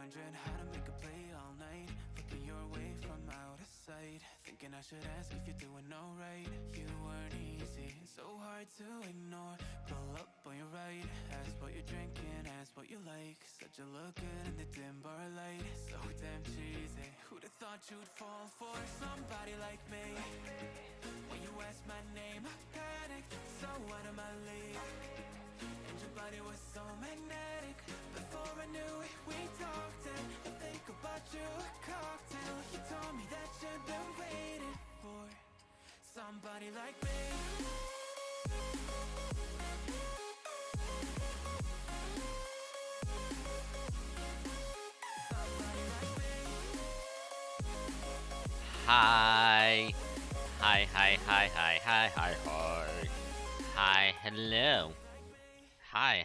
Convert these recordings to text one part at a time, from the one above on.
wondering how to make a play all night, looking your way from out of sight, thinking I should ask if you're doing alright. You weren't easy, so hard to ignore. Pull up on your right, ask what you're drinking, ask what you like. Said you look good in the dim bar light, so damn cheesy. Who'd have thought you'd fall for somebody like me? When you asked my name, I panicked, so out of my league. And your body was so magnetic. Before I knew it, we talked, and I think about you a cocktail. You told me that you've been waiting for somebody like me. Somebody like me. Hi. Hi, hi, hi, hi, hi, hi, hi. Hi, hello. Hi,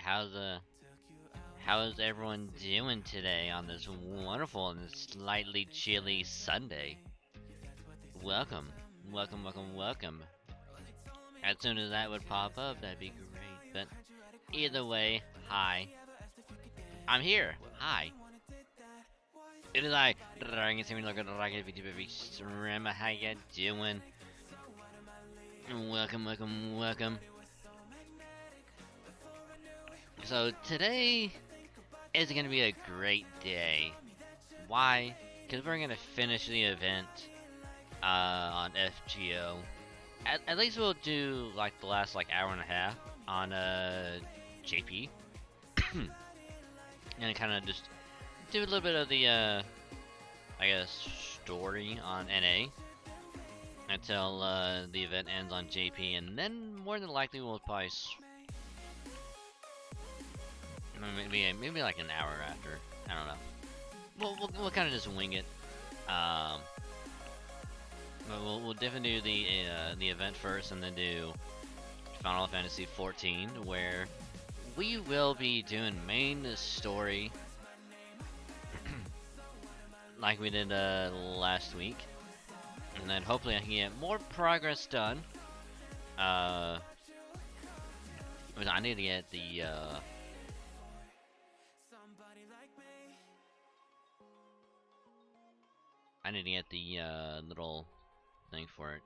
how's everyone doing today on this wonderful and slightly chilly Sunday? Welcome, welcome, welcome, welcome. As soon as that would pop up, that'd be great. But either way, hi. I'm here. Hi. It is I, Dragon Sammy Look at Dragon VStreamer. How you doing? Welcome, welcome, welcome. So today is gonna be a great day. Why? Because we're gonna finish the event on FGO. At least we'll do like the last like hour and a half on JP, and kind of just do a little bit of the I guess story on NA until the event ends on JP, and then more than likely we'll probably maybe like an hour after. I don't know. We'll kind of just wing it. But we'll definitely do the event first, and then do Final Fantasy 14, where we will be doing main story like we did last week, and then hopefully I can get more progress done. I need to get the little thing for it.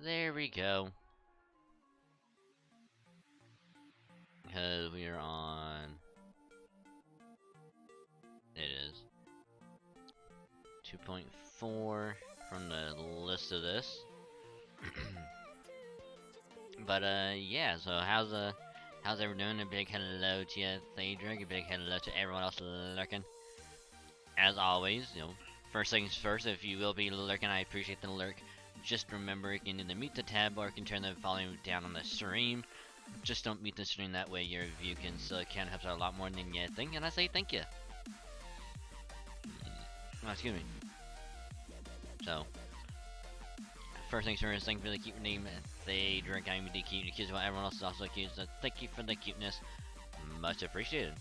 There we go. Because we are on. It is 2.4 from the list of this. But yeah. So how's everyone doing? A big hello to you, Cedric. A big hello to everyone else lurking. As always, first things first. If you will be lurking, I appreciate the lurk. Just remember, you can either mute the tab or you can turn the volume down on the stream. Just don't mute the stream, that way your view can still count, helps out a lot more than you think, and I say thank you. Oh, excuse me. So, first things first, thank you for the cute name. They drink IMD cute, you're cute while everyone else is also cute, so thank you for the cuteness. Much appreciated.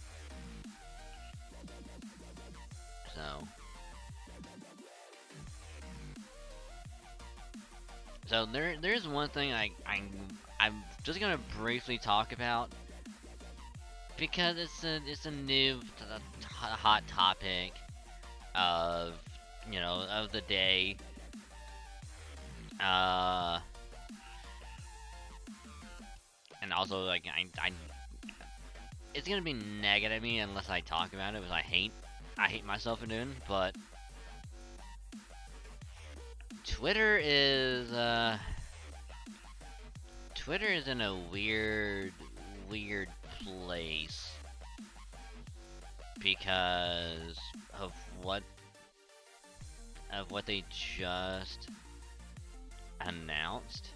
So there's one thing I'm just gonna briefly talk about, because it's a new hot topic of of the day. And also like it's gonna be negative at me unless I talk about it, because I hate myself for doing, but Twitter is in a weird place because of what they just announced.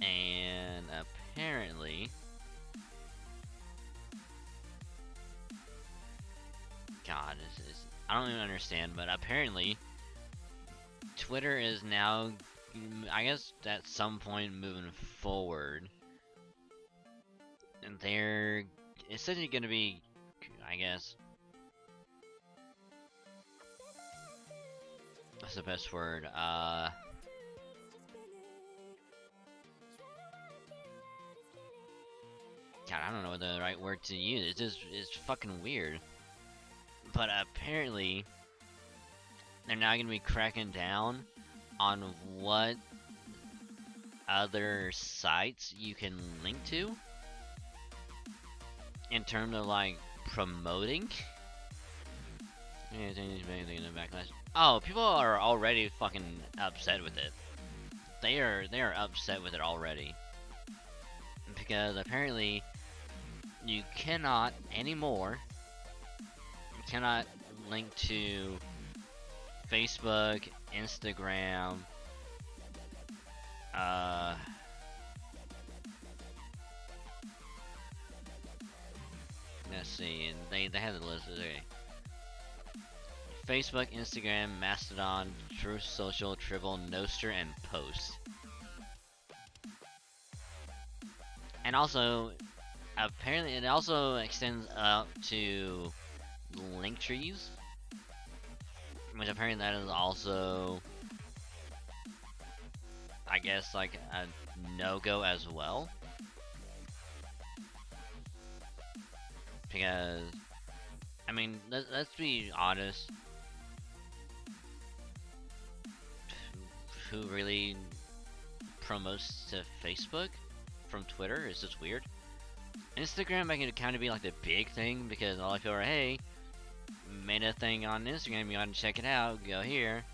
And apparently God, I don't even understand, but apparently Twitter is now, I guess at some point moving forward, and they're essentially going to be, I guess, what's the best word? God, I don't know the right word to use. It's fucking weird. But apparently, they're now gonna be cracking down on what other sites you can link to in terms of like promoting. Oh, people are already fucking upset with it. They are upset with it already. Because apparently you cannot anymore, you cannot link to Facebook, Instagram, let's see, and they have the list. Okay. Facebook, Instagram, Mastodon, Truth Social, Tribble, Noster, and Post. And also, apparently, it also extends up to link trees, which apparently that is also, I guess, like a no-go as well. Because, I mean, let's be honest. Who really promotes to Facebook from Twitter? It's just weird. Instagram, I can kind of be like the big thing because all I feel are, hey, made a thing on Instagram, you want to check it out, go here.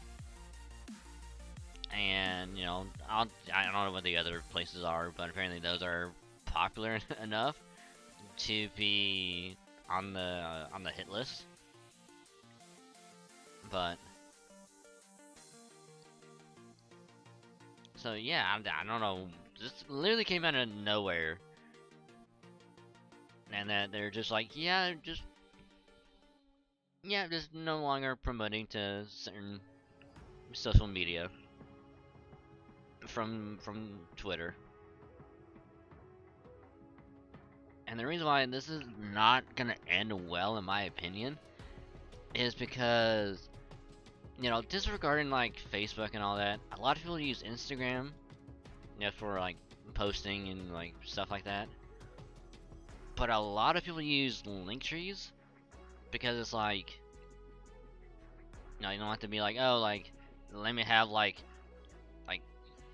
And, you know, I don't know what the other places are, but apparently those are popular enough to be on the hit list. But so yeah, I don't know. This literally came out of nowhere, and that they're just like, just no longer promoting to certain social media from Twitter. And the reason why this is not gonna end well, in my opinion, is because, you know, disregarding like Facebook and all that, a lot of people use Instagram, you know, for like posting and like stuff like that. But a lot of people use link trees because it's like, you know, you don't have to be like, oh, like, let me have like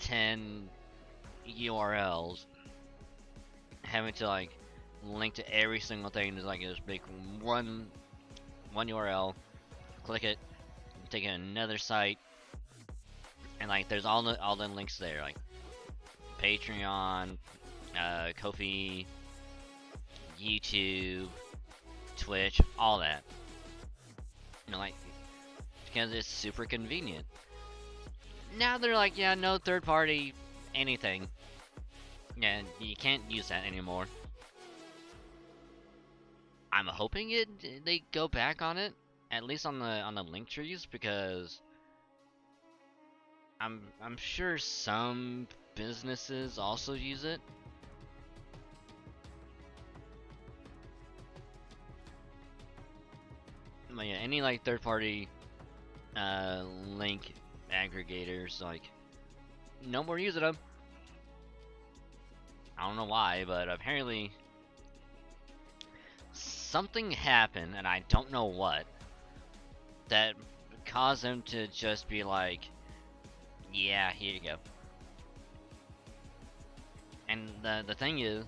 10 URLs, having to like link to every single thing. There's like this big one URL, click it, take it to another site, and like there's all the links there, like Patreon, Ko-fi, YouTube, Twitch, all that. You know, like, because it's super convenient. Now they're like, yeah, no third party anything. Yeah, you can't use that anymore. I'm hoping they go back on it, at least on the link trees, because I'm sure some businesses also use it. But yeah, any like third party link aggregators, like, no more using them. I don't know why, but apparently something happened, and I don't know what, that caused them to just be like, yeah, here you go. And the thing is,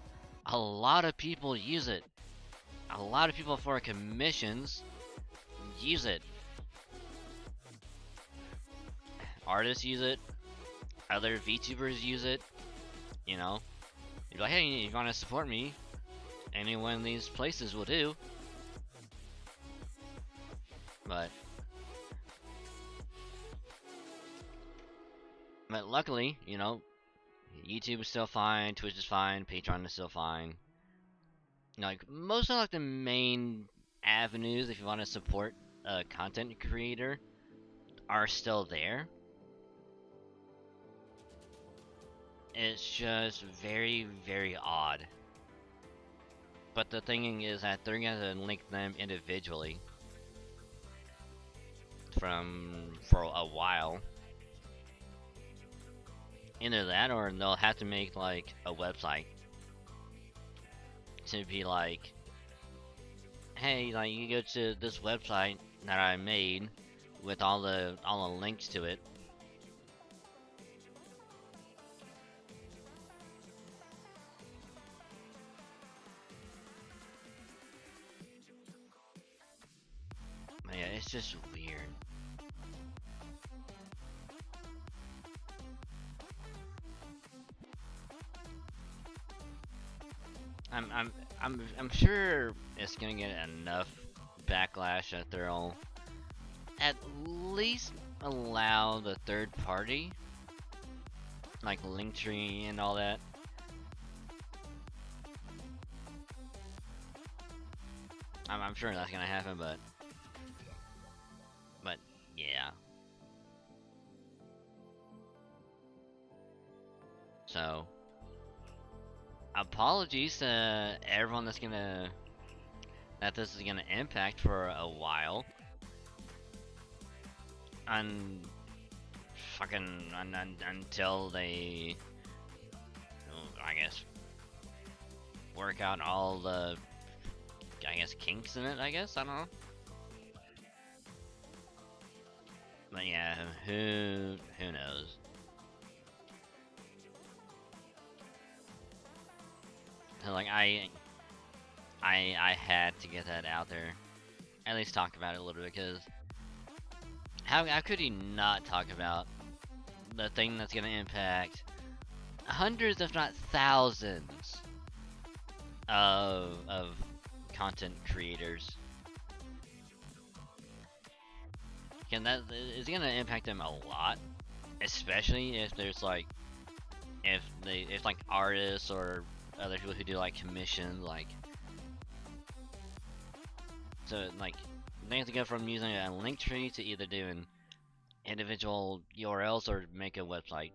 a lot of people use it. A lot of people for commissions use it. Artists use it. Other VTubers use it. You know, you're like, hey, you want to support me? Any one of these places will do. But luckily, you know, YouTube is still fine, Twitch is fine, Patreon is still fine. You know, like most of like the main avenues, if you want to support a content creator, are still there. It's just very, very odd. But the thing is that they're gonna link them individually for a while. Either that, or they'll have to make like a website to be like, hey, like you go to this website that I made with all the links to it. But yeah, it's just weird. I'm sure it's gonna get enough backlash that they'll at least allow the third party, like Linktree and all that. I'm sure that's gonna happen, but yeah. So apologies to everyone that this is gonna impact for a while, until they, I guess, work out all the, I guess, kinks in it. I guess, I don't know. But yeah, who knows? So like I had to get that out there, at least talk about it a little bit, because how could he not talk about the thing that's gonna impact hundreds, if not thousands, of content creators? And that is gonna impact them a lot, especially if there's like, if like artists or other people who do like commissions, like, so like they have to go from using a link tree to either doing individual URLs or make a website.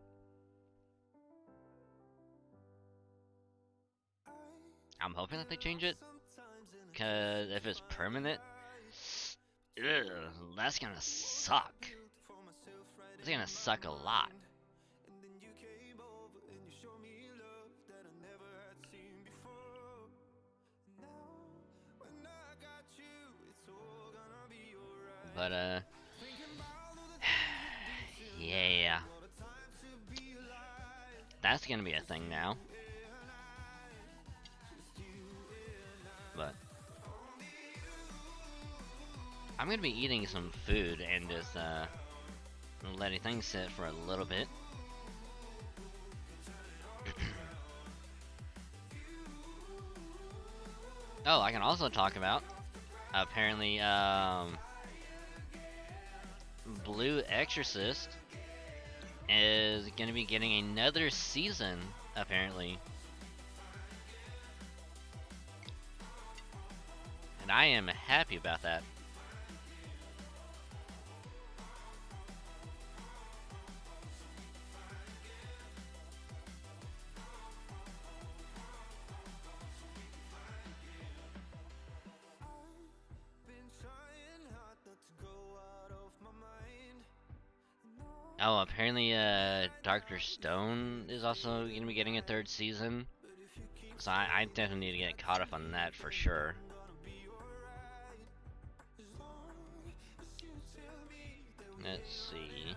I'm hoping that they change it, because if it's permanent, that's gonna suck. It's gonna suck a lot. But yeah, that's gonna be a thing now. But I'm gonna be eating some food and just letting things sit for a little bit. Oh, I can also talk about, apparently, Blue Exorcist is gonna be getting another season, apparently. And I am happy about that. Oh, apparently, Dr. Stone is also gonna be getting a third season. So I definitely need to get caught up on that for sure. Let's see.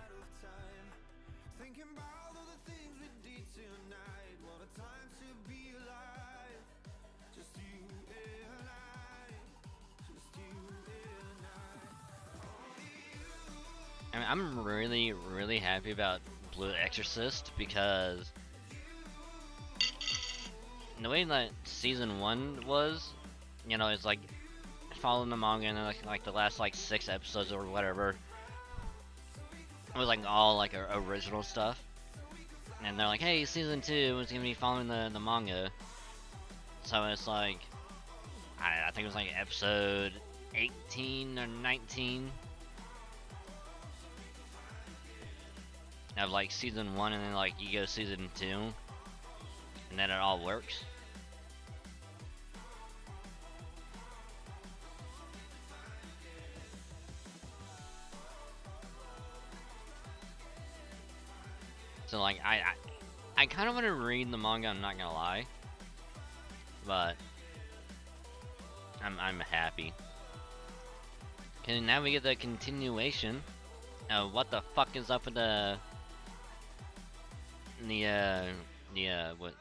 I mean, I'm really happy about Blue Exorcist, because the way that season 1 was, you know, it's like following the manga, and then like the last like 6 episodes or whatever, it was like all like original stuff. And they're like, hey, season 2 is gonna be following the manga. So it's like, I think it was like episode 18 or 19 of like season 1, and then like you go season 2, and then it all works. So like I kind of want to read the manga, I'm not gonna lie, but I'm happy. And now we get the continuation of what the fuck is up with the what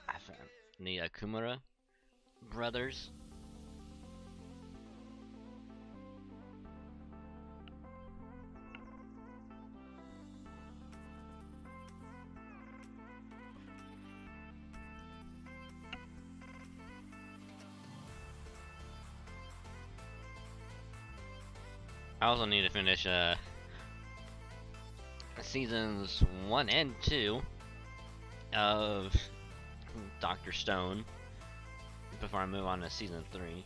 the Kumara brothers. I also need to finish seasons 1 and 2 of Dr. Stone before I move on to season 3.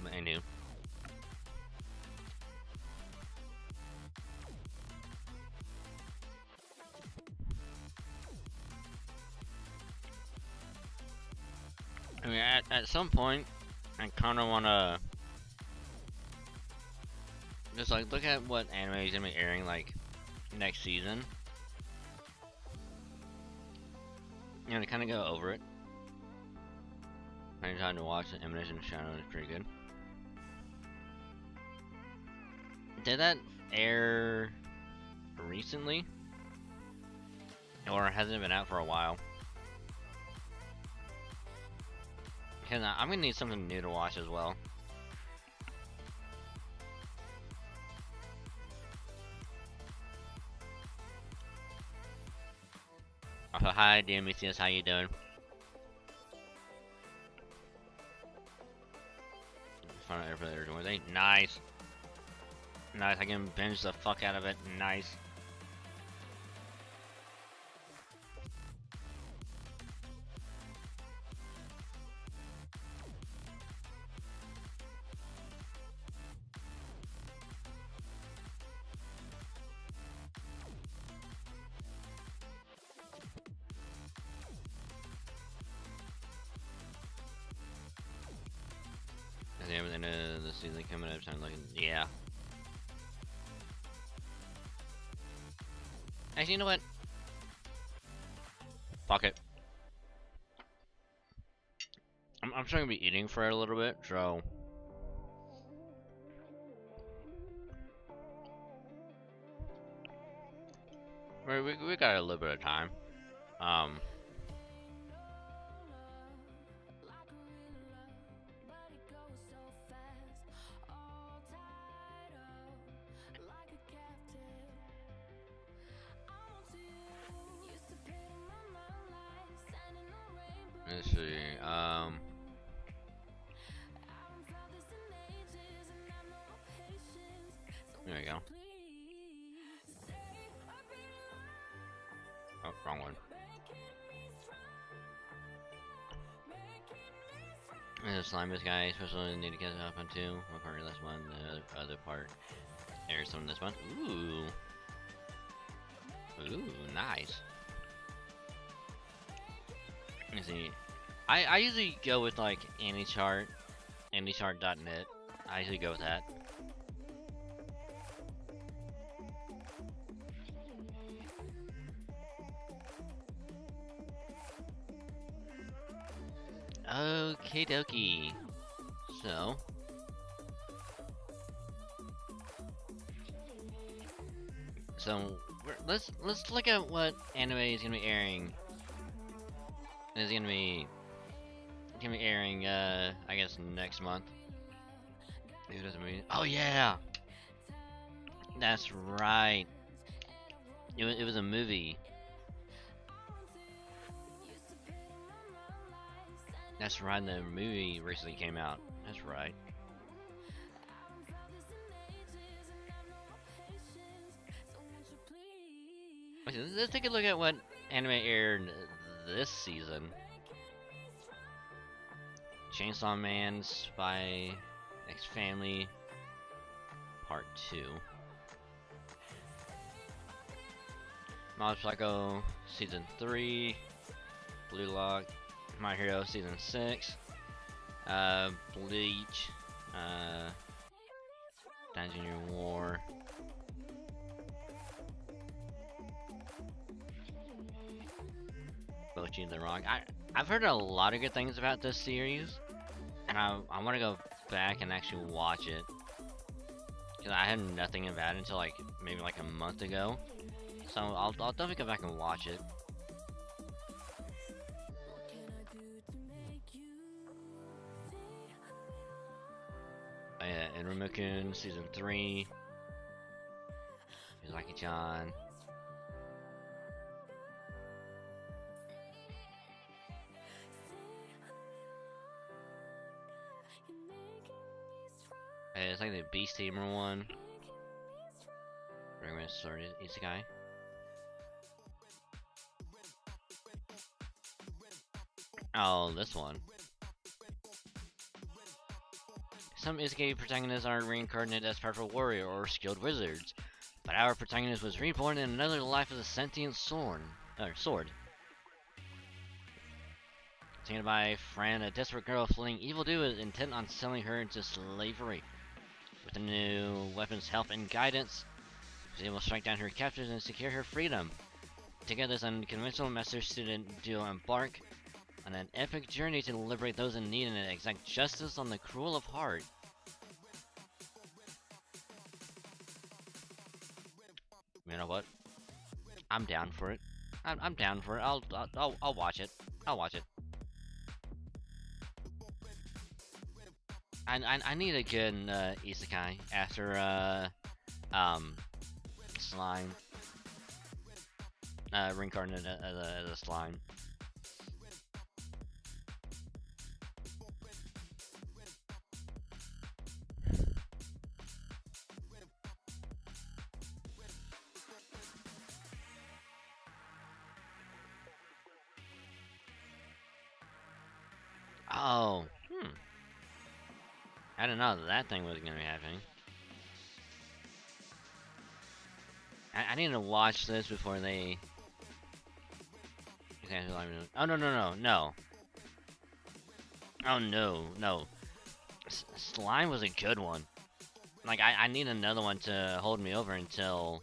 But anywho. I mean, at some point, I kind of want to just like look at what anime is gonna be airing like next season, and to kind of go over it. I tried to watch the Eminence Shadow, it's pretty good. Did that air recently, or has it been out for a while? Because I'm gonna need something new to watch as well. Oh, hi, DMCS, how you doing? Find out everybody they're doing. Nice. Nice, I can binge the fuck out of it. Nice. Damn, then the season coming up, so I'm looking. Yeah. Actually, you know what? Fuck it. I'm still gonna be eating for a little bit, so. We got a little bit of time. Let's see. There we go. Oh, wrong one. The Slimus guy, especially need to get up on 2. One part of this one, the other part airs some of this one. Ooh. Ooh, nice. Let's see. I usually go with like AnyChart, AnyChart.net. I usually go with that. Okie dokie. So let's look at what anime is gonna be airing. It's gonna be airing I guess next month. It doesn't mean. Oh yeah, that's right. It was a movie. That's right. The movie recently came out. That's right. Let's take a look at what anime aired this season. Chainsaw Man, Spy X Family, Part 2. Mob Psycho Season 3, Blue Lock, My Hero Season 6, Bleach, Dungeon War, Bochi the Rock. I've heard a lot of good things about this series, and I want to go back and actually watch it, because I had nothing about it until like maybe like a month ago. So I'll definitely go back and watch it. Oh yeah, and Rumikun Season 3. Mizaki-chan. Hey, it's like the VStreamer one. Regular Sword Isekai. Oh, this one. Some Isekai protagonists are reincarnated as powerful warrior or skilled wizards, but our protagonist was reborn in another life as a sentient sword. Taken by Fran, a desperate girl fleeing evildoers intent on selling her into slavery. With the new weapon's help and guidance, she was able to strike down her captors and secure her freedom. Together, as unconventional master-student duo embark on an epic journey to liberate those in need and exact justice on the cruel of heart. You know what? I'm down for it. I'm down for it. I'll watch it. I'll watch it. I need a good isekai after slime. Reincarnated as a slime. Oh, I didn't know that thing was gonna be happening. I need to watch this before they. Okay, oh no. Oh no. Slime was a good one. Like I need another one to hold me over until,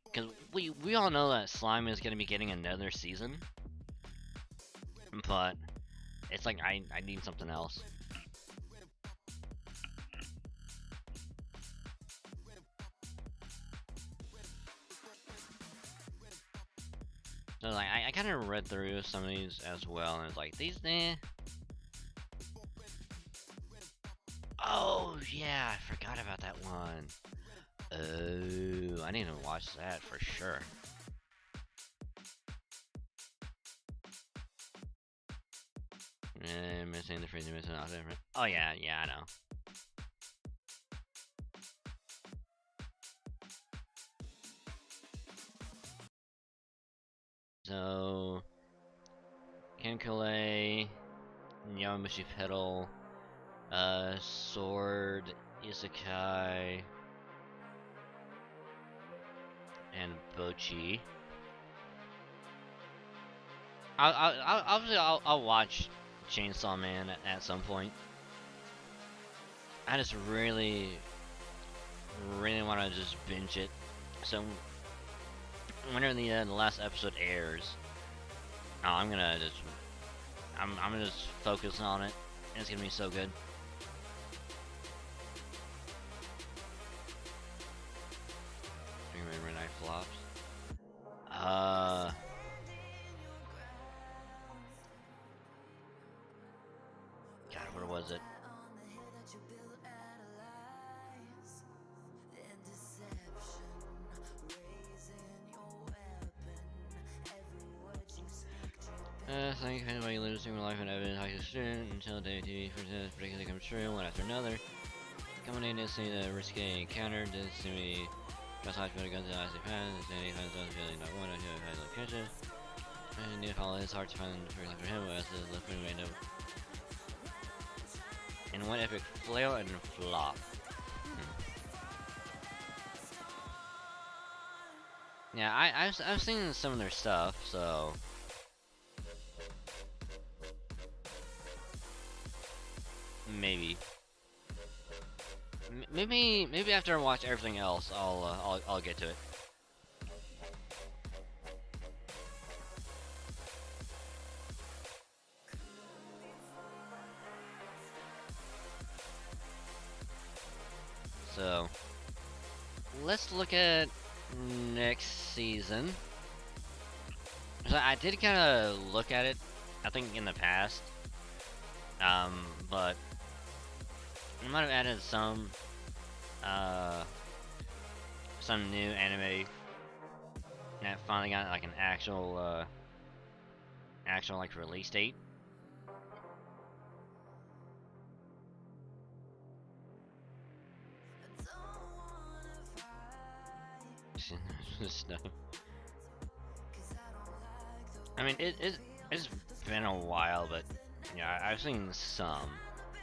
because we all know that Slime is gonna be getting another season, but it's like I need something else. So like I kind of read through some of these as well, and it's like these Oh yeah, I forgot about that one. Oh, I need to watch that for sure. Missing the freezing, missing all different. Oh yeah, I know. So, Kankule, Yamamushi Pedal, Sword, Isekai, and Bochi. I'll watch Chainsaw Man at some point. I just really want to just binge it. So whenever the last episode airs, I'm gonna just focus on it, and it's gonna be so good. Red Eye flops. God, where was it? Thank you for losing your life and evidence high student until day TV for this particularly comes true one after another. Coming in to see the risque encounter, this to me just hospital guns and icy pads, and sandy finds those feeling not one or two of high locations. And need to follow his heart to find the first life for him as the left wing random. And one epic flail and flop. Yeah, I've seen some of their stuff, so maybe. Maybe after I watch everything else, I'll get to it. So let's look at next season. So I did kind of look at it, I think in the past, but I might have added uh, some new anime that finally got like an actual like release date. Stuff. I mean, it's been a while, but yeah, I've seen some,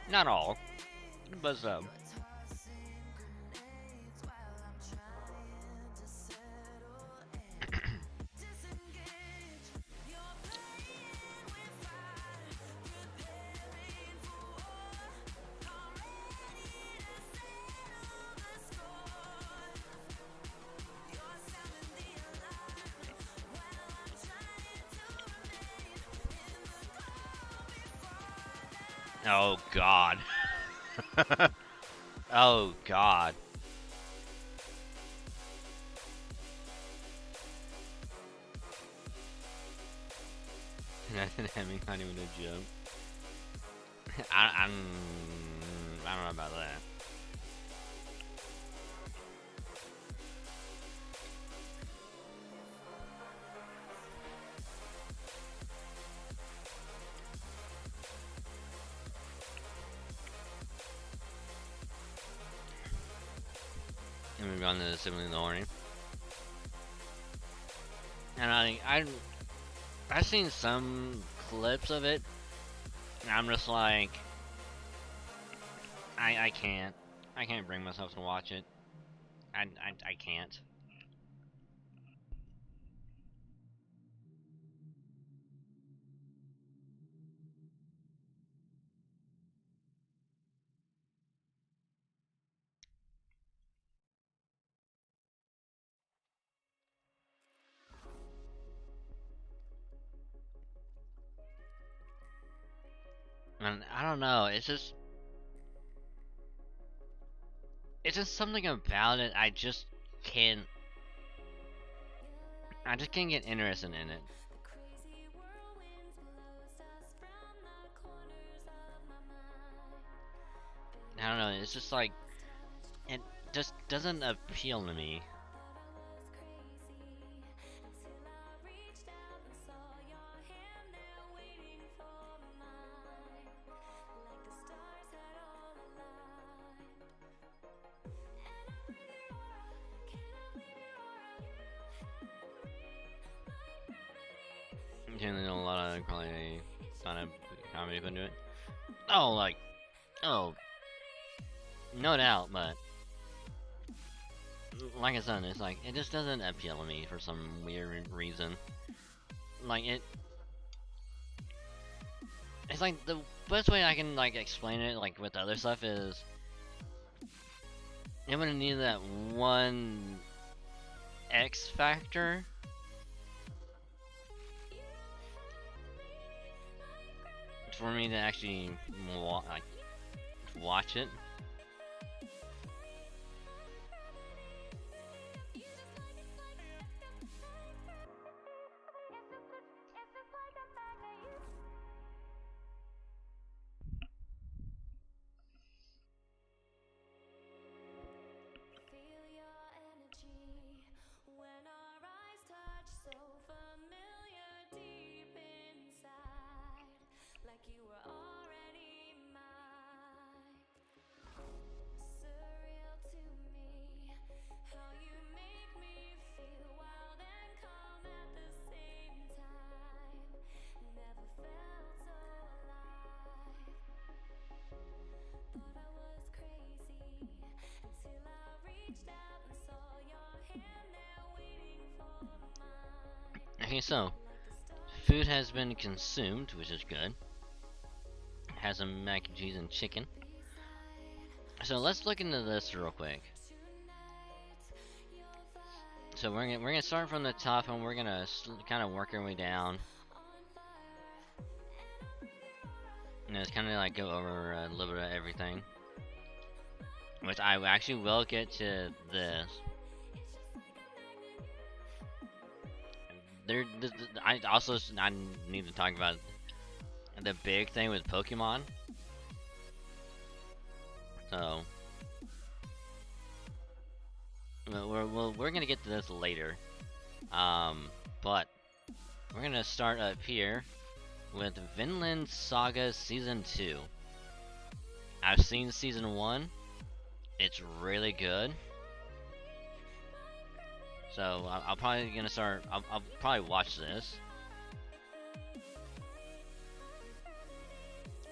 not all, but some. Oh God. Oh God. Having not even a jump. I don't know about that. And we've gone to the sibling in the morning. And I've seen some clips of it. And I'm just like, I can't bring myself to watch it. I can't. And I don't know. It's just something about it. Can't. I just can't get interested in it. I don't know. It's just like it just doesn't appeal to me. There's a lot of probably kind of comedy put into it. Oh, oh, no doubt, but like I said, it's like it just doesn't appeal to me for some weird reason. Like it's like the best way I can like explain it, like with other stuff, is it would need that one X factor for me to actually watch it. Okay, so food has been consumed, which is good. Has some mac and cheese and chicken. So let's look into this real quick. So we're gonna start from the top and we're gonna kind of work our way down. You know, it's kind of like go over a little bit of everything. Which I actually will get to this. I need to talk about the big thing with Pokemon. So we're gonna get to this later. But we're gonna start up here with Vinland Saga Season 2. I've seen Season 1. It's really good. So I'll probably gonna start. I'll probably watch this.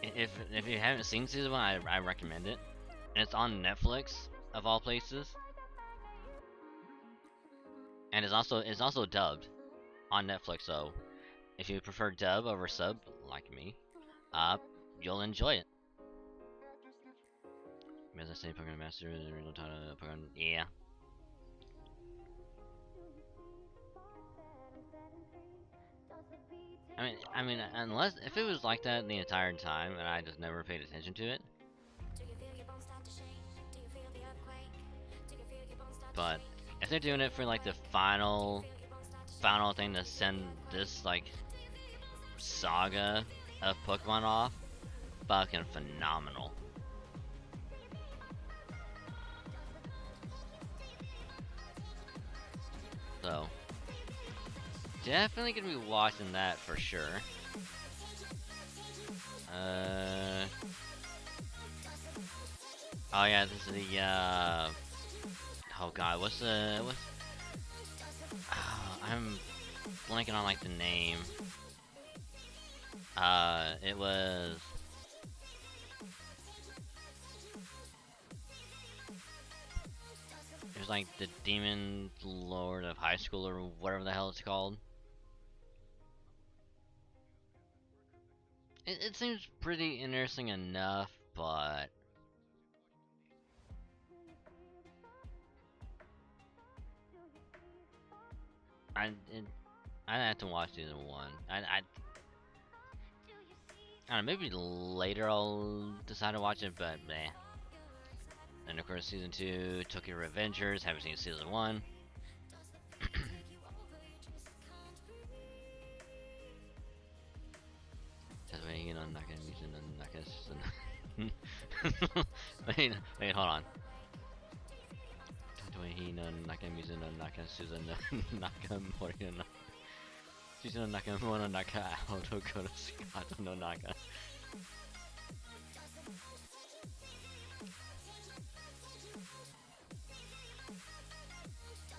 If you haven't seen Season 1, I recommend it. And it's on Netflix of all places. And it's also dubbed on Netflix. So if you prefer dub over sub like me, you'll enjoy it. As I say, Pokemon Master, the original title of Pokemon. Yeah. I mean, unless if it was like that the entire time and I just never paid attention to it. But if they're doing it for like the final thing to send this like saga of Pokemon off, fucking phenomenal. So definitely gonna be watching that for sure. Oh yeah, this is the oh god, what's I'm blanking on like the name. It was like the Demon Lord of High School or whatever the hell it's called. It seems pretty interesting enough, but I have to watch season 1. I don't know, maybe later I'll decide to watch it, but meh. And of course, season 2, Tokyo Revengers. Haven't seen season 1. Wait, hold on.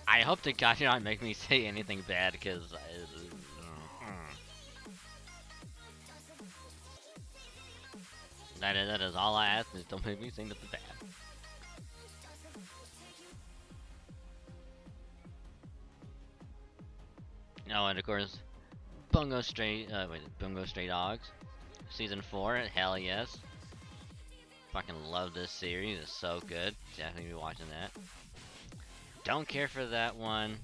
I hope to God you not make me say anything bad, because that is all I ask, is don't make me say nothing bad. Oh, and of course, Bungo Stray Dogs, season 4. Hell yes. Fucking love this series. It's so good. Definitely be watching that. Don't care for that one.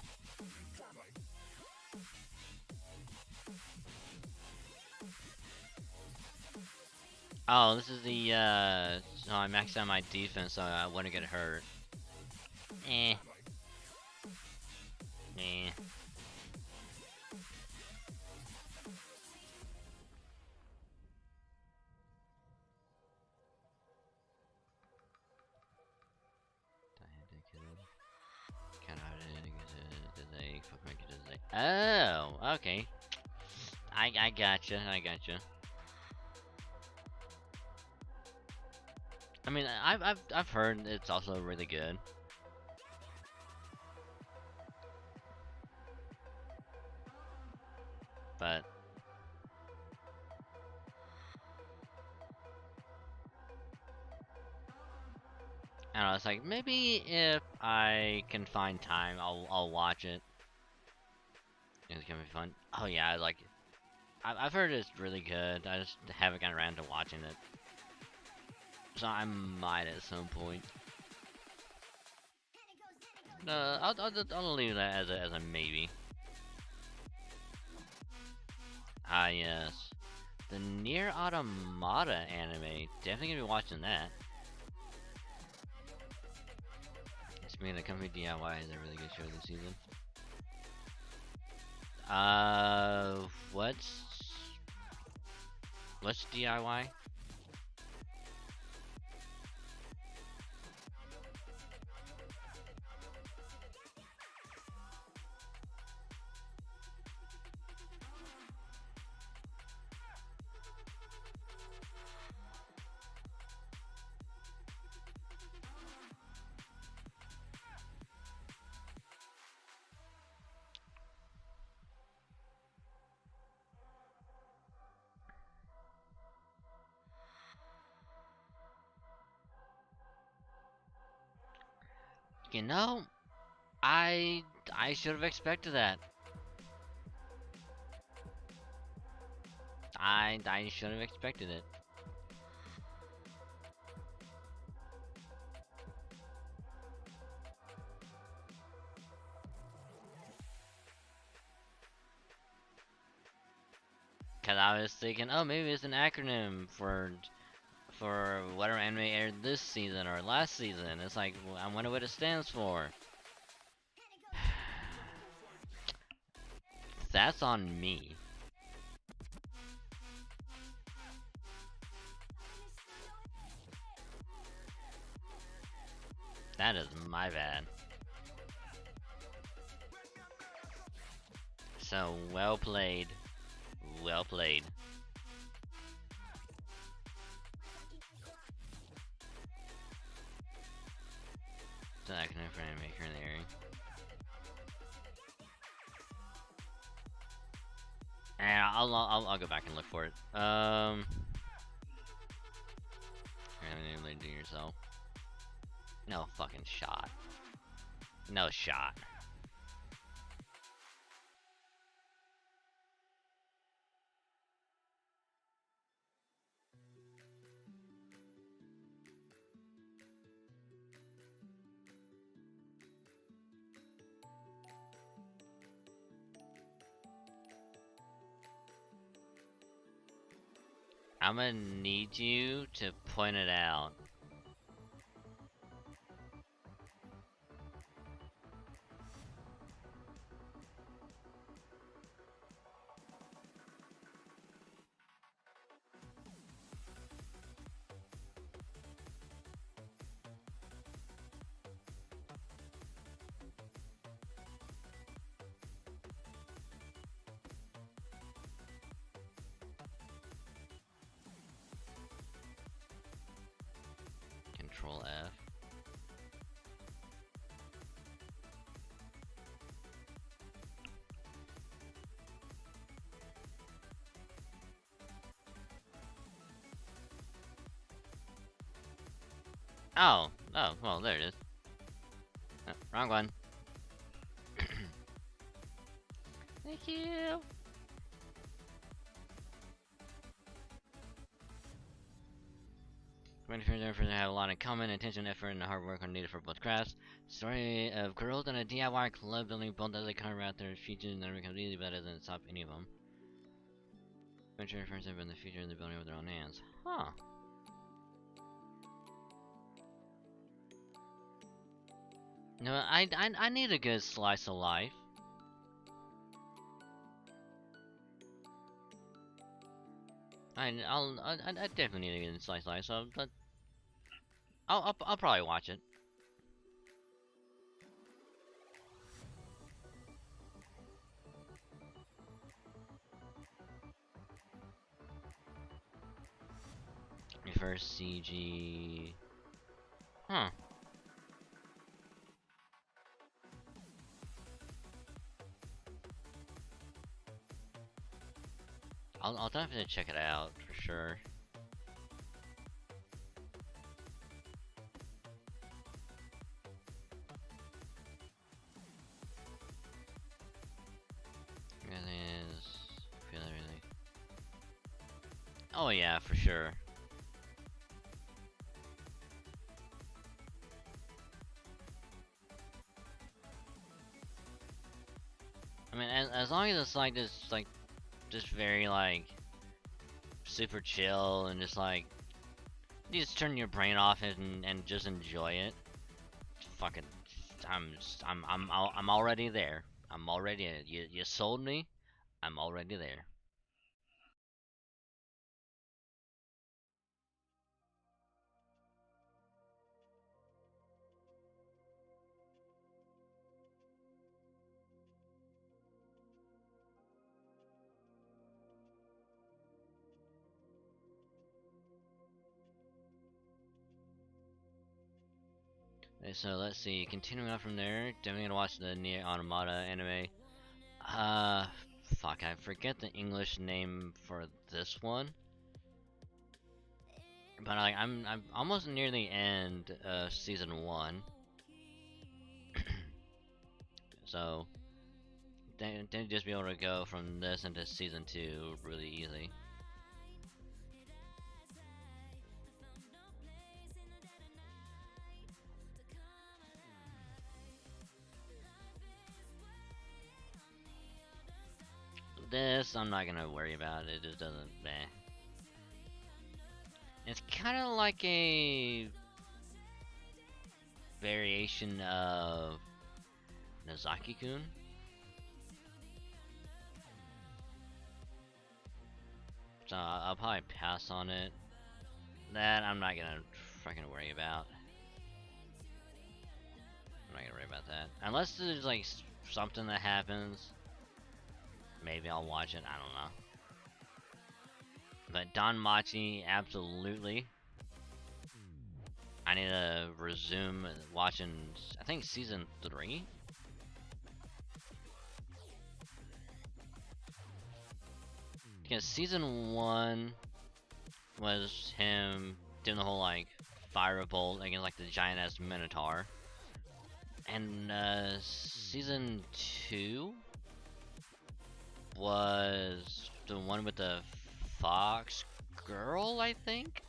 Oh, this is the so I maxed out my defense so I wouldn't get hurt. Eh. Oh, okay. I gotcha. I mean, I've heard it's also really good. But I don't know, it's like maybe if I can find time I'll watch it. It's gonna be fun. Oh yeah, I like it. I've heard it's really good. I just haven't gotten around to watching it, so I might at some point. I'll leave that as a maybe. Ah yes, the Near Automata anime. Definitely gonna be watching that. It's being a company DIY is a really good show this season. What's DIY? You know, I should have expected that. I should have expected it. Cause I was thinking, oh, maybe it's an acronym for whatever anime aired this season or last season. It's like, well, I wonder what it stands for. That's on me. That is my bad. So, well played. Well played. It's an acronym for anime currently airing. And I'll go back and look for it. You're gonna do yourself. No fucking shot. No shot. I'm gonna need you to point it out. Control F. Oh, well, there it is. Wrong one. Thank you. Many friends have a lot in common: attention, effort, and hard work are needed for both crafts. Story of girls in a DIY club building both as they carve out their futures and never becomes easy, but that doesn't stop any of them. Many friends have been the future in the building with their own hands. Huh. No, I need a good slice of life. I definitely need a good slice of life. So, but I'll probably watch it. Reverse CG. Huh. I'll definitely check it out for sure. Oh yeah, for sure. I mean, as long as it's like this, like just very like super chill and just like you just turn your brain off and just enjoy it. Fucking, I'm already there. I'm already. You sold me. I'm already there. Okay, so let's see. Continuing on from there, definitely gonna watch the Nier Automata anime. Uh, fuck, I forget the English name for this one. But like, I'm almost near the end of season 1. So then just be able to go from this into season 2 really easy. This I'm not gonna worry about. It just doesn't. Meh. It's kind of like a variation of Nozaki-kun. So I'll probably pass on it. That I'm not gonna fucking worry about. I'm not gonna worry about that. Unless there's like something that happens. Maybe I'll watch it. I don't know. But Don Machi, absolutely. I need to resume watching, I think, season 3? Because season 1 was him doing the whole, like, firebolt against, like, the giant-ass Minotaur. And, season 2 was the one with the fox girl, I think?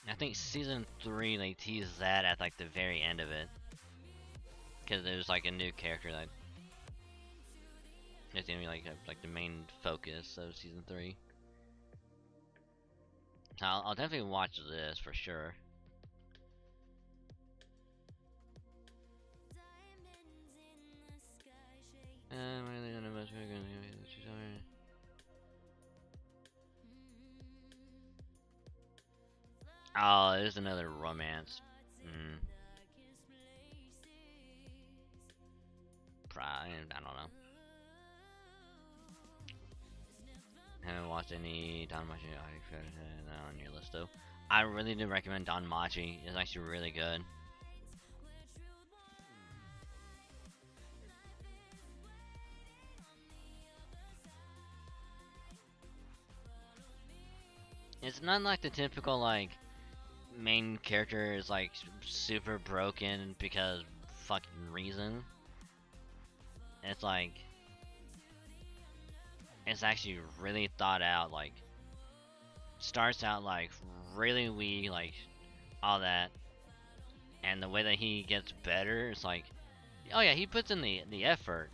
I think season 3 they teased that at like the very end of it, because there's like a new character that is gonna be like the main focus of season 3. So I'll definitely watch this for sure. Oh, there's another romance. I don't know. Haven't watched any Don Machi on your list though. I really do recommend Don Machi. It's actually really good. It's not like the typical like main character is like super broken because fucking reason. It's like it's actually really thought out. Like starts out like really weak, like all that, and the way that he gets better, it's like, oh yeah, he puts in the effort.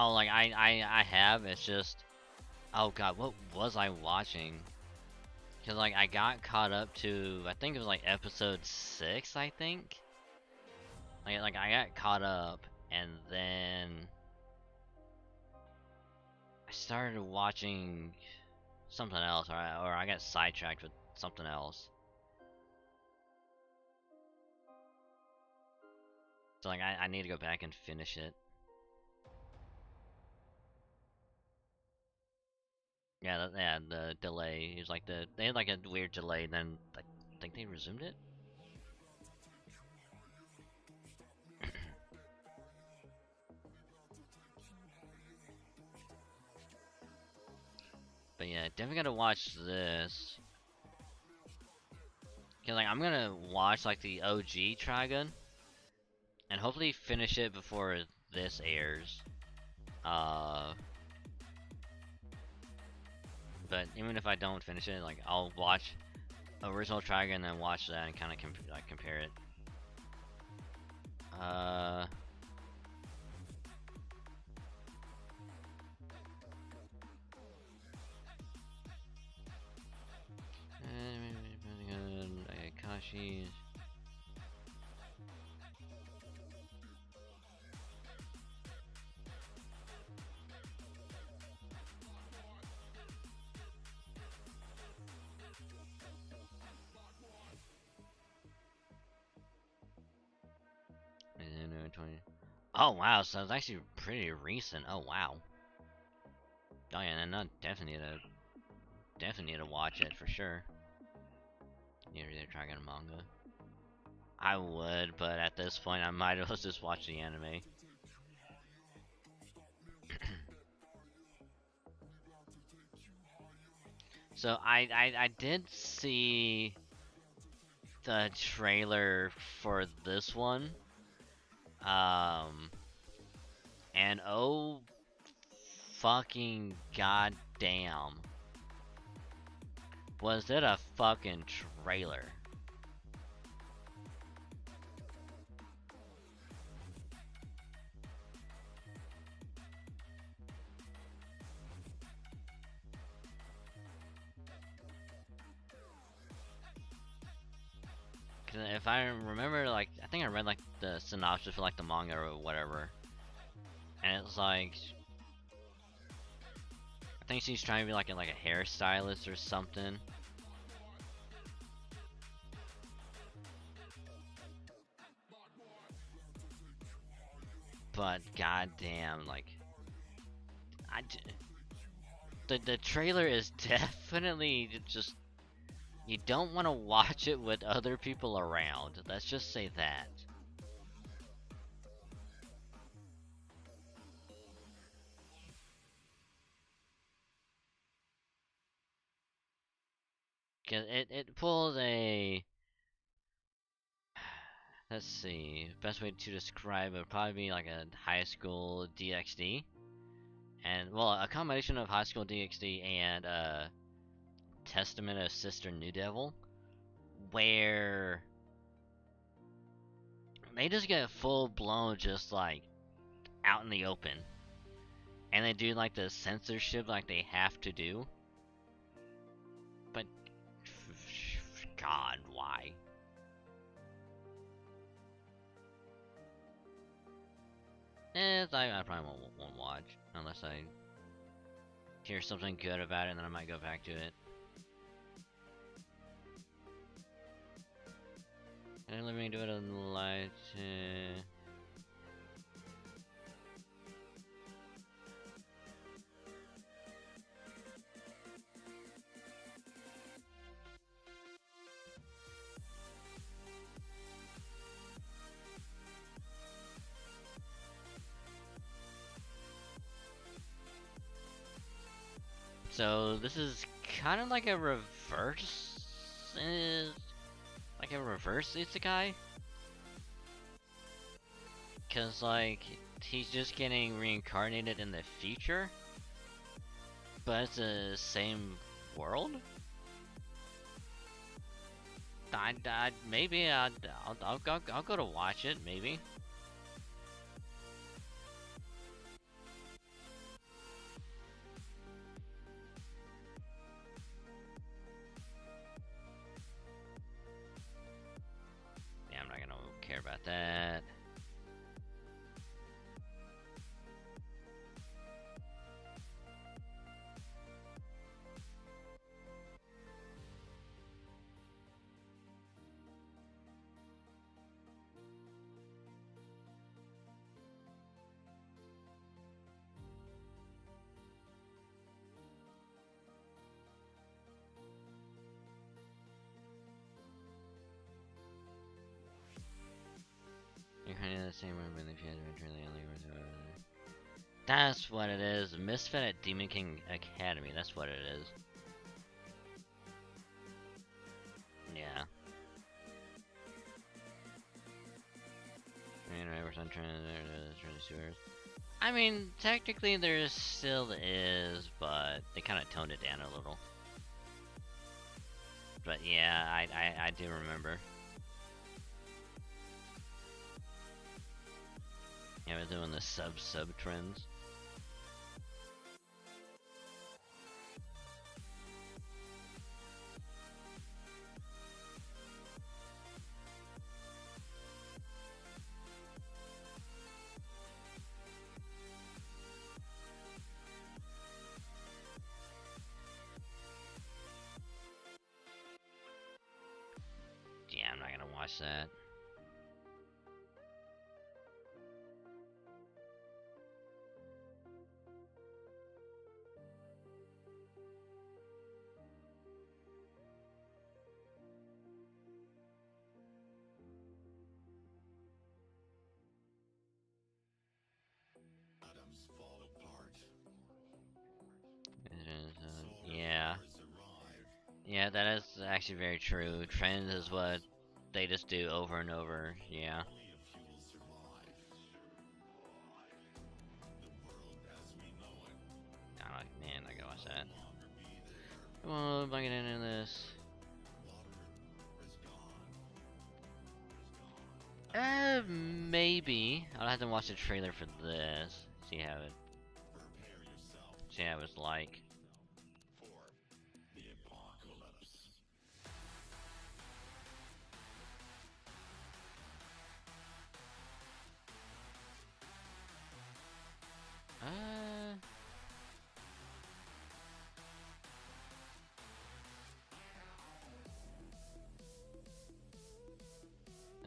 Oh, like I have. It's just, oh god, what was I watching? Cause like I got caught up to, I think it was like episode 6. I think. Like I got caught up, and then I started watching something else, or I got sidetracked with something else. So like I need to go back and finish it. Yeah, yeah, the delay is like they had like a weird delay, and then I think they resumed it. But yeah, definitely gotta watch this. Cause like I'm gonna watch like the OG Trigun, and hopefully finish it before this airs. But even if I don't finish it, like I'll watch original Trigun and then watch that and kind of compare it. Kashi. Oh wow, so it's actually pretty recent. Oh wow. Oh yeah, then I definitely need to watch it for sure. Need to try getting manga. I would, but at this point, I might as well just watch the anime. So I did see the trailer for this one, and oh fucking goddamn, was it a fucking trailer? Cause if I remember, like, I think I read like the synopsis for like the manga or whatever, and it's like, I think she's trying to be like a hairstylist or something. But goddamn, like, the trailer is definitely just, you don't want to watch it with other people around. Let's just say that. Cause it pulls a, let's see, best way to describe it would probably be like a high school DxD. And well, a combination of high school DxD and Testament of Sister New Devil, where they just get full blown, just like out in the open, and they do like the censorship like they have to do. But God, why? I probably won't watch unless I hear something good about it, and then I might go back to it. And let me do it on light. So this is kind of like a reverse, isekai. Cause like he's just getting reincarnated in the future, but it's the same world. Maybe I'll go to watch it maybe. same way when the fans are truly only. That's what it is. Misfit at Demon King Academy. That's what it is. Yeah. I mean, technically there still is, but they kind of toned it down a little. But yeah, I do remember. Yeah, we're doing the sub trends. Yeah, I'm not gonna watch that. Yeah. Yeah, that is actually very true. Trends is what they just do over and over. Yeah. I'm like, man, I gotta watch that. Come on, if I get into this. Maybe. I'll have to watch the trailer for this. See how it's like. Uh.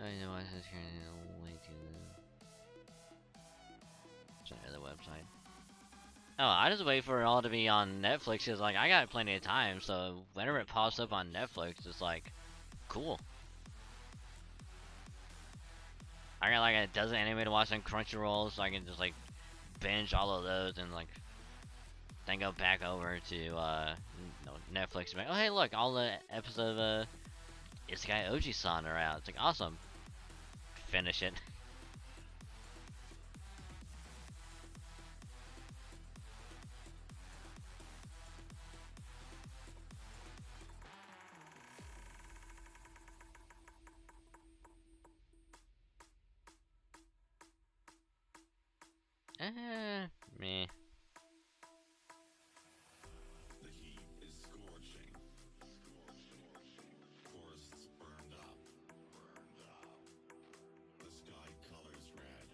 I know I was hearing way too. Check the website. Oh, I just wait for it all to be on Netflix. Cause like I got plenty of time, so whenever it pops up on Netflix, it's like, cool. I got like a dozen anime to watch on Crunchyroll, so I can just like binge all of those and like then go back over to Netflix and be like, oh hey look, all the episodes of Isekai Oji-san are out. It's like awesome. Finish it. Meh. The heat is scorching. Forests burned up. The sky colors red.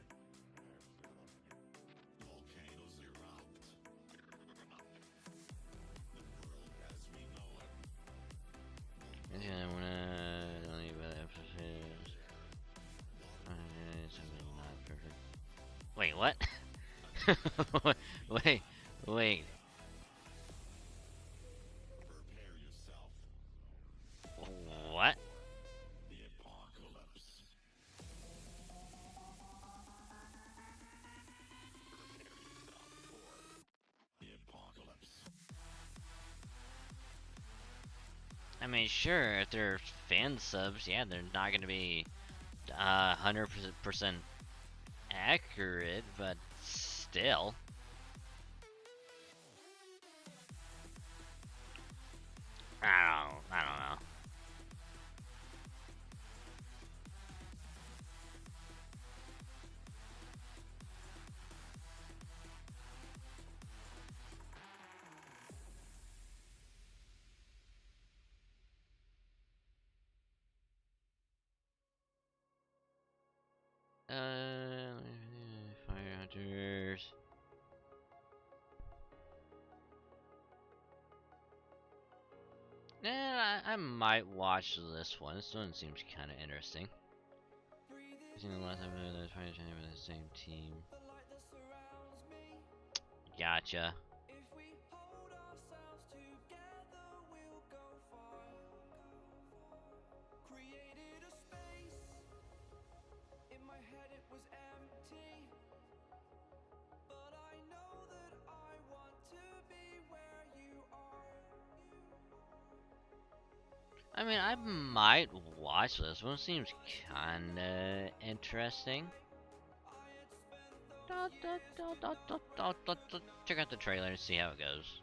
Volcanoes erupt. The world as we know it. Yeah, I don't even episodes. Something not perfect. Wait, what? wait. Prepare yourself. What? The apocalypse. The apocalypse. I mean, sure, if they're fan subs, yeah, they're not gonna be 100% accurate, but still. I don't know. Fire Hunters. I might watch this one. This one seems kind of interesting. I've seen the last episode of Fire Hunters with the same team. Gotcha. I mean, I might watch this one. Seems kinda interesting. Check out the trailer and see how it goes.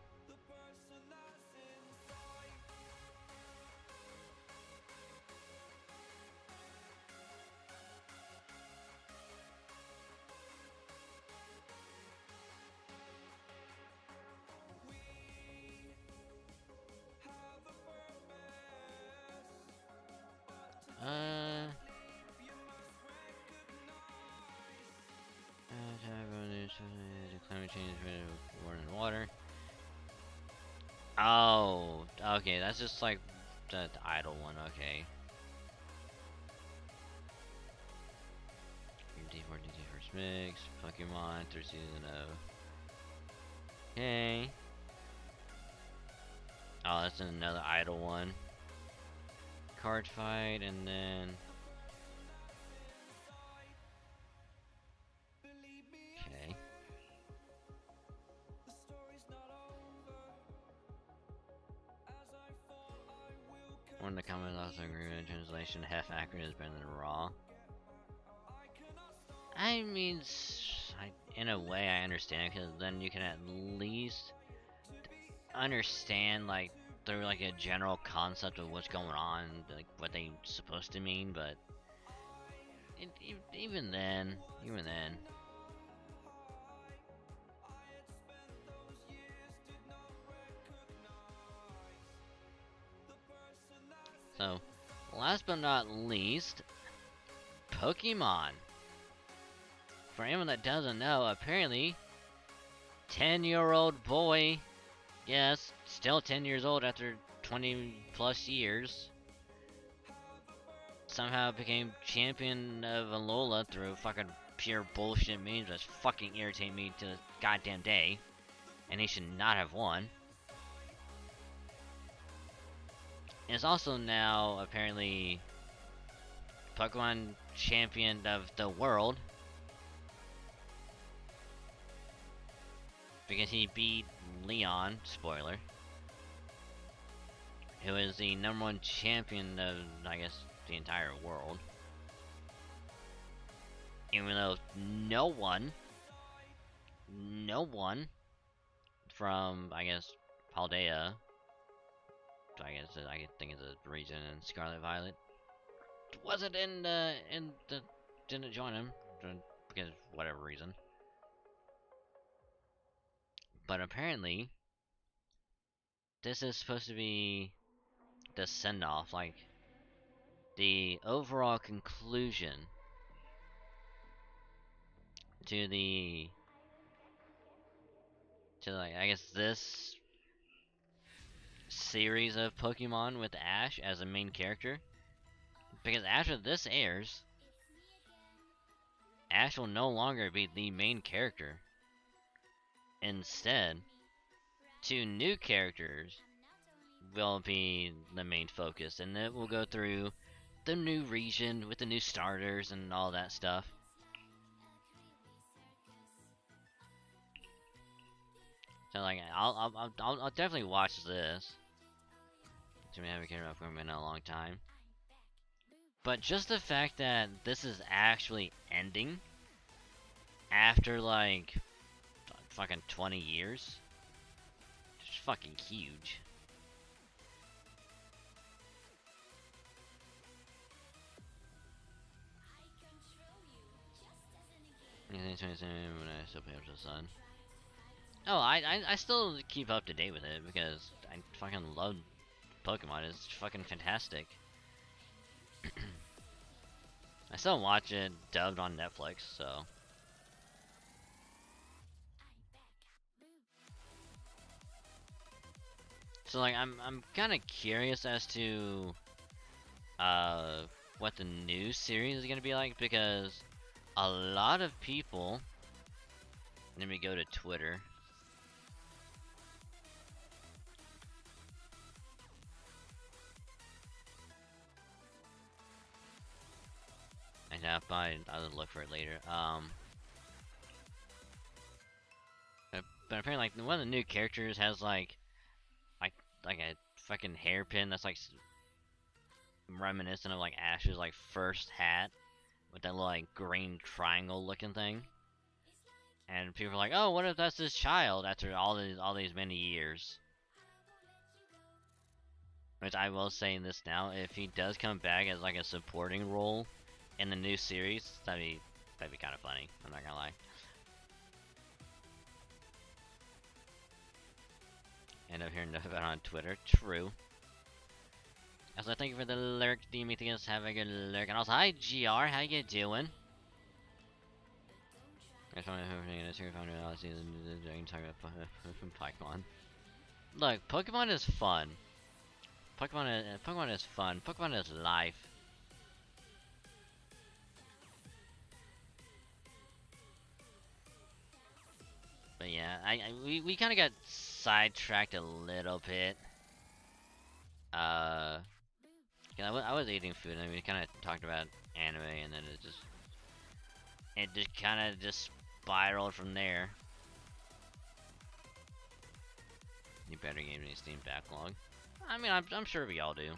Climate change is more than water. Oh, okay, that's just like the idle one, okay. D4, D4 first mix, Pokemon, third season of. Okay. Oh, that's another idle one. Card fight, and then. Okay. One of the comments also agree with translation, half accurate is better than raw. I mean, in a way I understand, because then you can at least understand, like, through like a general concept of what's going on, like what they supposed to mean, but even then. So, last but not least, Pokemon. For anyone that doesn't know, apparently, 10-year-old boy, yes, still 10 years old after 20 plus years, somehow became champion of Alola through fucking pure bullshit means that fucking irritate me to this goddamn day, and he should not have won. Is also now apparently Pokemon champion of the world because he beat Leon, spoiler, who is the #1 champion of, I guess, the entire world. Even though no one from, I guess, Paldea, I think it's a reason in Scarlet Violet, wasn't didn't join him because whatever reason. But apparently, this is supposed to be the send-off, like the overall conclusion to like, I guess, this series of Pokemon with Ash as a main character. Because after this airs, Ash will no longer be the main character. Instead, 2 new characters will be the main focus, and it will go through the new region with the new starters and all that stuff. So like, I'll definitely watch this. I haven't cared about Pokemon in a long time. But just the fact that this is actually ending after like fucking 20 years, it's fucking huge. When I still pay up to the sun. Oh, I still keep up to date with it because I fucking love Pokemon. It's fucking fantastic. I still watch it dubbed on Netflix, so. So like, I'm kind of curious as to what the new series is gonna be like, because a lot of people. Let me go to Twitter. I'll look for it later. But apparently, like, one of the new characters has like a fucking hairpin that's like reminiscent of like Ash's like first hat with that little like green triangle looking thing. And people are like, "Oh, what if that's his child after all these many years?" Which I will say this now, if he does come back as like a supporting role in the new series, that'd be kind of funny. I'm not gonna lie. End up hearing about it on Twitter. True. Also, thank you for the lurk, Demetrius. Have a good lurk. And also, hi, GR. How you doing? I just want to talk about Pokemon. Look, Pokemon is fun. Pokemon is fun. Pokemon is life. But yeah, we kind of got sidetracked a little bit. Yeah, I was eating food and we kind of talked about anime, and then it just kind of just spiraled from there. Any better games in the Steam backlog? I mean, I'm sure we all do.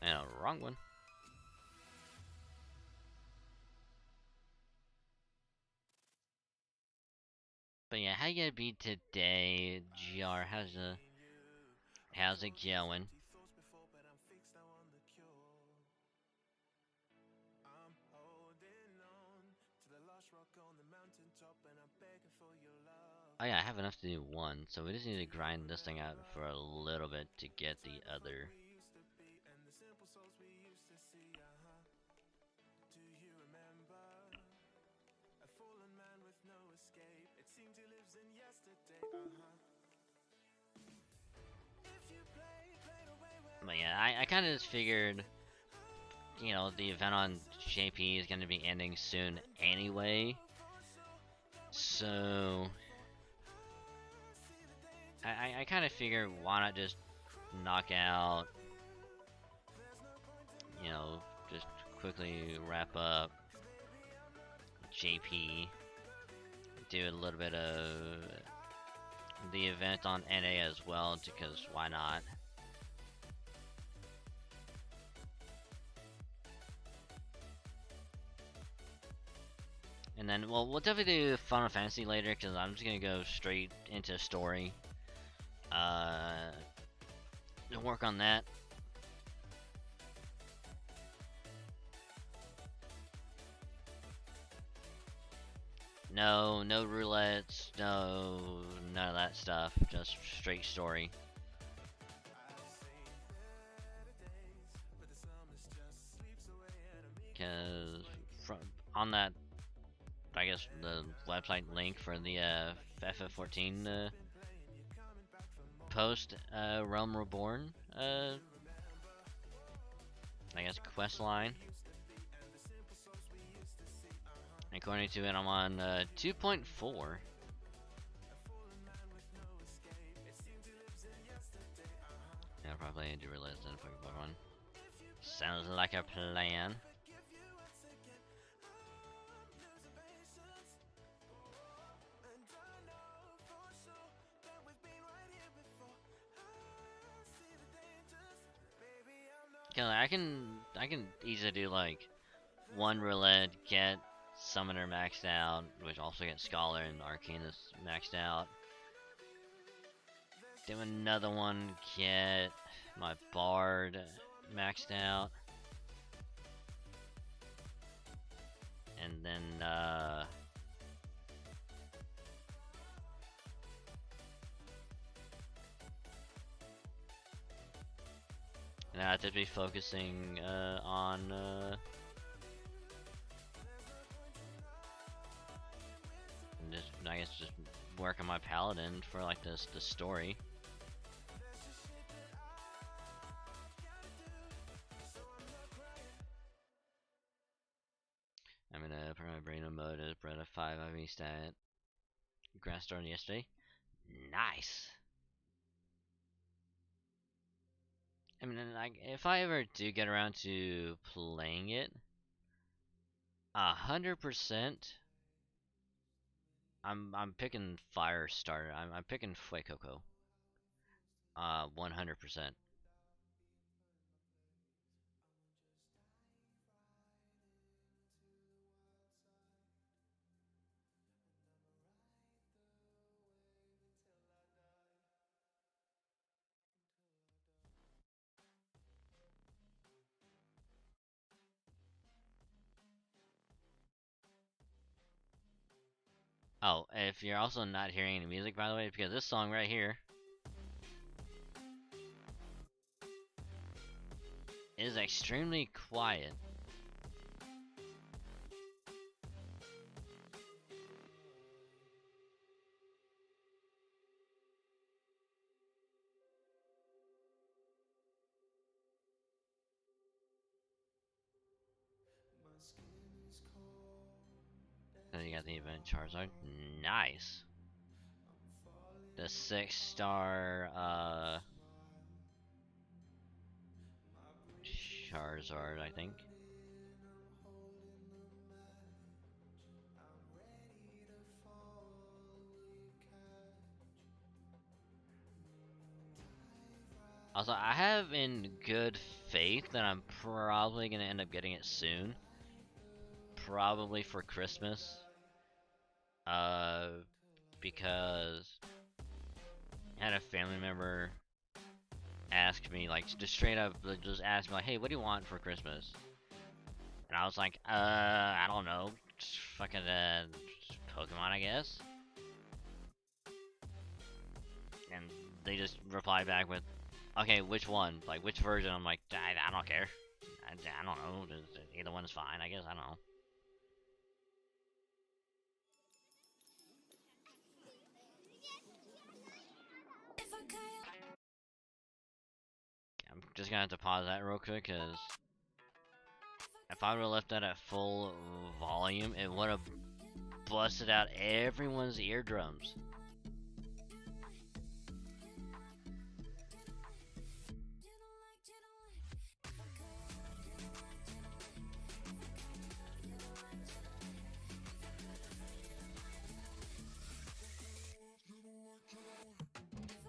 And a wrong one. But yeah, how you gonna be today, GR? How's it going? Oh yeah, I have enough to do one, so we just need to grind this thing out for a little bit to get the other. But yeah, I kind of just figured, you know, the event on JP is going to be ending soon anyway. So, I kind of figured why not just knock out, you know, just quickly wrap up JP, do a little bit of the event on NA as well, because why not? And then, well, we'll definitely do Final Fantasy later, because I'm just gonna go straight into story. Work on that. No roulettes, none of that stuff. Just straight story. Because on that, I guess the website link for the FF14 post Realm Reborn, I guess quest line. According to it, I'm on 2.4. Yeah, probably need to release that Pokemon one. Sounds like a plan. Cause I can easily do like one roulette, get Summoner maxed out, which also gets Scholar and Arcanus maxed out. Do another one, get my Bard maxed out. And then and I have to be focusing on just, I guess, just work on my Paladin for like the story. I'm gonna put my brain on mode as bred a 5 IV stat. Grass started yesterday. Nice. I mean, like, if I ever do get around to playing it, 100%. I'm picking fire starter. I'm picking fgoJP. 100%. Oh, if you're also not hearing any music, by the way, because this song right here is extremely quiet. Then you got the event Charizard. Nice. The 6-star Charizard, I think. Also, I have in good faith that I'm probably gonna end up getting it soon. Probably for Christmas. Because I had a family member ask me, like, just straight up, just ask me, like, hey, what do you want for Christmas? And I was like, I don't know. Just fucking, Pokemon, I guess. And they just replied back with, okay, which one? Like, which version? I'm like, I don't care. I don't know. Either one's fine, I guess. I don't know. I'm just gonna have to pause that real quick, because if I would have left that at full volume, it would have busted out everyone's eardrums.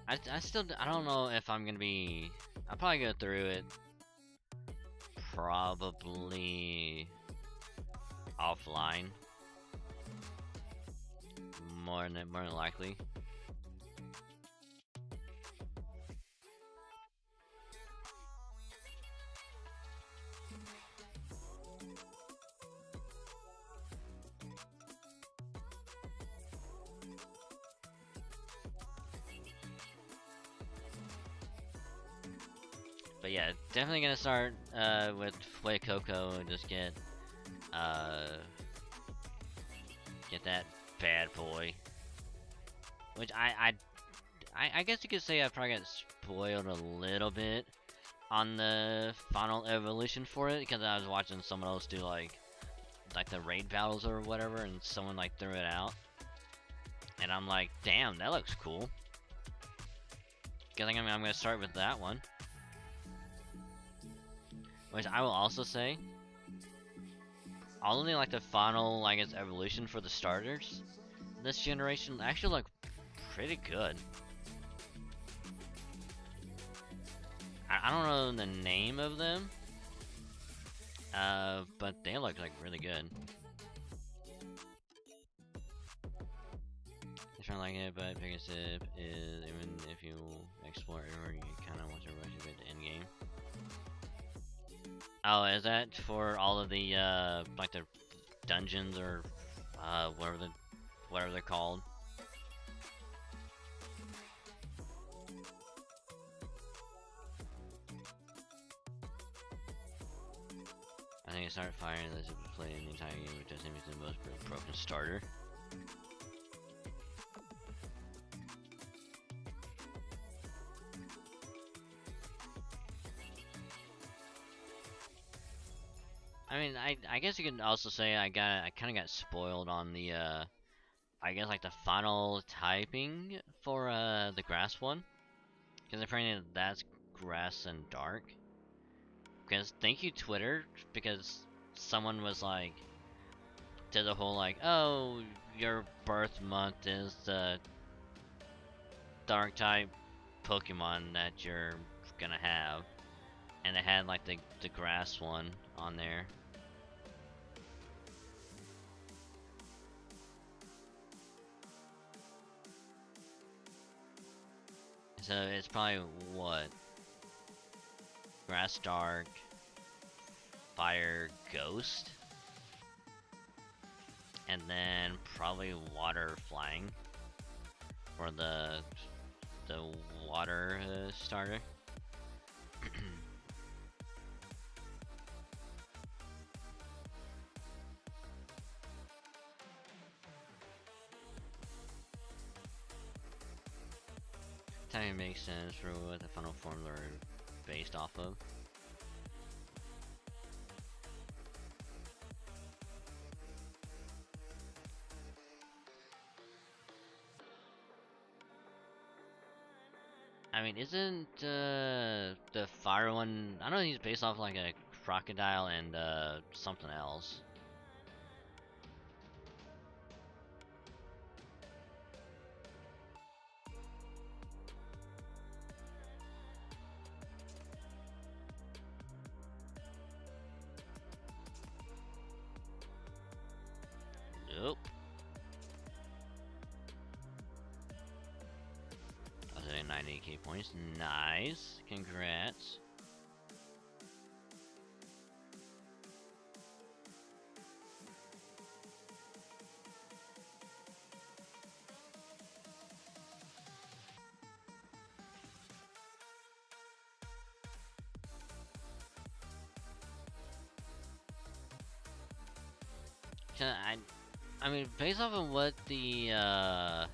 I still, I don't know if I'm gonna be, I'll probably go through it probably offline, more than likely. But yeah, definitely gonna start with fgoJP and just get that bad boy. Which I guess you could say I probably got spoiled a little bit on the final evolution for it, because I was watching someone else do like the raid battles or whatever, and someone like threw it out, and I'm like, damn, that looks cool. Cause I'm gonna start with that one. Which I will also say, only like the final, I guess, evolution for the starters this generation actually look pretty good. I don't know the name of them, but they look like really good. It's not like it, but biggest tip is even if you explore everywhere, you kind of want to rush a bit to end game. Oh, is that for all of the like the dungeons or whatever they're called? I think I started firing this if play the entire game, which doesn't make the most broken starter. I mean, I guess you can also say I kind of got spoiled on the I guess like the final typing for the grass one, because apparently that's grass and dark. Because thank you Twitter, because someone was like, to the whole like, oh, your birth month is the dark type Pokemon that you're gonna have, and it had like the grass one on there. So it's probably what? Grass Dark, Fire Ghost, and then probably Water Flying for the water starter. That makes sense for what the final forms are based off of. I mean, isn't the fire one? I know he's based off like a crocodile and something else. Nope. I was at 98k points. Nice. Congrats. I mean, based off of what the I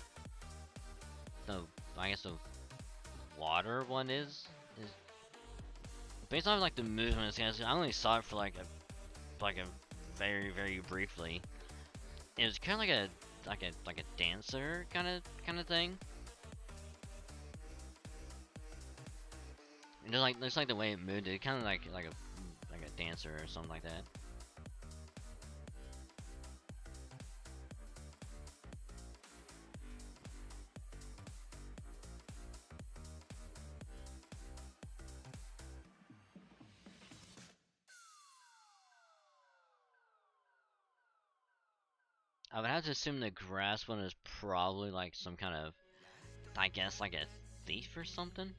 guess the water one is based off like the movements. I only saw it for like a very briefly. It was kind of like a dancer kind of thing. And just like looks like the way it moved, it kind of like a dancer or something like that. I would have to assume the grass one is probably like some kind of, I guess, like a thief or something.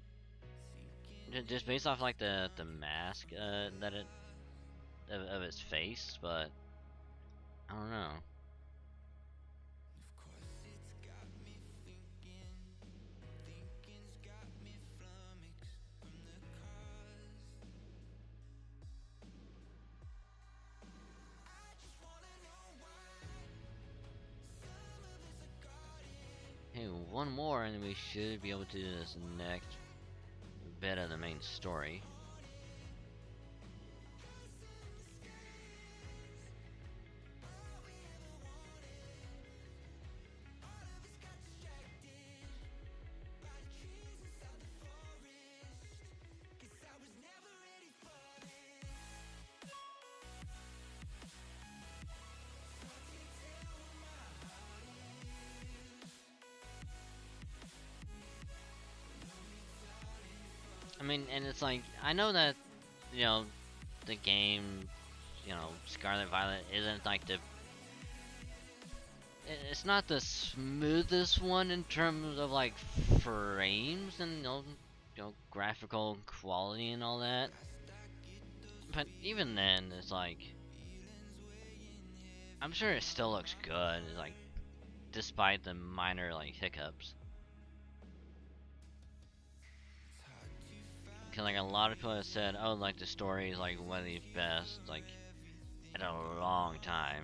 Just based off like the mask that it of its face, but I don't know. Hey, one more and we should be able to do this next bit of the main story. I mean, and it's like, I know that, you know, the game, you know, Scarlet Violet isn't like it's not the smoothest one in terms of like frames and you know graphical quality and all that. But even then, it's like, I'm sure it still looks good, like, despite the minor like hiccups. Cause like a lot of people have said, oh, like the story is like one of the best like in a long time.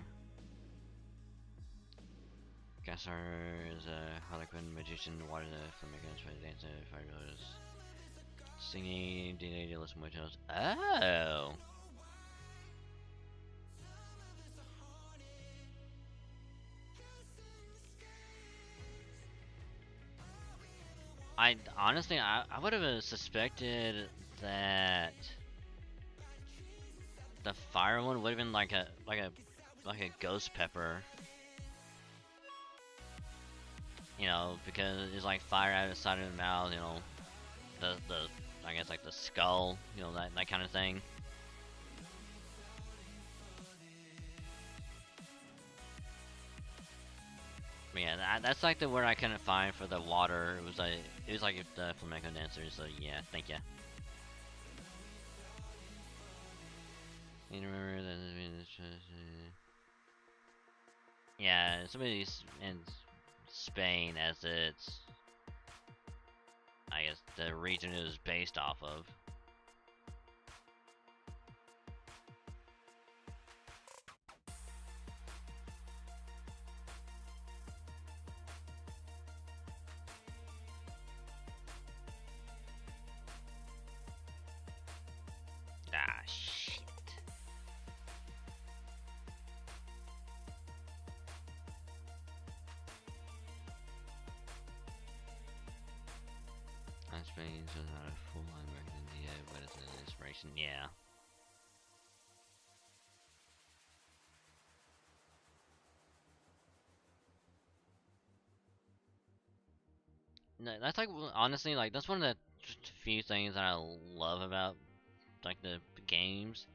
Gassar is a Harlequin magician, water the flamingos for the dance of fire rose. Singing, DNA, listen to tales. Oh! I honestly, I would have suspected that the fire one would have been like a like a ghost pepper. You know, because it's like fire out of the side of the mouth. You know, the I guess like the skull. You know, that kind of thing. But yeah, that's like the word I couldn't find for the water. It was like the flamenco dancer. So yeah, thank you. You remember that? Yeah, somebody's in Spain, as it's, I guess, the region it was based off of. Ah, shit. Spain's not a full-on American India, but it's an inspiration. Yeah. No, that's like honestly like that's one of the few things that I love about like the games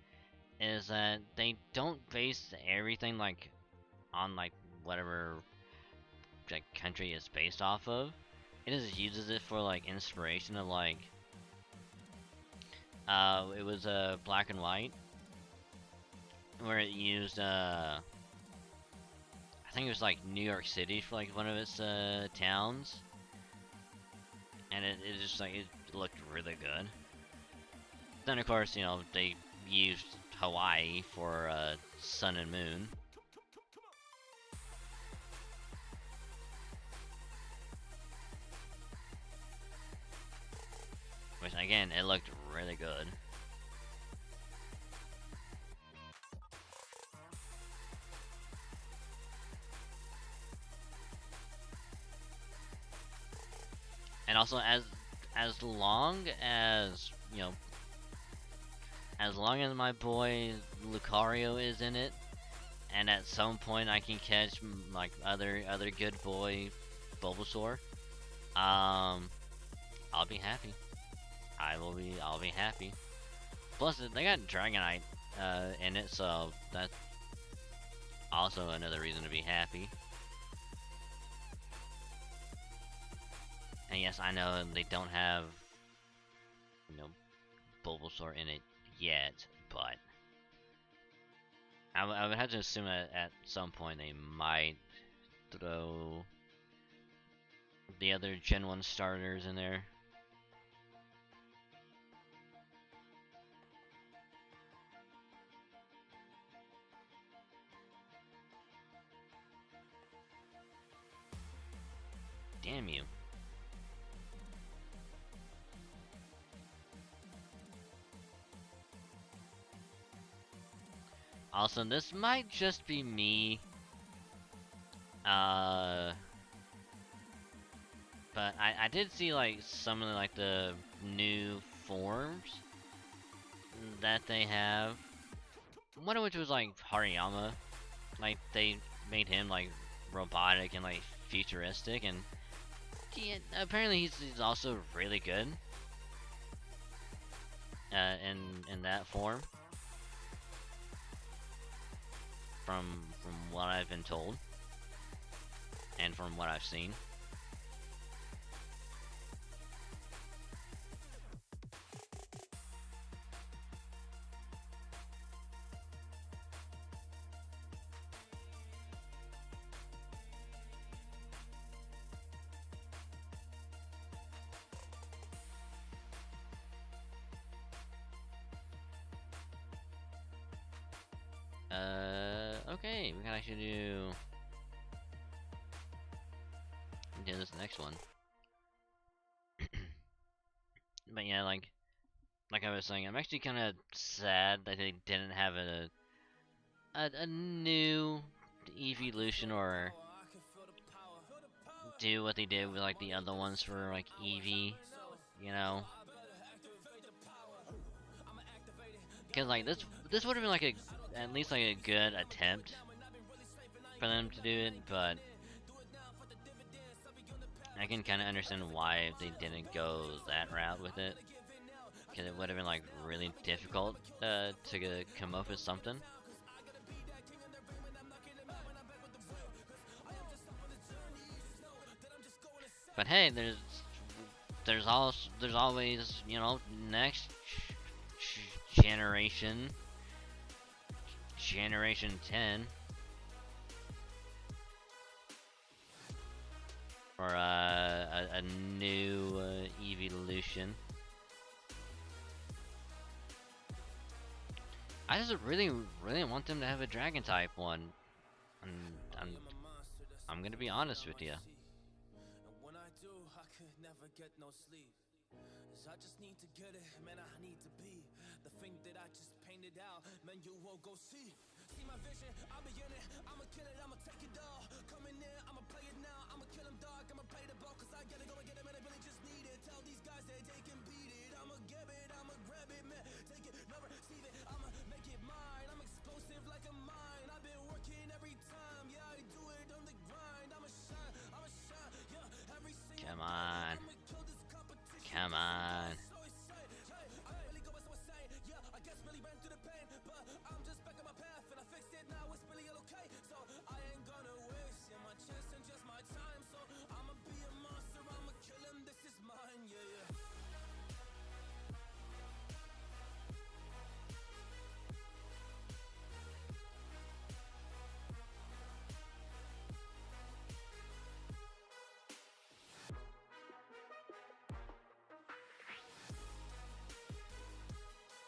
is that they don't base everything like on like whatever like country it's based off of. It just uses it for like inspiration of like it was black and white where it used I think it was like New York City for like one of its towns, and it just like it looked really good. Then of course, you know, they used Hawaii for sun and moon. Which again, it looked really good. And also as long as, you know, as long as my boy Lucario is in it, and at some point I can catch like other good boy Bulbasaur, I'll be happy. I'll be happy. Plus they got Dragonite in it, so that's also another reason to be happy. And yes, I know they don't have, you know, Bulbasaur in it yet, but I would have to assume that at some point they might throw the other Gen 1 starters in there. Damn you. Also, this might just be me. But I did see like some of like the new forms that they have. One of which was like Hariyama. Like they made him like robotic and like futuristic, and yeah, apparently he's also really good in that form. From what I've been told, and from what I've seen. Okay, we can actually do this next one. But yeah, like I was saying, I'm actually kind of sad that they didn't have a new evolution, or do what they did with like the other ones for like Eevee, you know? Because like this would have been like at least like a good attempt for them to do it, but I can kind of understand why they didn't go that route with it, because it would have been like really difficult to come up with something. But hey, there's always, you know, next generation, generation 10, or a new evolution. I just really want them to have a dragon type one, and I'm gonna be honest with you. When I do, I could never get no sleep. I just need to get it, man, I need to be the thing that I just painted out, man, you won't go see. See my vision, I'll be in it, I'ma kill it, I'ma take it all. Come in there, I'ma play it now, I'ma kill him dog, I'ma play the ball, cause I gotta go and get him, and I really just need it. Tell these guys that they can beat it, I'ma give it, I'ma grab it, man, take it, never receive it, I'ma make it mine. I'm explosive like a mine, I've been working every time, yeah, I do it on the grind. I'ma shine, yeah, every single Come on. I'ma kill this competition. Come on.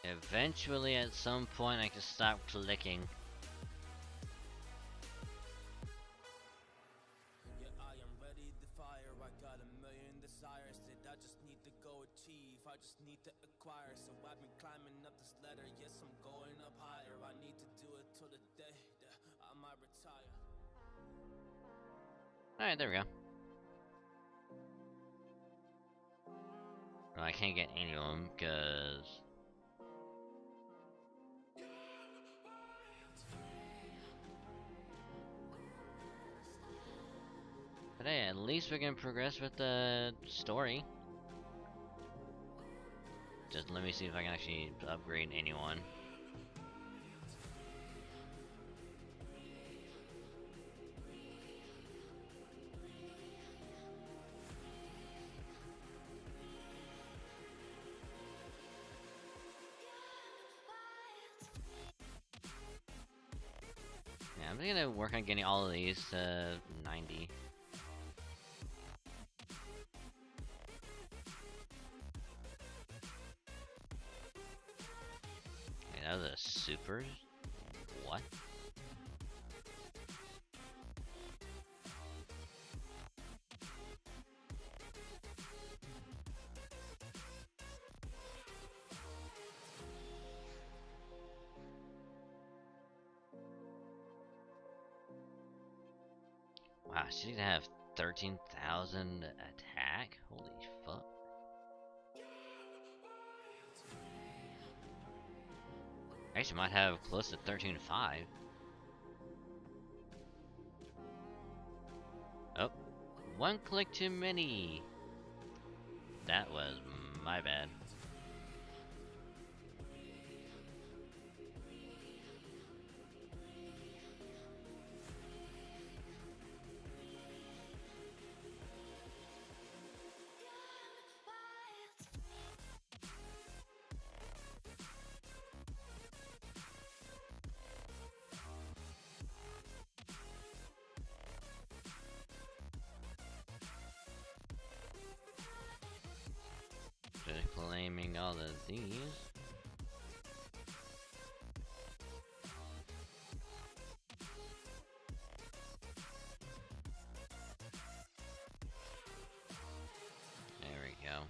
Eventually, at some point, I can stop clicking. Yeah, I am ready to fire. I got a million desires that I just need to go achieve. I just need to acquire. So I've been climbing up this ladder. Yes, I'm going up higher. I need to do it till the day that I might retire. Alright, there we go. Well, I can't get any of them, because... But hey, at least we can progress with the story. Just let me see if I can actually upgrade anyone. Yeah, I'm gonna work on getting all of these to 90. Okay, that was a super? What? Wow, she's gonna have 13,000 attack? Holy fuck. Actually might have close to 13.5. Oh, one click too many. That was my bad. Just claiming all of these. There we go.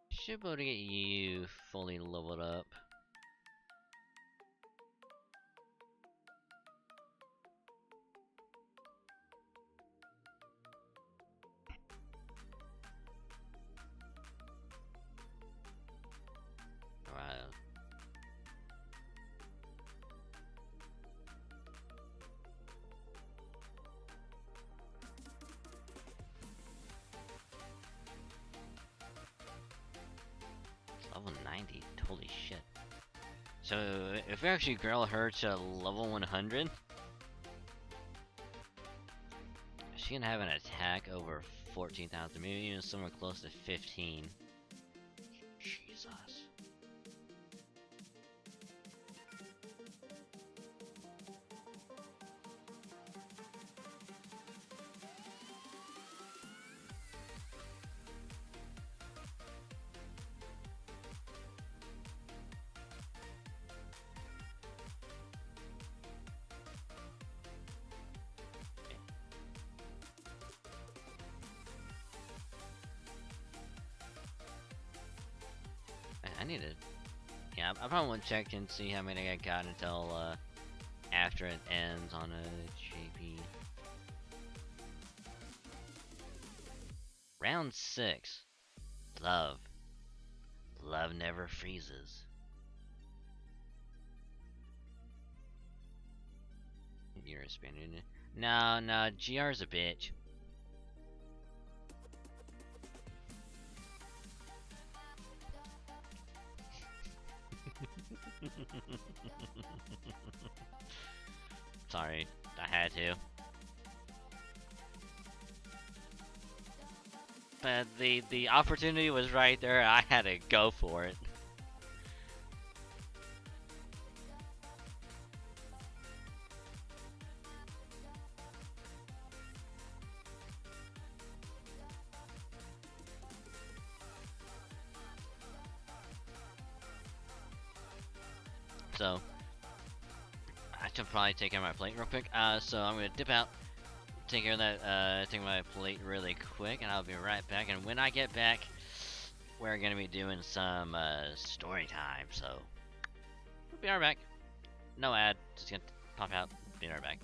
Should be able to get you fully leveled up. So if we actually grow her to level 100, she can have an attack over 14,000, maybe even somewhere close to 15. Jesus. I need to. Yeah, I probably won't check and see how many I got until after it ends on a JP. Round 6. Love. Love never freezes. You're a Spaniard. No, no, GR's a bitch. Sorry, I had to. But the opportunity was right there. I had to go for it. So I should probably take care of my plate real quick. So I'm gonna dip out, take care of that, take my plate really quick, and I'll be right back. And when I get back, we're gonna be doing some story time. So we'll be right back. No ad, just gonna pop out. Be right back.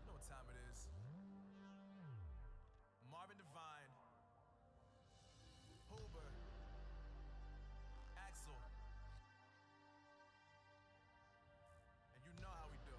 You know what time it is. Marvin Devine, Hoover, Axel, and you know how we do.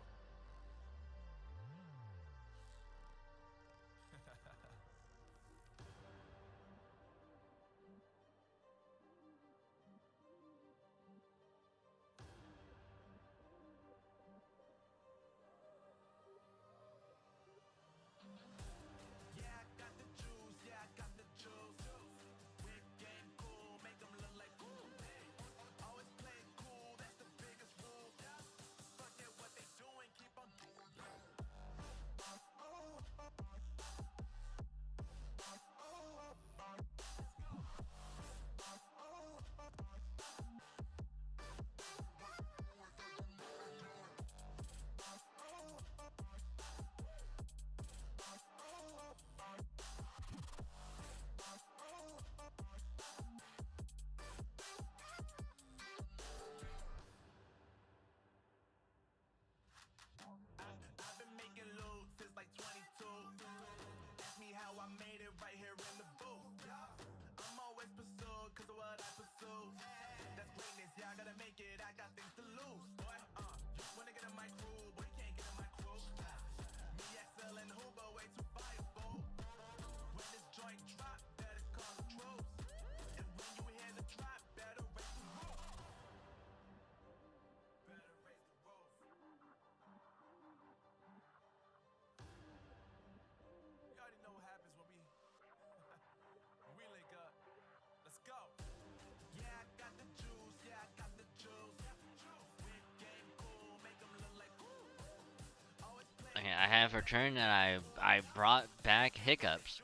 Okay, I have returned and I brought back hiccups.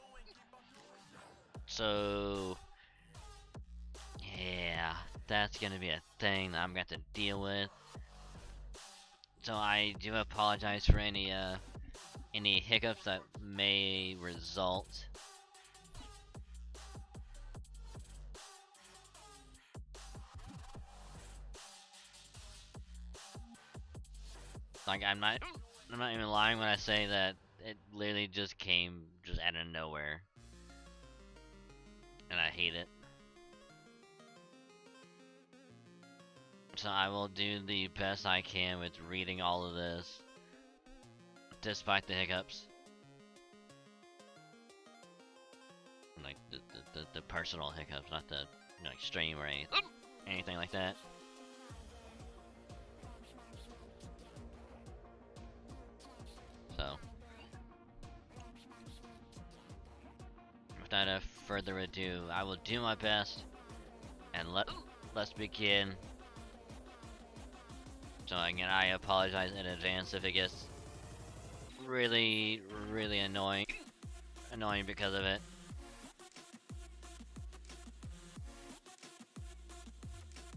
So yeah, that's gonna be a thing that I'm gonna have to deal with. So I do apologize for any hiccups that may result. Like I'm not even lying when I say that it literally just came just out of nowhere. And I hate it. So I will do the best I can with reading all of this, despite the hiccups. Like the personal hiccups, not the like stream or anything like that. So without further ado, I will do my best and let's begin. So again, I apologize in advance if it gets really annoying because of it.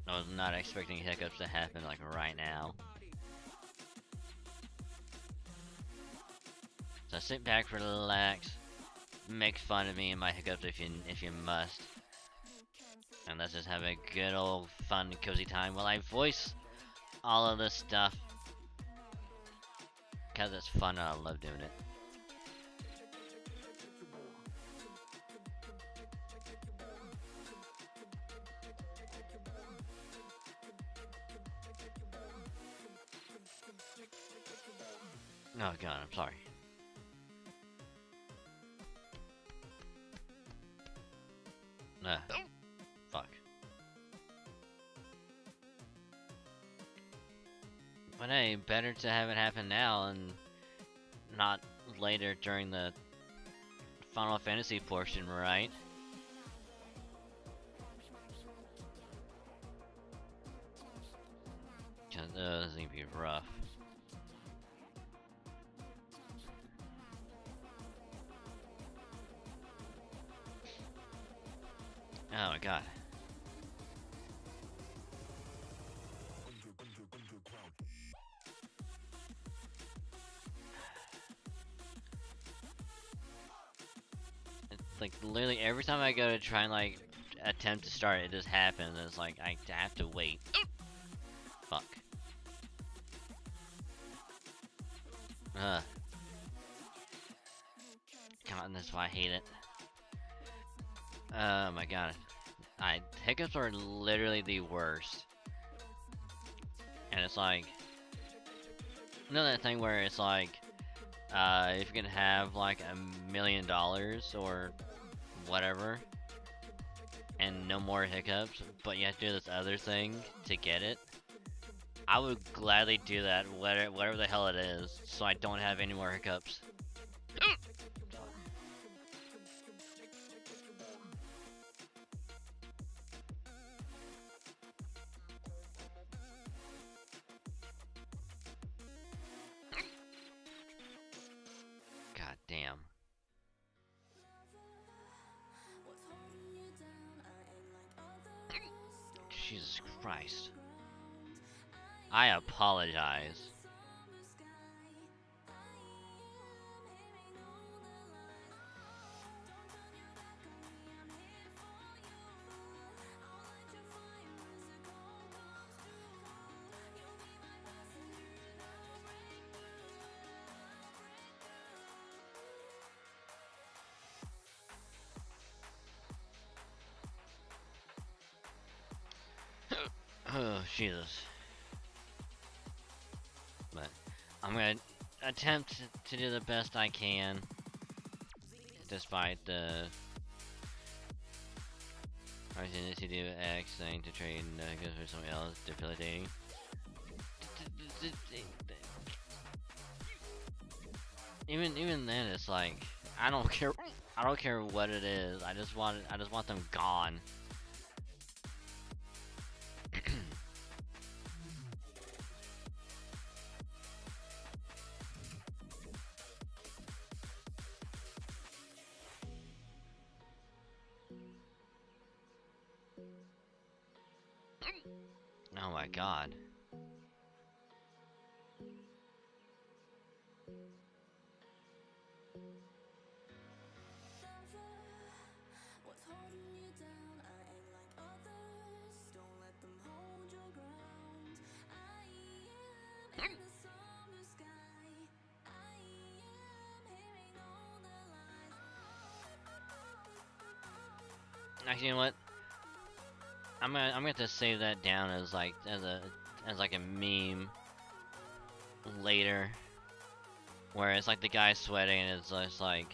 I was not expecting hiccups to happen like right now. So sit back, relax, make fun of me and my hiccups if you must, and let's just have a good old fun cozy time while I voice all of this stuff, because it's fun and I love doing it. Oh god, I'm sorry. Fuck. But hey, better to have it happen now and not later during the Final Fantasy portion, right? Cause this is gonna be rough. Oh my god. It's like literally every time I go to try and like attempt to start, it just happens. It's like I have to wait. Fuck. God, that's why I hate it. Oh my god. Hiccups are literally the worst. And it's like, you know that thing where it's like, if you can have like $1 million or whatever, and no more hiccups, but you have to do this other thing to get it, I would gladly do that, whatever the hell it is, so I don't have any more hiccups. God damn. Jesus Christ. I apologize. Jesus. But I'm gonna attempt to do the best I can, despite the opportunity to do X thing to trade negatives for something else debilitating. Even then, it's like I don't care. I don't care what it is. I just want them gone. Oh my god. What's holding you down? I ain't like others. Don't let them hold your ground. I am in the summer sky. I am hearing all the lies. Actually, you know what? I'm gonna have to save that down as like a meme later, where it's like the guy sweating and it's just like,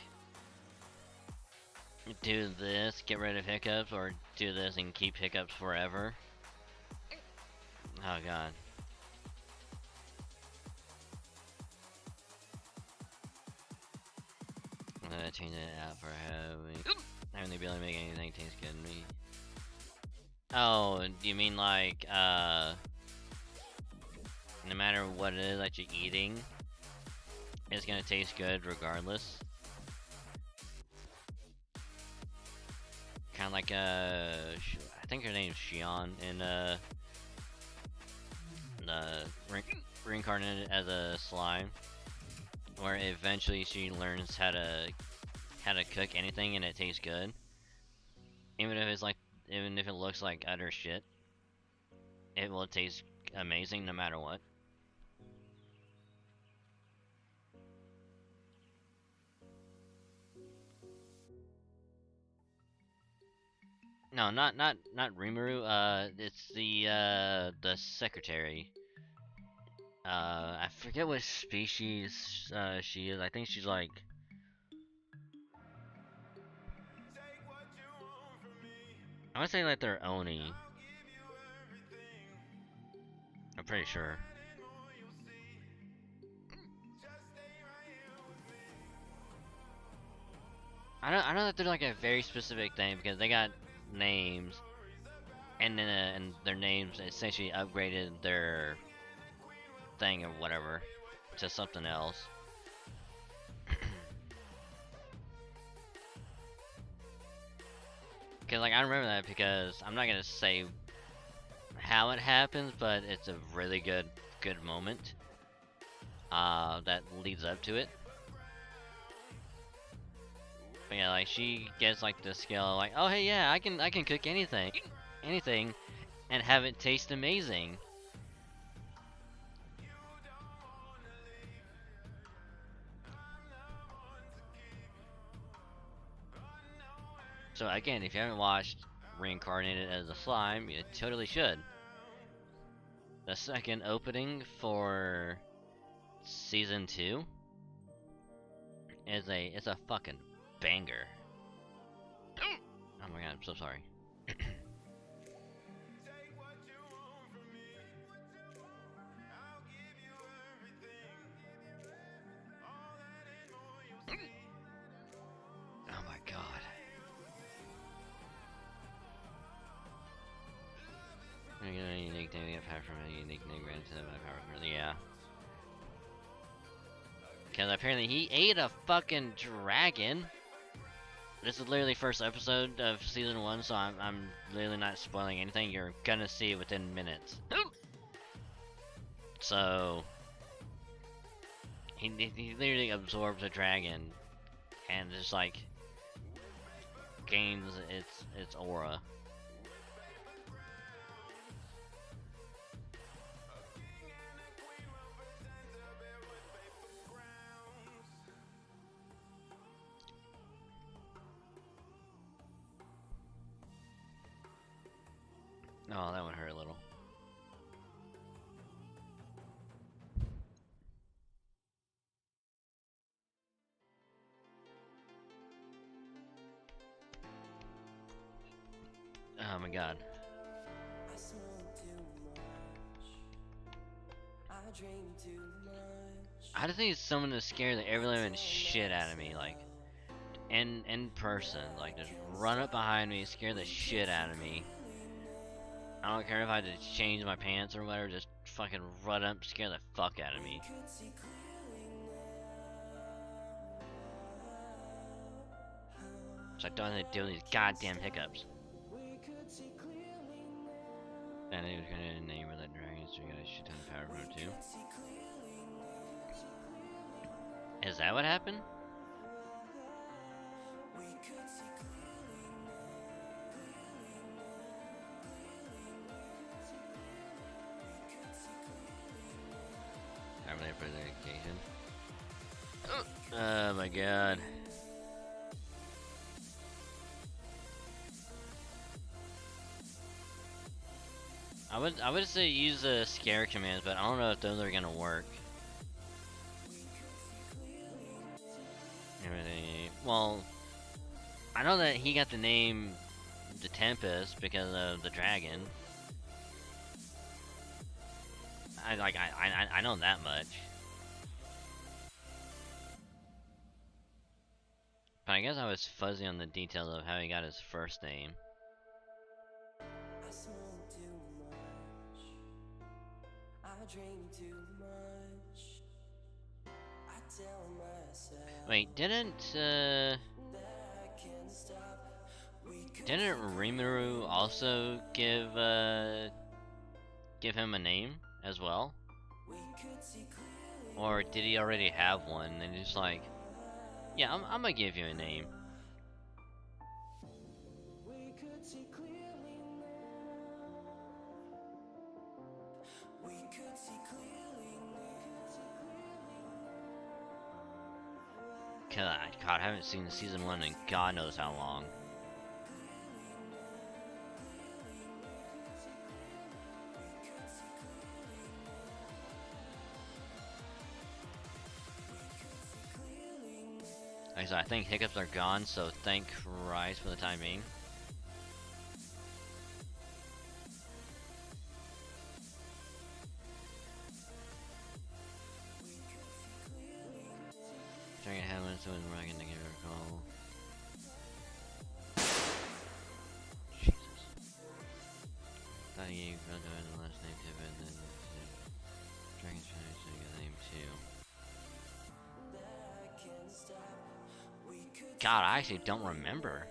do this, get rid of hiccups, or do this and keep hiccups forever. Oh god. I'm gonna change it out for having the ability to make anything taste good to me. Oh, do you mean like, no matter what it is that you're eating, it's gonna taste good regardless? Kinda like, I think her name's Xion in, reincarnated as a slime, where eventually she learns how to cook anything and it tastes good. Even if it looks like utter shit, it will taste amazing no matter what. No, not Rimuru. It's the secretary. I forget what species she is. I think she's like. I would say like they're Oni. I'm pretty sure. I know that they're like a very specific thing because they got names, and then and their names essentially upgraded their thing or whatever to something else. Cause like I remember that because I'm not gonna say how it happens, but it's a really good moment that leads up to it. But yeah, like she gets like the skill, like, oh hey yeah, I can cook anything, and have it taste amazing. So again, if you haven't watched Reincarnated as a Slime, you totally should. The second opening for season 2 is it's a fucking banger. Oh my god, I'm so sorry. Oh my god. I get a unique name, get power from a unique name granted to my power from yeah. Because apparently he ate a fucking dragon. This is literally first episode of season 1, so I'm literally not spoiling anything. You're gonna see it within minutes. So he literally absorbs a dragon and just like gains its aura. Oh, that one hurt a little. Oh my god. I just need someone to scare the ever living shit out of me, like in person, like just run up behind me, scare the shit out of me. I don't care if I had to change my pants or whatever, just fucking run up, scare the fuck out of me. So I don't have to deal with these goddamn hiccups. And he was gonna name her that dragon, so you got a shit ton of power from it too. Is that what happened? I'm there for the occasion. Oh my god. I would say use the scare commands, but I don't know if those are gonna work. Well, I know that he got the name the Tempest because of the dragon. I know that much. But I guess I was fuzzy on the details of how he got his first name. Wait, didn't Rimuru also give him a name as well? Or did he already have one and he's like, yeah, I'm gonna give you a name. God, I haven't seen season 1 in God knows how long. Like I said, I think hiccups are gone, so thank Christ for the time being. Trying to have one so we're gonna give her a call. Jesus. Thought you gave brother the last name to it, then Dragon's trying to get the name too. God, I actually don't remember.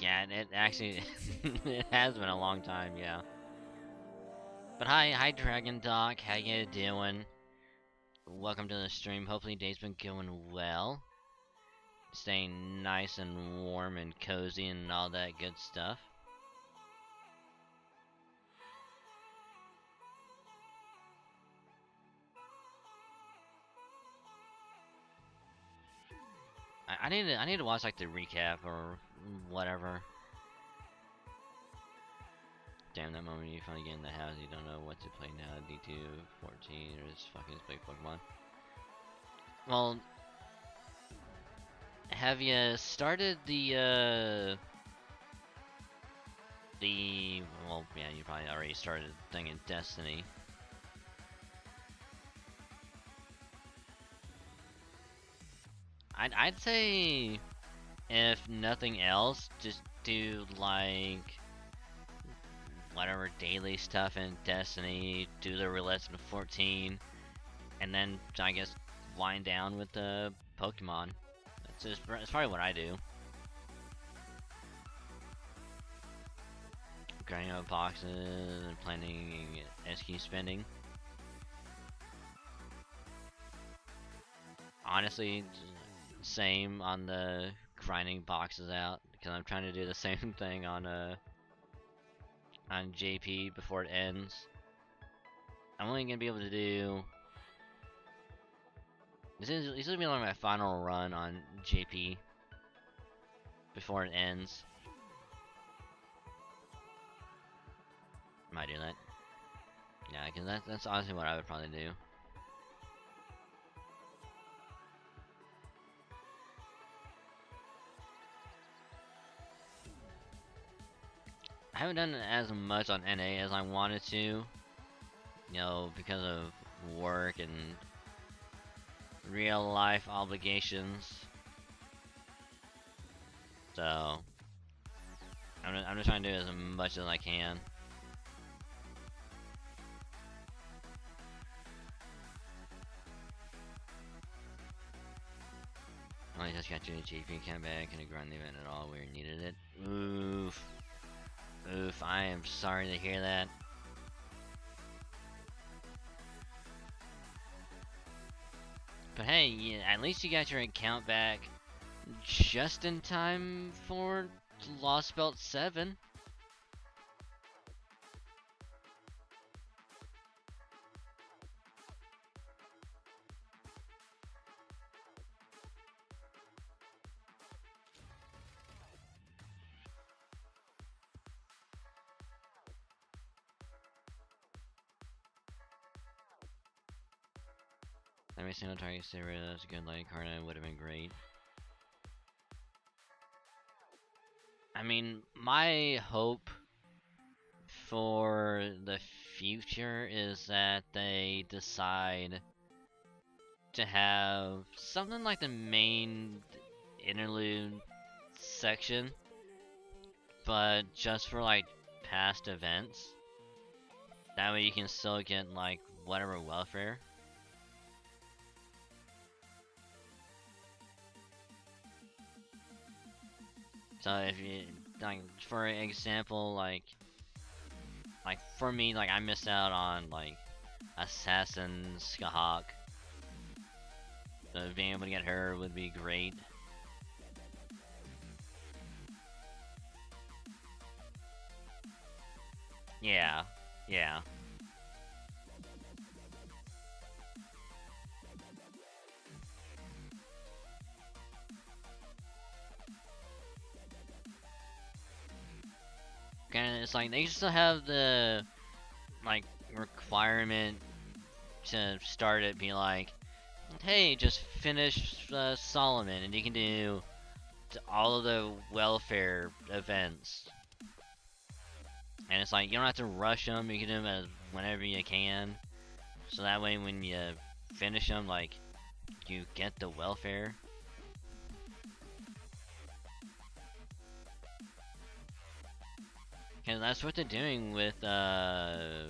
Yeah, it actually it has been a long time, yeah. But hi Dragon Doc, how you doing? Welcome to the stream. Hopefully day's been going well. Staying nice and warm and cozy and all that good stuff. I need to watch like the recap or whatever. Damn, that moment you finally get in the house, you don't know what to play now. D2, 14, or just fucking play Pokemon. Well, have you started well, yeah, you probably already started the thing in Destiny. I'd say, if nothing else, just do like whatever daily stuff in Destiny, do the roulette in 14, and then I guess wind down with the Pokemon. It's probably what I do. Grinding out boxes and planning SQ spending. Honestly, same on the grinding boxes out, because I'm trying to do the same thing on JP before it ends. I'm only gonna be able to do. This is gonna be like my final run on JP before it ends. Might do that. Yeah, because that's honestly what I would probably do. I haven't done as much on NA as I wanted to, you know, because of work and real life obligations. So I'm just trying to do as much as I can. I just got your JP came back and grind the event at all where you needed it. Oof. Oof, I am sorry to hear that. But hey, yeah, at least you got your account back just in time for Lost Belt 7. Every single target stay rid of that's a good light card and it would have been great. I mean, my hope for the future is that they decide to have something like the main interlude section, but just for like past events. That way you can still get like whatever welfare. So if you like, for example, like for me, like I missed out on like Assassin Skahawk. So being able to get her would be great. Yeah, yeah. And it's like they still have the like requirement to start it be like, hey, just finish Solomon and you can do all of the welfare events. And it's like you don't have to rush them, you can do them as whenever you can. So that way when you finish them, like you get the welfare. Because that's what they're doing with the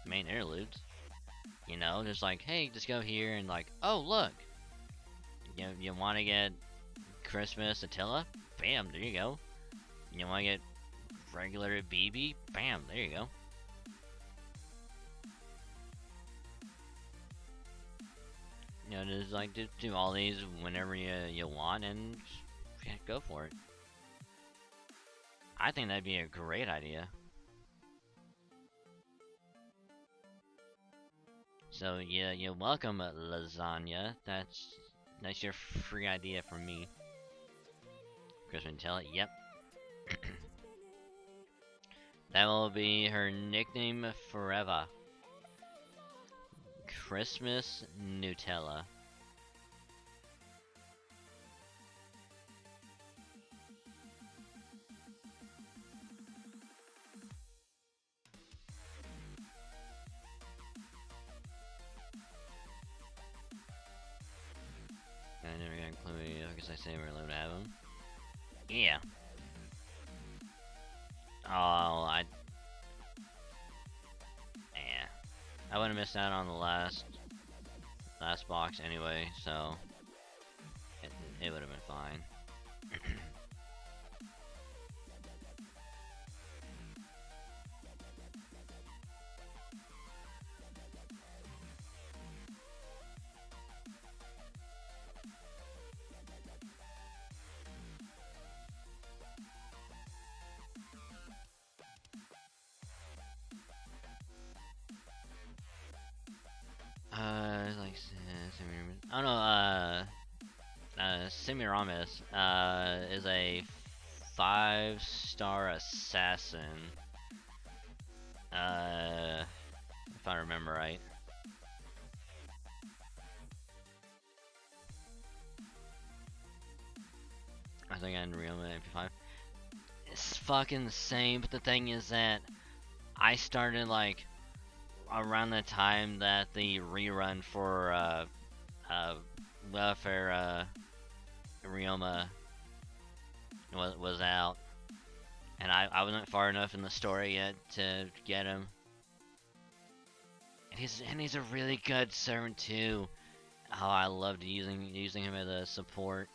main interludes. You know, just like, hey, just go here and like, oh look, you want to get Christmas Attila? Bam, there you go. You want to get regular BB? Bam, there you go. You know, just like do all these whenever you want and yeah, go for it. I think that'd be a great idea. So yeah, you're welcome, lasagna. That's your free idea from me. Christmas Attila, yep. That will be her nickname forever. Christmas Nutella. I never got included because I say we're allowed to have them. Yeah. Oh, yeah. I would have missed out on the last box anyway, so it would have been fine. Like, I don't know, Semiramis, is a 5-star assassin. If I remember right. I think I Unreal MP5. It's fucking the same, but the thing is that I started like around the time that the rerun for Welfare Ryoma was out, and I wasn't far enough in the story yet to get him. And he's a really good servant too. Oh, I loved using him as a support.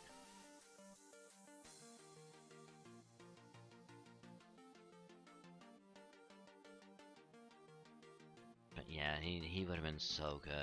But yeah, he would have been so good.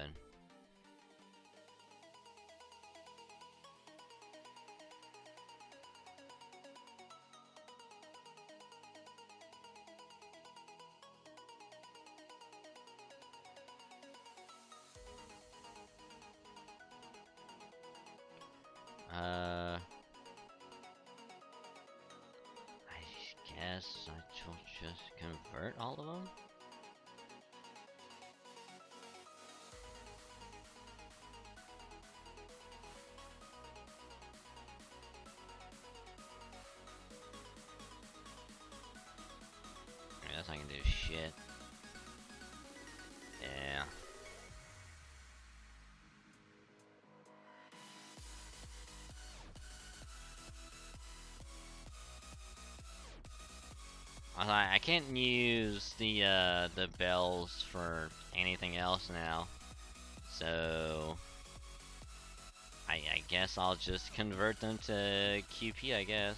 I guess I will just convert all of them. I guess I can do shit. Yeah. I can't use the bells for anything else now, so I guess I'll just convert them to QP, I guess.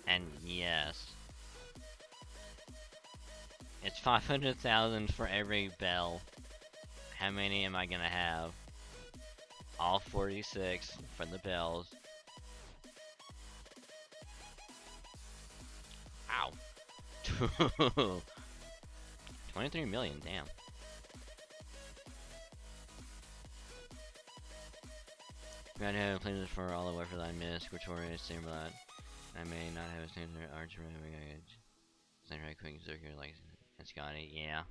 And yes, it's 500,000 for every bell. How many am I gonna have? All 46 for the bells. Ow. 23 million, damn. Glad to have played this for all the way for that I missed. Victorious, same that. I may not have a standard arch remembering I could send right quick circular like Scotty, yeah.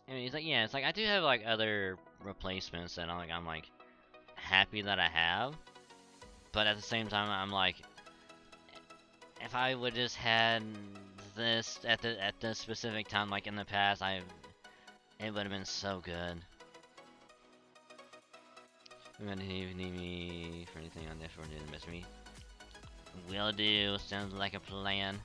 I mean, it's like, yeah, it's like I do have like other replacements that I'm like happy that I have, but at the same time I'm like, if I would just had this at this specific time, like in the past, it would have been so good. We're gonna need me for anything on F14 didn't miss me. Will do. Sounds like a plan.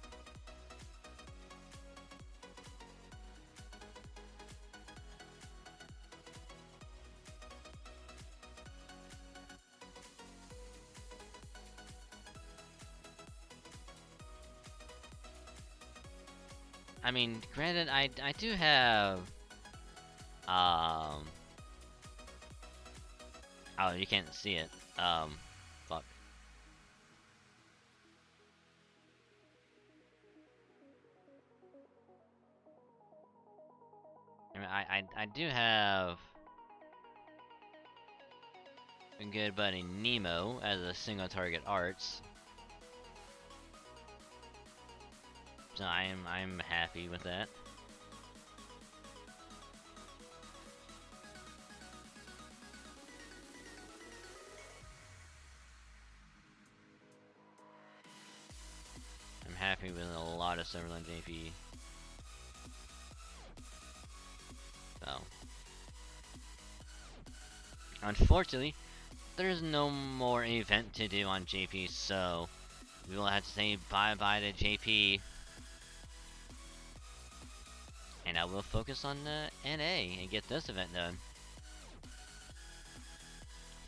I mean, granted, I do have oh, you can't see it. Fuck. I mean, I do have a good buddy Nemo as a single target arts. So I'm happy with that. I'm happy with a lot of Summerland JP. So unfortunately, there's no more event to do on JP, so we will have to say bye-bye to JP. And I will focus on the NA and get this event done.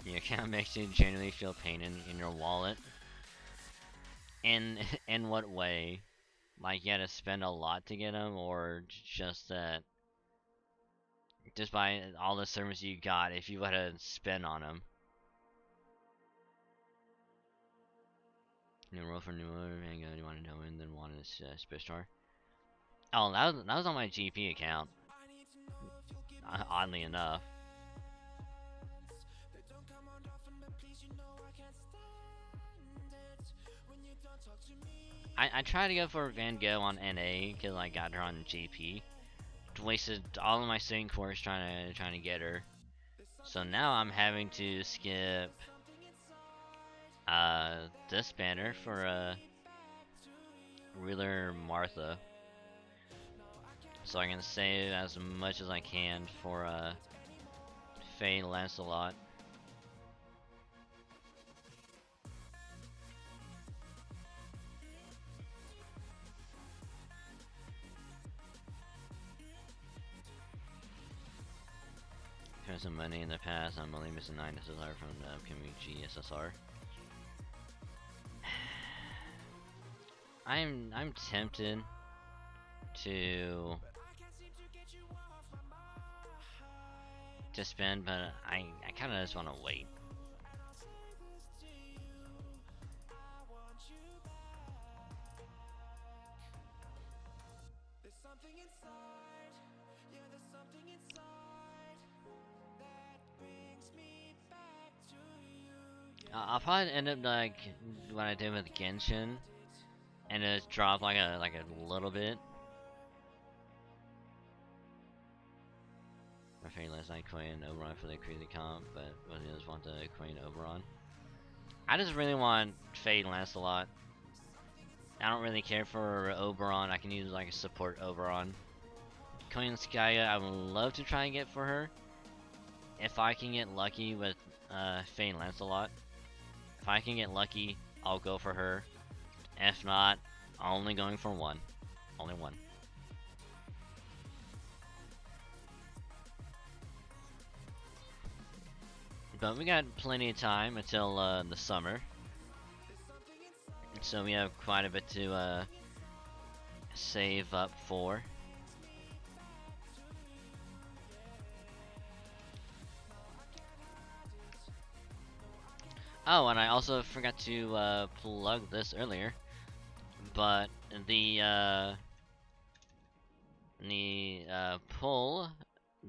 Your account makes you generally feel pain in your wallet. In what way? Like you had to spend a lot to get them, or just that just by all the servers you got if you would have spent on them. New role for new owner, hang on, you want to know and then wanted a Space Star. Oh, that was on my GP account. Oddly enough. I tried to go for Van Gogh on NA because I got her on GP. Wasted all of my sync cores trying to get her. So now I'm having to skip this banner for Ruler Martha. So I can save as much as I can for Faye Lancelot. Spent some money in the past. I'm only missing 9 SSR from the upcoming GSSR. I'm tempted to spend, but I kind of just want to wait. I'll probably end up like what I did with Genshin, and just drop like a little bit. My favorite last night Queen Oberon for the crazy comp, but what I just want the Queen Oberon. I just really want Fade Lancelot. I don't really care for Oberon. I can use like a support Oberon. Queen Skya, I would love to try and get for her. If I can get lucky with Fade Lancelot. If I can get lucky, I'll go for her. If not, I'm only going for one. Only one. But we got plenty of time until the summer. So we have quite a bit to save up for. Oh, and I also forgot to plug this earlier, but the poll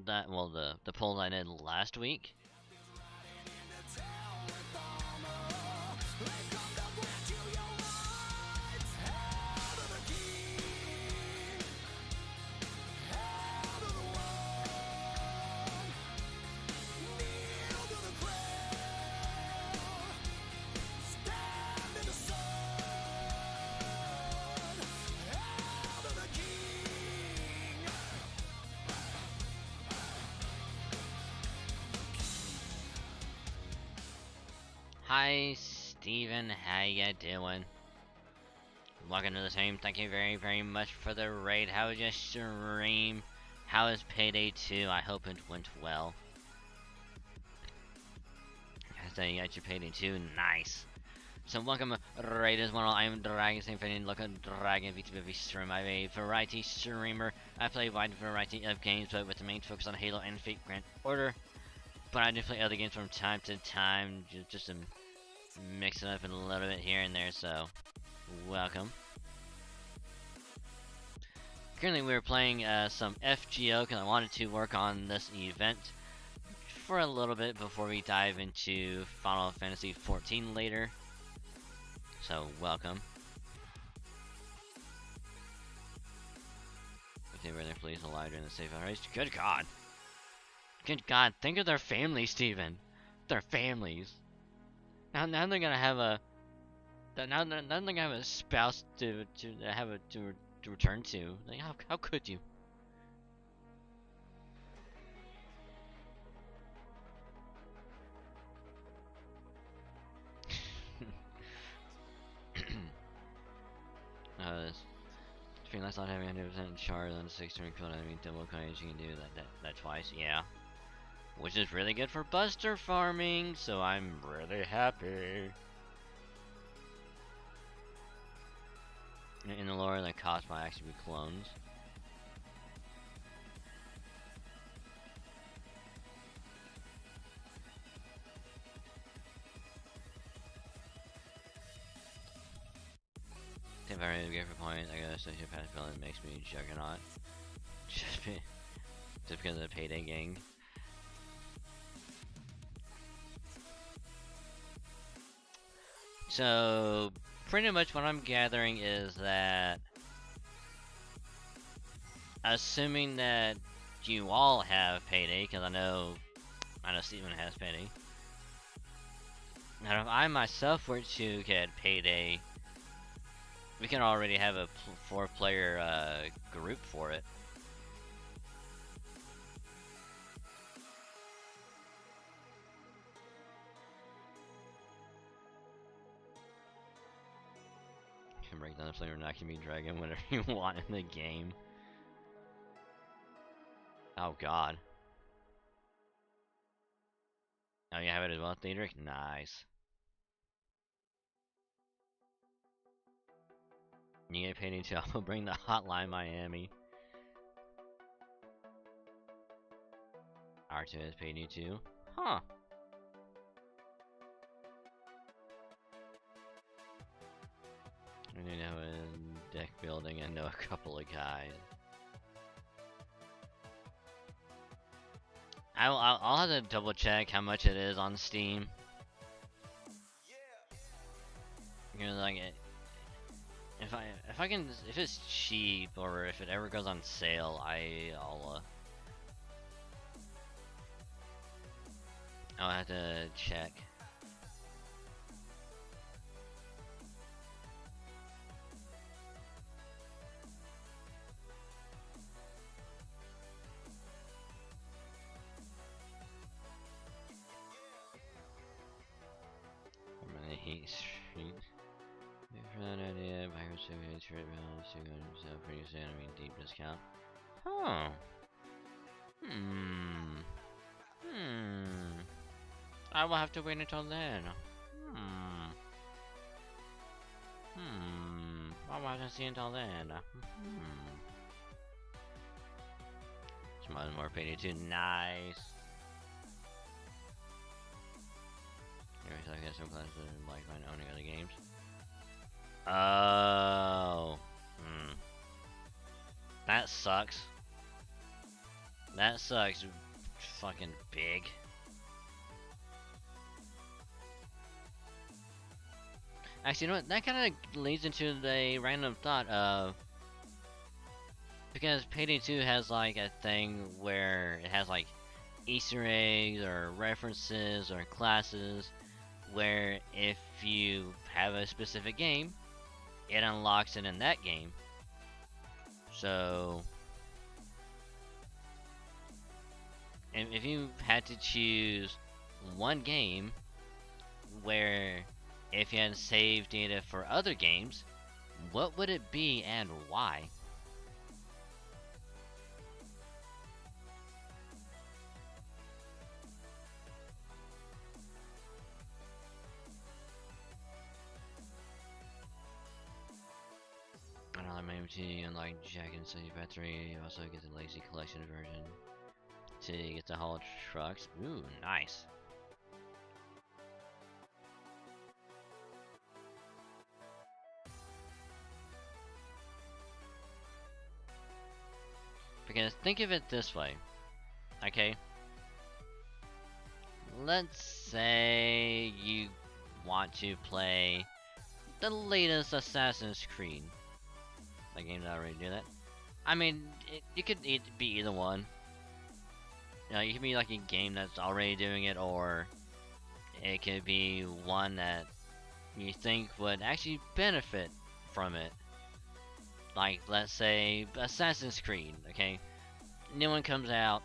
that, well, the poll I did last week. Hi Steven, how ya doing? Welcome to the stream. Thank you very much for the raid. How was your stream? How is Payday 2? I hope it went well. I say you got your Payday 2, nice. So welcome raiders, one all. I am Dragon, same fan, look at Dragon VStreamer. I'm a variety streamer. I play a wide variety of games, but with the main focus on Halo and Fate Grand Order. But I do play other games from time to time, just to mix it up a little bit here and there, so welcome. Currently we're playing some FGO because I wanted to work on this event for a little bit before we dive into Final Fantasy 14 later. So welcome. Okay, were there police alive during the safe race? Good God. Good God, think of their families, Steven. Their families. Now they're gonna have a. Now they're gonna have a spouse to return to. Like, how could you? Let's not having 100% charge on 6 turn code. I mean, double coins you can do that twice. Yeah. Which is really good for buster farming, so I'm really happy. In the lore, the cost might actually be clones. perfect point. I guess sociopath villain makes me juggernaut. Just because of the payday gang. So pretty much what I'm gathering is that, assuming that you all have payday, because I know Steven has payday. Now, if I myself were to get payday, we can already have a 4-player group for it. You can break down the flavor, not can be dragon whenever you want in the game. Oh god. Oh, you have it as well, Theodric? Nice. You get paid too. I'll bring the Hotline Miami. R2 has paid you too. Huh. I need to know in deck building and know a couple of guys. I'll have to double check how much it is on Steam. You know, like if it's cheap or if it ever goes on sale, I'll have to check. I'm gonna hate street. For that idea, Pirates of the Trade Balance to go himself pretty soon. I mean, deep discount. Huh. I will have to wait until then. I will have to see until then. Some more payday too. Nice. Anyways, I guess some classes like mine owning other games. Oh. That sucks. That sucks. Fucking big. Actually, you know what? That kind of leads into the random thought of, because Payday 2 has like a thing where it has like Easter eggs or references or classes where if you have a specific game, it unlocks it in that game. So if you had to choose one game where if you had saved data for other games, what would it be and why? I don't know, maybe and like Jack and City Factory, you also get the Lazy Collection version to get the haul trucks. Ooh, nice. Because think of it this way, okay? Let's say you want to play the latest Assassin's Creed. The game that already do that. I mean, it could be either one. You know, it could be like a game that's already doing it, or it could be one that you think would actually benefit from it. Like, let's say Assassin's Creed, okay? New one comes out,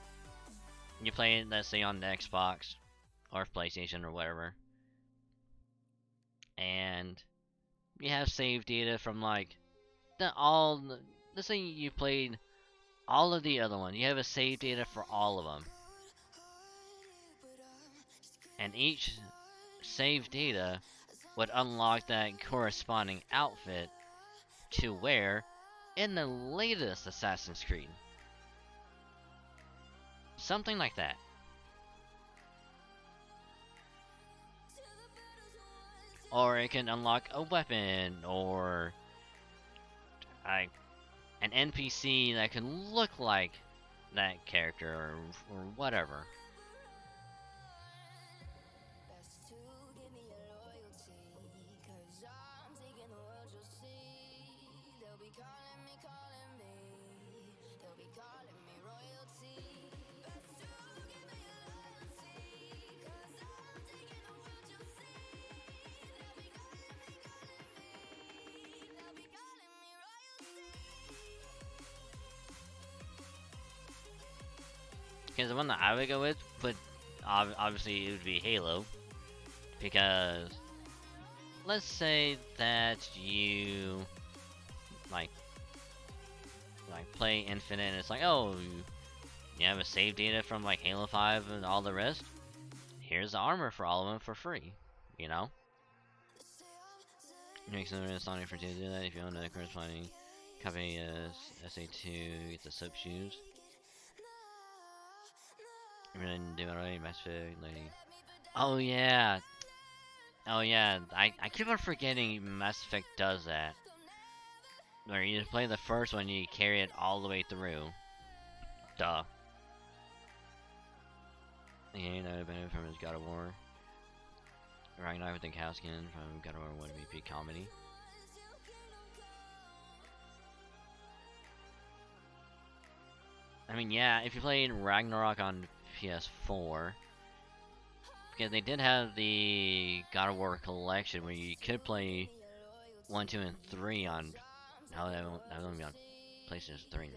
you play it, let's say on the Xbox or PlayStation or whatever, and you have save data from like let's say you played all of the other ones. You have a save data for all of them, and each save data would unlock that corresponding outfit to wear in the latest Assassin's Creed. Something like that. Or it can unlock a weapon, or like an NPC that can look like that character or whatever. Because the one that I would go with would obviously it would be Halo, because let's say that you like play Infinite and it's like, oh, you have a save data from like Halo 5 and all the rest. Here's the armor for all of them for free, you know. It makes no sense for to do that if you own a corresponding copy SA2, get the soap shoes. I'm gonna do it already, Mass Effect, lady. Oh yeah, I keep on forgetting Mass Effect does that. Where you just play the first one, you carry it all the way through. Duh. Yeah, that would have been from his God of War. Ragnar with the cow skin from God of War 1 VP comedy. I mean, yeah, if you played Ragnarok on PS4, because they did have the God of War collection where you could play 1, 2, and 3 on. No, that won't be on PlayStation 3.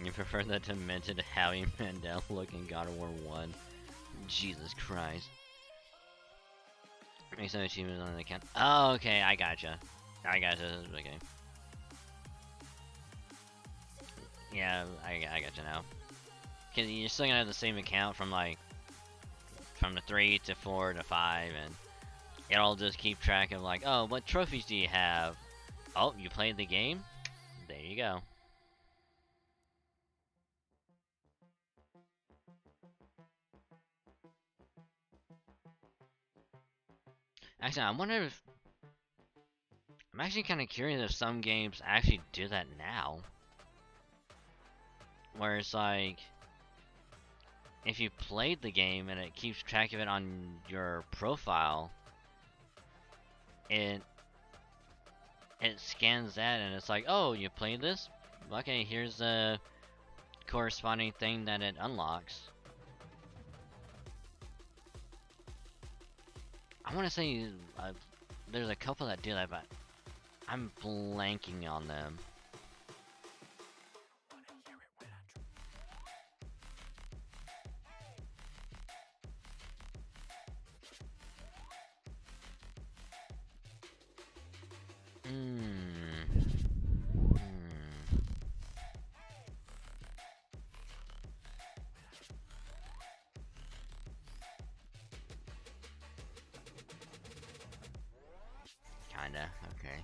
You prefer the demented Howie Mandel look in God of War 1? Jesus Christ. Make some achievements on the account. Oh, okay, I gotcha. Okay. Yeah, I gotcha now. Cause you're still gonna have the same account from like, from the 3 to 4 to 5, and it'll just keep track of like, oh, what trophies do you have? Oh, you played the game? There you go. Actually, I wonder if... I'm actually kind of curious if some games actually do that now. Where it's like... if you played the game and it keeps track of it on your profile, it scans that and it's like, oh, you played this? Okay, here's the corresponding thing that it unlocks. I want to say there's a couple that do that, but I'm blanking on them. Kinda, okay.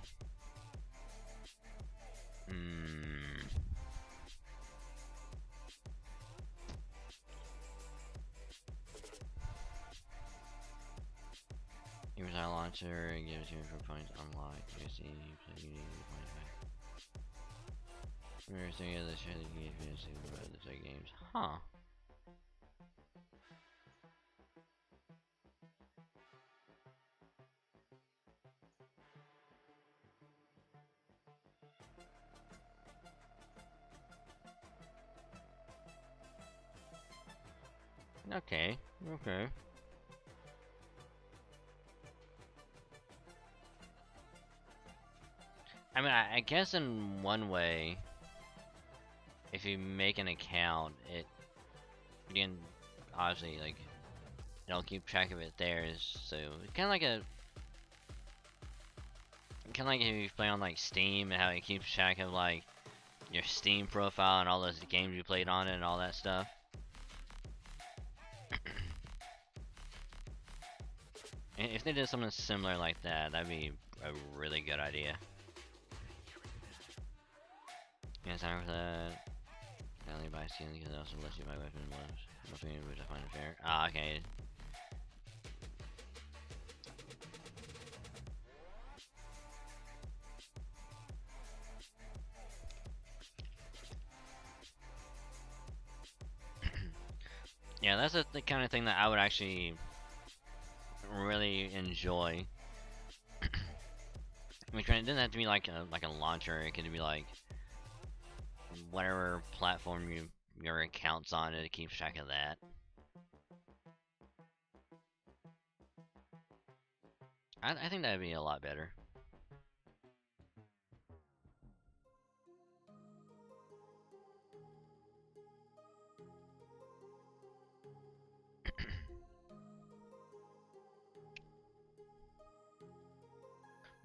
Use our launcher and gives you for points unlocked. You see, you need the points back. We're seeing the shit that you can see about the tech games. Huh. Okay, okay. I mean, I guess in one way, if you make an account, you can obviously, like, it'll keep track of it there, so kind of like kind of like if you play on like Steam and how it keeps track of like your Steam profile and all those games you played on it and all that stuff. If they did something similar like that, that'd be a really good idea. Yeah, time for that. Only by stealing because it also lets you buy weapon blows. Nothing which I find fair. Ah, okay. Yeah, that's the kind of thing that I would actually really enjoy. I mean, it doesn't have to be like a launcher. It could be like whatever platform your account's on. It keeps track of that. I think that'd be a lot better.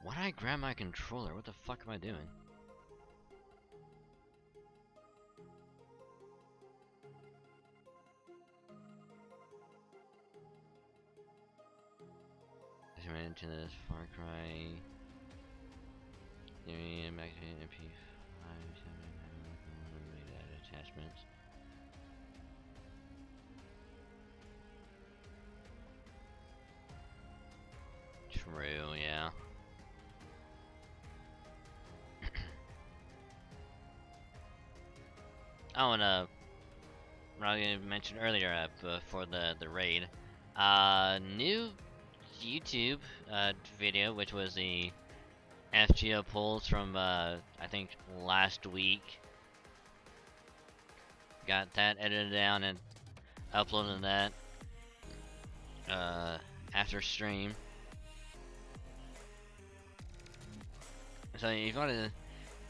Why did I grab my controller? What the fuck am I doing? I went into this Far Cry. Back to MP5, attachments. True, yeah. Oh, and what I was gonna mention earlier before the raid, new YouTube video, which was the FGO polls from I think last week. Got that edited down and uploaded that after stream. So if you want to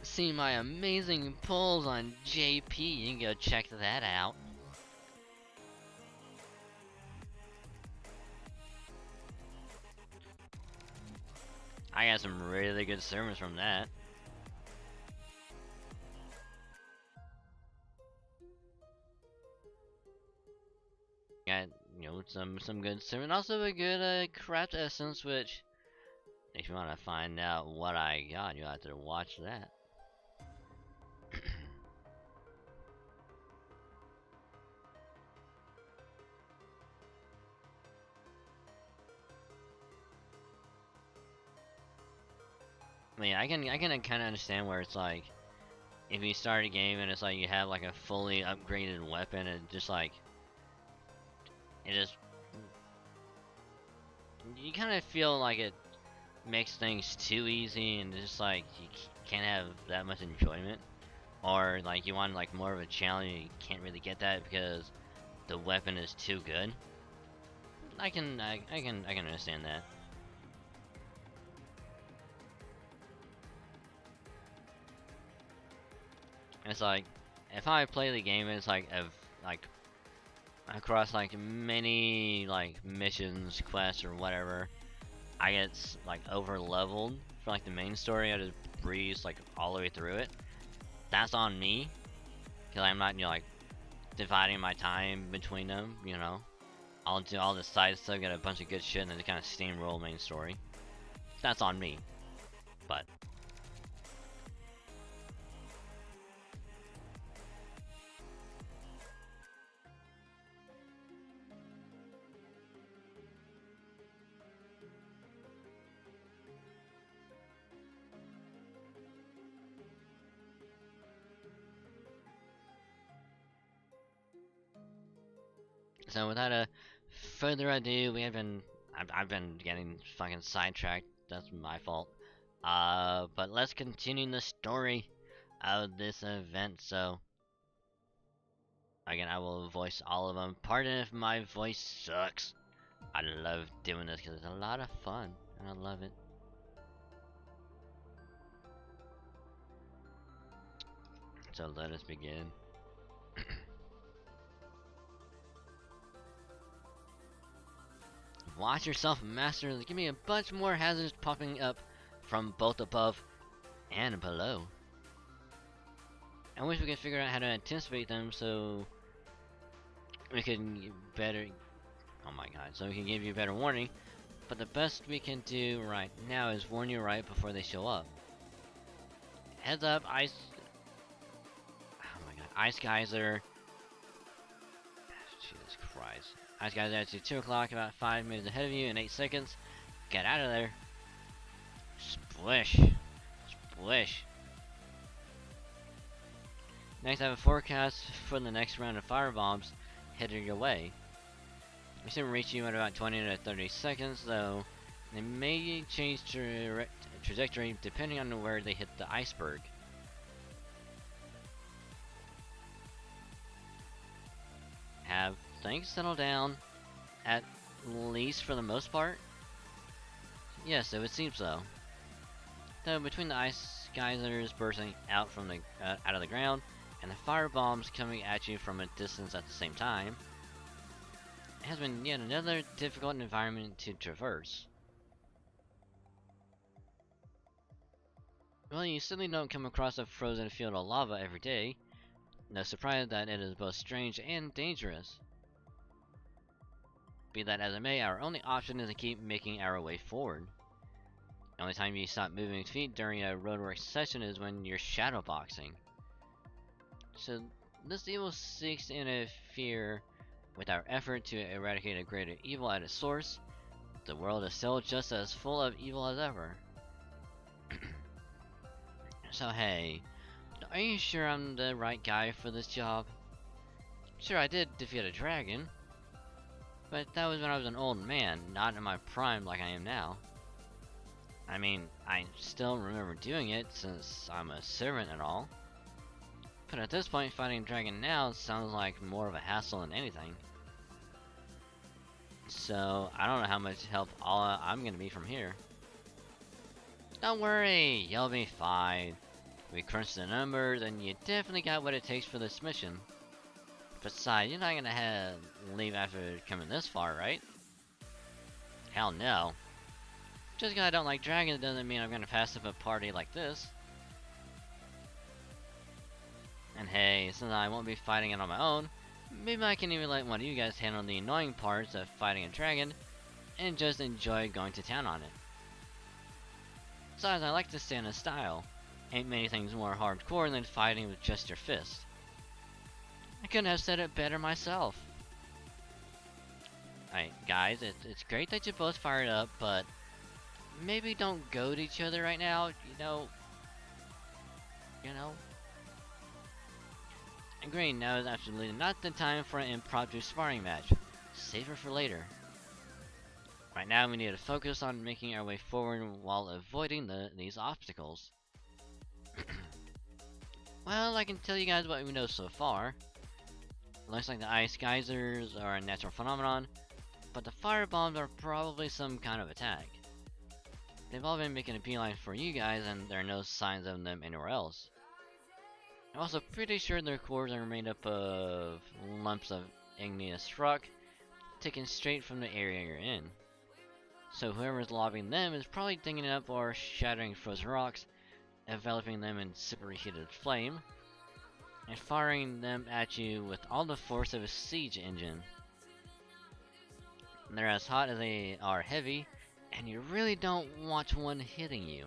see my amazing polls on JP, you can go check that out. I got some really good sermons from that. Got, you know, some good sermon, also a good craft essence, which if you want to find out what I got, you'll have to watch that. I mean, I can kind of understand where it's like, if you start a game and it's like you have like a fully upgraded weapon, and just like, it just, you kind of feel like it makes things too easy, and just like you can't have that much enjoyment, or like you want like more of a challenge, and you can't really get that because the weapon is too good. I can understand that. It's like, if I play the game and it's like across like many like missions, quests, or whatever, I get like over leveled for like the main story. I just breeze like all the way through it. That's on me, because I'm not, you know, like dividing my time between them. You know, I'll do all the side stuff, get a bunch of good shit, and then kind of steamroll main story. That's on me, but. So without a further ado, I've been getting fucking sidetracked. That's my fault. But let's continue the story of this event. So again, I will voice all of them. Pardon if my voice sucks. I love doing this because it's a lot of fun, and I love it. So let us begin. Watch yourself, master. Give me a bunch more hazards popping up from both above and below. I wish we could figure out how to anticipate them so we can better. Oh my god, so we can give you a better warning. But the best we can do right now is warn you right before they show up. Heads up, ice. Oh my god, ice geyser. Jesus Christ. Ice geyser at 2 o'clock, about 5 minutes ahead of you in 8 seconds. Get out of there. Splish. Splish. Next, I have a forecast for the next round of firebombs headed your way. We should reach you in about 20 to 30 seconds, though they may change trajectory depending on where they hit the iceberg. Have things settled down, at least for the most part? Yes, it would seem so. Though between the ice geysers bursting out from the out of the ground and the fire bombs coming at you from a distance at the same time, it has been yet another difficult environment to traverse. Well, you certainly don't come across a frozen field of lava every day. No surprise that it is both strange and dangerous. Be that as it may, our only option is to keep making our way forward. The only time you stop moving feet during a roadwork session is when you're shadowboxing. So this evil seeks to interfere with our effort to eradicate a greater evil at its source. The world is still just as full of evil as ever. So hey, are you sure I'm the right guy for this job? Sure, I did defeat a dragon, but that was when I was an old man, not in my prime like I am now. I mean, I still remember doing it since I'm a servant and all. But at this point, fighting a dragon now sounds like more of a hassle than anything. So, I don't know how much help I'm gonna be from here. Don't worry, you'll be fine. We crunched the numbers and you definitely got what it takes for this mission. Besides, you're not gonna leave after coming this far, right? Hell no. Just because I don't like dragons doesn't mean I'm gonna pass up a party like this. And hey, since I won't be fighting it on my own, maybe I can even let one of you guys handle the annoying parts of fighting a dragon and just enjoy going to town on it. Besides, I like to stand in style. Ain't many things more hardcore than fighting with just your fist. I couldn't have said it better myself. Alright, guys, it's great that you both fired up, but maybe don't goad each other right now, you know. Agreed, now is absolutely not the time for an impromptu sparring match. Save it for later. Right now we need to focus on making our way forward while avoiding these obstacles. Well, I can tell you guys what we know so far. Looks like the ice geysers are a natural phenomenon, but the fire bombs are probably some kind of attack. They've all been making a beeline for you guys and there are no signs of them anywhere else. I'm also pretty sure their cores are made up of lumps of igneous rock taken straight from the area you're in. So whoever's lobbing them is probably digging it up or shattering frozen rocks, enveloping them in superheated flame, and firing them at you with all the force of a siege engine. They're as hot as they are heavy, and you really don't want one hitting you.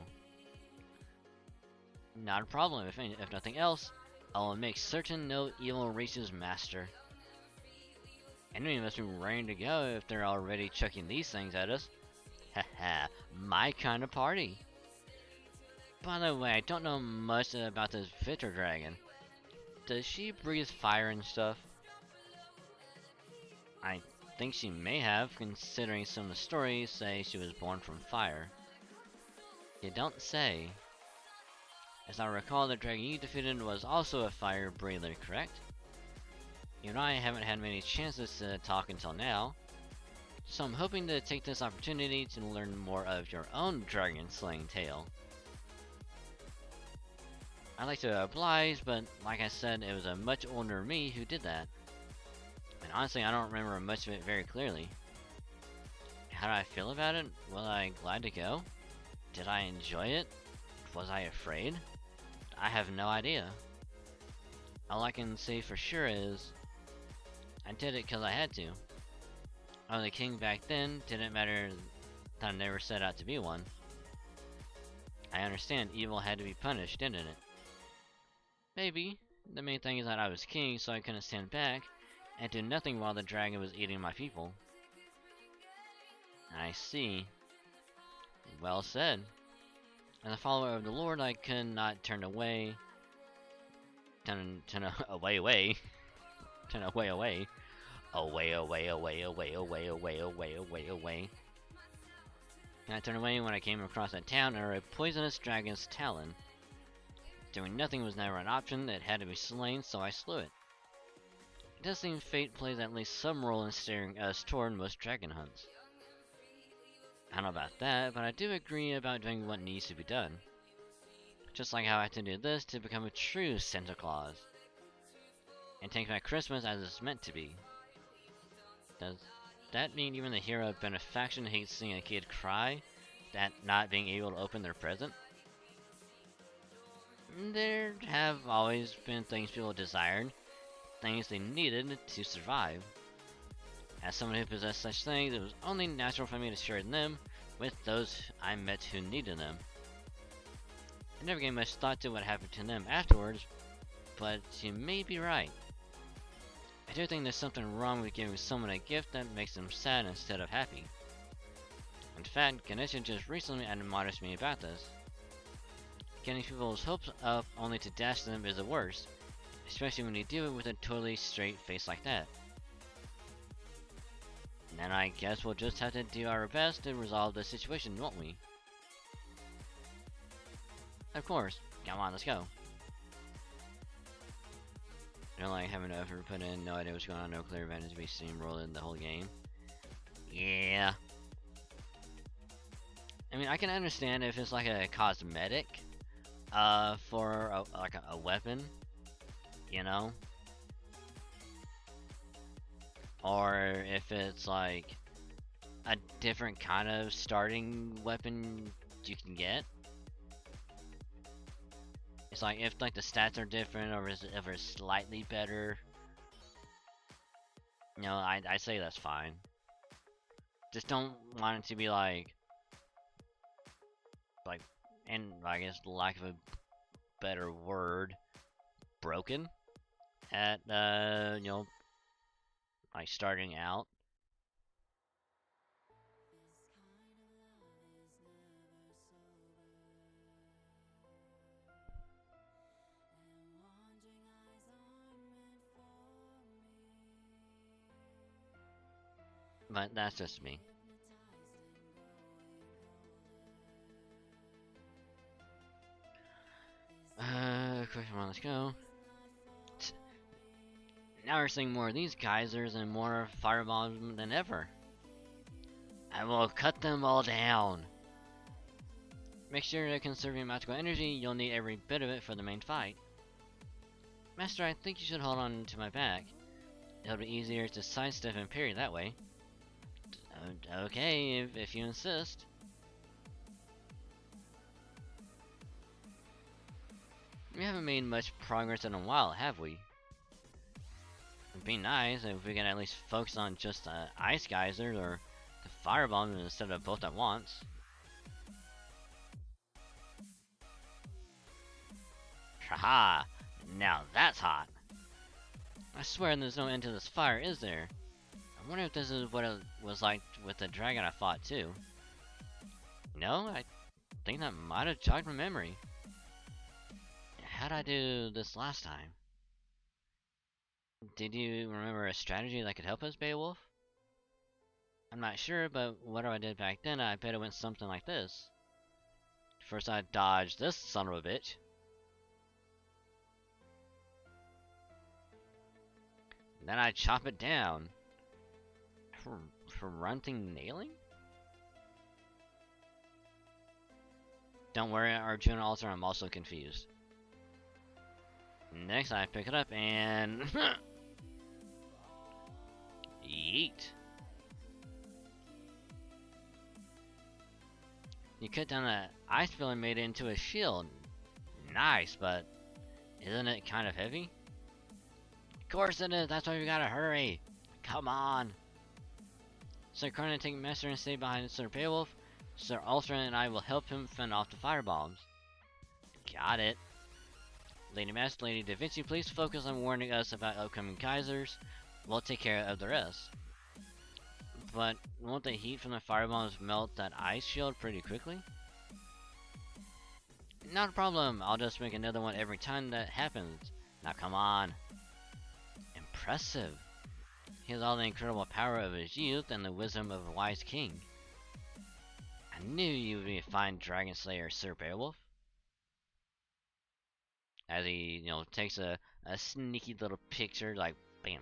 Not a problem, if nothing else, I will make certain no evil reaches master. Enemy must be ready to go if they're already chucking these things at us. Haha, my kind of party. By the way, I don't know much about this Victor Dragon. Does she breathe fire and stuff? I think she may have, considering some of the stories say she was born from fire. You don't say. As I recall, the dragon you defeated was also a fire breather, correct? You and I haven't had many chances to talk until now, so I'm hoping to take this opportunity to learn more of your own dragon slaying tale. I'd like to oblige, but like I said, it was a much older me who did that. And honestly, I don't remember much of it very clearly. How do I feel about it? Was I glad to go? Did I enjoy it? Was I afraid? I have no idea. All I can say for sure is I did it because I had to. I was a king back then, didn't matter that I never set out to be one. I understand evil had to be punished, didn't it? Maybe. The main thing is that I was king, so I couldn't stand back and do nothing while the dragon was eating my people. I see. Well said. As a follower of the Lord, I could not turn away. Turn away. Turn away. Away. And I turned away when I came across a town under a poisonous dragon's talon. Doing nothing was never an option, it had to be slain, so I slew it. It does seem fate plays at least some role in steering us toward most dragon hunts. I don't know about that, but I do agree about doing what needs to be done. Just like how I have to do this to become a true Santa Claus. And take my Christmas as it's meant to be. Does that mean even the hero of benefaction hates seeing a kid cry at not being able to open their present? There have always been things people desired, things they needed to survive. As someone who possessed such things, it was only natural for me to share them with those I met who needed them. I never gave much thought to what happened to them afterwards, but you may be right. I do think there's something wrong with giving someone a gift that makes them sad instead of happy. In fact, Ganesha just recently admonished me about this. Getting people's hopes up only to dash them is the worst, especially when you do it with a totally straight face like that. And I guess we'll just have to do our best to resolve the situation, won't we? Of course. Come on, let's go. I don't like having to effort put in, no idea what's going on, no clear advantage to be steamrolling the whole game. Yeah. I mean, I can understand if it's like a cosmetic, for a weapon, you know? Or if it's like a different kind of starting weapon you can get. It's like if like the stats are different or if it's slightly better. You know, I say that's fine. Just don't want it to be like, and I guess lack of a better word, broken at you know, like starting out. But that's just me. Quick, come on, let's go. Now we're seeing more of these geysers and more firebombs than ever. I will cut them all down. Make sure to conserve your magical energy, you'll need every bit of it for the main fight. Master, I think you should hold on to my back. It'll be easier to sidestep and parry that way. Okay, if you insist. We haven't made much progress in a while, have we? It'd be nice if we could at least focus on just the ice geysers or the firebombs instead of both at once. Haha! Now that's hot! I swear there's no end to this fire, is there? I wonder if this is what it was like with the dragon I fought too. No, I think that might have jogged my memory. How'd I do this last time? Did you remember a strategy that could help us, Beowulf? I'm not sure, but whatever I did back then, I bet it went something like this. First I dodged this son of a bitch. Then I chop it down. For runting nailing? Don't worry, Arjuna also, I'm also confused. Next I pick it up and yeet. You cut down the ice field and made it into a shield. Nice, but isn't it kind of heavy? Of course it is, that's why we gotta hurry. Come on. Sir Cronin, take Master and stay behind Sir Beowulf. Sir Ulster and I will help him fend off the firebombs. Got it. Lady Master, Lady Da Vinci, please focus on warning us about upcoming geysers. We'll take care of the rest. But won't the heat from the firebombs melt that ice shield pretty quickly? Not a problem, I'll just make another one every time that happens. Now come on. Impressive. He has all the incredible power of his youth and the wisdom of a wise king. I knew you would be a fine dragon slayer, Sir Beowulf. As he, takes a sneaky little picture, like, bam.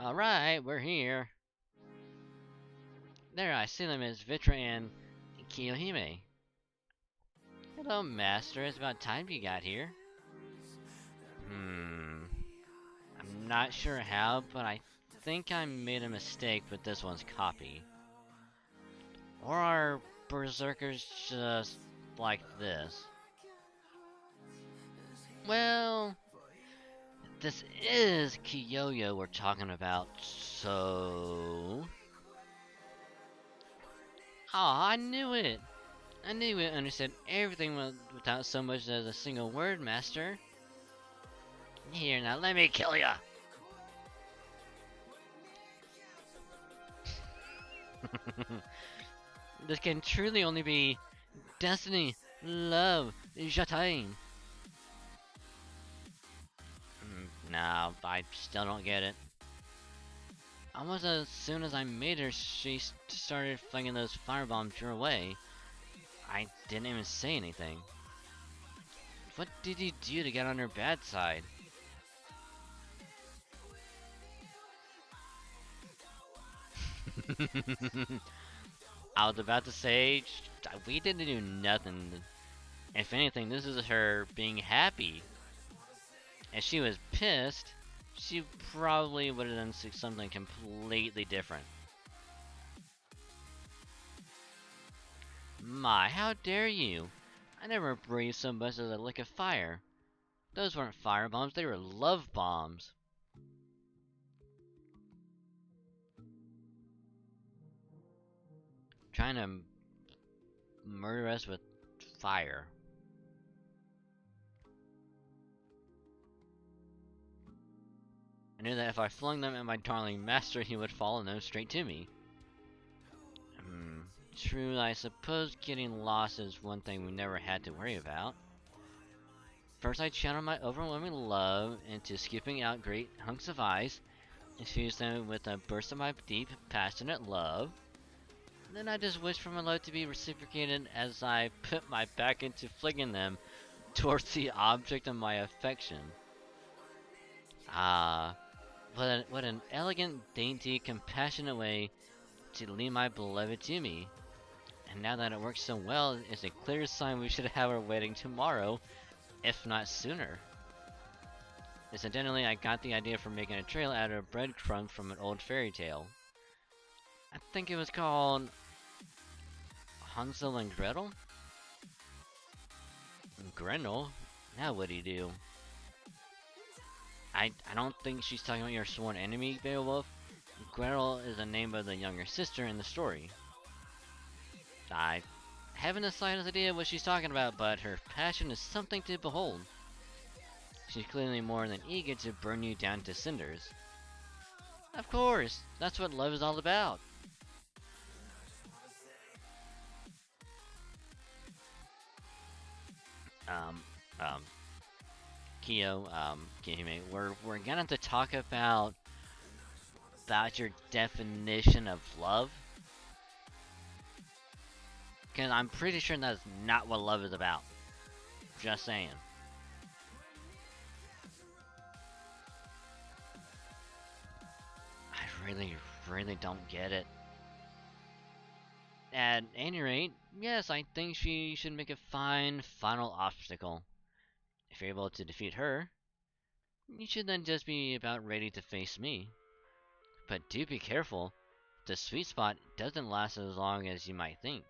Alright, we're here. There, I see them as Vitra and Kiyohime. Hello, Master. It's about time you got here. I'm not sure how, but I think I made a mistake with this one's copy. Or are berserkers just like this? Well, this is Kiyoyo we're talking about, so... Aw, I knew it! I knew it understood everything without so much as a single word, Master. Here, now let me kill ya! This can truly only be destiny, love, Jataine. No, I still don't get it. Almost as soon as I made her, she started flinging those firebombs your way. I didn't even say anything. What did you do to get on her bad side? I was about to say, we didn't do nothing. If anything, this is her being happy. If she was pissed, she probably would have done something completely different. My, how dare you! I never breathed so much as a lick of fire. Those weren't fire bombs, they were love bombs. Trying to murder us with fire. I knew that if I flung them at my darling master, he would follow them straight to me. True, I suppose getting lost is one thing we never had to worry about. First I channeled my overwhelming love into scooping out great hunks of ice, infused them with a burst of my deep, passionate love. Then I just wished for my love to be reciprocated as I put my back into flinging them towards the object of my affection. Ah, what an elegant, dainty, compassionate way to lead my beloved to me. And now that it works so well, it's a clear sign we should have our wedding tomorrow, if not sooner. Incidentally, I got the idea for making a trail out of breadcrumbs from an old fairy tale. I think it was called Hansel and Gretel? Gretel? Now what'd he do? I don't think she's talking about your sworn enemy, Beowulf. Gretel is the name of the younger sister in the story. I haven't the slightest idea what she's talking about, but her passion is something to behold. She's clearly more than eager to burn you down to cinders. Of course, that's what love is all about. Kihime, we're gonna have to talk about your definition of love. Because I'm pretty sure that's not what love is about. Just saying. I really don't get it. At any rate, yes, I think she should make a fine final obstacle. If you're able to defeat her, you should then just be about ready to face me. But do be careful. the sweet spot doesn't last as long as you might think.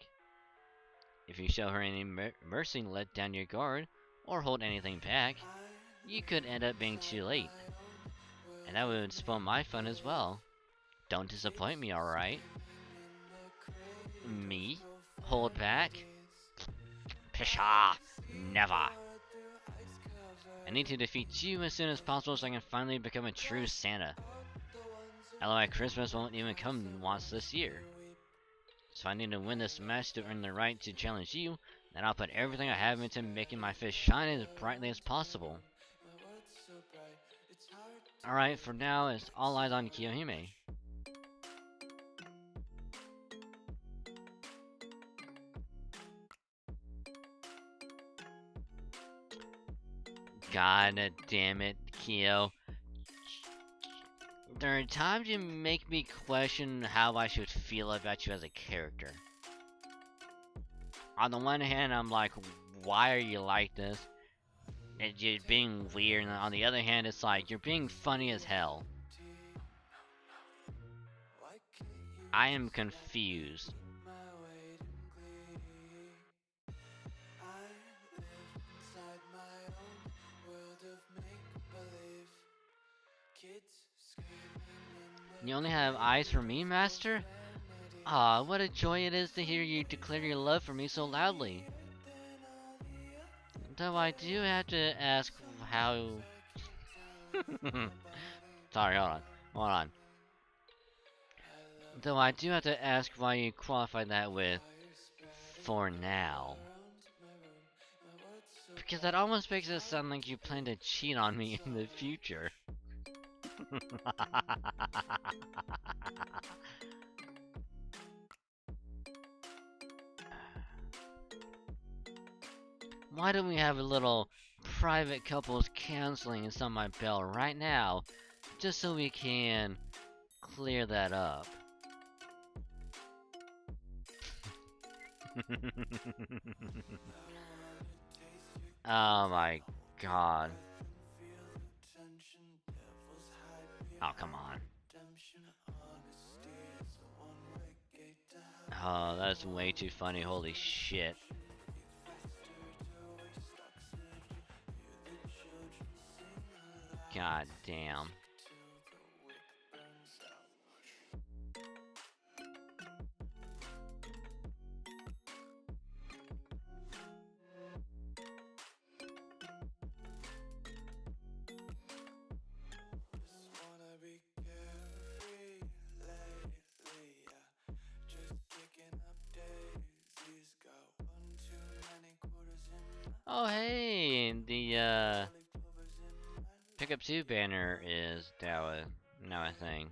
If you show her any mercy and let down your guard, or hold anything back, you could end up being too late. And that would spoil my fun as well. Don't disappoint me, alright? Me? Hold back? Pshaw! Never! I need to defeat you as soon as possible so I can finally become a true Santa. Otherwise, Christmas won't even come once this year. So I need to win this match to earn the right to challenge you, and I'll put everything I have into making my fish shine as brightly as possible. Alright, for now, it's all eyes on Kiyohime. God damn it, Kyo. There are times you make me question how I should feel about you as a character. On the one hand, I'm like, why are you like this? And you're being weird, and on the other hand, it's like, you're being funny as hell. I am confused. You only have eyes for me, Master? Ah, what a joy it is to hear you declare your love for me so loudly. Though I do have to ask how... Sorry, hold on. Though I do have to ask why you qualified that with, for now. Because that almost makes it sound like you plan to cheat on me in the future. Why don't we have a little private couples counseling inside my bell right now, just so we can clear that up? Oh my god. Oh, come on. Oh, that's way too funny, holy shit. God damn. Oh hey, the Pickup 2 banner is now a thing.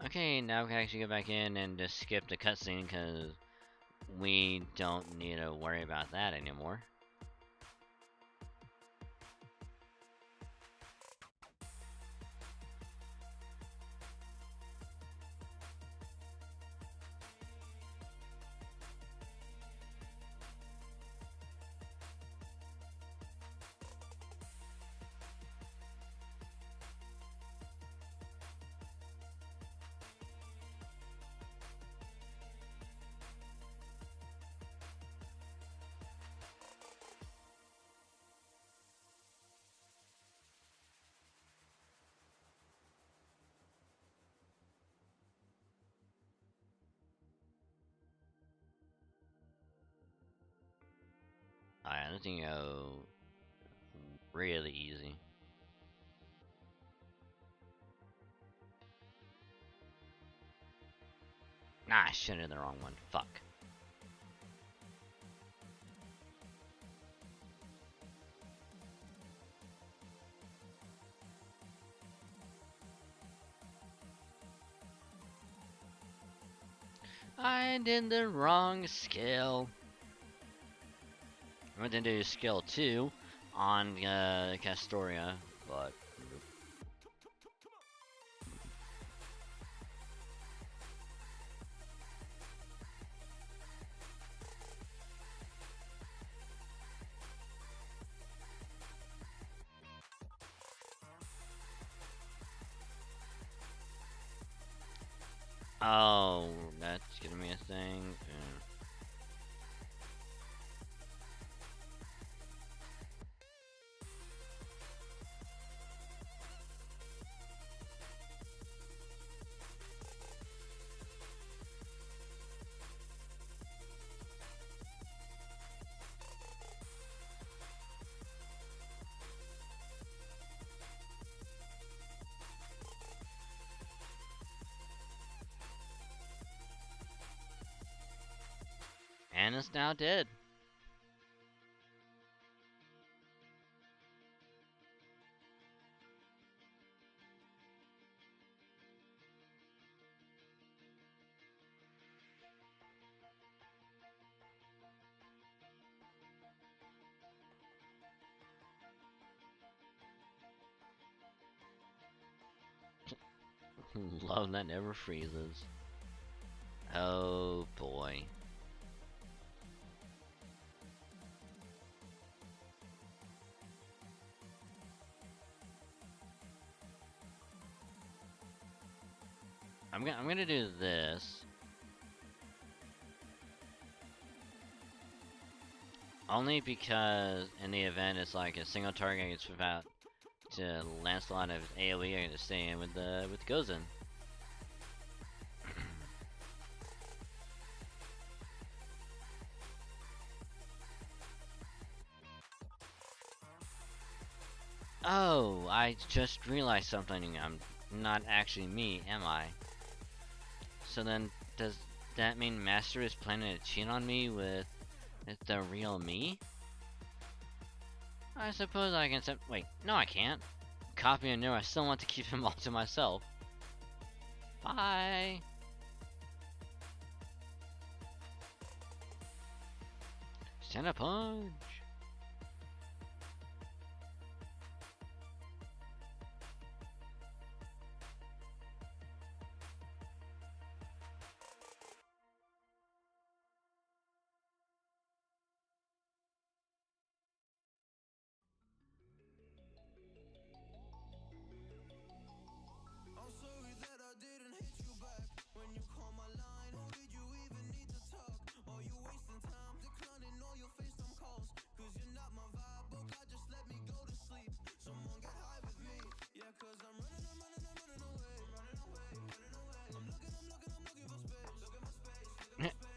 Okay, now we can actually go back in and just skip the cutscene because we don't need to worry about that anymore. Alright, let's go really easy. Nah, I should have the wrong one. Fuck. I did the wrong skill. I went to do skill 2 on Castoria, but Oh, that's giving me a thing. And it's now dead. Love that never freezes. Oh boy. I'm gonna do this. Only because in the event it's like a single target gets without to Lancelot of AoE, I'm gonna stay in with Gozen. Oh, I just realized something. I'm not actually me, am I? So then, does that mean Master is planning to cheat on me with the real me? I suppose I can wait, no I can't. Copy and no, I still want to keep him all to myself. Bye! Stand a punch!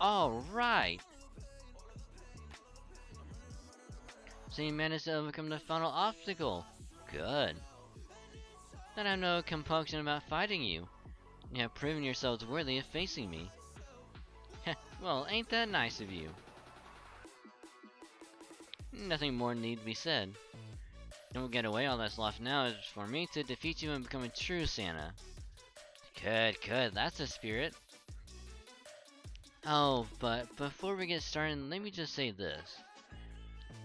Alright! So you managed to overcome the final obstacle. Good. Then I have no compunction about fighting you. You have proven yourselves worthy of facing me. Well, ain't that nice of you? Nothing more need be said. Don't get away, all that's left now is for me to defeat you and become a true Santa. Good, good, that's the spirit. Oh, but before we get started, let me just say this.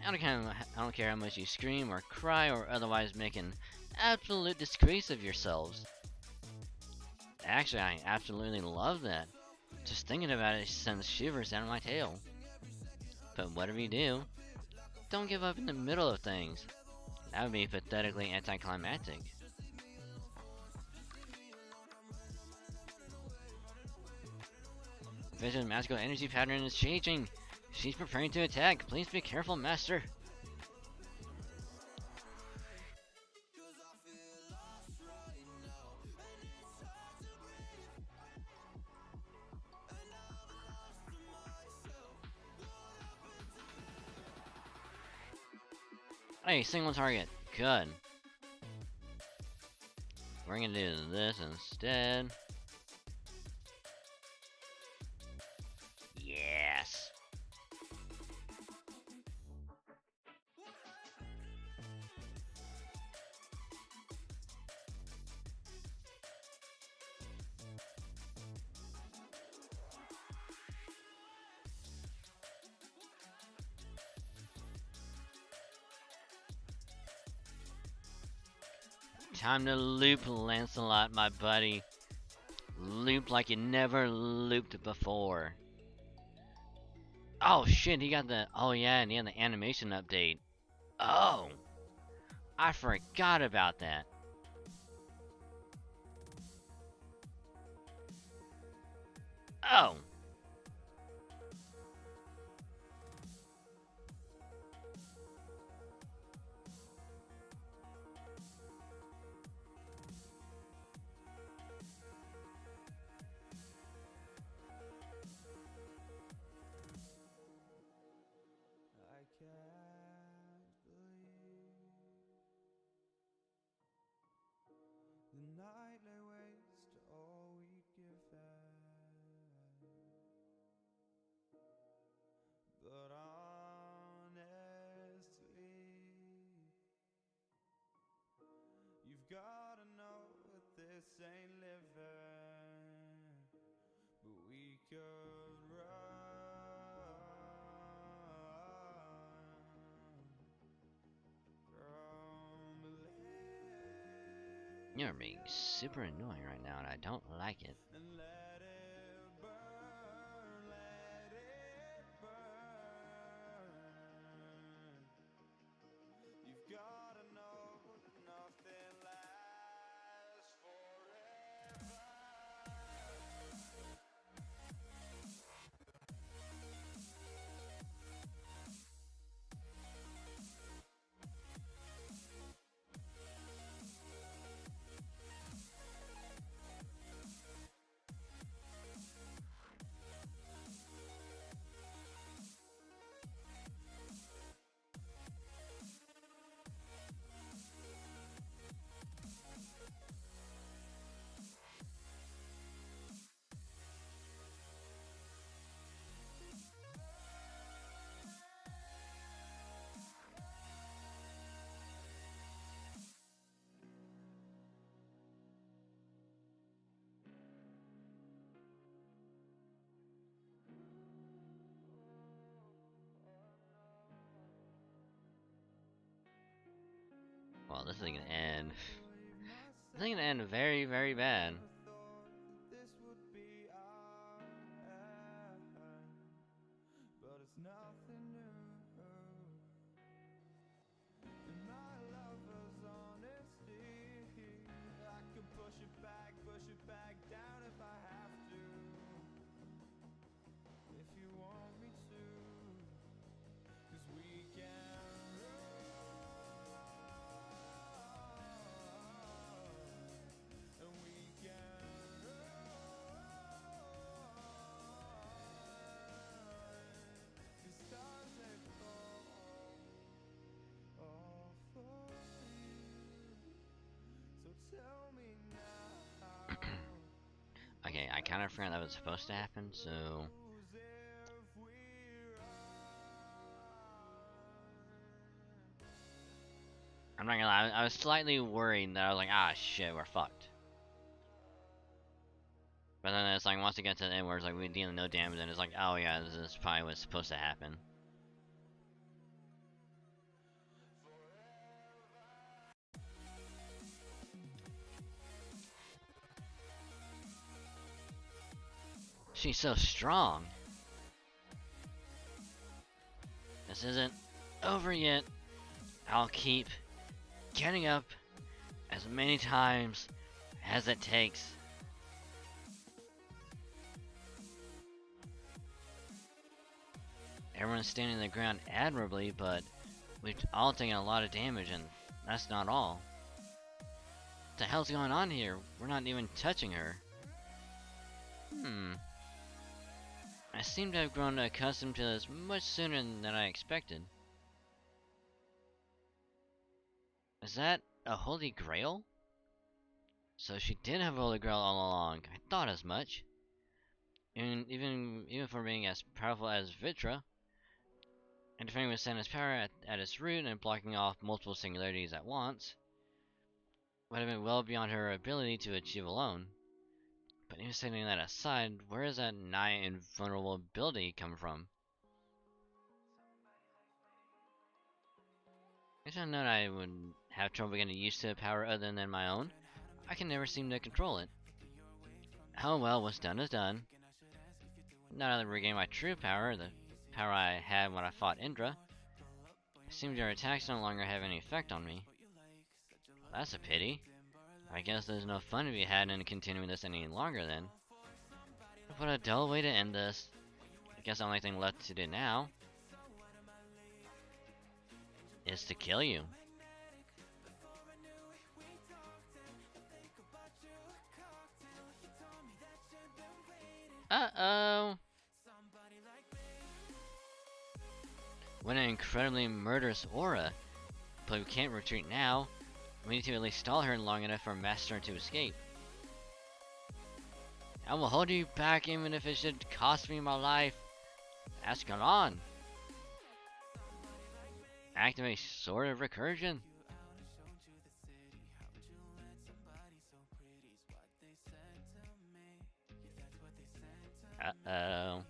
I don't care how much you scream or cry or otherwise make an absolute disgrace of yourselves. Actually, I absolutely love that. Just thinking about it sends shivers down my tail. But whatever you do, don't give up in the middle of things. That would be pathetically anticlimactic. Vision's magical energy pattern is changing. She's preparing to attack. Please be careful, Master. Hey, single target. Good. We're gonna do this instead. Yes. Time to loop, Lancelot, my buddy. Loop like you never looped before. Oh shit, he got the... Oh yeah, and he had the animation update. Oh! I forgot about that. Oh! I can't believe the night lay waste to all we'd given. But honestly, you've gotta know that this ain't living. But we could run from living You're being super annoying right now, and I don't like it. and let it burn, let it burn. You've gotta know that nothing lasts forever. Well, this is gonna end. This is gonna end very, very bad. Never thought that this would be our end, but it's nothing new. And my lover's honesty, I could push it back down if I have to. If you want me to, 'cause we can run, and we can run. The stars they fall all for you. So tell me now. Okay, I kind of forgot that was supposed to happen, so I'm not gonna lie. I was slightly worried that I was like, ah, shit, we're fucked. But then it's like once it gets to the end where it's like we deal no damage, and it's like, oh yeah, this is probably what's supposed to happen. She's so strong. This isn't over yet. I'll keep getting up as many times as it takes. Everyone's standing the ground admirably, but we've all taken a lot of damage, and that's not all. What the hell's going on here? We're not even touching her. I seem to have grown accustomed to this much sooner than I expected. Is that a holy grail? So she did have a holy grail all along. I thought as much. And even for being as powerful as Vitra, and defending with Santa's power at its root and blocking off multiple singularities at once, would have been well beyond her ability to achieve alone. But even setting that aside, where does that nigh invulnerable ability come from? I should have known I would have trouble getting used to a power other than my own. I can never seem to control it. Oh well, what's done is done. Now that I've regained my true power, the power I had when I fought Indra, it seems your attacks no longer have any effect on me. Well, that's a pity. I guess there's no fun to be had in continuing this any longer then. What a dull way to end this. I guess the only thing left to do now is to kill you. Uh-oh! What an incredibly murderous aura. But we can't retreat now. We need to at least stall her long enough for Master to escape. I will hold you back even if it should cost me my life. Ask it on. Activate Sword of Recursion. Uh-oh.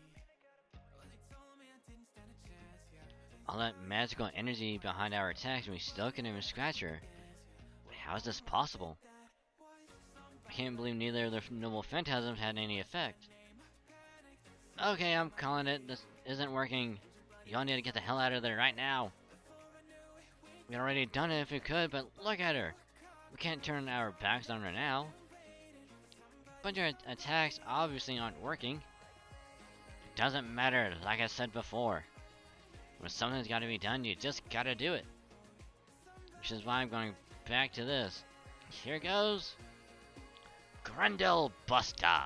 All that magical energy behind our attacks and we still couldn't even scratch her. How is this possible? I can't believe neither of the noble phantasms had any effect. Okay, I'm calling it. This isn't working. Y'all need to get the hell out of there right now. We already done it if we could, but look at her. We can't turn our backs on her now. But your attacks obviously aren't working. It doesn't matter, like I said before. When something's gotta be done, you just gotta do it. Which is why I'm going back to this. Here goes. Grundle Buster.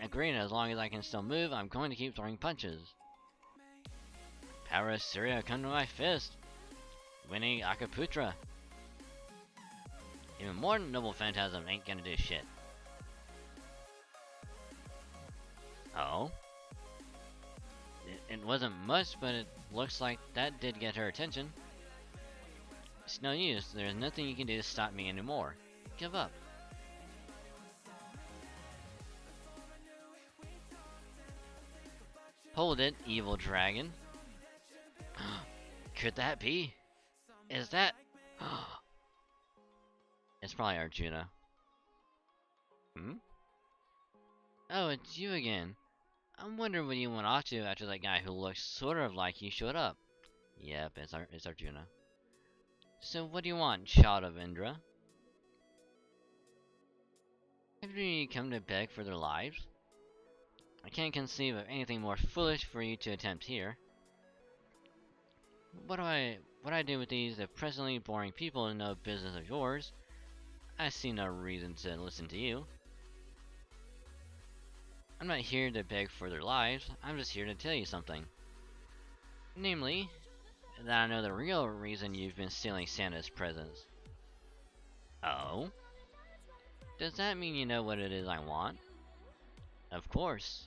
Agreed, as long as I can still move, I'm going to keep throwing punches. Power of Syria, come to my fist. Winning Akaputra. Even more noble phantasm ain't gonna do shit. Oh. It wasn't much, but it looks like that did get her attention. It's no use, there's nothing you can do to stop me anymore. Give up. Hold it, evil dragon. Could that be? Is that... It's probably Arjuna. Hmm? Oh, it's you again. I'm wondering what you went off to after that guy who looks sort of like you showed up. Yep, it's Arjuna. So what do you want, child of Indra? Have you come to beg for their lives? I can't conceive of anything more foolish for you to attempt here. What do I do with these oppressively boring people and no business of yours? I see no reason to listen to you. I'm not here to beg for their lives, I'm just here to tell you something. Namely, that I know the real reason you've been stealing Santa's presents. Oh? Does that mean you know what it is I want? Of course.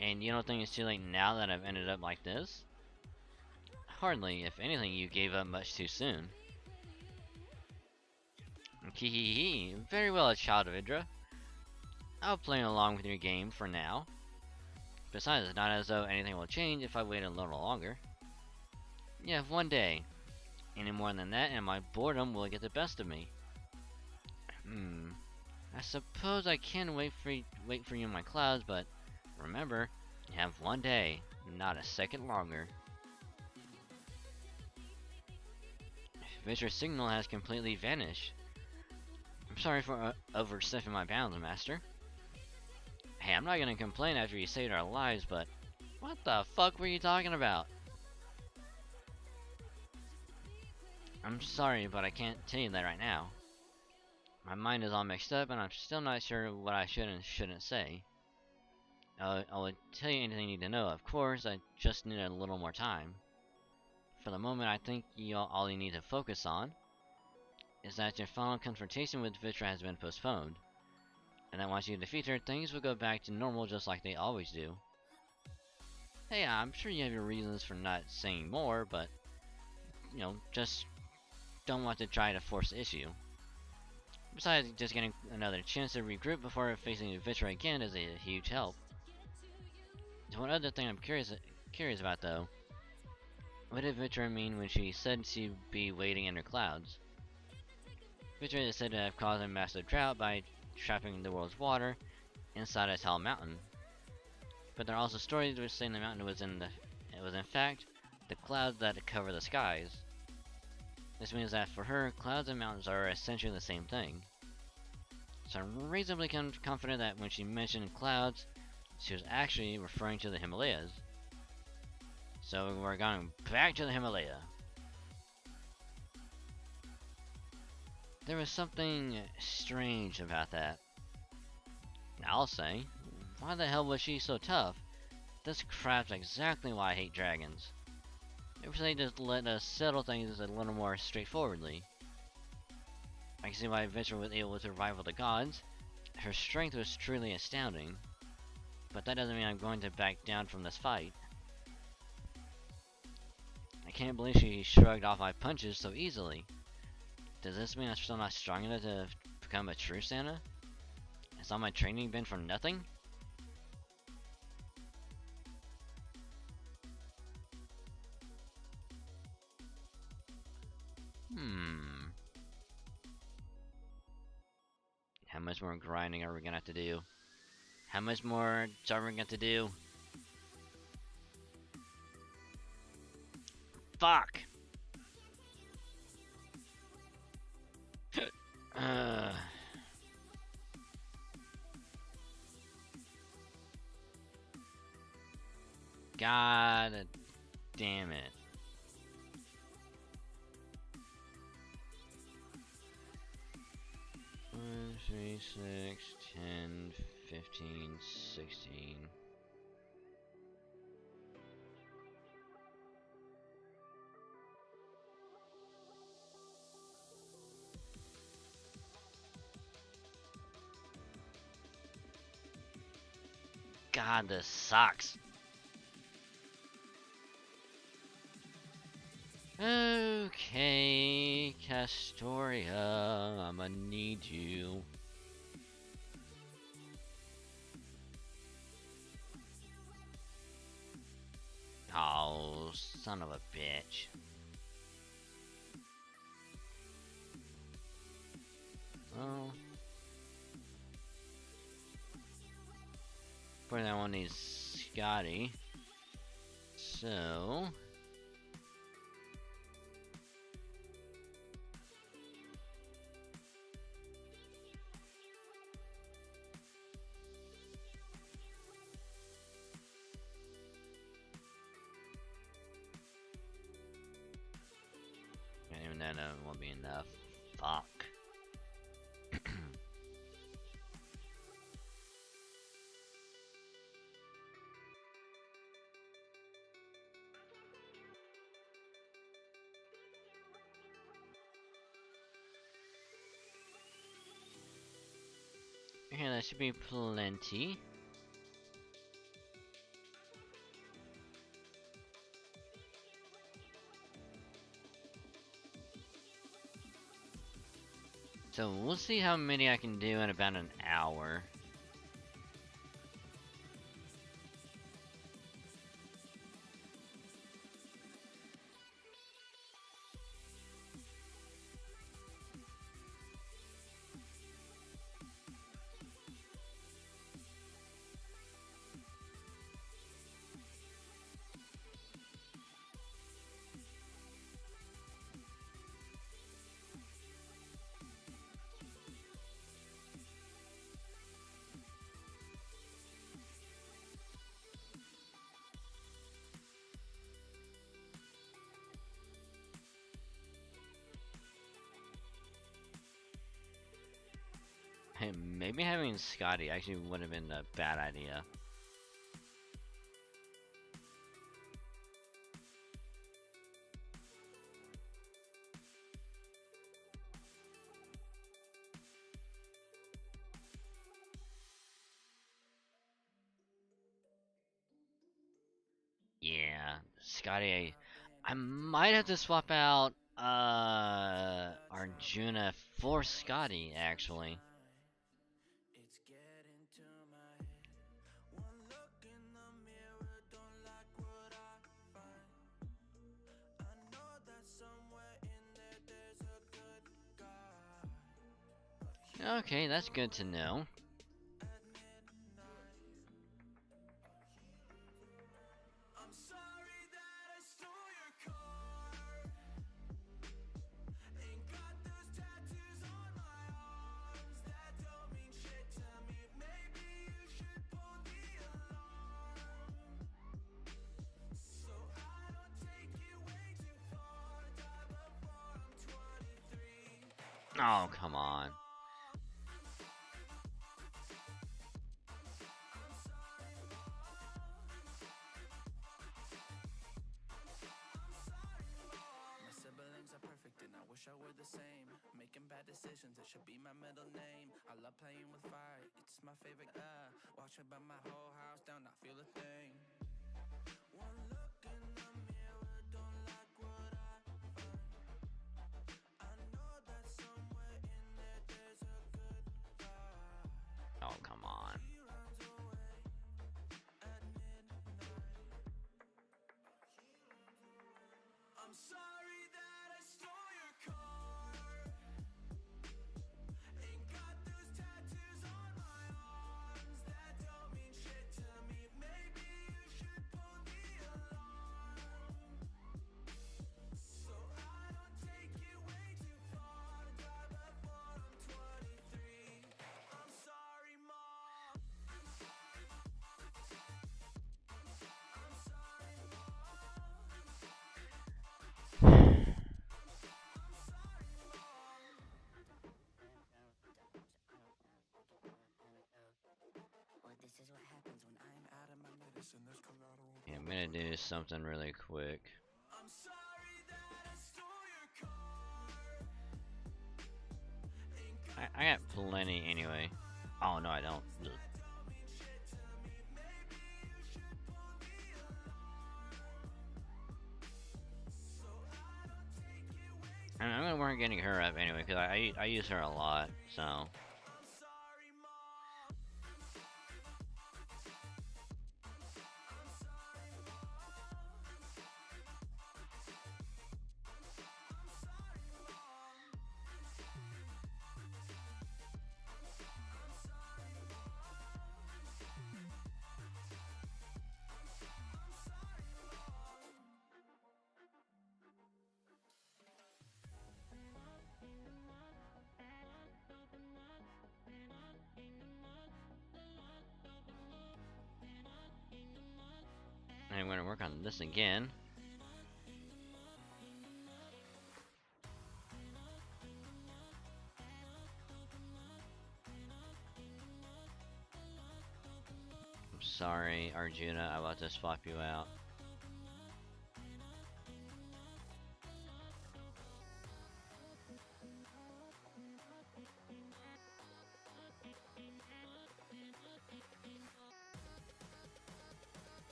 And you don't think it's too late now that I've ended up like this? Hardly. If anything, you gave up much too soon. Kihihi. Very well, child of Indra. I'll play along with your game for now. Besides, it's not as though anything will change if I wait a little longer. Yeah, one day. Any more than that, and my boredom will get the best of me. I suppose I can wait for you in my clouds, but remember, you have one day, not a second longer. Visual signal has completely vanished. I'm sorry for overstepping my bounds, Master. Hey, I'm not gonna complain after you saved our lives, but what the fuck were you talking about? I'm sorry, but I can't tell you that right now. My mind is all mixed up, and I'm still not sure what I should and shouldn't say. I will tell you anything you need to know, of course, I just need a little more time. For the moment, I think all you need to focus on is that your final confrontation with Vitra has been postponed. And that once you defeat her, things will go back to normal just like they always do. Hey, I'm sure you have your reasons for not saying more, but, you know, just don't want to try to force the issue. Besides, just getting another chance to regroup before facing Vitra again is a huge help. So one other thing I'm curious about though. What did Vitra mean when she said she'd be waiting in her clouds? Vitra is said to have caused a massive drought by trapping the world's water inside a tall mountain. But there are also stories which say the mountain was in fact the clouds that cover the skies. This means that for her, clouds and mountains are essentially the same thing. So I'm reasonably confident that when she mentioned clouds, she was actually referring to the Himalayas. So we're going back to the Himalaya. There was something strange about that. I'll say, why the hell was she so tough? This crap's exactly why I hate dragons. If they just let us settle things a little more straightforwardly. I can see why Venture was able to rival the gods. Her strength was truly astounding. But that doesn't mean I'm going to back down from this fight. I can't believe she shrugged off my punches so easily. Does this mean I'm still not strong enough to become a true Santa? Has all my training been for nothing? How much more grinding are we gonna have to do? How much more are we gonna have to do? Fuck! God damn it. One, 3, 6, 10, 15, 16. God, this sucks. Okay, Castoria, I'ma need you. Oh, son of a bitch. Well, for that one needs Scotty. So and even that won't be enough. Fuck. Here, that should be plenty. So we'll see how many I can do in about an hour. Hey, maybe having Scotty actually would have been a bad idea. Yeah, Scotty, I might have to swap out Arjuna for Scotty actually. It's getting to my head. One look in the mirror, don't like what I find. I know that somewhere in there there's a good guy. Okay, that's good to know. I'm sorry that I stole your car. Ain't got those tattoos on my arms that told me Oh, come on. My siblings are perfect and I wish I were the same. Making bad decisions, it should be my middle name. I love playing with fire, it's my favorite. Watch me burn my whole house down, not feel a thing. One look in the mirror, don't like what I find. I know that somewhere in there there's a good guy. Oh, come on. He runs away at midnight. I'm sorry that I stole your car. Ain't got those tattoos on my arms that don't mean shit to me. Maybe you should pull the alarm, so I don't take it way too far. Drive before I'm 23. I'm sorry, Mom. I'm sorry, Or this is what happens when I'm out of my medicine. There's collateral. Yeah, I'm gonna do something really quick. I'm sorry that I stole your car. Ain't got I got plenty anyway. Oh, no, I don't. Ugh. don't mean shit to me. Maybe you should pull the alarm, so I don't take it way too. I'm gonna work on getting her up anyway, because I use her a lot, so. I'm sorry, Mom. I'm sorry, I'm gonna work on this again. I'm sorry, Arjuna, I will have to swap you out.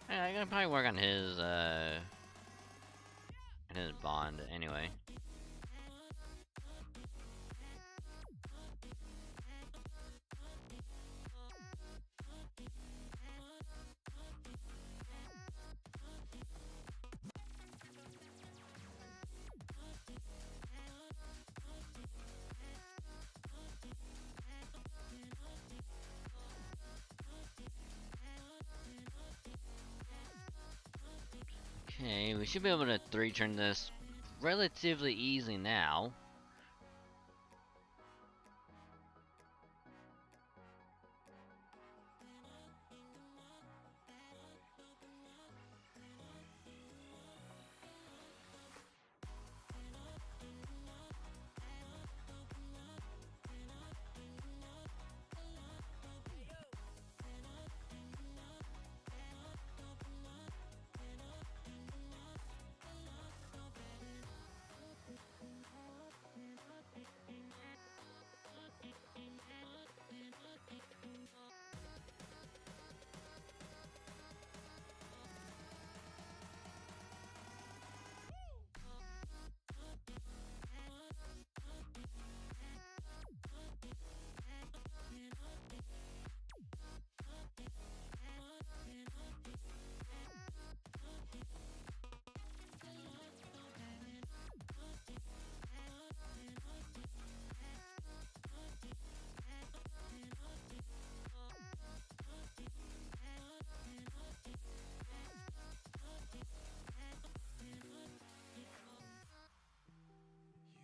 Yeah, I can probably work on his bond anyway. Okay, we should be able to 3-turn this relatively easy now.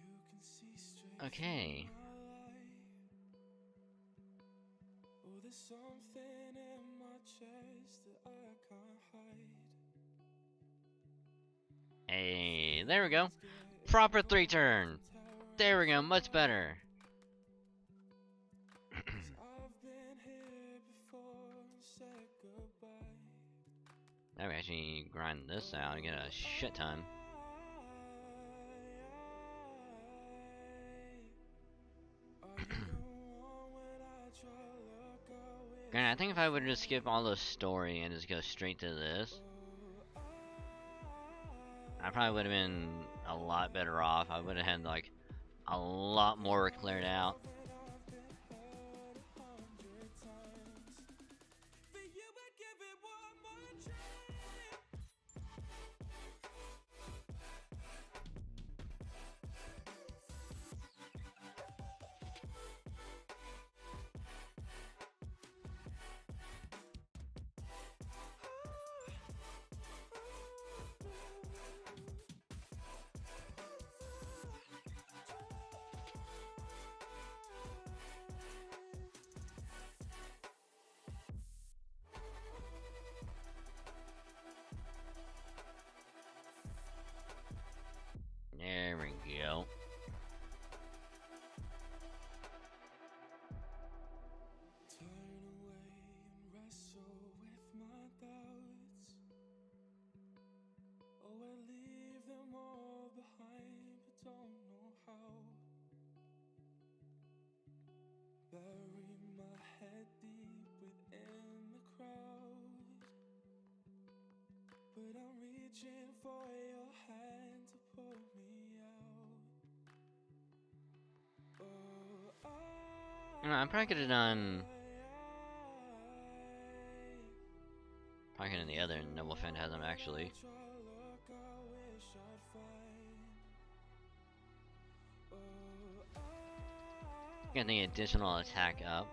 You can see straight Okay. through my life. Oh, there's something in my chest that I can't hide. Hey, there we go. Proper 3-turn. Terror There we go, much better. I've been here before and said goodbye. Now we actually grind this out and get a shit ton. Granted, I think if I would just skip all the story and just go straight to this, I probably would have been a lot better off. I would have had like a lot more cleared out. There we go. Turn away and wrestle with my doubts. Oh, I leave them all behind, but don't know how. Bury my head deep within the crowd, but I'm reaching for your hand to pull me out. You know, I probably could have done. Probably could have done the other Noble Phantasm actually. Get the additional attack up.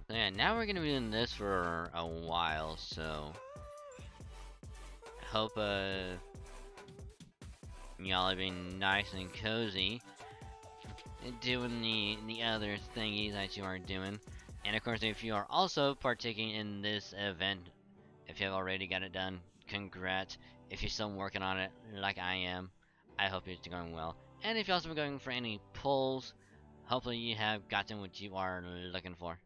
So yeah, now we're gonna be doing this for a while, so hope y'all are being nice and cozy and doing the other thingies that you are doing. And of course, if you are also partaking in this event, if you have already got it done, congrats. If you're still working on it, like I am, I hope it's going well. And if you're also going for any pulls, hopefully you have gotten what you are looking for.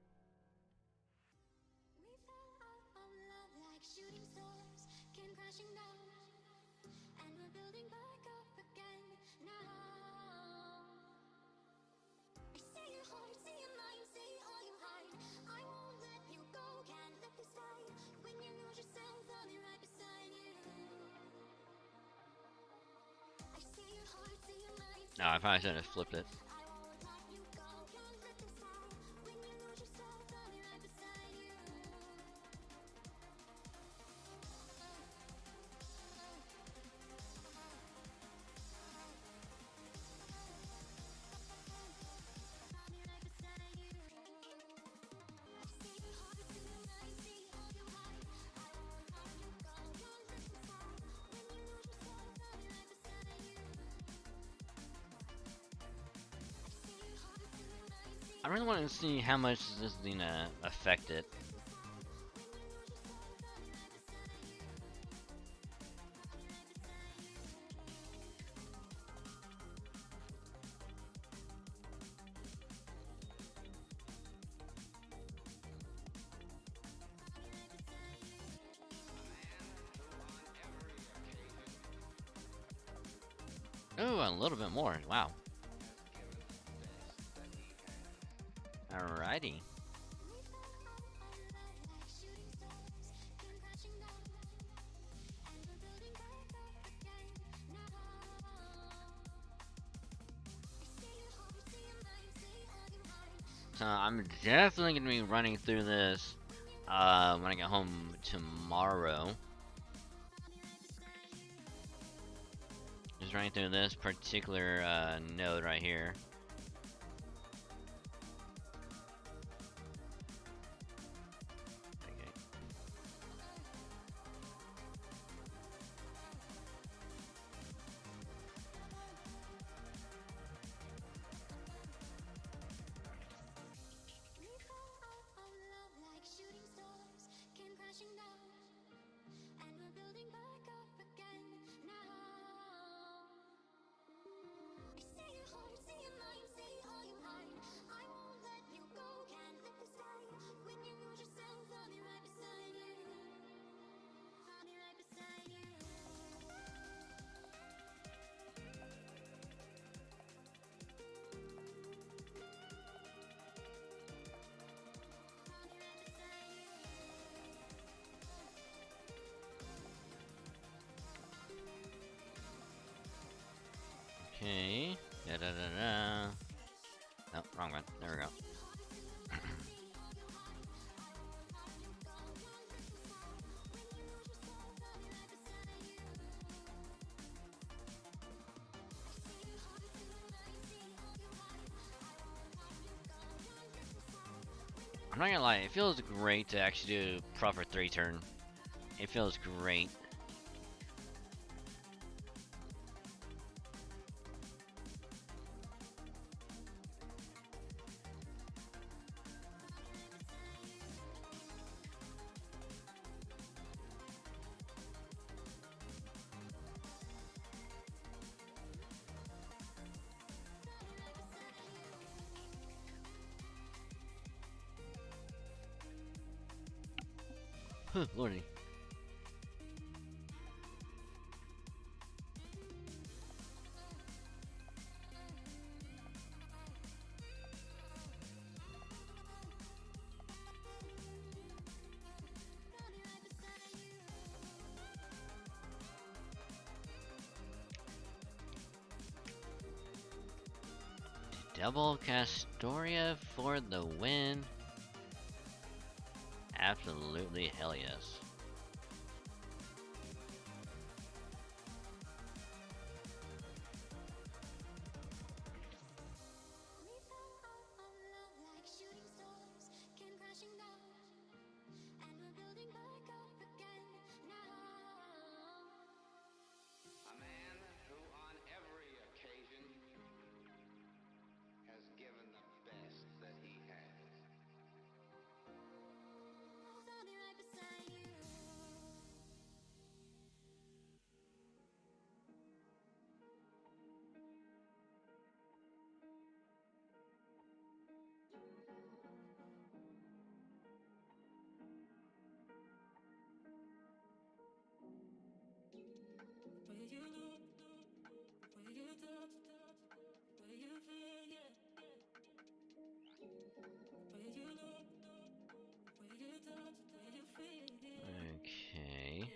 No, I probably should have flipped it. I really want to see how much this is gonna affect it. Oh, a little bit more. Wow. Alrighty. So I'm definitely gonna be running through this when I get home tomorrow. Just running through this particular node right here. I'm not gonna lie, it feels great to actually do proper 3-turn. It feels great. Huh, lordy. Double Castoria for the win. Absolutely hell yes. A man who on every occasion has given the best that he has. Okay.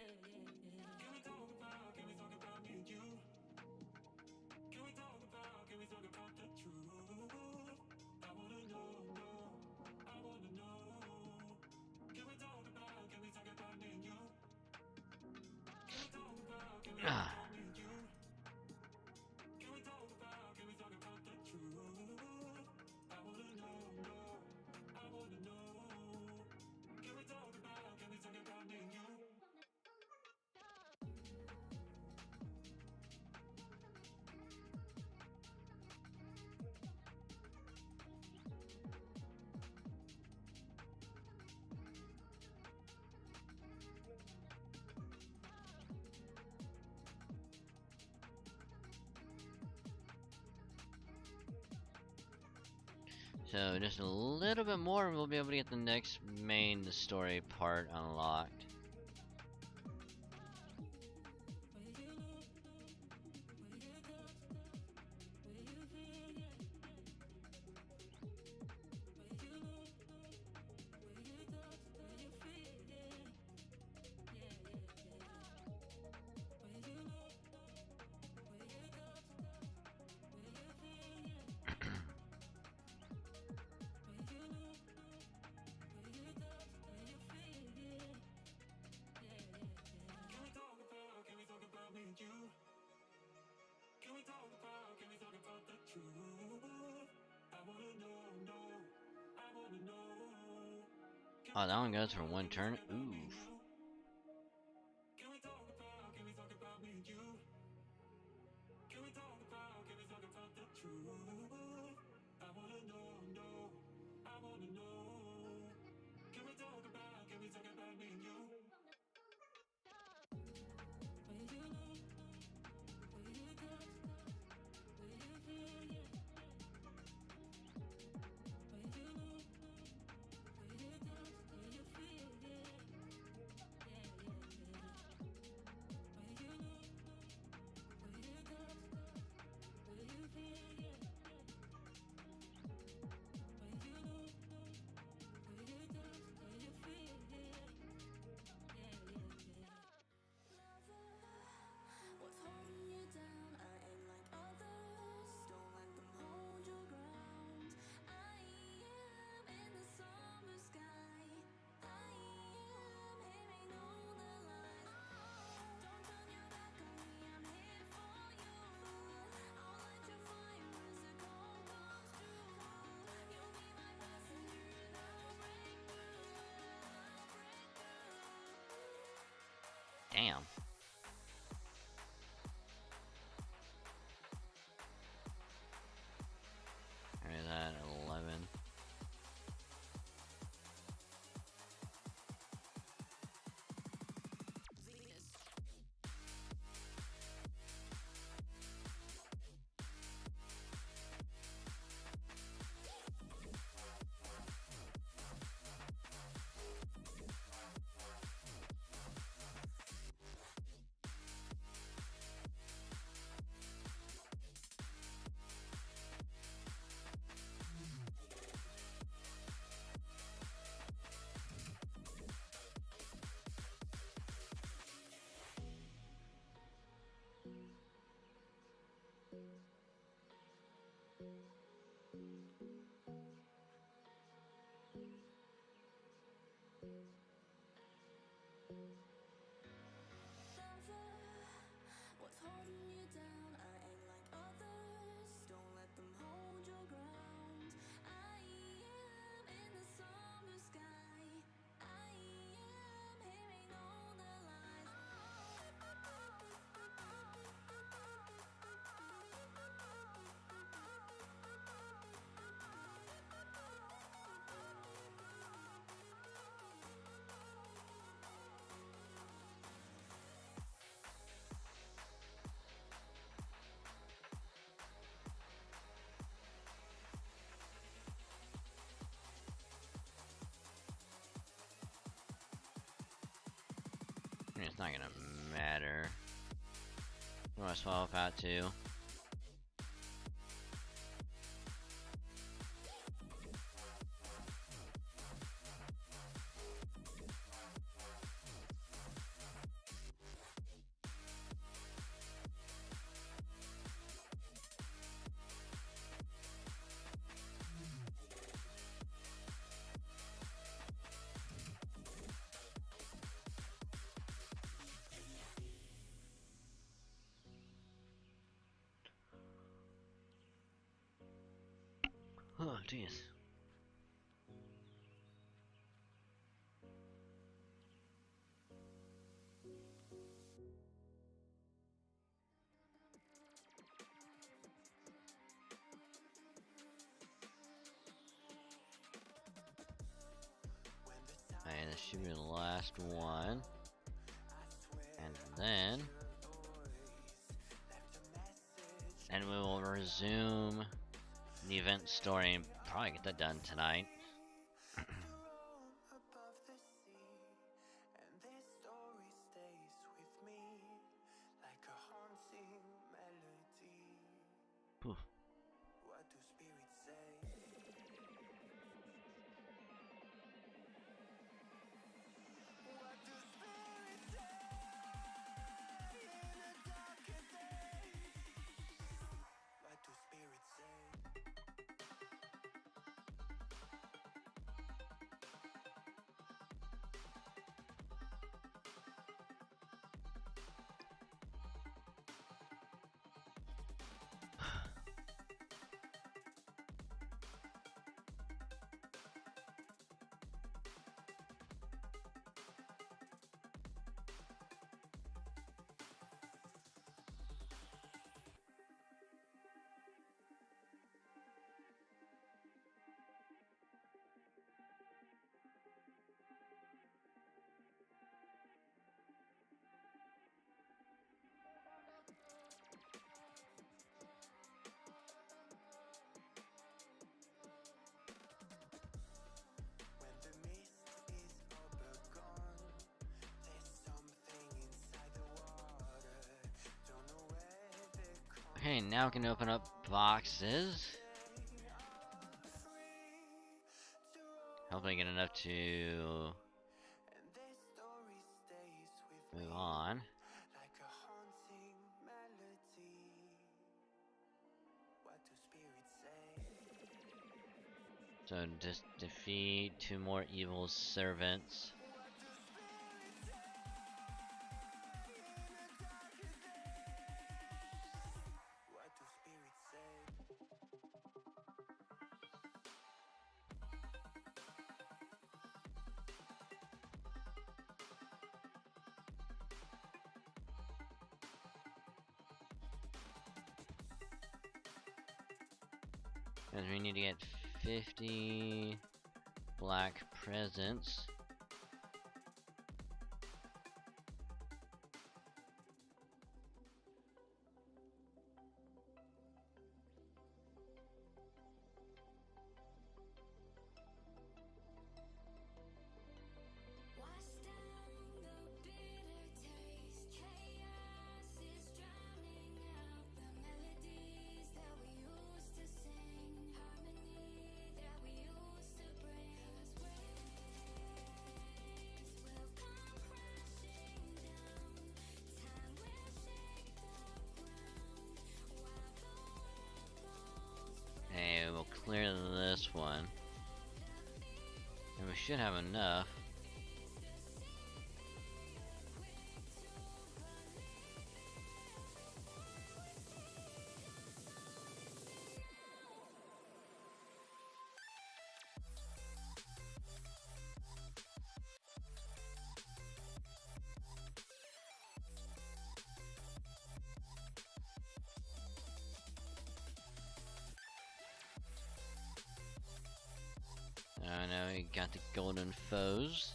Ah. So just a little bit more and we'll be able to get the next main story part unlocked. Oh, that one goes for one turn? Oof. Damn. Where is that? 11. What's holding you down? I ain't like others. Don't let them hold your ground. I am in the somber sky. I am hearing all the I mean, it's not gonna matter. You wanna swap out too? Oh, jeez. Alright, this should be the last one. And then... and we will resume the event story and probably get that done tonight. above the sea, and this story stays with me like a haunting melody. Poof. What do spirits say? What do spirits say in the darker days? What do spirits say? When the mist is overgone, there's something inside the water. Don't know where they're coming. Okay, now we can open up boxes. Hopefully get enough to And this story stays with move me on. like a haunting melody. What do spirits say? So just defeat 2 more evil servants. What do spirits say in the darker days? What do spirits say? Because we need to get 50 black presents. Hey, we'll clear this one. And we should have enough. Now we got the golden foes.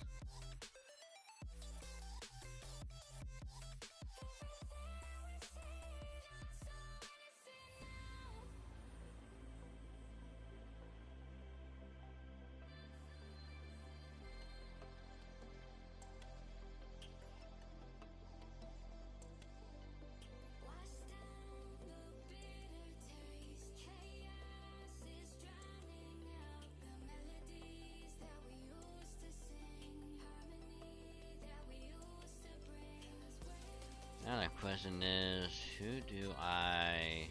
Now the question is, who do I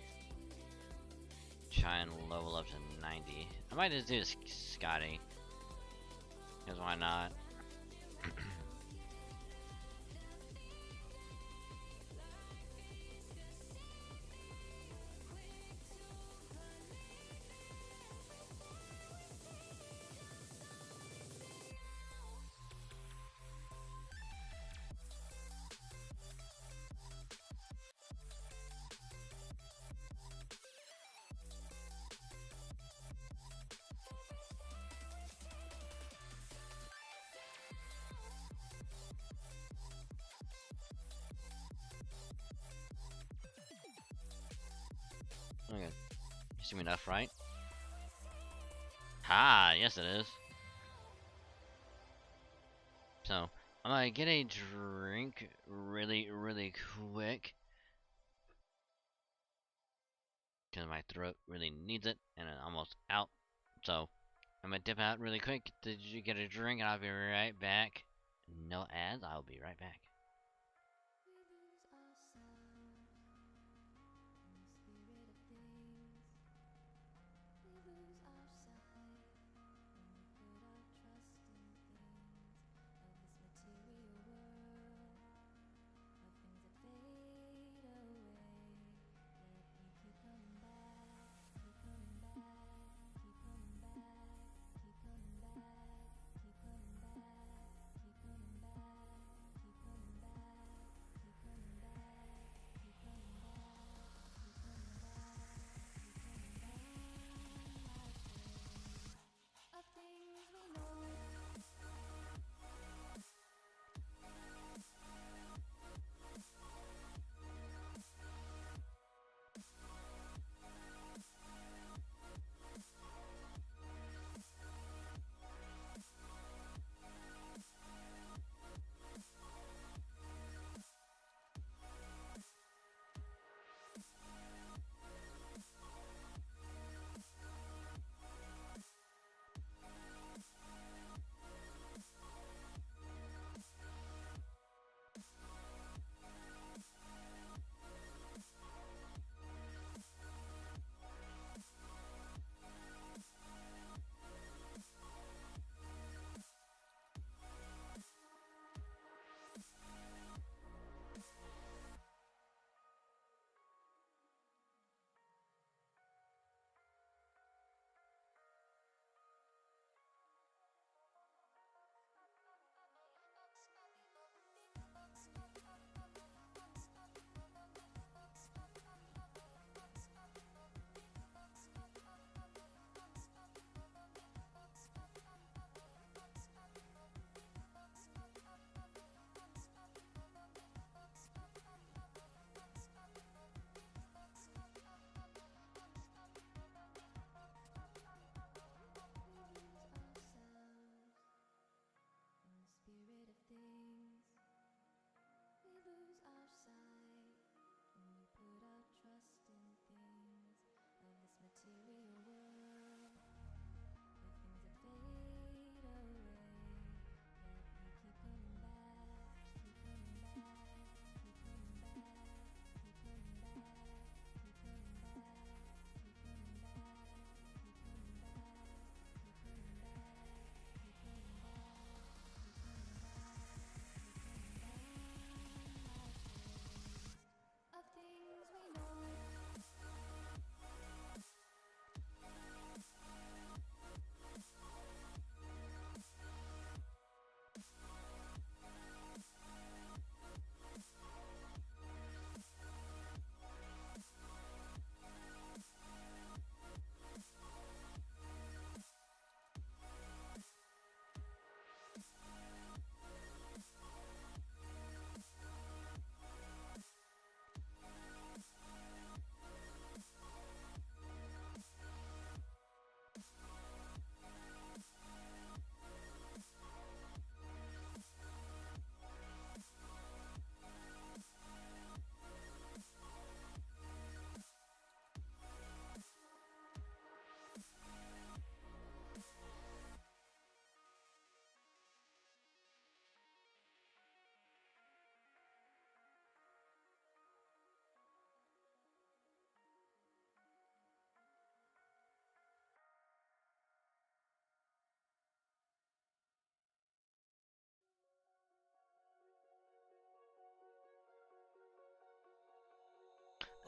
try and level up to 90? I might just do Scotty. Because why not? Okay. You see me enough, right? Ha! Yes, it is. So, I'm gonna get a drink really quick. Because my throat really needs it, and I'm almost out. So, I'm gonna dip out really quick. Did you get a drink? And I'll be right back. No ads, I'll be right back.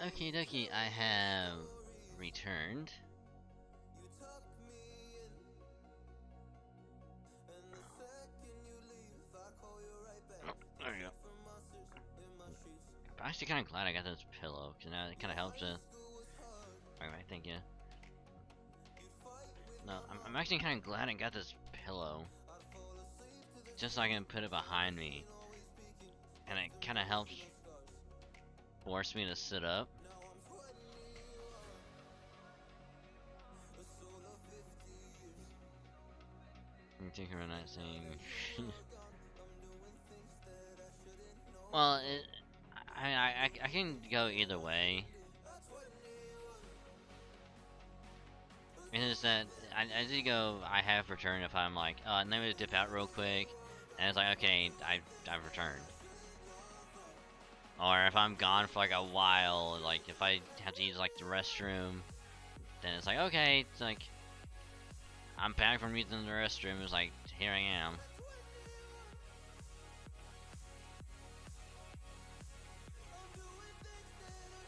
Okie dokie, I have returned. Oh, there you go. I'm actually kind of glad I got this pillow, because now it kind of helps with... Alright, thank you. No, I'm actually kind of glad I got this pillow. Just so I can put it behind me. And it kind of helps force me to sit up. I think we're not saying... Well, I can go either way. It's that I did go. I have returned if I'm like, let me dip out real quick, and it's like, okay, I've returned. Or if I'm gone for like a while, like if I have to use like the restroom, then it's like, okay, it's like I'm back from using the restroom. It's like, here I am.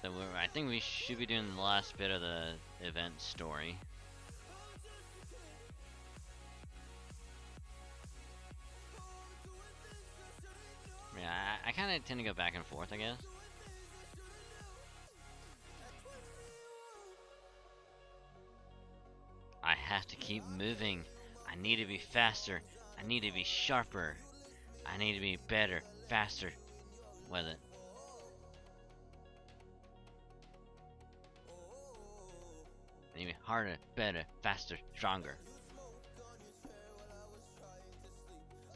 So I think we should be doing the last bit of the event story. Yeah, I kind of tend to go back and forth, I guess. I have to keep moving. I need to be faster. I need to be sharper. I need to be better, faster with it. I need to be harder, better, faster, stronger.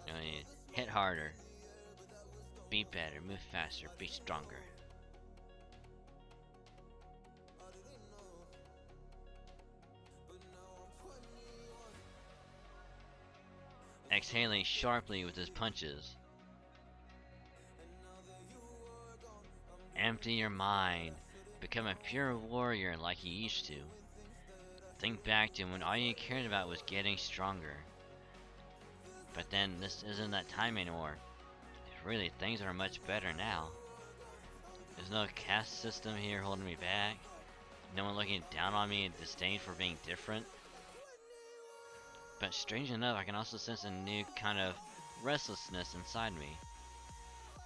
I need to hit harder. Be better, move faster, be stronger. Exhaling sharply with his punches. Empty your mind. Become a pure warrior like you used to. Think back to when all you cared about was getting stronger. But then this isn't that time anymore. Really, things are much better now. There's no caste system here holding me back. No one looking down on me in disdain for being different. But strange enough, I can also sense a new kind of restlessness inside me.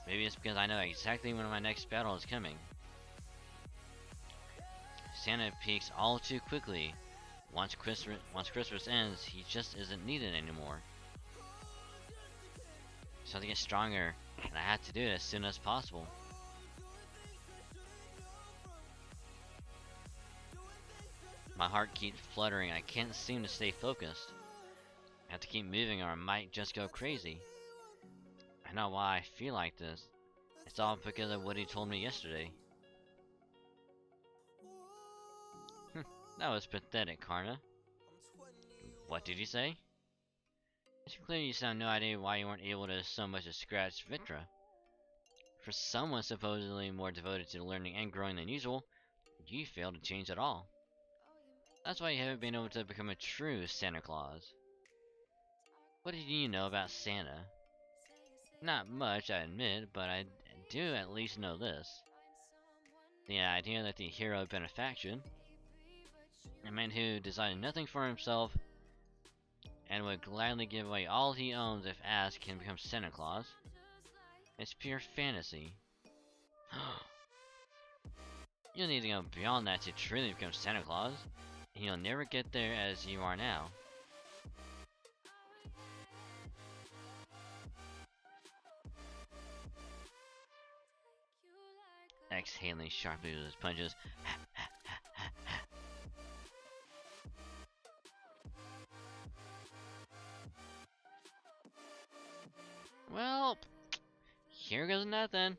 Maybe it's because I know exactly when my next battle is coming. Santa peaks all too quickly. Once Christmas ends, he just isn't needed anymore. So to get stronger, and I have to do it as soon as possible. My heart keeps fluttering. I can't seem to stay focused. I have to keep moving or I might just go crazy. I know why I feel like this. It's all because of what he told me yesterday. That was pathetic, Karna. What did he say? It's clear you sound no idea why you weren't able to so much as scratch Vitra. For someone supposedly more devoted to learning and growing than usual, you failed to change at all. That's why you haven't been able to become a true Santa Claus. What did you know about Santa? Not much, I admit, but I do at least know this. The idea that the hero of benefaction, a man who decided nothing for himself and would gladly give away all he owns if asked, can become Santa Claus. It's pure fantasy. You'll need to go beyond that to truly become Santa Claus, and you'll never get there as you are now. Exhaling sharply with his punches. Well, here goes nothing.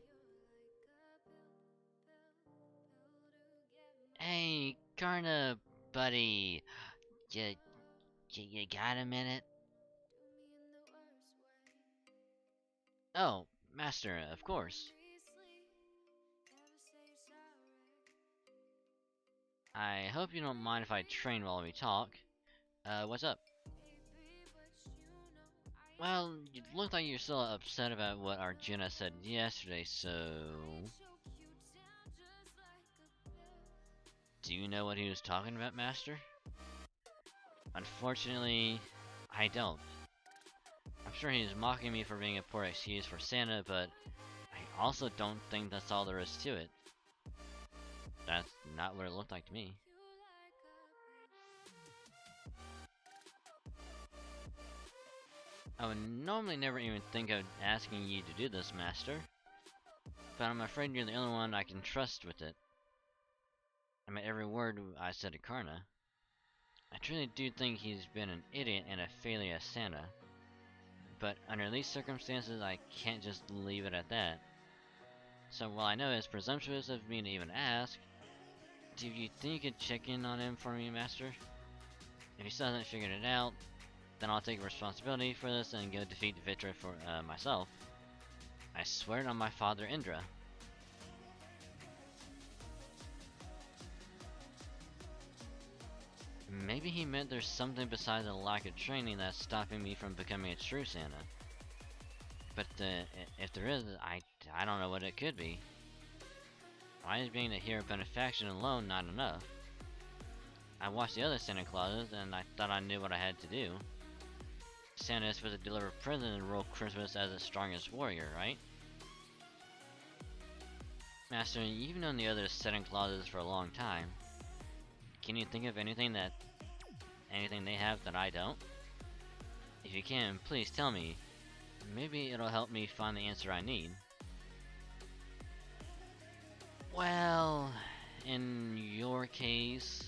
Hey, Karna, buddy. You got a minute? Oh, Master, of course. I hope you don't mind if I train while we talk. What's up? Well, you look like you're still upset about what Arjuna said yesterday, so... Do you know what he was talking about, Master? Unfortunately, I don't. I'm sure he's mocking me for being a poor excuse for Santa, but I also don't think that's all there is to it. That's not what it looked like to me. I would normally never even think of asking you to do this, Master. But I'm afraid you're the only one I can trust with it. I mean, every word I said to Karna. I truly do think he's been an idiot and a failure as Santa. But under these circumstances, I can't just leave it at that. So while I know it's presumptuous of me to even ask, do you think you could check in on him for me, Master? If he still hasn't figured it out, then I'll take responsibility for this and go defeat Vitra for myself. I swear it on my father Indra. Maybe he meant there's something besides a lack of training that's stopping me from becoming a true Santa. But if there is, I don't know what it could be. Why is being a hero benefaction alone not enough? I watched the other Santa Clauses and I thought I knew what I had to do. Santa is supposed to deliver presents and rule Christmas as the strongest warrior, right? Master, you've known the other Santa Clauses for a long time. Can you think of anything they have that I don't? If you can, please tell me. Maybe it'll help me find the answer I need. Well, in your case...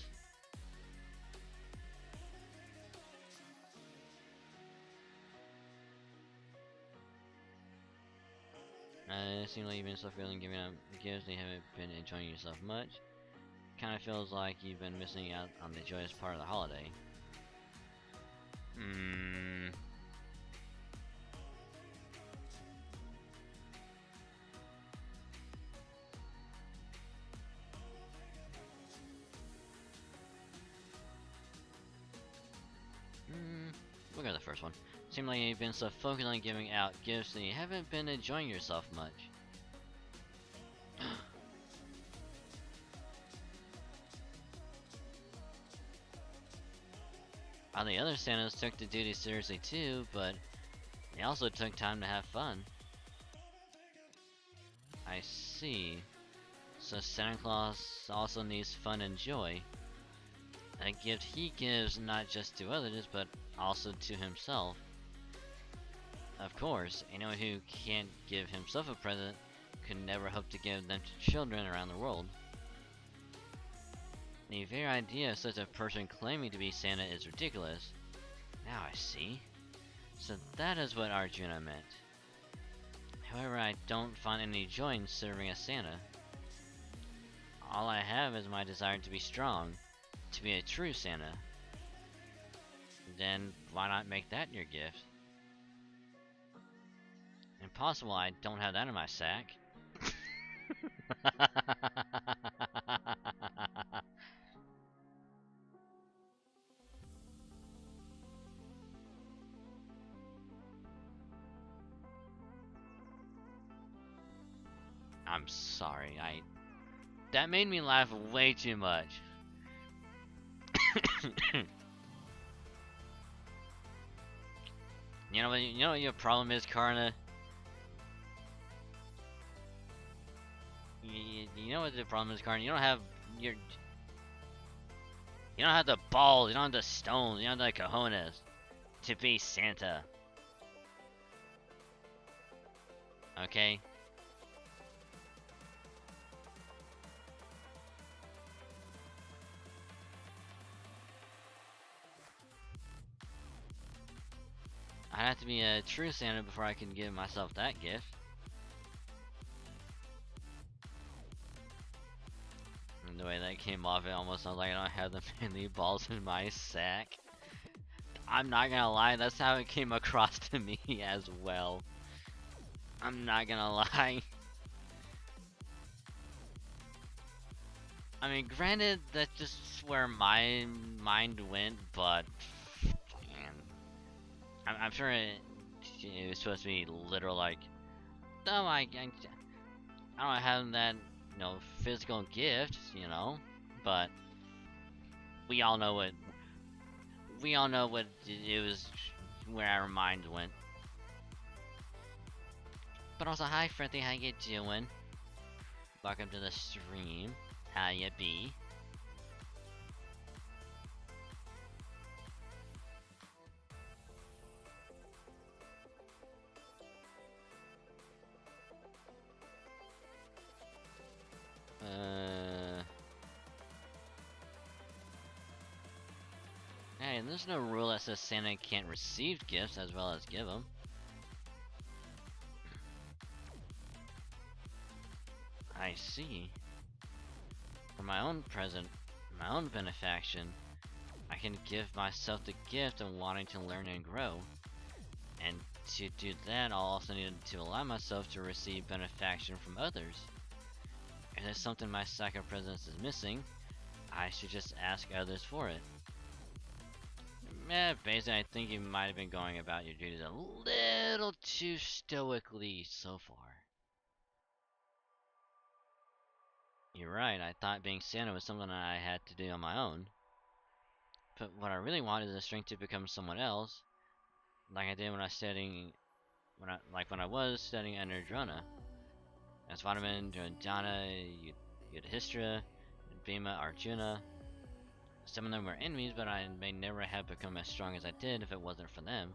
it seems like you've been so feeling giving up gifts, you haven't been enjoying yourself much. Kinda feels like you've been missing out on the joyous part of the holiday. We'll go to the first one. Seems like you've been so focused on giving out gifts that you haven't been enjoying yourself much. While the other Santas took the duty seriously too, but they also took time to have fun. I see. So Santa Claus also needs fun and joy. A gift he gives not just to others, but also to himself. Of course, anyone who can't give himself a present could never hope to give them to children around the world. The very idea of such a person claiming to be Santa is ridiculous. Now I see. So that is what Arjuna meant. However, I don't find any joy in serving as Santa. All I have is my desire to be strong, to be a true Santa. Then why not make that your gift? Impossible, I don't have that in my sack. I'm sorry, that made me laugh way too much. You know what your problem is, Karna? You know what the problem is, Karna? You don't have the balls, you don't have the stones, you don't have the cojones to be Santa. Okay? I'd have to be a true Santa before I can give myself that gift. And the way that came off, it almost sounds like I don't have the manly balls in my sack. I'm not gonna lie, that's how it came across to me as well. I'm not gonna lie. I mean, granted, that's just where my mind went, but I'm sure it was supposed to be literal, like, no, I don't have that, physical gift, but we all know what it was, where our minds went. But also, hi Freddy, how you doing? Welcome to the stream. How ya be? Hey, there's no rule that says Santa can't receive gifts as well as give them. I see. For my own present, my own benefaction, I can give myself the gift of wanting to learn and grow. And to do that, I'll also need to allow myself to receive benefaction from others. If there's something my stack of presents is missing, I should just ask others for it. Basically, I think you might have been going about your duties a little too stoically so far. You're right, I thought being Santa was something I had to do on my own. But what I really want is the strength to become someone else, like I did when I was studying, when I was studying under Drona. As Vitamin, Durandana, Yudhishthira, Bhima, Arjuna. Some of them were enemies, but I may never have become as strong as I did if it wasn't for them.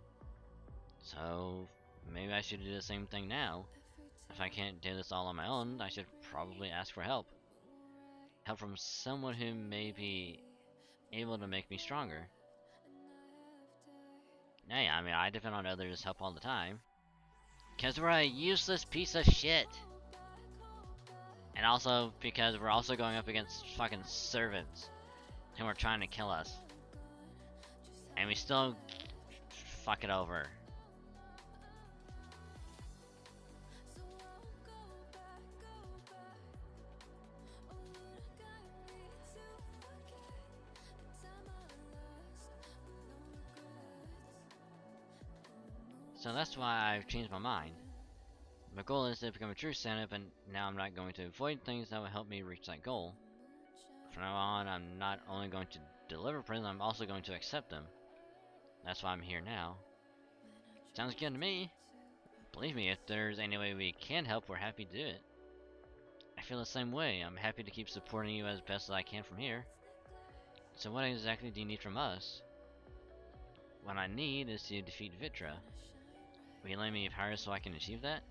So, maybe I should do the same thing now. If I can't do this all on my own, I should probably ask for help. Help from someone who may be able to make me stronger. Hey, I mean, I depend on others' help all the time. Because we're a useless piece of shit. And also because we're also going up against fucking servants who are trying to kill us. And we still fuck it over. So that's why I've changed my mind. My goal is to become a true Santa, but now I'm not going to avoid things that will help me reach that goal. From now on, I'm not only going to deliver presents, I'm also going to accept them. That's why I'm here now. Sounds good to me. Believe me, if there's any way we can help, we're happy to do it. I feel the same way. I'm happy to keep supporting you as best as I can from here. So what exactly do you need from us? What I need is to defeat Vitra. Will you lend me your power so I can achieve that?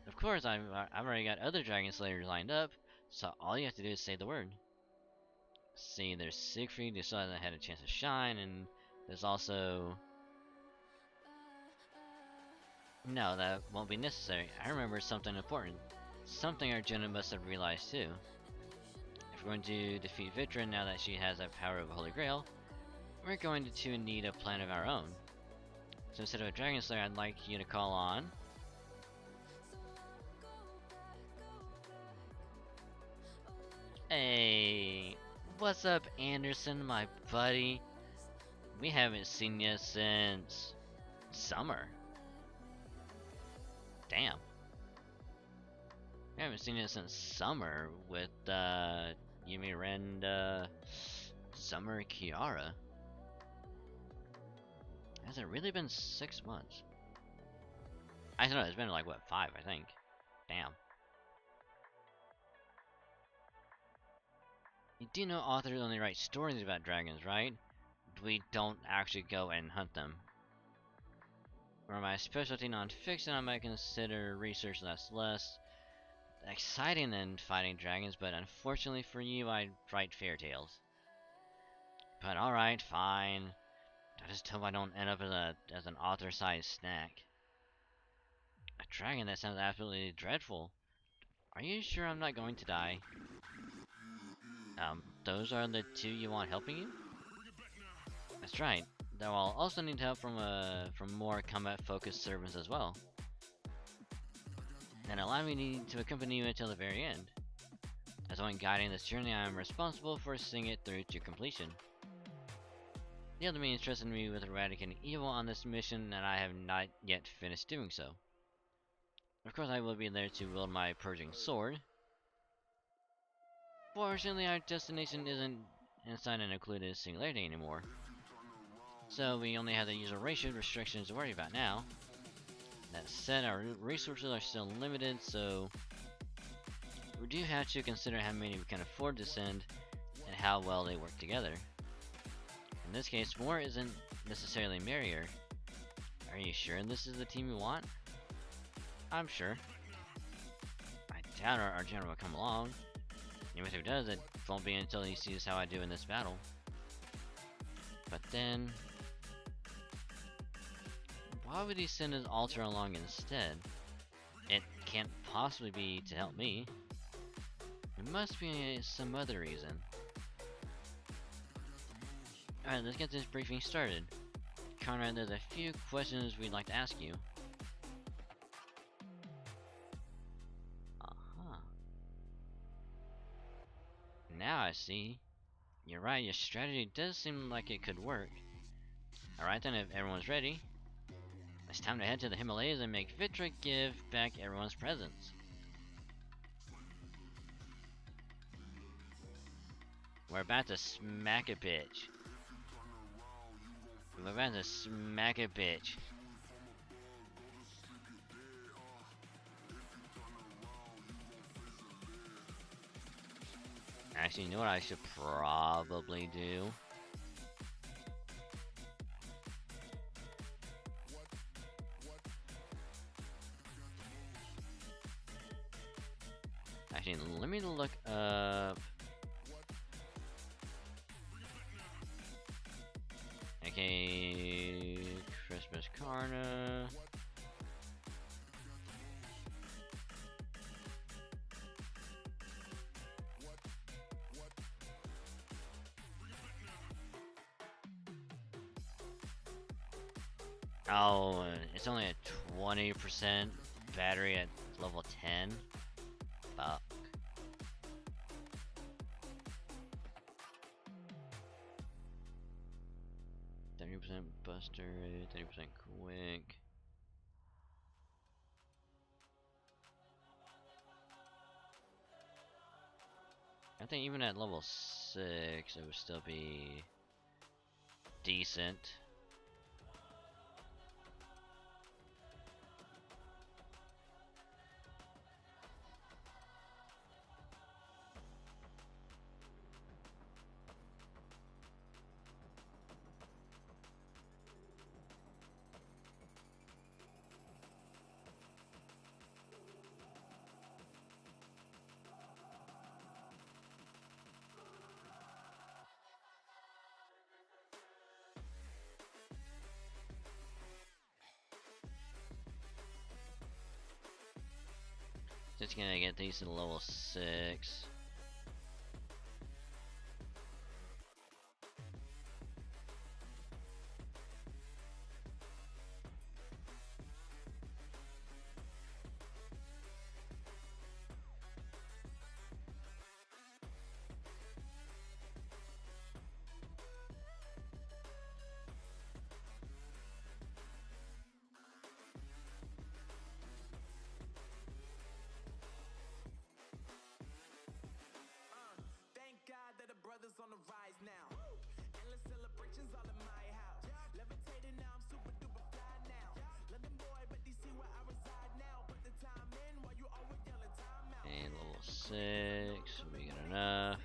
Of course, I've already got other Dragon Slayers lined up, so all you have to do is say the word. See, there's Siegfried, who still hasn't had a chance to shine, and there's also... No, that won't be necessary. I remember something important. Something Arjuna must have realized too. If we're going to defeat Vitra now that she has the power of a Holy Grail, we're going to need a plan of our own. So instead of a Dragon Slayer, I'd like you to call on... Hey, what's up, Anderson, my buddy? We haven't seen you since... summer. Damn. We haven't seen you since summer with, Yumi and, Summer Kiara. Has it really been 6 months? I don't know, it's been like, what, 5, I think. Damn. You do know authors only write stories about dragons, right? We don't actually go and hunt them. For my specialty non-fiction, I might consider research that's less exciting than fighting dragons, but unfortunately for you, I write fairy tales. But alright, fine. I just hope I don't end up as an author-sized snack. A dragon? That sounds absolutely dreadful. Are you sure I'm not going to die? Those are the two you want helping you? That's right. Though I'll also need help from more combat-focused servants as well. Then allow me to accompany you until the very end. As one guiding this journey, I am responsible for seeing it through to completion. The other means trusted me with eradicating evil on this mission, and I have not yet finished doing so. Of course, I will be there to wield my purging sword. Fortunately, our destination isn't inside an included singularity anymore. So we only have the user ratio restrictions to worry about now. That said, our resources are still limited, so we do have to consider how many we can afford to send and how well they work together. In this case, more isn't necessarily merrier. Are you sure this is the team you want? I'm sure. I doubt our general will come along. Even if he does, it won't be until he sees how I do in this battle. But then, why would he send his altar along instead? It can't possibly be to help me. It must be some other reason. Alright, let's get this briefing started. Conrad, there's a few questions we'd like to ask you. Now I see. You're right, your strategy does seem like it could work. Alright then, if everyone's ready, it's time to head to the Himalayas and make Vitra give back everyone's presents. We're about to smack a bitch. We're about to smack a bitch. Actually, you know what I should probably do? Actually, let me look up. Okay, Christmas Karna. Oh, it's only a 20% battery at level 10. Fuck. Buster rate, 30% quick. I think even at level 6 it would still be decent. Just gonna get these to level 6. Brothers on the rise now. Endless celebrations all in my house. Levitating now, I'm super duper fly now. London boy, but DC where I reside now. Put the time in while you always yelling time out. And level 6, we got enough.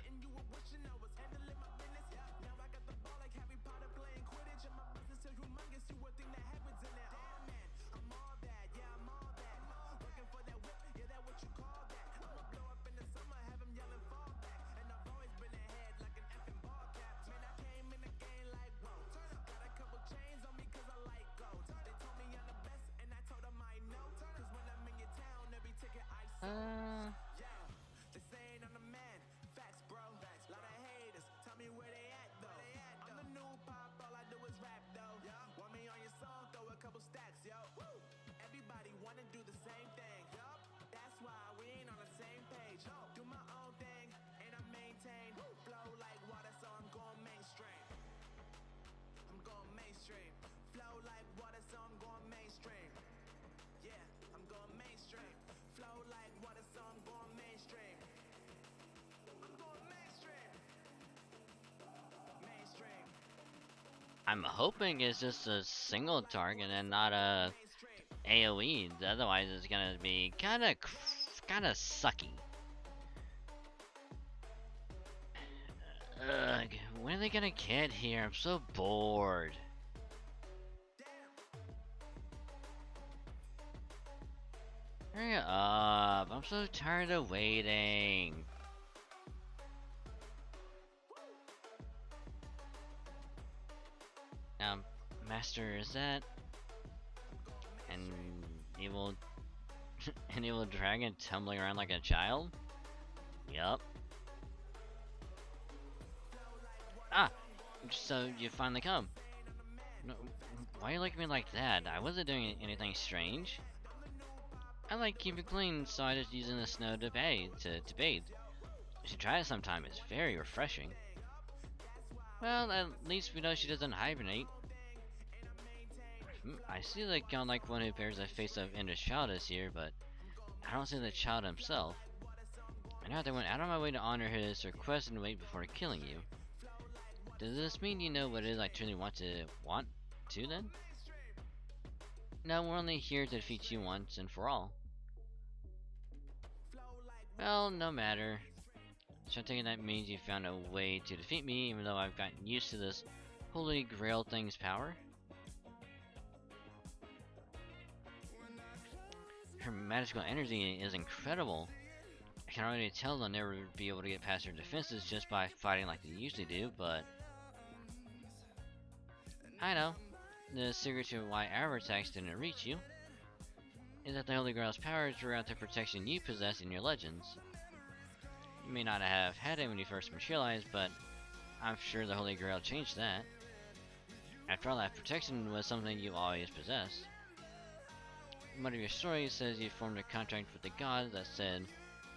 I'm hoping it's just a single target and not a AoE. Otherwise, it's gonna be kind of sucky. Ugh, when are they gonna get here? I'm so bored. Hurry up! I'm so tired of waiting. Master, is that an evil, an evil dragon tumbling around like a child? Yup. Ah! So you finally come. No, why are you looking at me like that? I wasn't doing anything strange. I like keeping clean, so I just using the snow to bathe. To bathe. You should try it sometime. It's very refreshing. Well, at least we know she doesn't hibernate. I see the godlike one who bears the face of Ender's child is here, but I don't see the child himself. And now they went out of my way to honor his request and wait before killing you. Does this mean you know what it is I truly want to then? No, we're only here to defeat you once and for all. Well, no matter. So I take it that means you found a way to defeat me, even though I've gotten used to this holy grail thing's power? Her magical energy is incredible. I can already tell they'll never be able to get past her defenses just by fighting like they usually do, but... I know. The secret to why our attacks didn't reach you is that the Holy Grail's power drew out the protection you possess in your legends. You may not have had it when you first materialized, but I'm sure the Holy Grail changed that. After all, that protection was something you always possessed. One of your stories says you formed a contract with the gods that said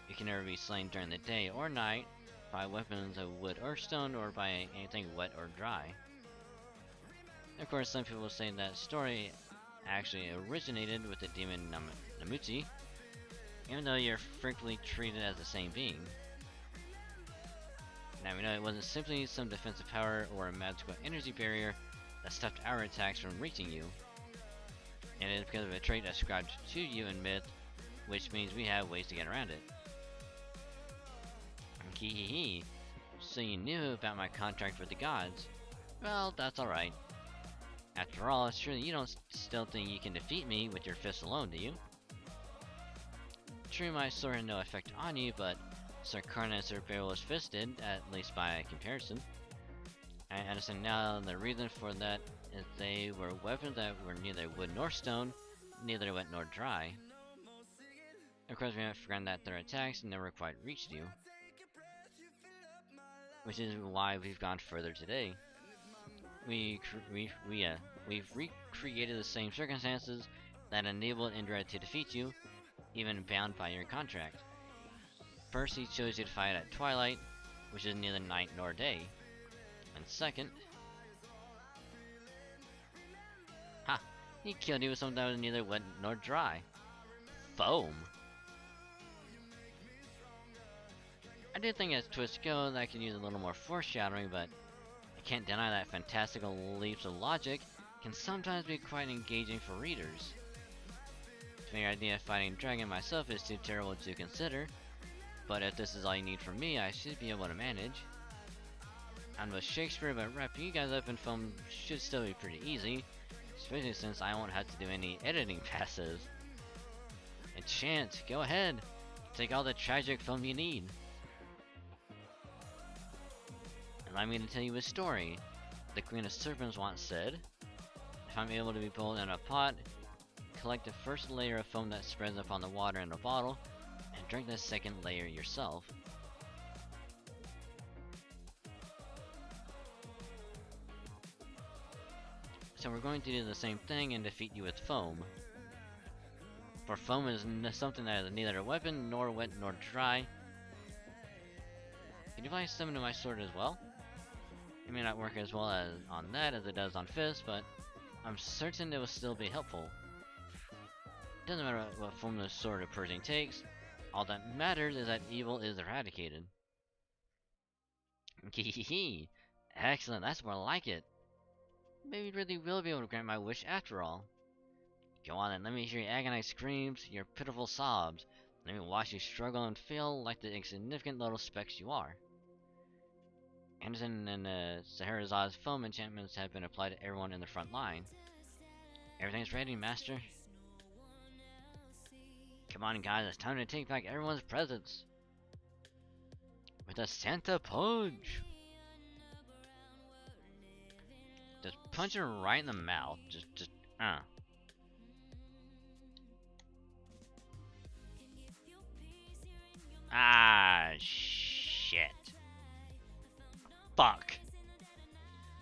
you can never be slain during the day or night by weapons of wood or stone or by anything wet or dry. Of course, some people say that story actually originated with the demon Namuti, even though you're frequently treated as the same being. Now we know it wasn't simply some defensive power or a magical energy barrier that stopped our attacks from reaching you. And it is because of a trait ascribed to you in myth, which means we have ways to get around it. Kihihi. So you knew about my contract with the gods. Well, that's alright. After all, surely you don't still think you can defeat me with your fist alone, do you? True, my sword had no effect on you, but Sir Karna and Sir Beowulf's fist did, at least by comparison. I understand now the reason for that is they were weapons that were neither wood nor stone, neither wet nor dry. Of course, we haven't forgotten that their attacks never quite reached you. Which is why we've gone further today. We've recreated the same circumstances that enabled Indra to defeat you, even bound by your contract. First, he chose you to fight at twilight, which is neither night nor day. And second... Ha! He killed you with something that was neither wet nor dry. Foam! I did think as twists go that I could use a little more foreshadowing, but I can't deny that fantastical leaps of logic can sometimes be quite engaging for readers. The mere idea of fighting a dragon myself is too terrible to consider, but if this is all you need from me, I should be able to manage. I'm no Shakespeare, but wrapping you guys up in foam should still be pretty easy, especially since I won't have to do any editing passes. Enchant, go ahead! Take all the tragic foam you need. Allow me to tell you a story. The Queen of Serpents once said, if I'm able to be boiled in a pot, collect the first layer of foam that spreads upon the water in a bottle, and drink the second layer yourself. So we're going to do the same thing and defeat you with foam. For foam is something that is neither a weapon, nor wet, nor dry. Can you apply summon to my sword as well? It may not work as well as on that as it does on fist, but I'm certain it will still be helpful. It doesn't matter what form the sword of purging takes, all that matters is that evil is eradicated. Hehehe. Excellent, that's more like it. Maybe you really will be able to grant my wish after all. Go on then, let me hear your agonized screams, your pitiful sobs. Let me watch you struggle and fail like the insignificant little specks you are. Anderson and Scheherazad's foam enchantments have been applied to everyone in the front line. Everything's ready, Master. Come on, guys, it's time to take back everyone's presents. With a Santa punch! Just punch her right in the mouth. Just. Ah, shit. Fuck.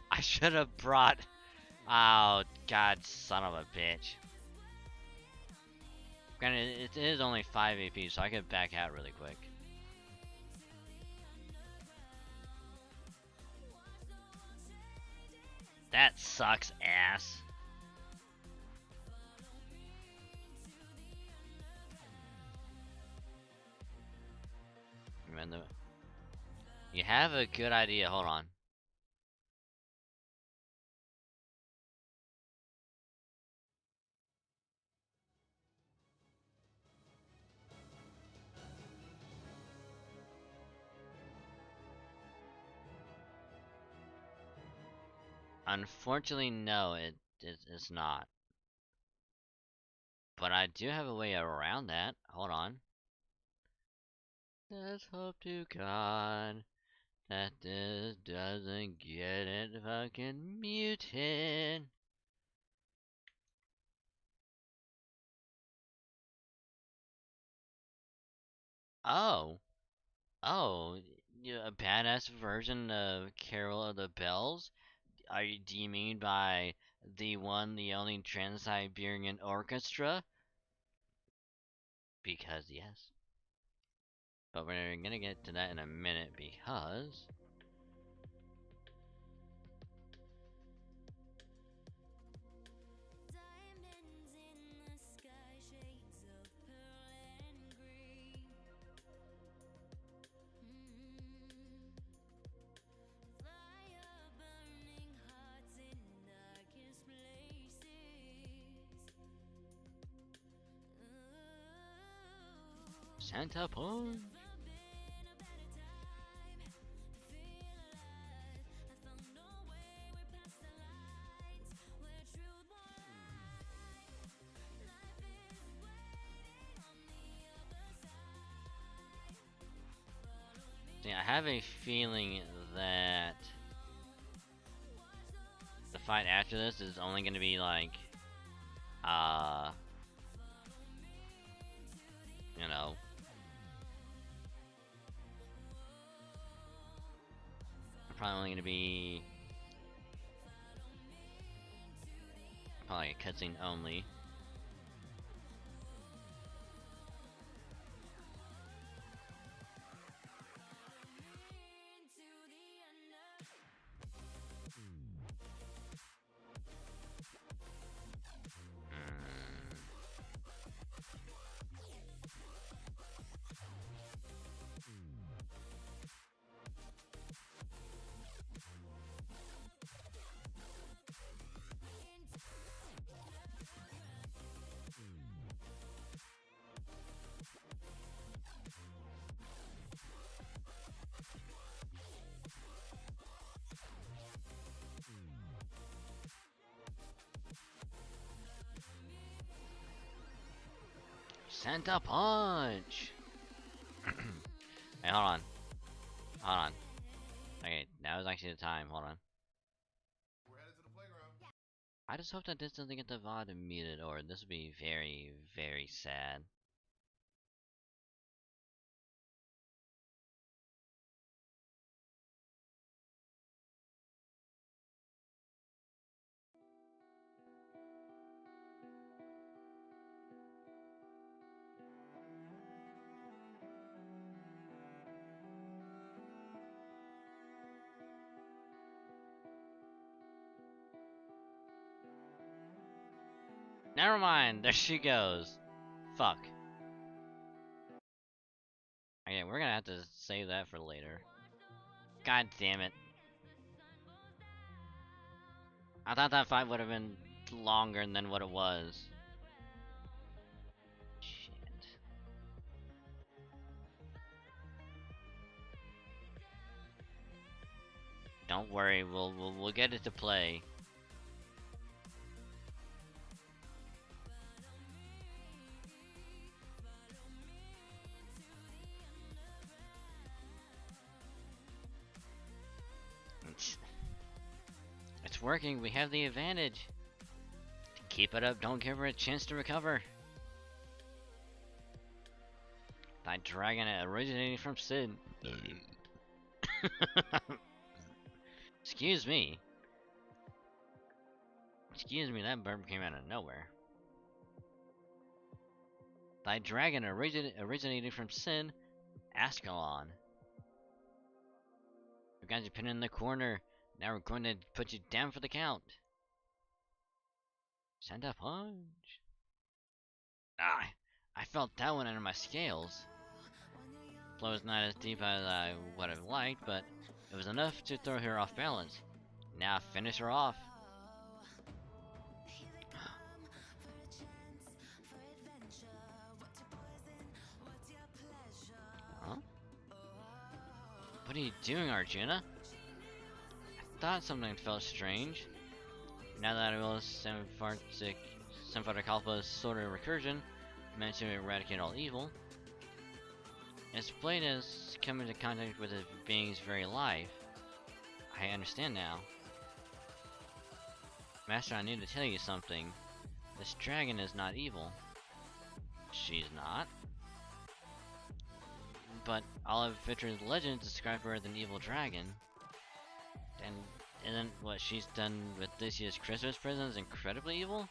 I should have brought. Oh, god, son of a bitch. Granted, it is only 5 AP, so I could back out really quick. That sucks ass. Man, you have a good idea, hold on. Unfortunately, no, it's not. But I do have a way around that. Hold on. Let's hope to God that this doesn't get it fucking muted. Oh. Oh. A badass version of Carol of the Bells? Do you mean by the one, the only Trans-Siberian Orchestra? Because yes. But we're gonna get to that in a minute because Santa Punch. See, I have a feeling that the fight after this is only gonna be like, you know, probably only gonna be probably a cutscene only. Santa Punch! Hey, hold on. Hold on. Okay, now is actually the time. Hold on. We're headed to the playground. I just hope that this doesn't get the VOD muted, or this would be very, very sad. Never mind, there she goes. Fuck. Okay, we're gonna have to save that for later. God damn it. I thought that fight would have been longer than what it was. Shit. Don't worry, we'll get it to play. It's working. We have the advantage. Keep it up. Don't give her a chance to recover. By dragon it originating from Sid. Excuse me. Excuse me, that burp came out of nowhere. Thy dragon originated from Sin, Ascalon. We got you pinned in the corner. Now we're going to put you down for the count. Send a punch. Ah, I felt that one under my scales. Blow was not as deep as I would have liked, but it was enough to throw her off balance. Now finish her off. Huh? What are you doing, Arjuna? I thought something felt strange. Now that I realized Semphardicalpa's sort of recursion meant to eradicate all evil, its blade has come into contact with the being's very life. I understand now. Master, I need to tell you something. This dragon is not evil. She's not. But all of Vitra's legends describe her as an evil dragon. And isn't what she's done with this year's Christmas presents incredibly evil?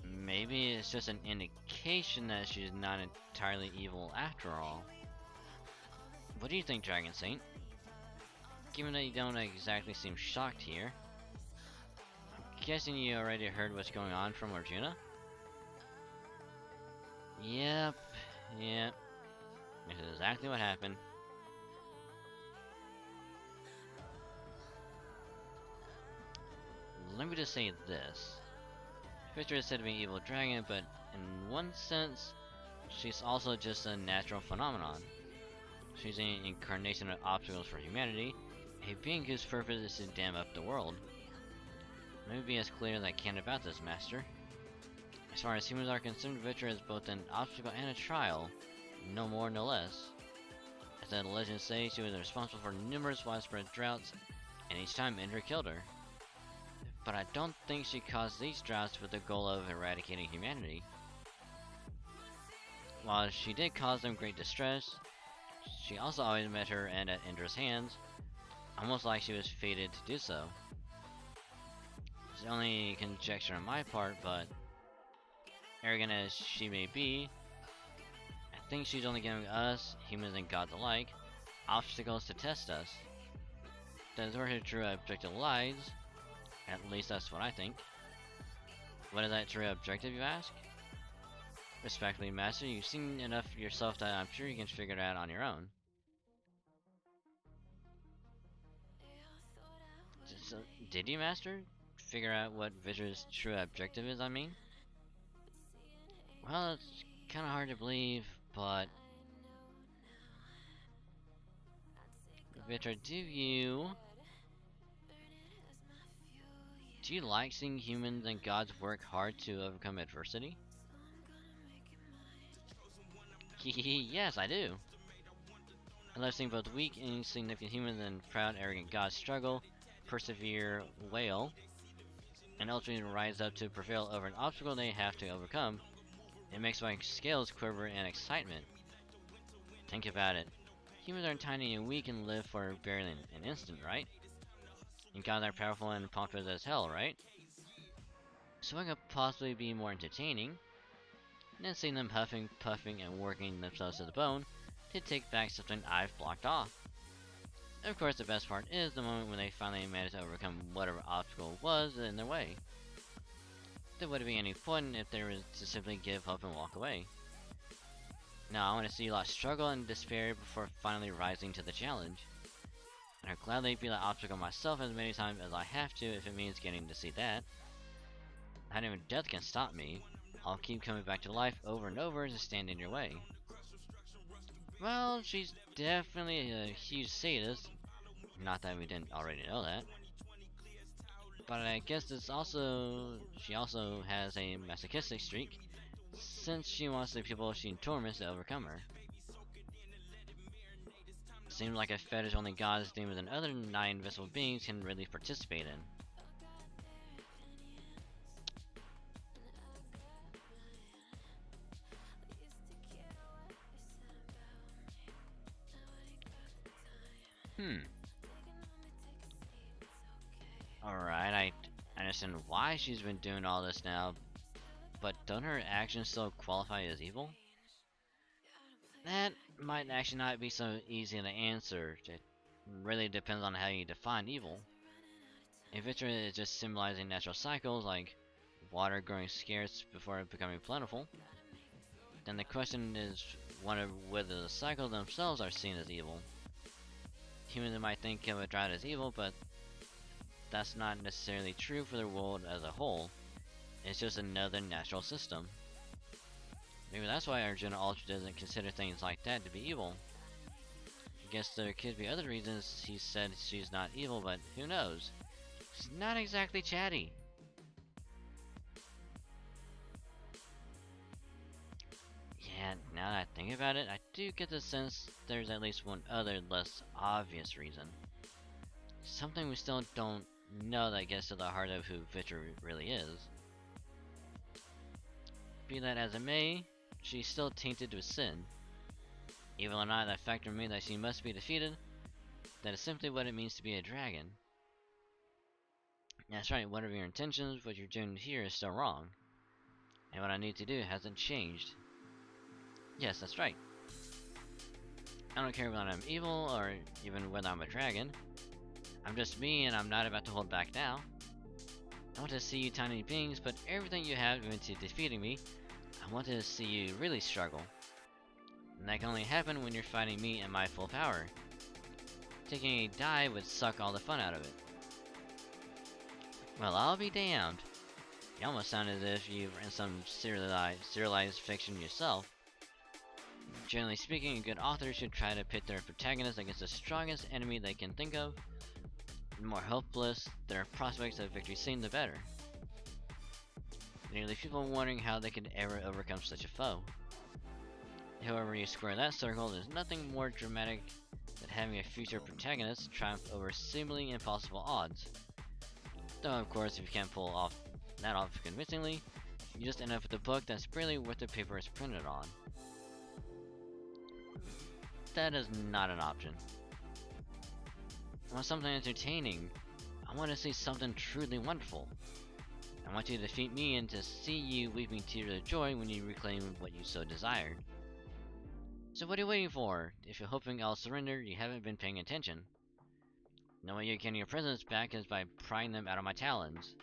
Maybe it's just an indication that she's not entirely evil after all. What do you think, Dragon Saint? Given that you don't exactly seem shocked here, I'm guessing you already heard what's going on from Arjuna? Yep. This is exactly what happened. Let me just say this. Vitra is said to be an evil dragon, but in one sense, she's also just a natural phenomenon. She's an incarnation of obstacles for humanity, a being whose purpose is to dam up the world. Let me be as clear as I can about this, Master. As far as humans are concerned, Vitra is both an obstacle and a trial, no more no less. As the legends say, she was responsible for numerous widespread droughts, and each time Indra killed her. But I don't think she caused these droughts with the goal of eradicating humanity. While she did cause them great distress, she also always met her end at Indra's hands, almost like she was fated to do so. It's only conjecture on my part, but arrogant as she may be, I think she's only giving us, humans and gods alike, obstacles to test us. That is where her true objective lies. At least that's what I think. What is that true objective, you ask? Respectfully, Master, you've seen enough yourself that I'm sure you can figure it out on your own. So, did you, Master? Figure out what Vitra's true objective is, I mean? Well, it's kinda hard to believe, but... Vitra, do you like seeing humans and gods work hard to overcome adversity? Yes, I do. I love seeing both weak and insignificant humans and proud, arrogant gods struggle, persevere, wail, and ultimately rise up to prevail over an obstacle they have to overcome. It makes my scales quiver in excitement. Think about it. Humans are tiny and weak and live for barely an instant, right? And gods are powerful and pompous as hell, right? So what could possibly be more entertaining than seeing them huffing, puffing, and working themselves to the bone to take back something I've blocked off? Of course, the best part is the moment when they finally manage to overcome whatever obstacle was in their way. There wouldn't be any point if they were to simply give up and walk away. Now I want to see Lot struggle and despair before finally rising to the challenge. And I'll gladly be the obstacle myself as many times as I have to if it means getting to see that. Not even death can stop me. I'll keep coming back to life over and over to stand in your way. Well, she's definitely a huge sadist. Not that we didn't already know that. But I guess she also has a masochistic streak, since she wants the people she torments to overcome her. Seems like a fetish only gods, demons, and other non-invisible beings can really participate in. Alright, I understand why she's been doing all this now, but don't her actions still qualify as evil? That might actually not be so easy to answer. It really depends on how you define evil. If it's just symbolizing natural cycles like water growing scarce before becoming plentiful, then the question is one of whether the cycles themselves are seen as evil. Humans might think of a drought as evil, but that's not necessarily true for the world as a whole. It's just another natural system. Maybe that's why Arjuna Ultra doesn't consider things like that to be evil. I guess there could be other reasons he said she's not evil, but who knows? She's not exactly chatty. Yeah, now that I think about it, I do get the sense there's at least one other, less obvious reason. Something we still don't know that gets to the heart of who Vitra really is. Be that as it may, she's still tainted with sin. Evil or not, that fact remains that she must be defeated. That is simply what it means to be a dragon. That's right, whatever your intentions, what you're doing here is still wrong. And what I need to do hasn't changed. Yes, that's right. I don't care whether I'm evil or even whether I'm a dragon. I'm just me and I'm not about to hold back now. I want to see you tiny beings put everything you have into defeating me. I want to see you really struggle. And that can only happen when you're fighting me in my full power. Taking a dive would suck all the fun out of it. Well, I'll be damned. You almost sound as if you're in some serialized fiction yourself. Generally speaking, a good author should try to pit their protagonist against the strongest enemy they can think of. The more hopeless their prospects of victory seem, the better. They leave people wondering how they could ever overcome such a foe. However you square that circle, there's nothing more dramatic than having a future protagonist triumph over seemingly impossible odds. Though of course, if you can't pull that off convincingly, you just end up with a book that's barely worth the paper it's printed on. That is not an option. I want something entertaining. I want to see something truly wonderful. I want you to defeat me and to see you weeping tears of joy when you reclaim what you so desired. So what are you waiting for? If you're hoping I'll surrender, you haven't been paying attention. The way you're getting your presents back is by prying them out of my talons.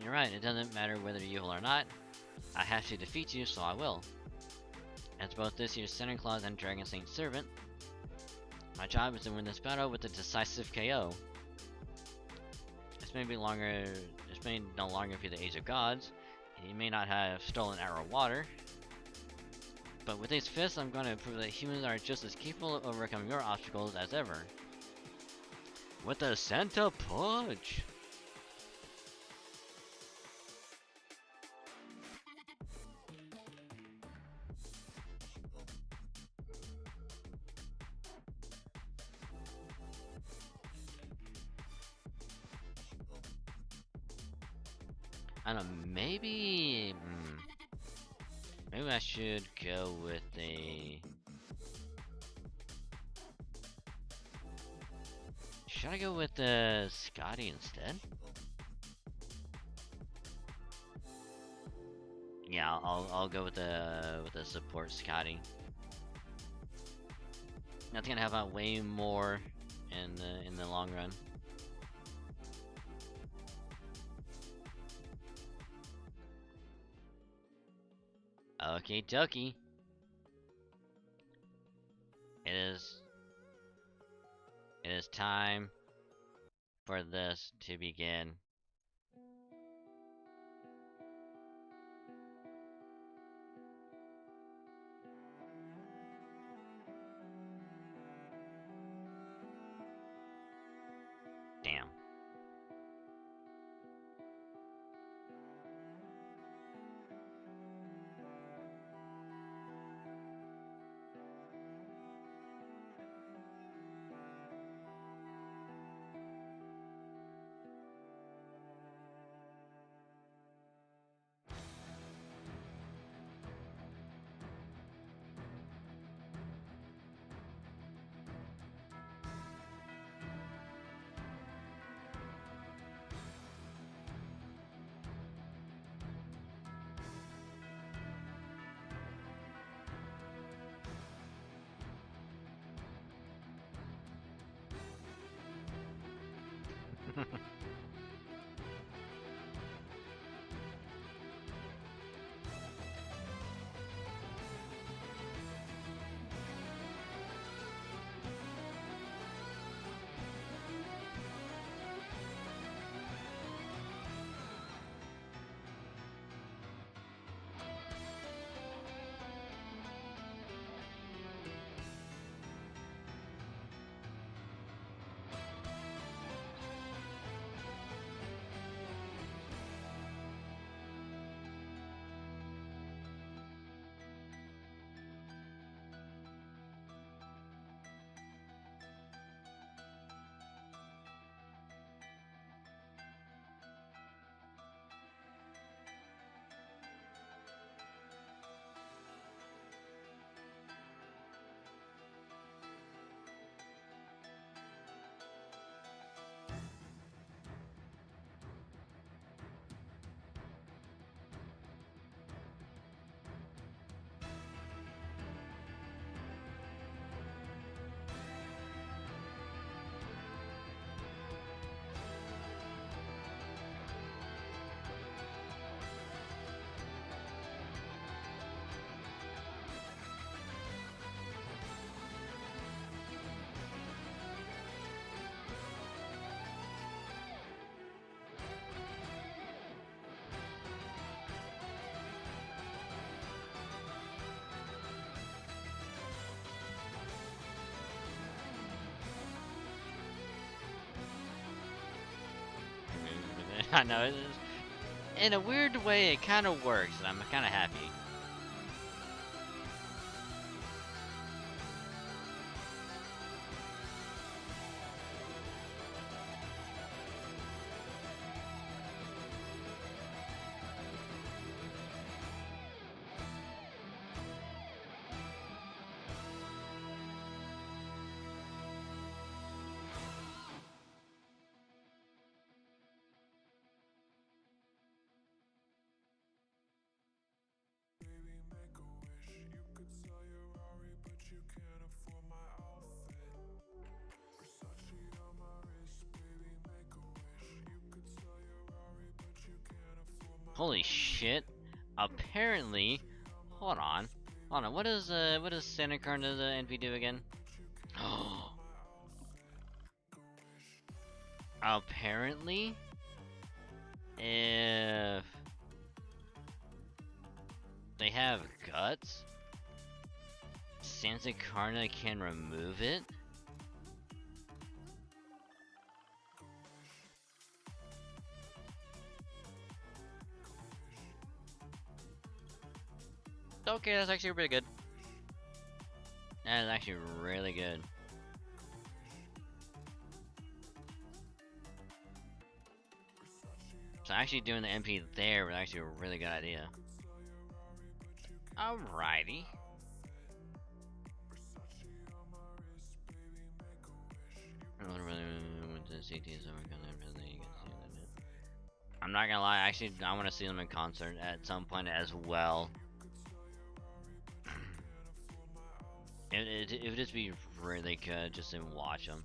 You're right, it doesn't matter whether you're evil or not. I have to defeat you, so I will. As both this year's Santa Claus and Dragon Saint Servant, my job is to win this battle with a decisive KO. This may no longer be the Age of Gods, and you may not have stolen our water, but with these fists I'm going to prove that humans are just as capable of overcoming your obstacles as ever. With the Santa Punch! I don't know, maybe I should go with should I go with the Scotty instead? Yeah, I'll go with the support Scotty. That's gonna help out way more in the long run. Okay, Ducky. It is time for this to begin. Damn. I know, in a weird way, it kind of works, and I'm kind of happy. Holy shit! Apparently, hold on. What does Santa Carna's NV do again? Apparently, if they have guts, Santa Carna can remove it. Okay, that's actually pretty good. That is actually really good. So actually doing the MP there was actually a really good idea. Alrighty. I'm not gonna lie, actually I want to see them in concert at some point as well. It would just be really good just to watch them.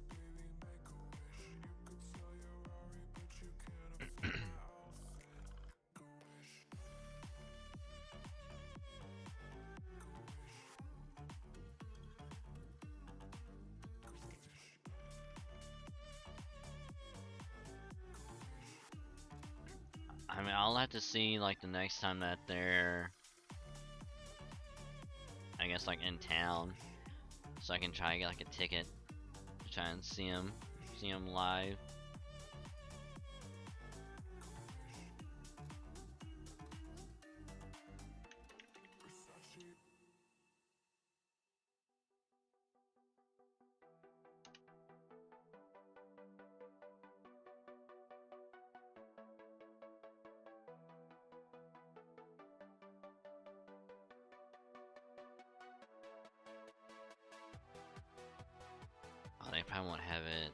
I'll have to see like the next time that they're, I guess, like in town, so I can try to get like a ticket to try and see him live. Oh, they probably won't have it.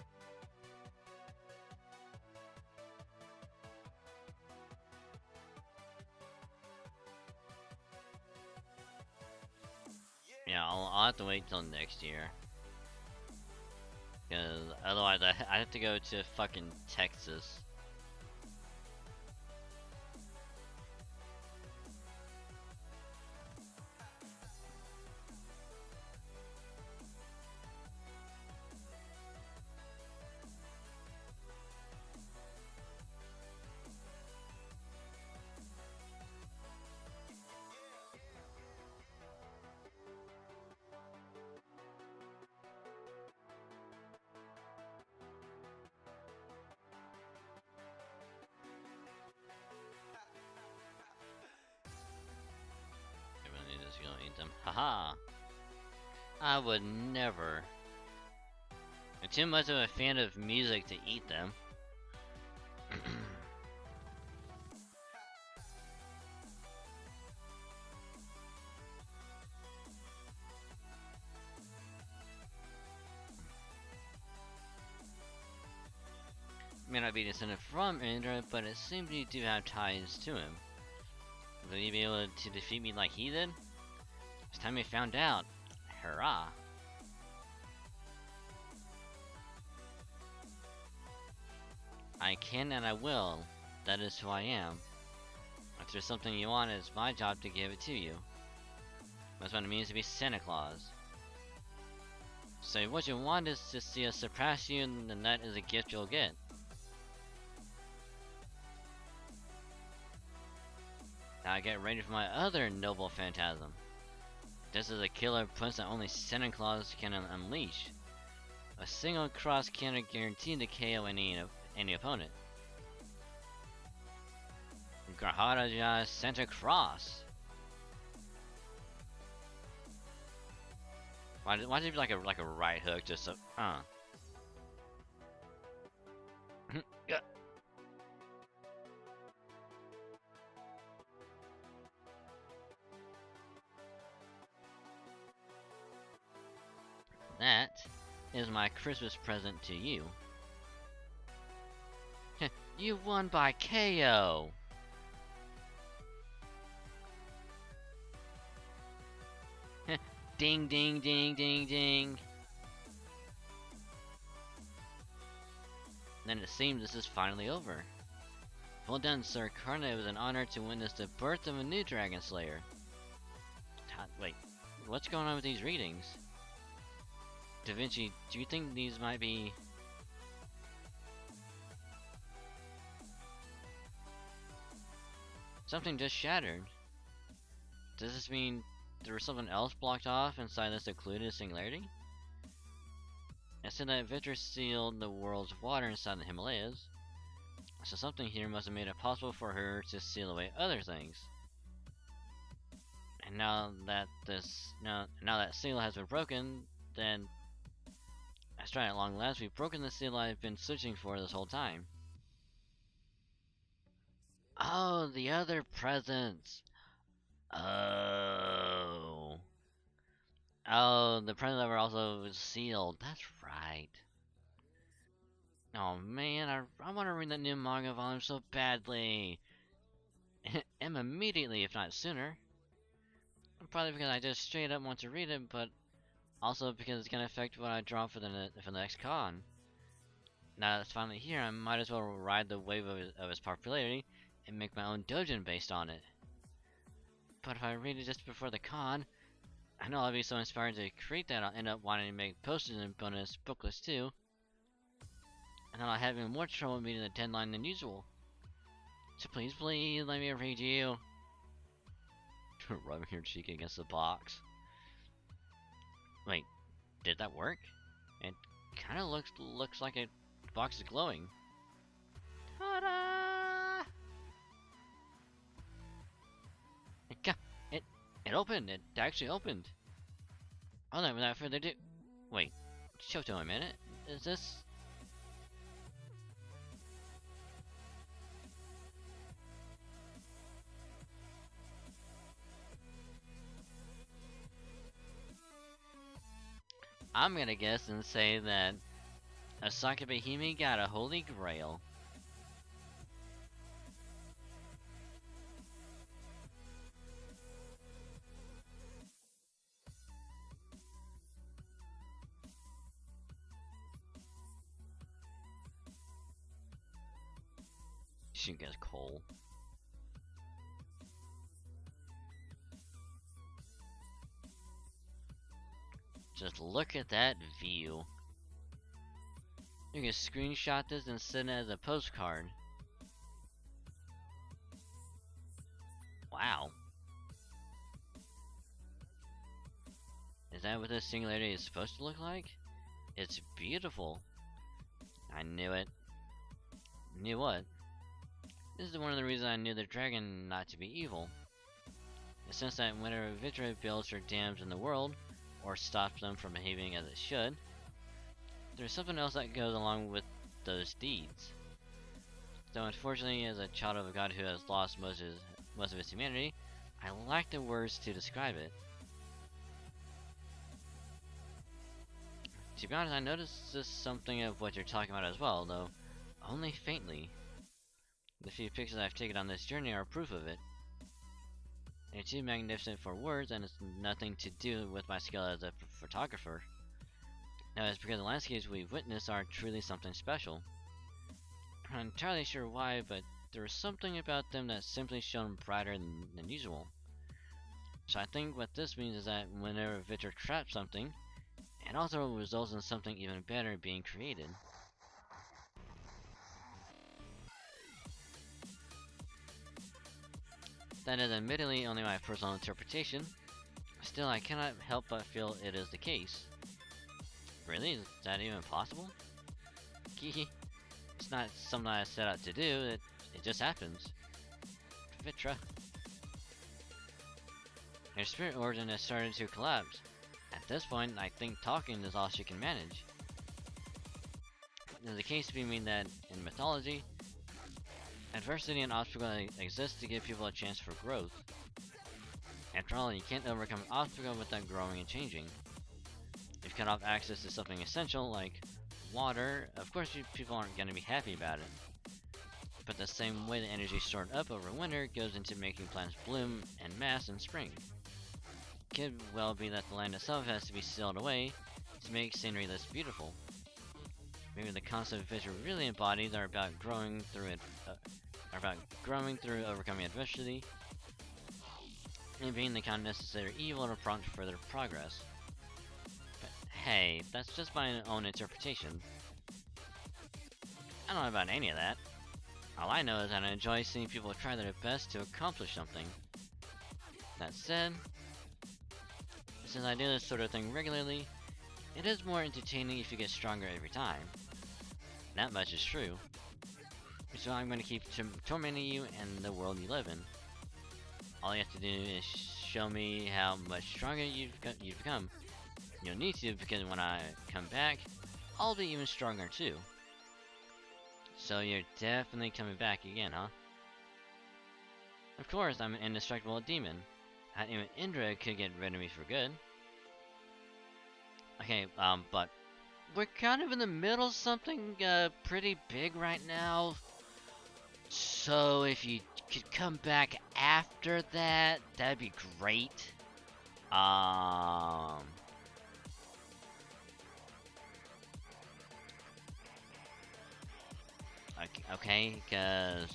Yeah, I'll have to wait till next year. Because otherwise I have to go to fucking Texas. Everyone is gonna eat them. Haha! I would never. I'm too much of a fan of music to eat them. May not be descended from Indra, but it seems you do have ties to him. Will you be able to defeat me like he did? It's time we found out. Hurrah! I can and I will. That is who I am. If there's something you want, it's my job to give it to you. That's what it means to be Santa Claus. So if what you want is to see us surpass you, then that is a gift you'll get. Now get ready for my other noble phantasm. This is a killer punch that only Santa Claus can unleash. A single cross cannon guaranteed to KO any opponent. Graharaja Santa Cross. Why did it be like a right hook just so Yeah. That is my Christmas present to you. You won by KO! Ding ding ding ding ding! Then it seems this is finally over. Well done, Sir Karna. It was an honor to witness the birth of a new Dragon Slayer. Wait, what's going on with these readings? Da Vinci, do you think these might be... Something just shattered. Does this mean there was something else blocked off inside this occluded singularity? It said that Victor sealed the world's water inside the Himalayas. So something here must have made it possible for her to seal away other things. And now that seal has been broken, then that's right, at long last we've broken the seal I've been searching for this whole time. Oh, the other presents. Oh, the presents that were also sealed. That's right. Oh man, I want to read that new manga volume so badly. And immediately, if not sooner. Probably because I just straight up want to read it, but also because it's gonna affect what I draw for the next con. Now that it's finally here, I might as well ride the wave of its popularity and make my own doujin based on it. But if I read it just before the con, I know I'll be so inspired to create that I'll end up wanting to make posters and bonus booklets too. And then I'll have even more trouble meeting the deadline than usual. So please, please, let me read you. Rubbing your cheek against the box. Wait, did that work? It kind of looks like the box is glowing. Ta-da! It opened. It actually opened. Oh no! Without further ado, wait, Shoto, a minute. Is this? I'm gonna guess and say that Asaka Bahimi got a holy grail. She gets coal. Just look at that view. You can screenshot this and send it as a postcard. Wow. Is that what this singularity is supposed to look like? It's beautiful. I knew it. Knew what? This is one of the reasons I knew the dragon not to be evil. In the sense that whenever Vitra builds her dams in the world, or stops them from behaving as it should, there's something else that goes along with those deeds. Though unfortunately, as a child of a god who has lost most of his humanity, I lack the words to describe it. To be honest, I noticed just something of what you're talking about as well, though only faintly. The few pictures I've taken on this journey are proof of it. They're too magnificent for words, and it's nothing to do with my skill as a photographer. No, it's because the landscapes we've witnessed are truly something special. I'm not entirely sure why, but there was something about them that simply shone brighter than usual. So I think what this means is that whenever Victor traps something, it also results in something even better being created. That is admittedly only my personal interpretation. Still, I cannot help but feel it is the case. Really? Is that even possible? Hehe. It's not something I set out to do, it just happens. Vitra. Her spirit origin has started to collapse. At this point, I think talking is all she can manage. There's a case to be made that, in mythology, adversity and obstacle exist to give people a chance for growth. After all, you can't overcome an obstacle without growing and changing. If you cut off access to something essential, like water, of course people aren't going to be happy about it. But the same way the energy stored up over winter goes into making plants bloom en masse in spring. It could well be that the land itself has to be sealed away to make scenery less beautiful. Maybe the concept Fisher really embodies are about growing through overcoming adversity, and being the kind of necessary evil to prompt further progress. But hey, that's just my own interpretation. I don't know about any of that. All I know is that I enjoy seeing people try their best to accomplish something. That said, since I do this sort of thing regularly, it is more entertaining if you get stronger every time. That much is true. So I'm going to keep tormenting you and the world you live in. All you have to do is show me how much stronger you've become. You'll need to, because when I come back, I'll be even stronger too. So you're definitely coming back again, huh? Of course, I'm an indestructible demon. Even Indra could get rid of me for good. Okay, but we're kind of in the middle of something pretty big right now. So if you could come back after that, that'd be great. Okay, because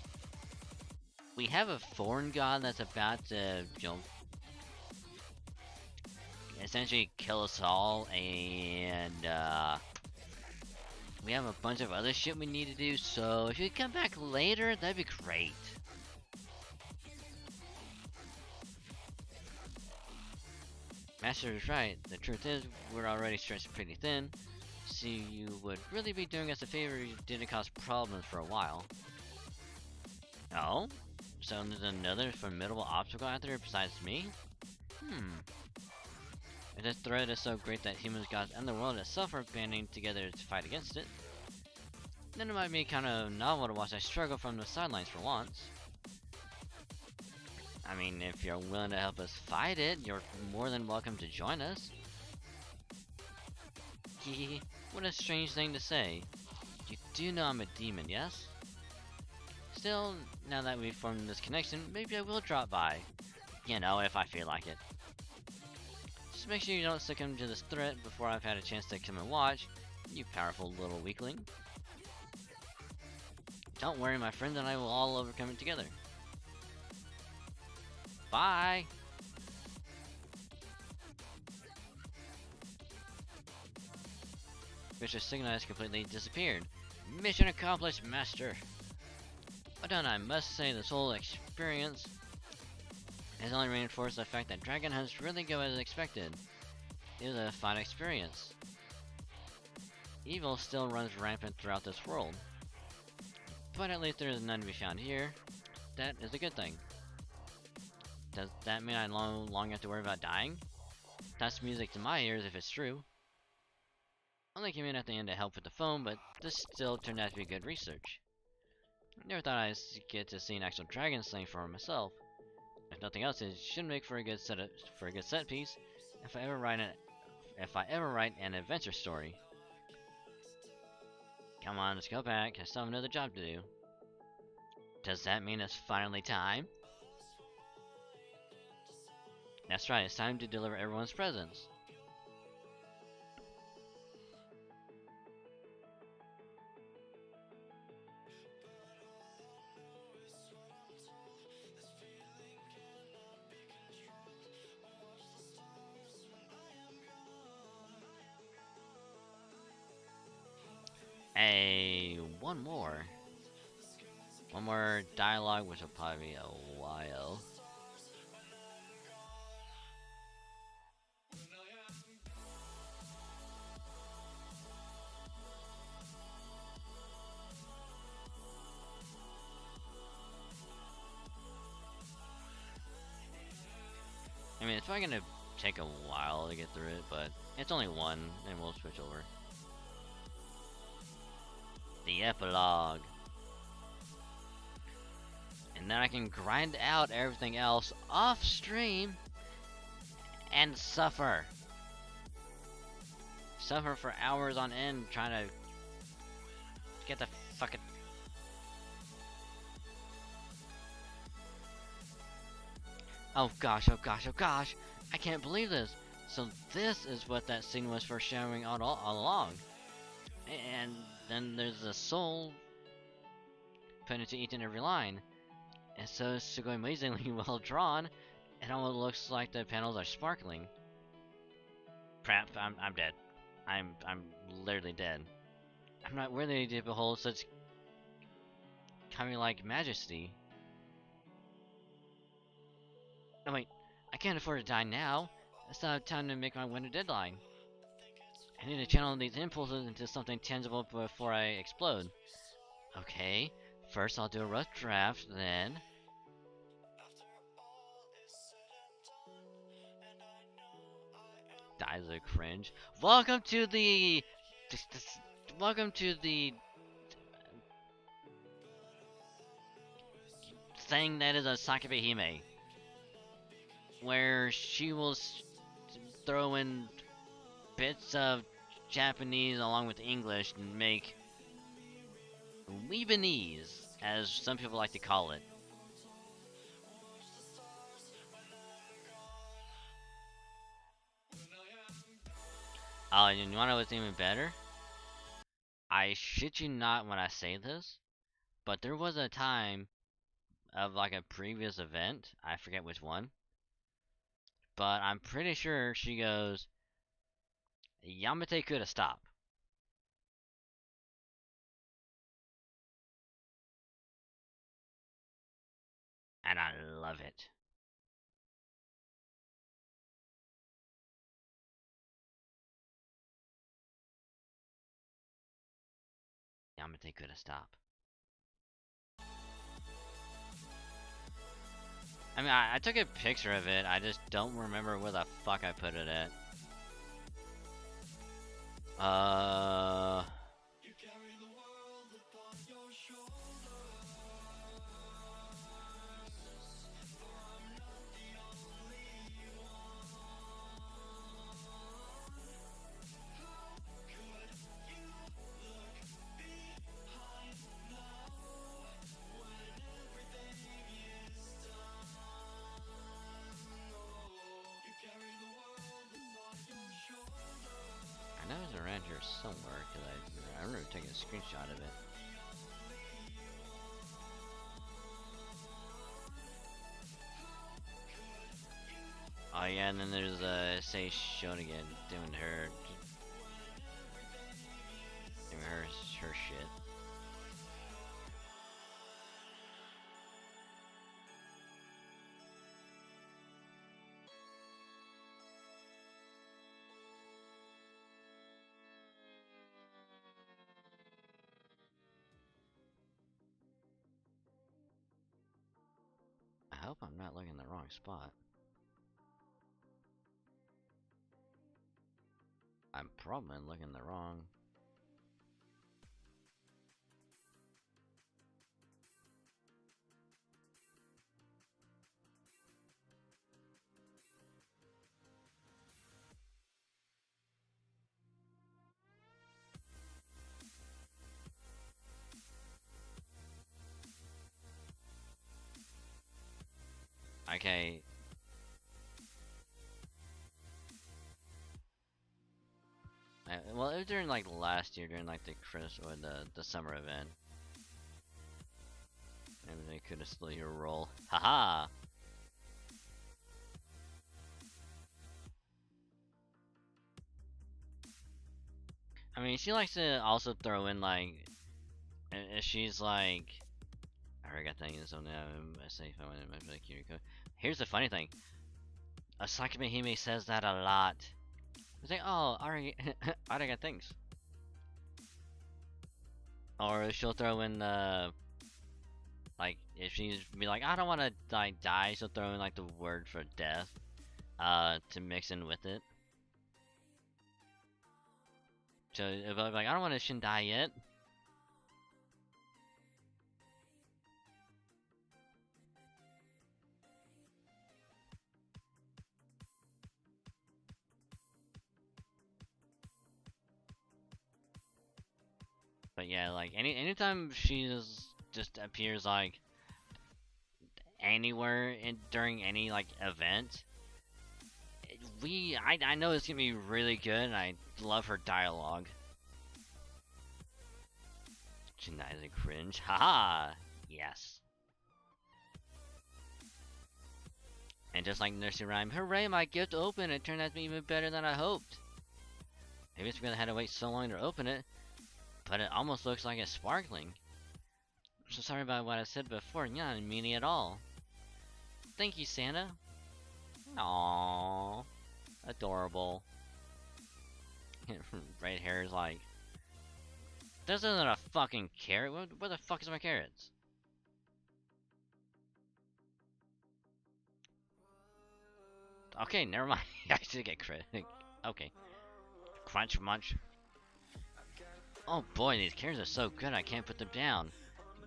we have a foreign god that's about to, essentially kill us all, and we have a bunch of other shit we need to do, so if you come back later, that'd be great. Master is right. The truth is, we're already stretched pretty thin. So you would really be doing us a favor if you didn't cause problems for a while. Oh? So there's another formidable obstacle out there besides me? If this threat is so great that humans, gods, and the world itself are banding together to fight against it, then it might be kind of novel to watch I struggle from the sidelines for once. I mean, if you're willing to help us fight it, you're more than welcome to join us. Hehe, what a strange thing to say. You do know I'm a demon, yes? Still, now that we've formed this connection, maybe I will drop by. You know, if I feel like it. Just make sure you don't succumb to this threat before I've had a chance to come and watch, you powerful little weakling. Don't worry, my friend and I will all overcome it together. Bye! Mr. Signal has completely disappeared. Mission accomplished, Master! But then I must say this whole experience has only reinforced the fact that dragon hunts really go as expected. It was a fun experience. Evil still runs rampant throughout this world. But at least there is none to be found here. That is a good thing. Does that mean I no longer have to worry about dying? That's music to my ears if it's true. Only came in at the end to help with the phone, but this still turned out to be good research. Never thought I'd get to see an actual dragon slaying for myself. If nothing else, it should make for a good set piece. If I ever write an adventure story. Come on, let's go back. I still have another job to do. Does that mean it's finally time? That's right, it's time to deliver everyone's presents. Hey, one more dialogue, which will probably be a while. I mean, it's probably gonna take a while to get through it, but it's only one, and we'll switch over. The epilogue. And then I can grind out everything else off stream and suffer. Suffer for hours on end trying to get the fucking... Oh gosh, oh gosh, oh gosh! I can't believe this! So this is what that scene was for showing all along. And then there's a soul put into each and every line. And so it's so amazingly well drawn, it almost looks like the panels are sparkling. Crap, I'm dead. I'm literally dead. I'm not worthy to behold such kami-like majesty. No wait, I can't afford to die now. It's not time to make my winter deadline. I need to channel these impulses into something tangible before I explode. Okay, first I'll do a rough draft, then... Dies a cringe. Welcome to the... Welcome to the... thing that is a Sakabe Hime. Where she will throw in bits of Japanese along with English and make Lebanese, as some people like to call it. Oh, and you wanna know what's even better? I shit you not when I say this, but there was a time of like a previous event, I forget which one, but I'm pretty sure she goes, Yamete coulda stop. And I love it. Yamete could have stopped. I mean, I took a picture of it. I just don't remember where the fuck I put it at. I know it's around here somewhere because I remember taking a screenshot of it. Oh yeah, and then there's Say Shonigan doing her shit. I hope I'm not looking in the wrong spot. I'm probably looking in the wrong. Okay. Well, it was during like last year, during like the Chris or the summer event. Maybe they could have stole your role. Haha. I mean, she likes to also throw in like, she's like, I already got things on now. I say if I want to make a Here's the funny thing. Asakime Hime says that a lot. It's like, oh, I already got things. Or she'll throw in like, if she's be like, I don't want to like die, she'll throw in like the word for death, to mix in with it. So if I'm like, I don't want to shin die yet. But yeah, like anytime she's just appears like anywhere during any like event, I know it's gonna be really good, and I love her dialogue. Genizing cringe, haha, yes. And just like Nursery Rhyme, hooray, my gift opened! It turned out to be even better than I hoped. Maybe it's because I had to wait so long to open it, but it almost looks like it's sparkling. So sorry about what I said before, yeah, I didn't mean it at all. Thank you, Santa. Aww. Adorable. Red hair is like, this isn't a fucking carrot. Where the fuck is my carrots? Okay, never mind. I should get credit. Okay. Crunch munch. Oh boy, these carrots are so good I can't put them down.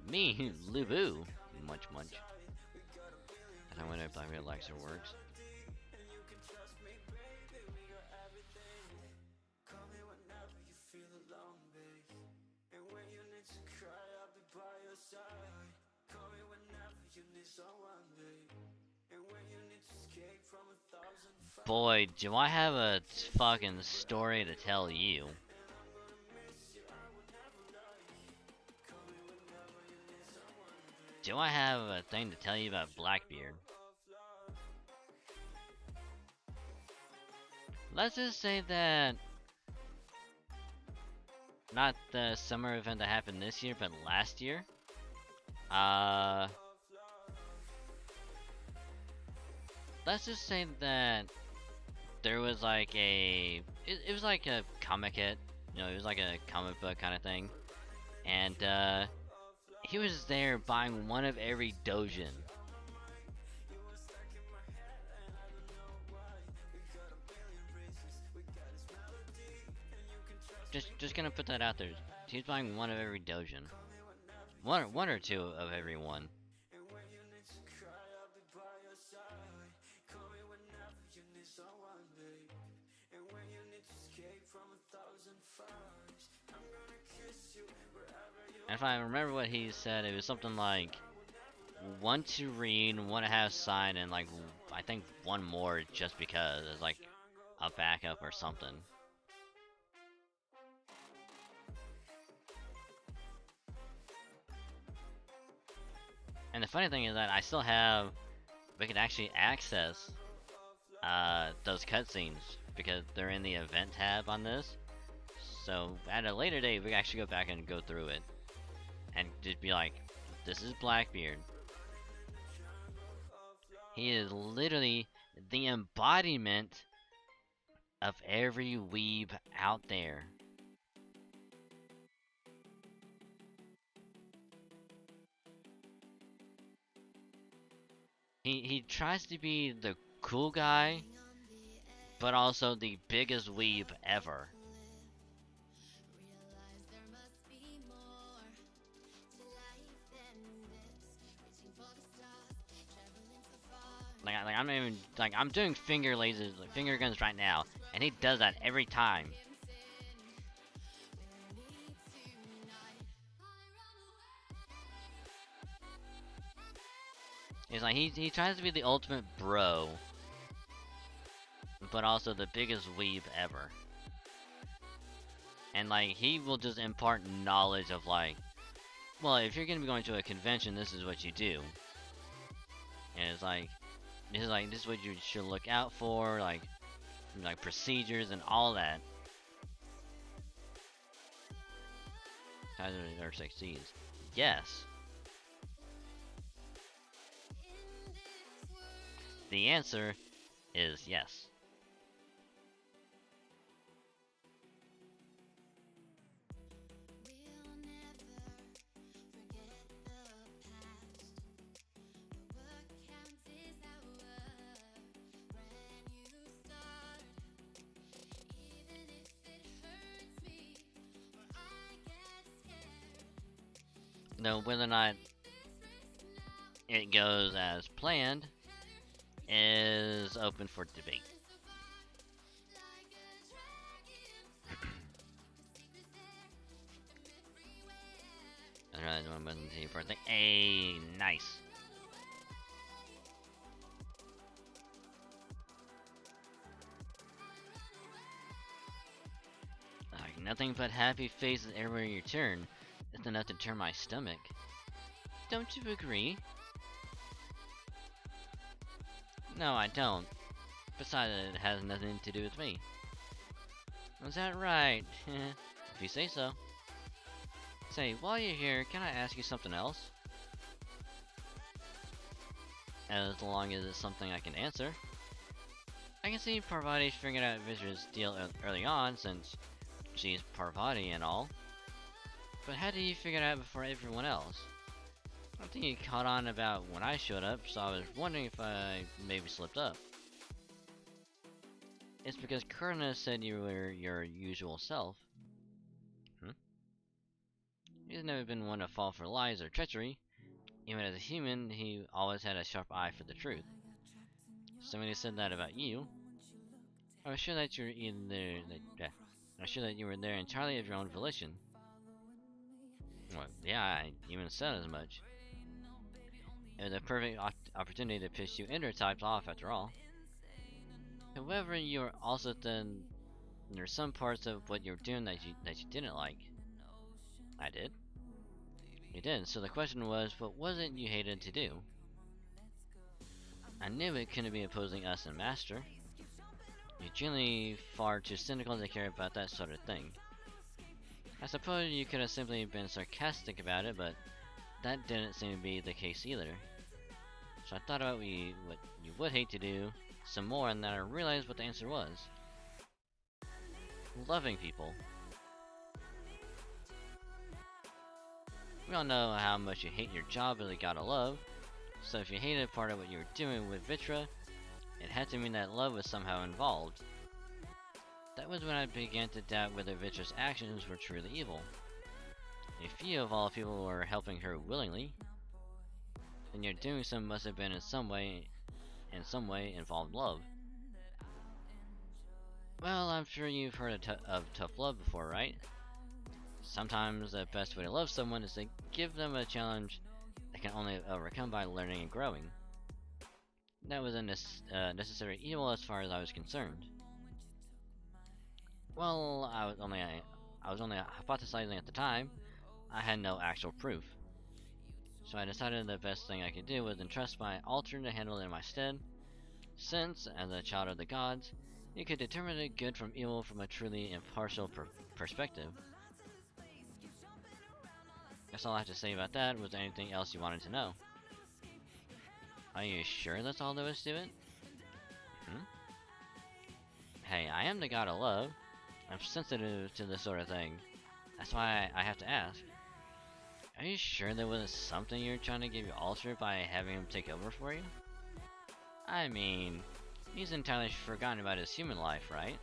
Me, Lubu. Munch munch. I wonder if Black Alexa works. Boy, do I have a fucking story to tell you. Do I have a thing to tell you about Blackbeard? Let's just say that, not the summer event that happened this year, but last year. Let's just say that there was like it was like a comic hit, you know, it was like a comic book kind of thing, and he was there buying one of every dojin. Just gonna put that out there. He's buying one of every dojin. One or two of every one. And if I remember what he said, it was something like one to read, one to have sign, and like I think one more just because it's like a backup or something. And the funny thing is that I still have, we can actually access those cutscenes because they're in the event tab on this. So at a later date, we can actually go back and go through it and just be like, this is Blackbeard. He is literally the embodiment of every weeb out there. He tries to be the cool guy, but also the biggest weeb ever. Like I'm even like I'm doing finger lasers, like finger guns right now, and he does that every time. It's like he tries to be the ultimate bro, but also the biggest weeb ever. And like he will just impart knowledge of like, well, if you're gonna be going to a convention, this is what you do. And it's like this is what you should look out for, like procedures and all that. Tyler or succeeds. Yes. The answer is yes. Though whether or not it goes as planned is open for debate. That's right, one button to your birthday. Hey, nice. Like nothing but happy faces everywhere you turn. It's enough to turn my stomach. Don't you agree? No, I don't. Besides, it has nothing to do with me. Is that right? If you say so. Say, while you're here, can I ask you something else? As long as it's something I can answer. I can see Parvati figured out Vishra's deal early on, since she's Parvati and all. But how did you figure it out before everyone else? I think you caught on about when I showed up, so I was wondering if I maybe slipped up. It's because Kurna said you were your usual self. He's never been one to fall for lies or treachery. Even as a human, he always had a sharp eye for the truth. So when he said that about you, I was sure that you were I was sure that you were there entirely of your own volition. Well, yeah, I even said as much. It was a perfect opportunity to piss you types off after all. However, you were also then there were some parts of what you were doing that you didn't like. I did. You did. So the question was, what was it you hated to do? I knew it couldn't be opposing us and Master. You're generally far too cynical to care about that sort of thing. I suppose you could have simply been sarcastic about it, but that didn't seem to be the case either. So I thought about what you would hate to do some more, and then I realized what the answer was. Loving people. We all know how much you hate your job as a god of love, so if you hated part of what you were doing with Vitra, it had to mean that love was somehow involved. That was when I began to doubt whether Vitra's actions were truly evil. If you of all people were helping her willingly, then your doing so must have been in some way involved love. Well, I'm sure you've heard of tough love before, right? Sometimes the best way to love someone is to give them a challenge they can only overcome by learning and growing. That was a necessary evil as far as I was concerned. Well, I was only hypothesizing at the time. I had no actual proof. So I decided the best thing I could do was entrust my altar to handle it in my stead, since, as a child of the gods, you could determine the good from evil from a truly impartial perspective. That's all I have to say about that. Was there anything else you wanted to know? Are you sure that's all there was to it? Hey, I am the god of love. I'm sensitive to this sort of thing. That's why I have to ask. Are you sure there wasn't something you were trying to give your altar by having him take over for you? I mean, he's entirely forgotten about his human life, right?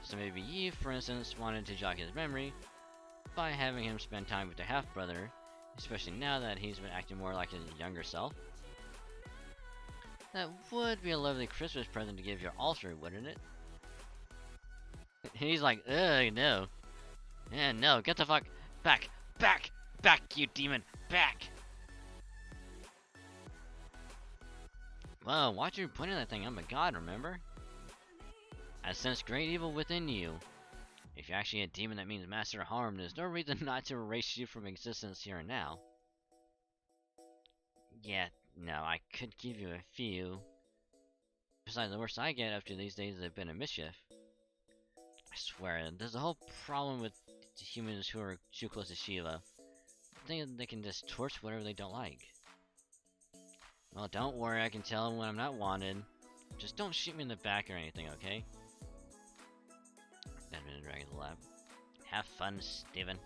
So maybe you, for instance, wanted to jog his memory by having him spend time with your half-brother, especially now that he's been acting more like his younger self. That would be a lovely Christmas present to give your altar, wouldn't it? He's like, ugh, no. Yeah, no, get the fuck back, back, back, you demon, back! Whoa, watch you pointing that thing, I'm a god, remember? I sense great evil within you. If you're actually a demon, that means master harm. There's no reason not to erase you from existence here and now. Yeah, no, I could give you a few. Besides, the worst I get after these days have been a mischief. I swear, there's a whole problem with humans who are too close to Shiva. They can just torch whatever they don't like. Well, don't worry, I can tell them when I'm not wanted. Just don't shoot me in the back or anything, okay? Benjamin and Dragon's Lab. Have fun, Steven.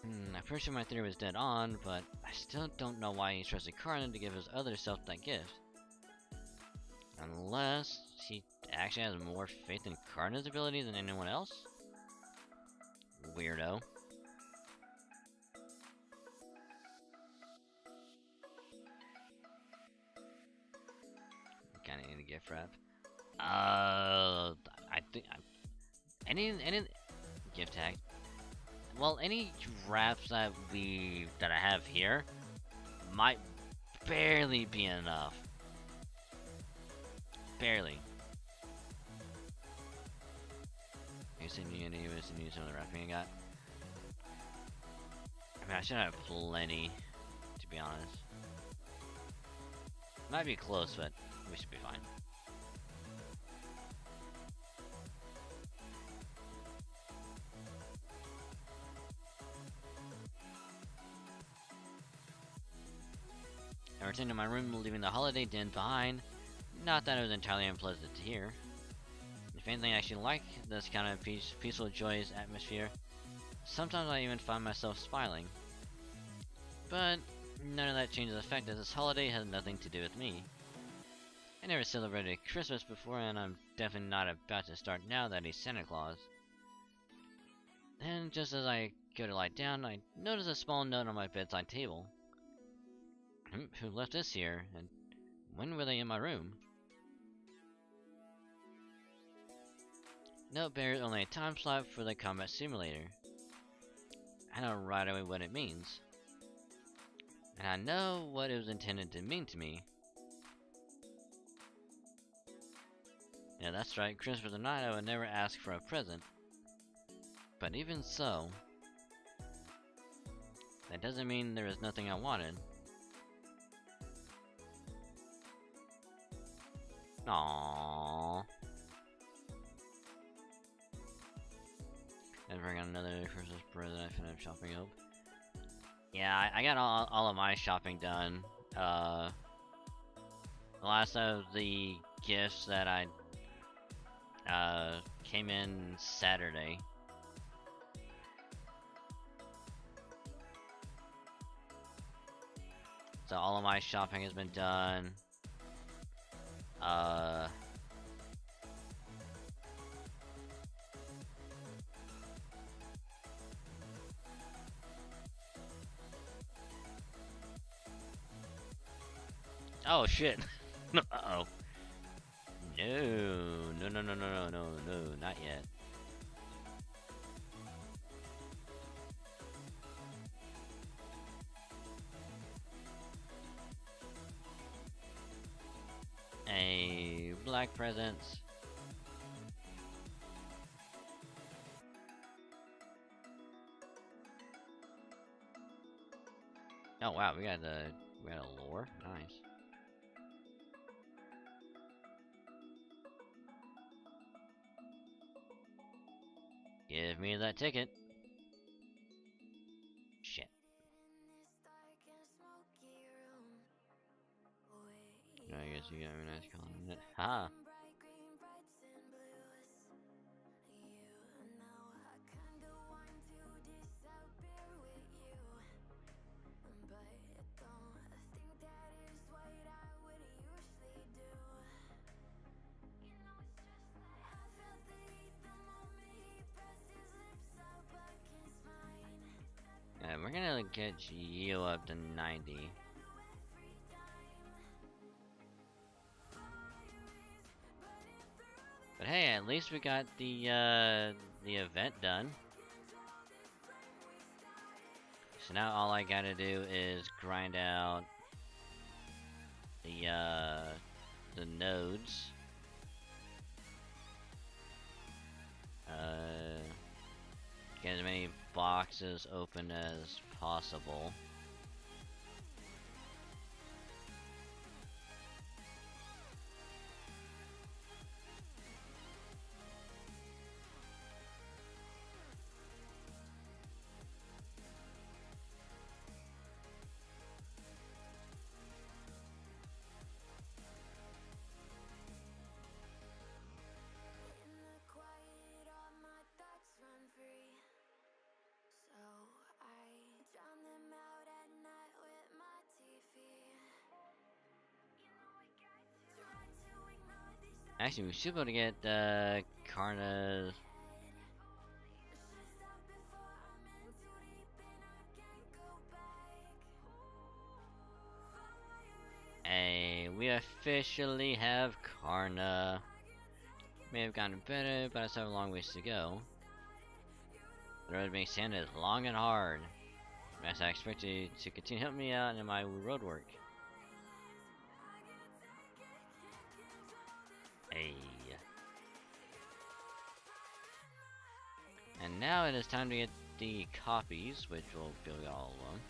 I'm pretty sure my theory was dead on, but I still don't know why he trusted Karna to give his other self that gift. Unless he actually has more faith in Karna's ability than anyone else? Weirdo. Kinda need a gift wrap. I think any gift tag. Well, any wraps that I have here might barely be enough. Barely. You said you need some of the wrapping I got. I mean, I should have plenty, to be honest. Might be close, but we should be fine. I returned to my room, leaving the holiday din behind. Not that it was entirely unpleasant to hear. If anything, I actually like this kind of peaceful, joyous atmosphere. Sometimes I even find myself smiling. But none of that changes the fact that this holiday has nothing to do with me. I never celebrated Christmas before, and I'm definitely not about to start now that he's Santa Claus. Then, just as I go to lie down, I notice a small note on my bedside table. Who left this here, and when were they in my room? Note bears only a time slot for the combat simulator. I know right away what it means. And I know what it was intended to mean to me. Yeah, that's right, Christmas or not, I would never ask for a present. But even so, that doesn't mean there was nothing I wanted. Aww. And bring on another Christmas present I finished shopping up. Yeah, I got all of my shopping done. The last of the gifts that I came in Saturday. So all of my shopping has been done. Oh shit. Uh-oh. No, no, no, no, no, no, no, not yet. A black presence. Oh wow, we got a lore. Nice. Give me that ticket. Shit. I guess you got me a nice color in it. Ha! Yeah, we're gonna get you up to 90. But hey, at least we got the event done. So now all I gotta do is grind out the nodes. Get as many boxes open as possible. Actually, we should be able to get Karna's. Hey, we officially have Karna. May have gotten better, but I still have a long ways to go. The road being sanded is long and hard. As I expect you to continue helping me out in my road work. Hey. And now it is time to get the copies, which will build all of them.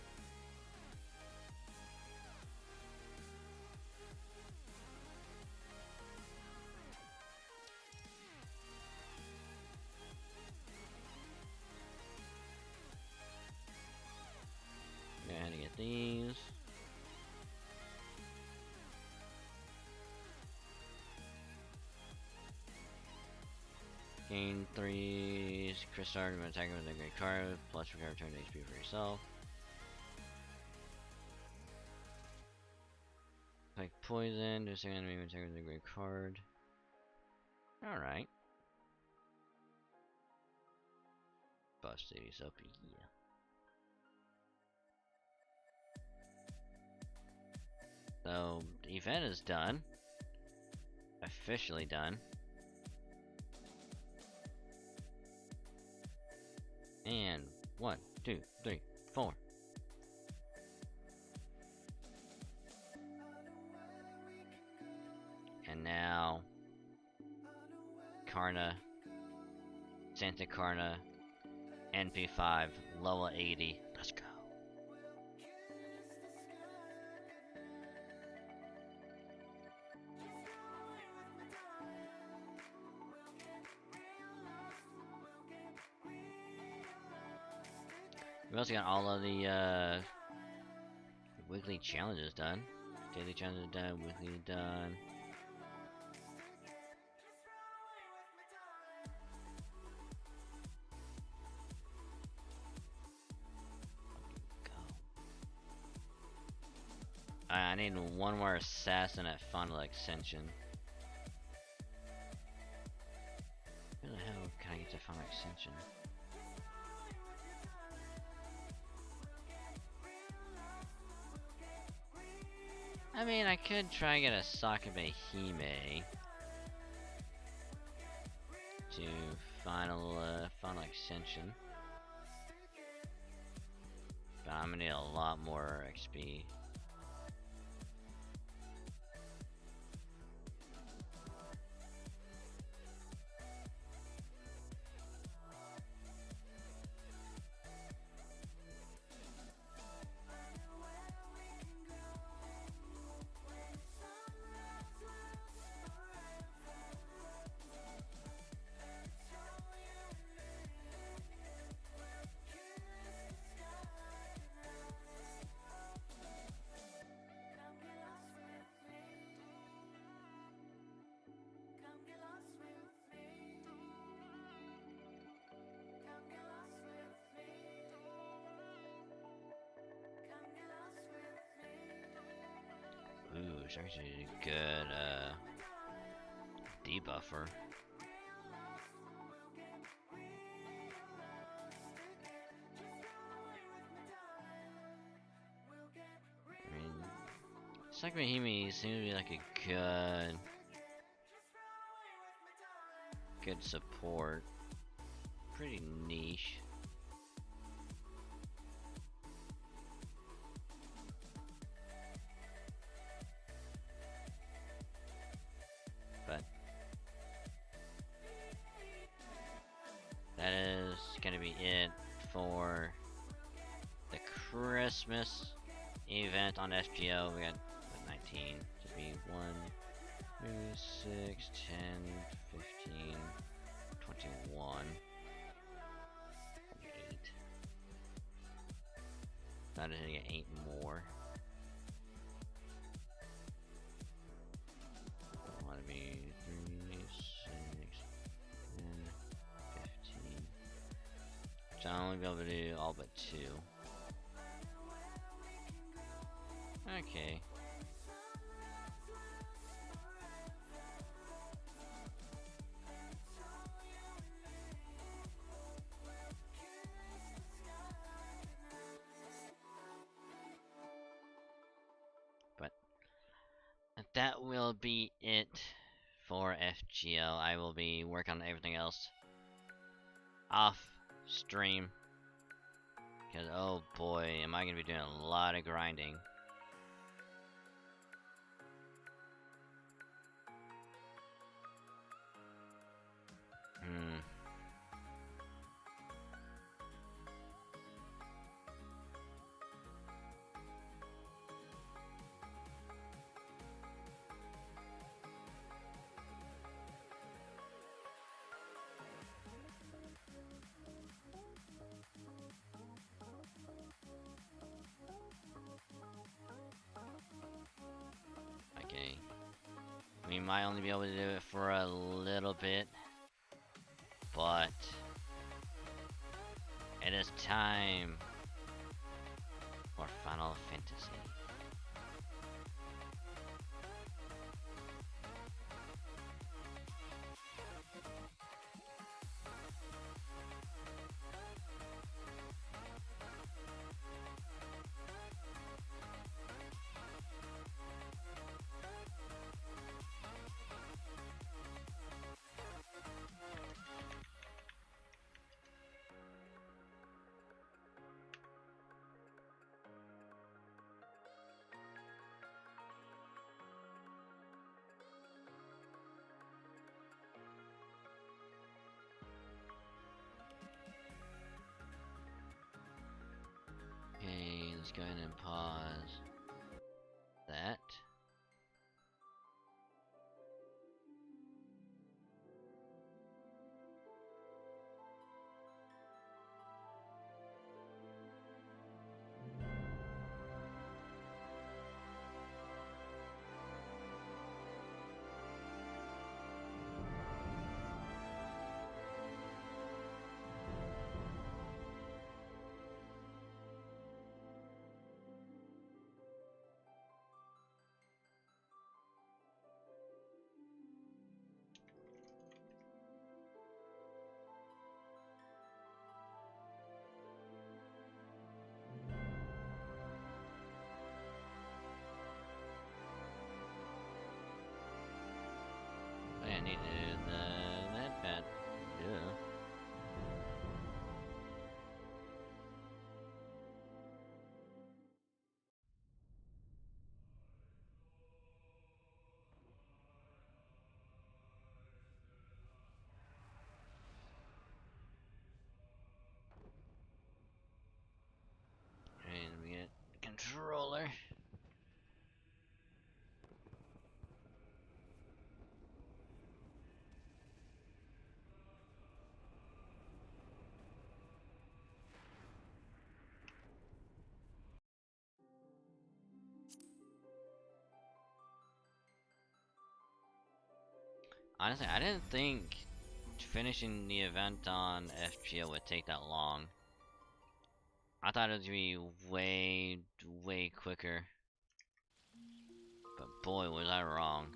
Go ahead and get these. Gain 3 crystal when attacking with a great card, plus recover turn HP for yourself. Like poison, do second enemy when attacking with a great card. Alright. Buff cities up here. So, the event is done. Officially done. And 1, 2, 3, 4. And now Karna, Santa Karna, NP5, level 80. Let's go. We also got all of the weekly challenges done. Daily challenges done, weekly done. need one more assassin at Funnel Extension. Where the hell can I get to Funnel Extension? I mean, I could try and get a Sakabe Hime to Funnel Extension. But I'm gonna need a lot more XP. Ooh, it's actually a good debuffer. I mean, Sakurahime seems to be like a good support. Pretty niche. But that is gonna be it for the Christmas event on FGO. We got what, 19. Should be 1, 2, 6, 10, 15, 21, 8. That is gonna get 8 more. I want to be 3, 6, 10, 15. So I'll only be able to do all but 2. Okay. But that will be it for FGO. I will be working on everything else off stream. Because, oh boy, am I going to be doing a lot of grinding. Okay. We might only be able to do it for a little bit, but it is time for Final Fantasy. Okay, let's go ahead and pause that. did that bad. Yeah. And we get controller. Honestly, I didn't think finishing the event on FGO would take that long. I thought it would be way quicker. But boy, was I wrong.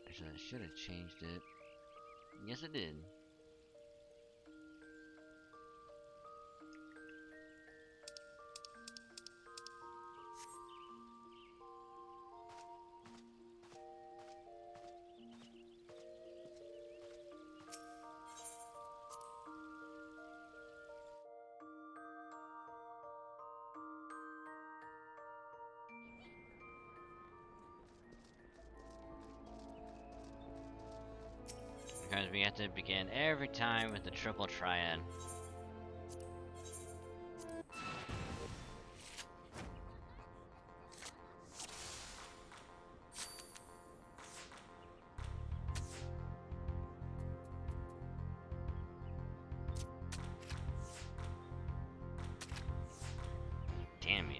Actually, I should have changed it. Yes, it did. Because we have to begin every time with the triple triad. Damn you.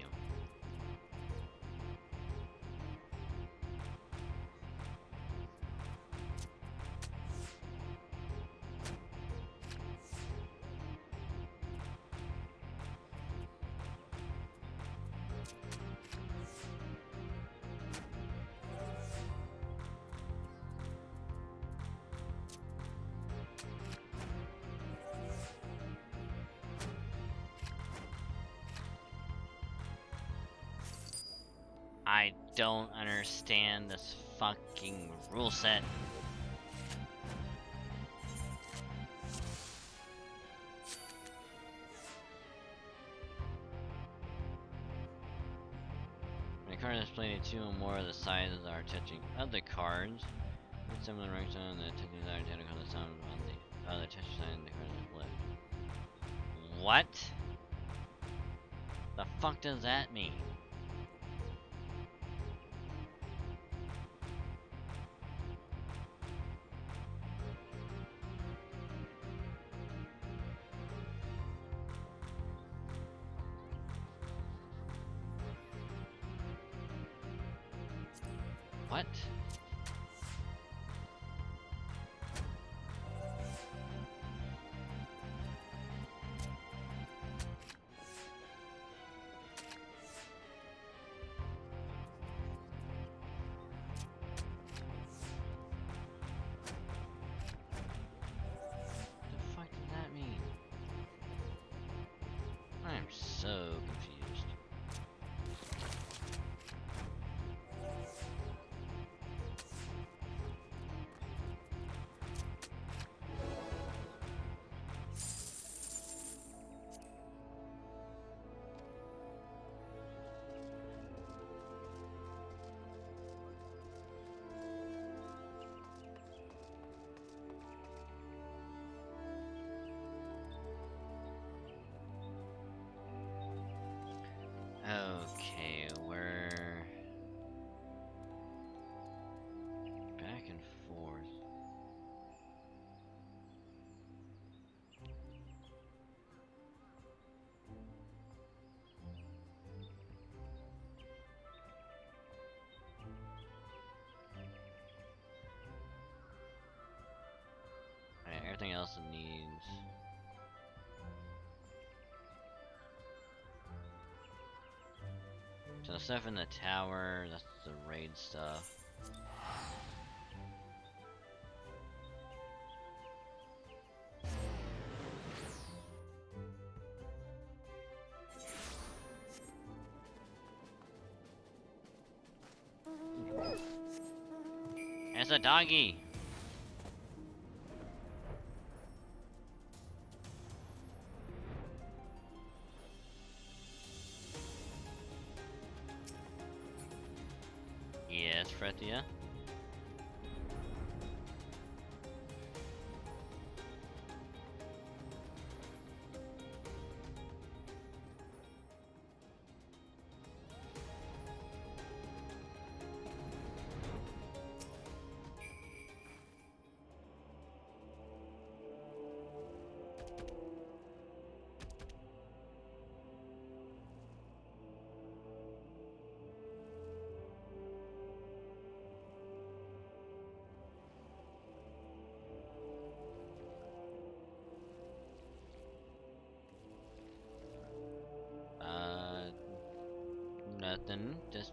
I don't understand this fucking rule set. When a card is played, two or more of the sizes are touching other cards. With some of the ranks on the touching are identical to some on the other touch side, the card is flipped. What? The fuck does that mean? What? The fuck does that mean? I'm so confused. Okay, we're back and forth. Alright, everything else it needs. So the stuff in the tower, that's the raid stuff. It's a doggy. Yes, Fretia. Nothing. Just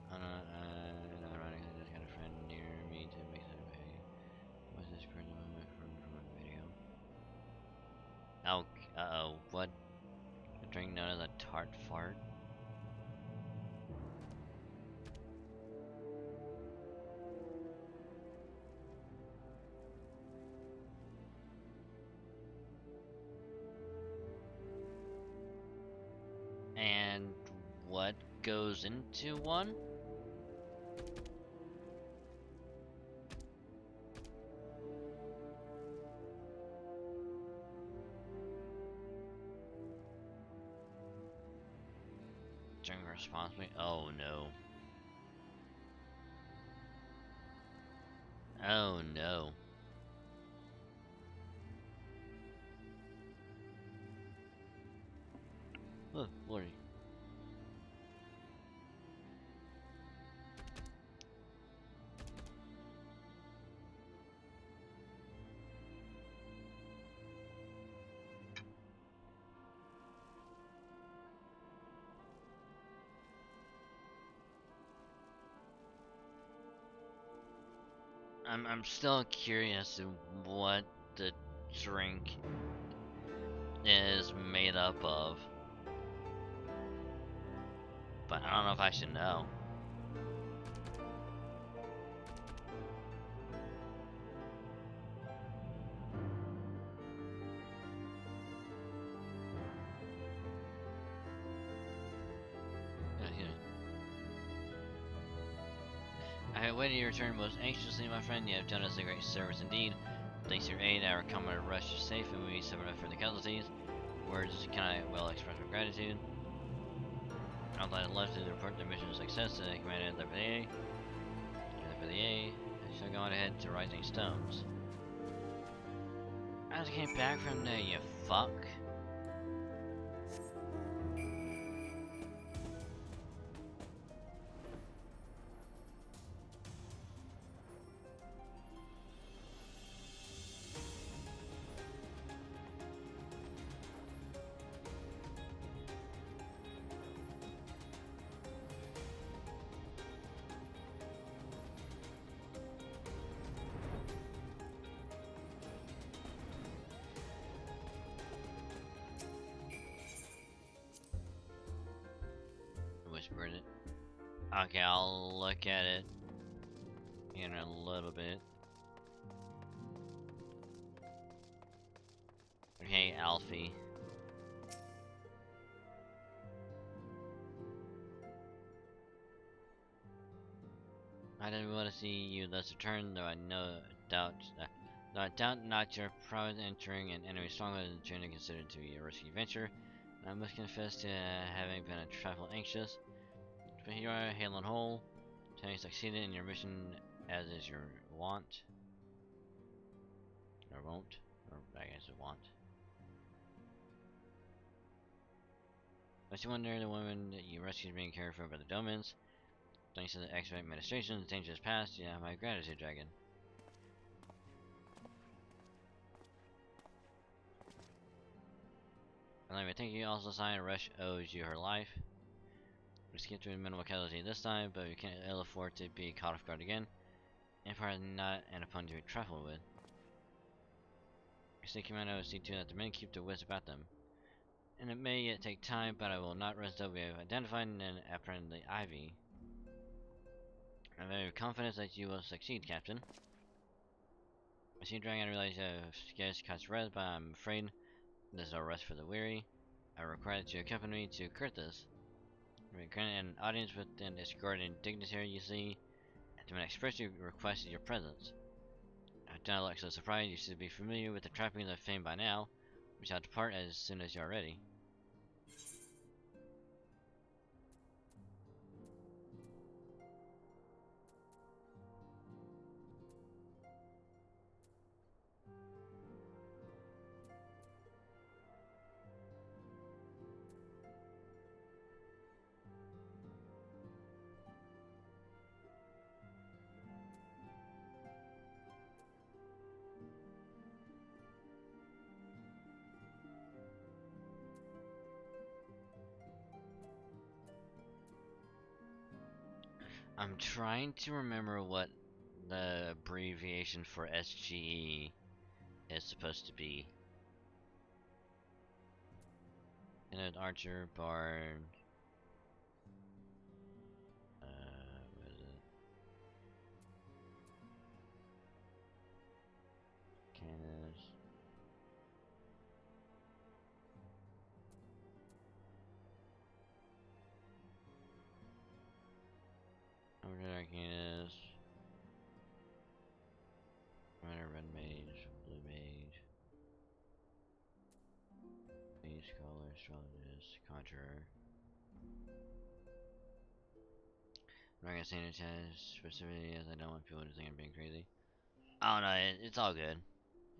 I just got a friend near me to make that video. What's this person from a video? Oh, uh-oh, what? A drink known as a tart fart? And what goes into one? Drink responsibly? Oh no. Oh no. Oh, lordy. I'm still curious of what the drink is made up of. But I don't know if I should know. I have waited your return most anxiously, my friend. You have done us a great service indeed. Thanks to your aid, our commander rushed you safe and we suffered for the casualties. Words can I well express my gratitude. I'd love to report the mission success to the commander of the FGO. The FGO shall go on ahead to Rising Stones. I just came back from there, you fuck. Whispered it. Okay, I'll look at it in a little bit. Okay, Alfie. I didn't want to see you thus return, though I doubt not your proud entering an enemy stronghold is generally considered to be a risky venture. I must confess to having been a trifle anxious. But here you are, hail and whole, having succeeded in your mission as is your wont. Or won't. Or I guess it won't. But you wonder the woman that you rescued being cared for by the Domans. Thanks to the expert administration, the danger is past. You have my gratitude, dragon. And let me thank you. Also, sign Rush owes you her life. We skipped through a minimal casualty this time, but we can't ill afford to be caught off guard again. if are not an opponent to travel with. Your state commando see to that the men keep the wits about them. And it may yet take time, but I will not rest until we have identified and apprehended the Ivy. I'm very confident that you will succeed, Captain. I see Dragon, I realize you have scarce cast rest, but I'm afraid there's no rest for the weary. I require that you accompany me to Kurthus. We grant an audience with an escorted dignitary you see, and to expressly request your presence. I do not look so surprised, you should be familiar with the trappings of fame by now. We shall depart as soon as you are ready. I'm trying to remember what the abbreviation for SGE is supposed to be. An archer, bard. What is it? Canis. Overdark Canis. Runner, red mage, blue mage. Mage, scholar, astrologist, conjurer. I'm not gonna say any test specifically as I don't want people to think I'm being crazy. I don't know, it's all good.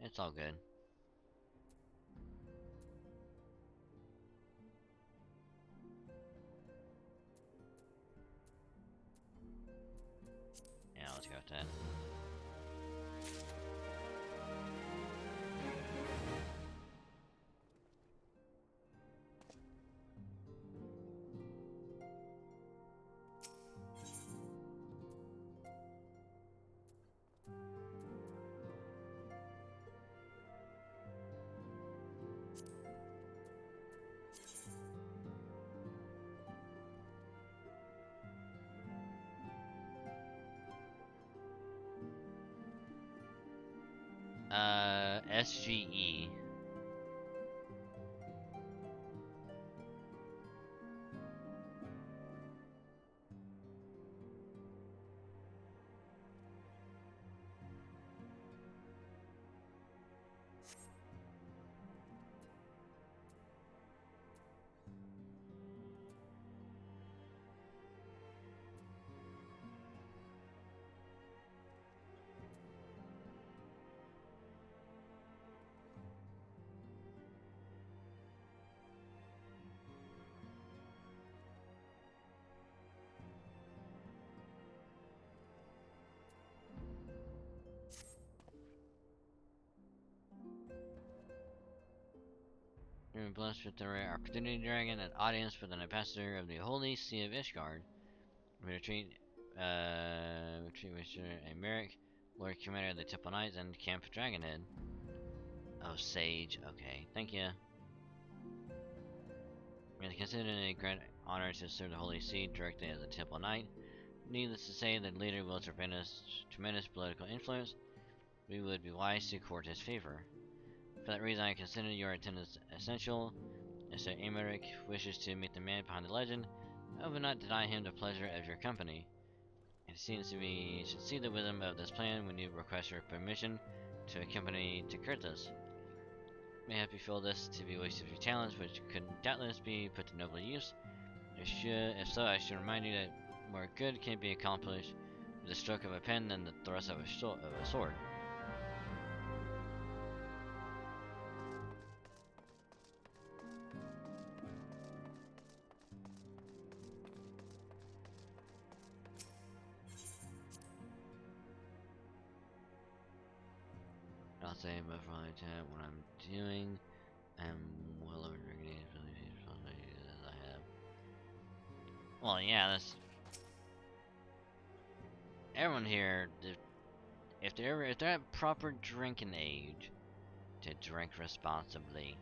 It's all good. Yeah, let's go with that. SGE. You've been blessed with the rare opportunity, Dragon, an audience with an ambassador of the Holy See of Ishgard. We retreat with a Merrick, Lord Commander of the Temple Knights, and Camp Dragonhead. Oh, Sage. Okay, thank you. We consider it a great honor to serve the Holy See directly as a Temple Knight. Needless to say, the leader wields tremendous political influence. We would be wise to court his favor. For that reason, I consider your attendance essential. If Sir Emerick wishes to meet the man behind the legend, I will not deny him the pleasure of your company. It seems to me you should see the wisdom of this plan when you request your permission to accompany to Kurthus. Mayhap you feel this to be a waste of your talents, which could doubtless be put to noble use. If so, I should remind you that more good can be accomplished with the stroke of a pen than the thrust of a sword. I'll say but for all the time what I'm doing. I'm well over drinking as I have. Well, yeah, that's everyone here. if they're at proper drinking age, to drink responsibly.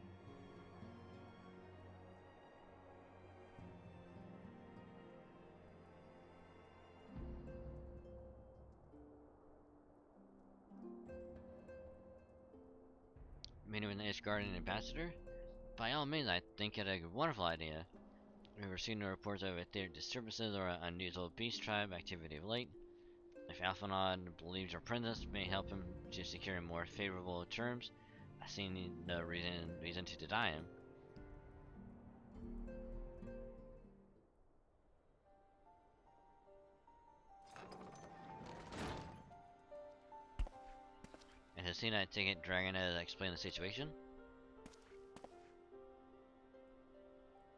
Meeting with the Edge Guardian Ambassador? By all means, I think it a wonderful idea. We've received no reports of etheric disturbances or unusual beast tribe activity of late. If Alphanod believes our presence may help him to secure more favorable terms, I see no reason to deny him. And has seen I take it Dragon has explained the situation?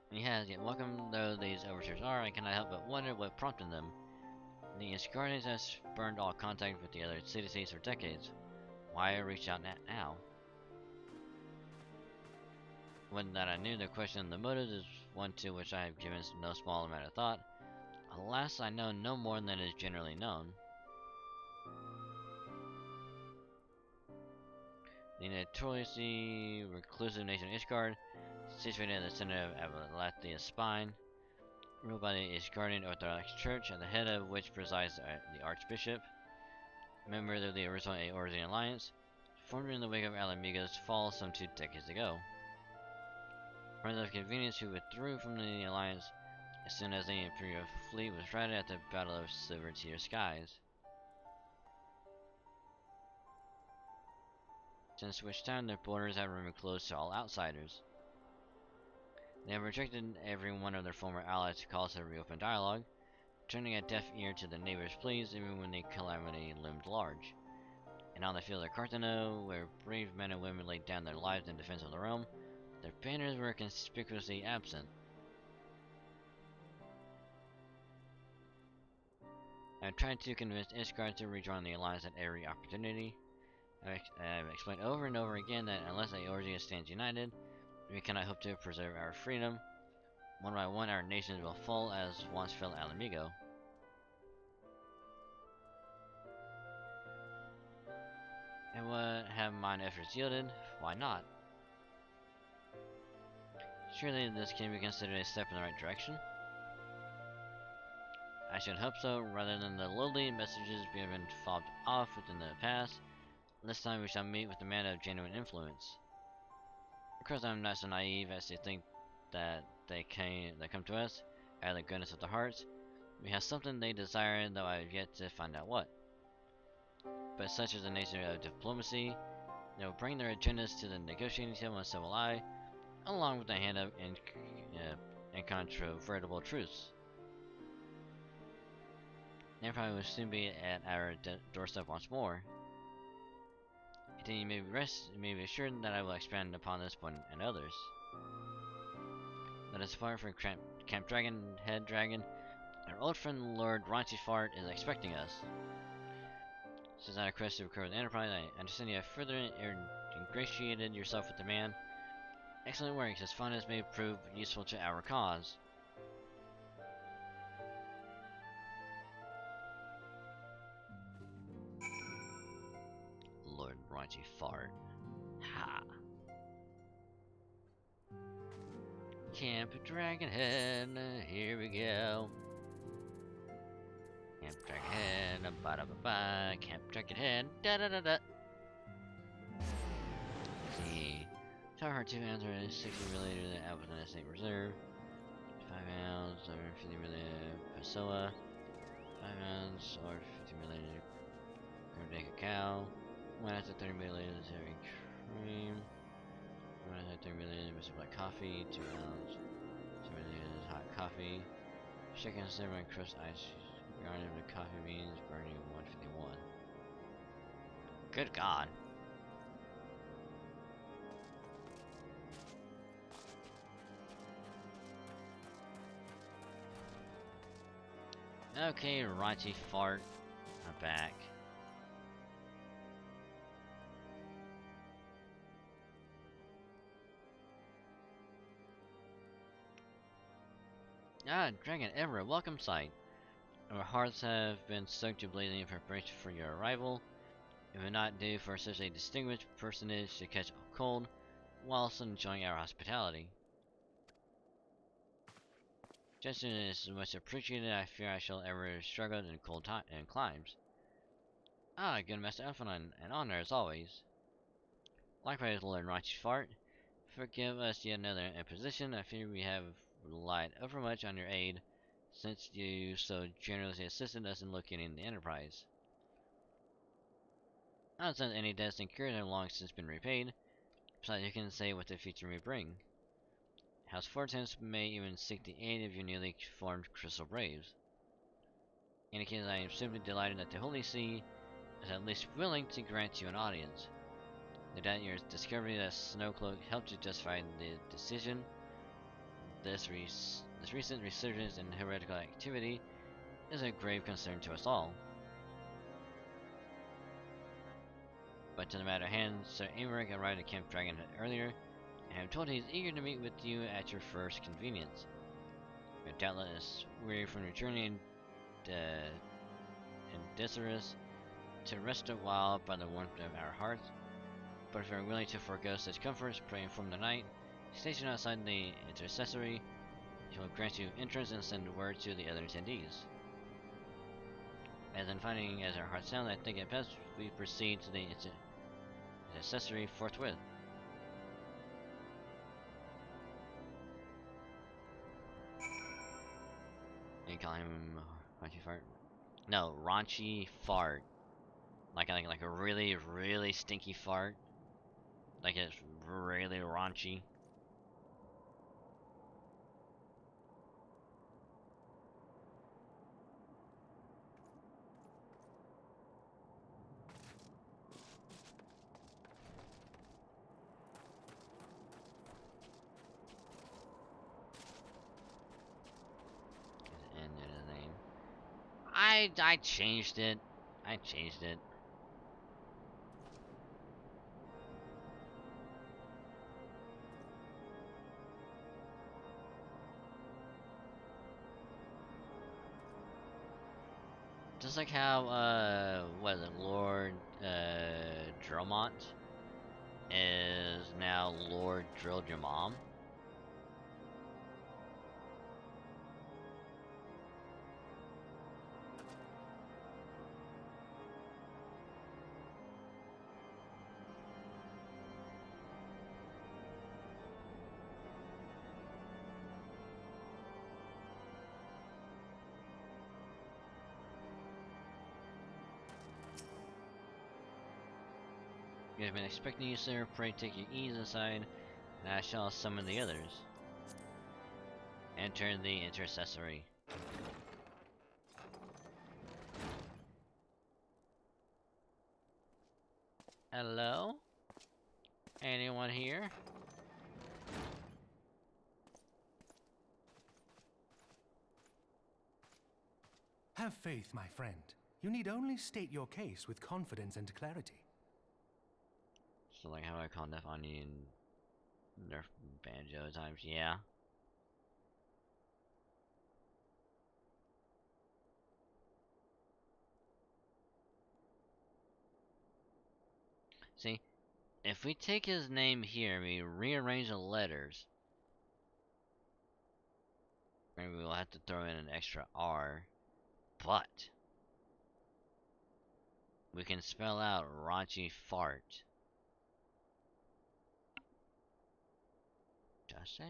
He has, yet welcome though these overtures are, I cannot help but wonder what prompted them. The Guardians has burned all contact with the other city-states for decades. Why reach out now? When that I knew the question of the motives is one to which I have given no small amount of thought. Alas, I know no more than is generally known. The notoriously reclusive nation Ishgard, situated in the center of Avalathia Spine, ruled by the Ishgardian Orthodox Church, at the head of which presides the Archbishop, member of the original Eorzean Alliance, formed in the wake of Alamigo's fall some 2 decades ago. Friends of Convenience who withdrew from the Alliance as soon as the Imperial fleet was routed at the Battle of Silver Tier Skies. Since which time their borders have remained closed to all outsiders. They have rejected every one of their former allies who calls to reopen dialogue, turning a deaf ear to the neighbors' pleas even when the calamity loomed large. And on the field of Carthano, where brave men and women laid down their lives in defense of the realm, their banners were conspicuously absent. I have tried to convince Ishgard to rejoin the alliance at every opportunity. I have explained over and over again that unless Eorzea stands united, we cannot hope to preserve our freedom. One by one, our nations will fall as once fell Alamigo. And what have mine efforts yielded? Why not? Surely this can be considered a step in the right direction? I should hope so, rather than the lowly messages we have been fobbed off within the past. This time we shall meet with a man of genuine influence. Of course, I'm not so naive as to think that they come to us out of the goodness of their hearts. We have something they desire, though I have yet to find out what. But such is the nature of diplomacy. They will bring their agendas to the negotiating table in civil eye, along with a hand of incontrovertible truths. The Empire will soon be at our doorstep once more. Then you may be assured that I will expand upon this point and others. Let us depart from Camp Head Dragon. Our old friend Lord Raunchy Fart is expecting us. Since I request to recover the Enterprise, I understand you have further ingratiated yourself with the man. Excellent work, his fondness may prove useful to our cause. Lord Raunchy Fart. Ha! Camp Dragonhead, here we go. Camp Dragonhead, ba da ba ba. Camp Dragonhead, da da da da. See. Tower Heart 2 ounce or 60 milliliters out within a state reserve. 5 ounce or 50 milliliters Passoa. 5 ounce or 50 milliliters Corday Cacao. 1 ounce of 30 milliliters heavy cream. 1 ounce of 30 milliliters Mr. Black coffee. 2 ounce 2 milliliters hot coffee. Shaken cinnamon crust ice garnished with coffee beans burning 151. Good God. Okay, Raunchy Fart. I'm back. Ah, Dragon, ever a welcome sight. Our hearts have been stoked to blazing in preparation for your arrival. It would not do for such a distinguished personage to catch a cold whilst enjoying our hospitality. Gesture is much appreciated. I fear I shall ever struggle in cold and climes. Ah, good Master Alphanon, an honor as always. Likewise, Lord Rachi Fart. Forgive us yet another imposition. I fear we have relied overmuch on your aid, since you so generously assisted us in locating the Enterprise. Nonsense, any debts incurred have long since been repaid. Besides, you can say what the future may bring. House Fortens may even seek the aid of your newly formed Crystal Braves. In any case, I am simply delighted that the Holy See is at least willing to grant you an audience. No doubt your discovery that Snowcloak helped you justify the decision. This recent resurgence in heretical activity is a grave concern to us all. But to the matter at hand, Sir Emmerich arrived at Camp Dragonhead earlier, and I am told he is eager to meet with you at your first convenience. You are doubtless weary from your journey in desirous to rest a while by the warmth of our hearts, but if you are willing to forego such comforts, pray inform the knight, stationed outside the intercessory. He will grant you entrance and send word to the other attendees. As in finding as our hearts sound, I think it best we proceed to the intercessory forthwith. You call him Raunchy Fart? No, Raunchy Fart. Like a really, really stinky fart. Like it's really raunchy. And the name. I changed it. I changed it. Just like how, what is it, Lord, Dromont is now Lord Drilled Your Mom. We have been expecting you, sir. Pray take your ease inside, and I shall summon the others. Enter the intercessory. Hello? Anyone here? Have faith, my friend. You need only state your case with confidence and clarity. So like, how do I call Nerf Onion Nerf Banjo times? Yeah. See, if we take his name here, we rearrange the letters. Maybe we'll have to throw in an extra R. But we can spell out Raunchy Fart. Just saying.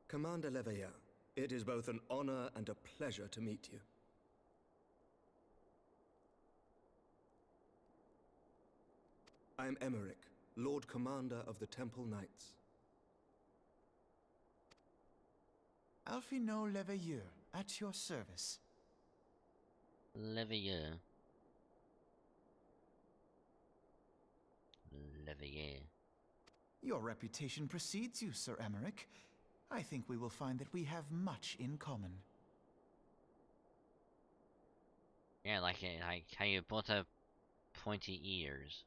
Commander Leveilleur, it is both an honor and a pleasure to meet you. I am Emmerich, Lord Commander of the Temple Knights. Alphino Leveilleur, at your service. Leveilleur. Levier. Your reputation precedes you, Sir Emmerich. I think we will find that we have much in common. Yeah, like how you both have pointy ears.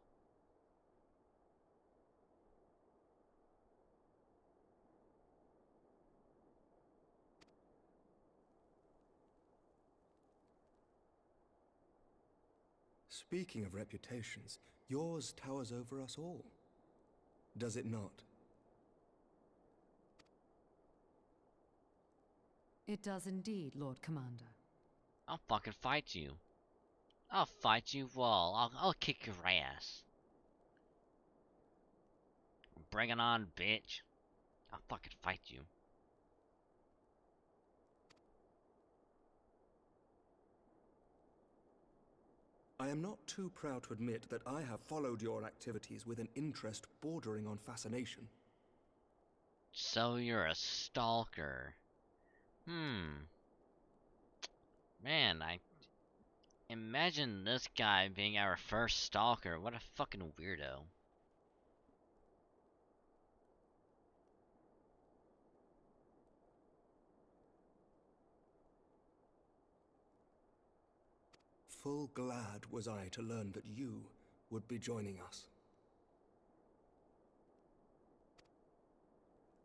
Speaking of reputations, yours towers over us all. Does it not? It does indeed, Lord Commander. I'll fucking fight you. I'll fight you all. I'll kick your ass. Bring it on, bitch. I'll fucking fight you. I am not too proud to admit that I have followed your activities with an interest bordering on fascination. So you're a stalker. Man, I imagine this guy being our first stalker. What a fucking weirdo. Full glad was I to learn that you would be joining us.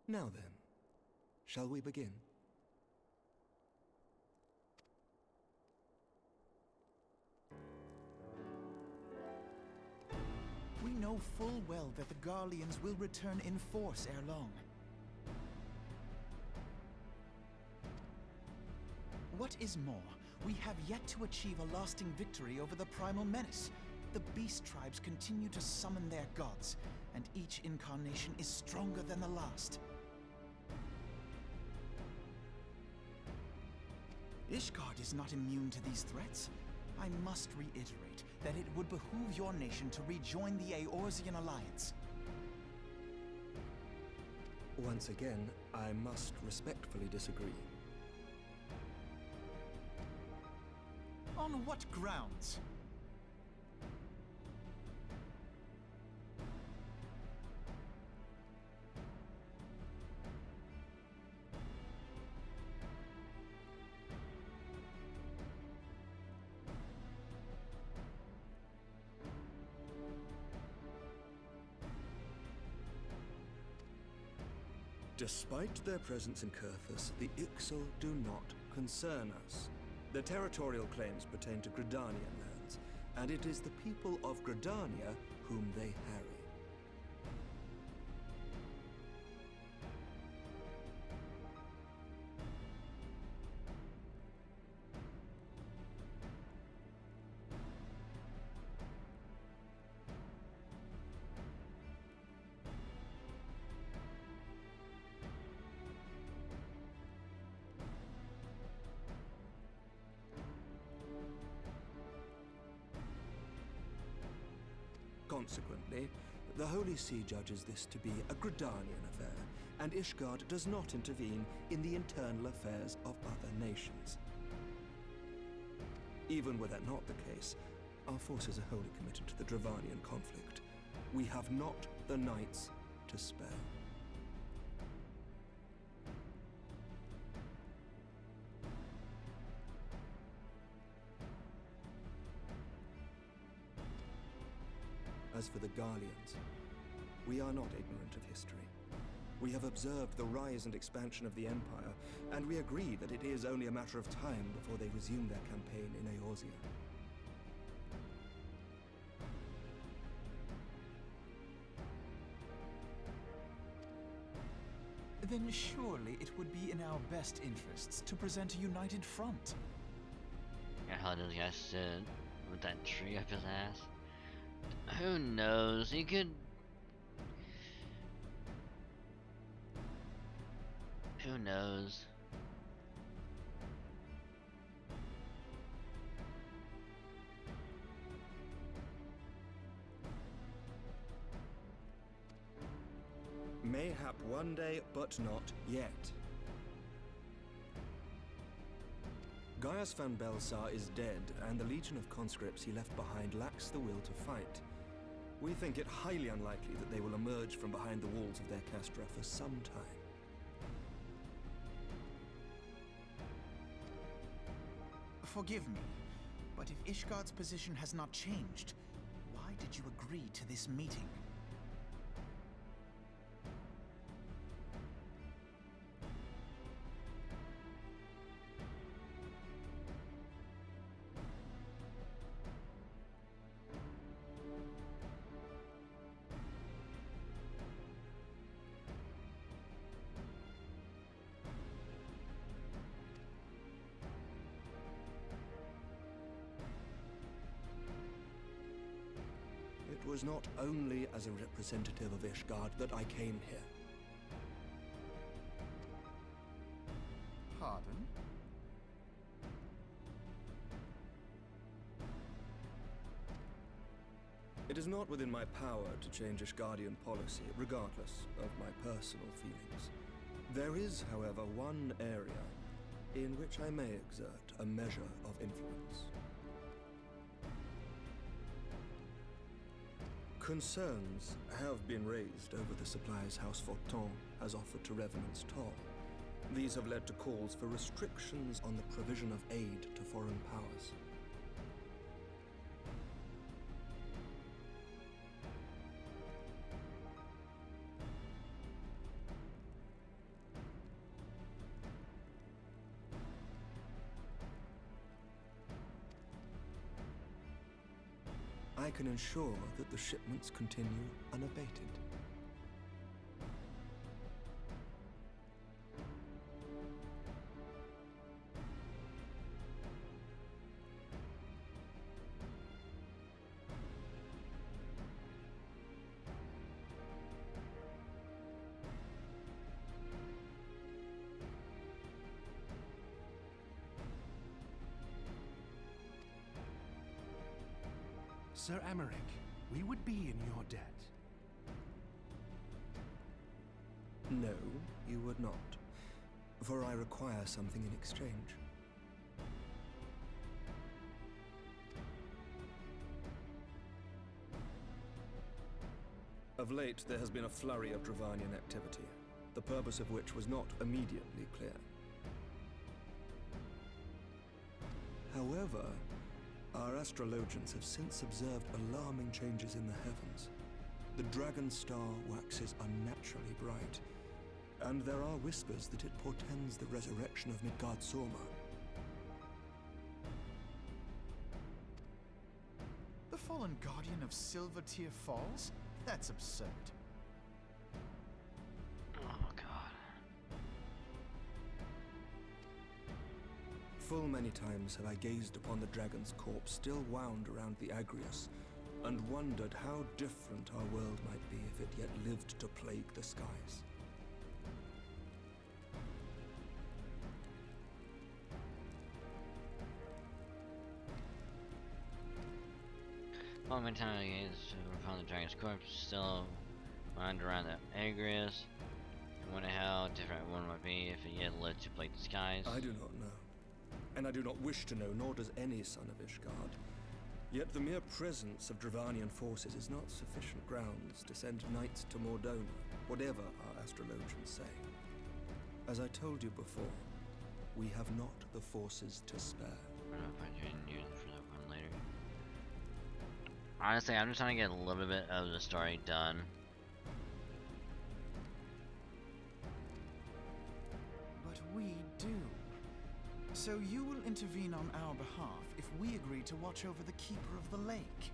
Now then, shall we begin? We know full well that the Garleans will return in force ere long. What is more, we have yet to achieve a lasting victory over the primal menace. The beast tribes continue to summon their gods, and each incarnation is stronger than the last. Ishgard is not immune to these threats. I must reiterate that it would behoove your nation to rejoin the Eorzean alliance. Once again, I must respectfully disagree. On what grounds? Despite their presence in Kurthus, the Ixal do not concern us. Their territorial claims pertain to Gridanian lands, and it is the people of Gridania whom they harry. Consequently, the Holy See judges this to be a Gridanian affair, and Ishgard does not intervene in the internal affairs of other nations. Even were that not the case, our forces are wholly committed to the Dravanian conflict. We have not the knights to spare. As for the Garleans, we are not ignorant of history. We have observed the rise and expansion of the Empire, and we agree that it is only a matter of time before they resume their campaign in Eorzea. Then surely it would be in our best interests to present a united front. Yeah, how this guy stood with that tree up his ass. Who knows? He could. Who knows? Mayhap one day, but not yet. Gaius van Belsar is dead, and the legion of conscripts he left behind lacks the will to fight. We think it highly unlikely that they will emerge from behind the walls of their castra for some time. Forgive me, but if Ishgard's position has not changed, why did you agree to this meeting? It was not only as a representative of Ishgard that I came here. Pardon? It is not within my power to change Ishgardian policy, regardless of my personal feelings. There is, however, one area in which I may exert a measure of influence. Concerns have been raised over the supplies House Fortin has offered to Revenant's Toll. These have led to calls for restrictions on the provision of aid to foreign powers. I can ensure that the shipments continue unabated. Sir Emmerich, we would be in your debt. No, you would not, for I require something in exchange. Of late, there has been a flurry of Dravanian activity, the purpose of which was not immediately clear. However, our astrologians have since observed alarming changes in the heavens. The dragon star waxes unnaturally bright, and there are whispers that it portends the resurrection of Midgard-Sorma. The fallen guardian of Silvertear Falls? That's absurd. Oh god. Full many times have I gazed upon the dragon's corpse still wound around the Agrius, and wondered how different our world might be if it yet lived to plague the skies. Well, many times I gazed upon the dragon's corpse still wound around the Agrius. I wonder how different one would be if it yet lived to plague the skies. I do not know. And I do not wish to know, nor does any son of Ishgard. Yet the mere presence of Dravanian forces is not sufficient grounds to send knights to Mordona, whatever our astrologians say. As I told you before, we have not the forces to spare. I'm gonna find you in news for that one later. Honestly, I'm just trying to get a little bit of the story done. But we do. So you will intervene on our behalf if we agree to watch over the Keeper of the Lake.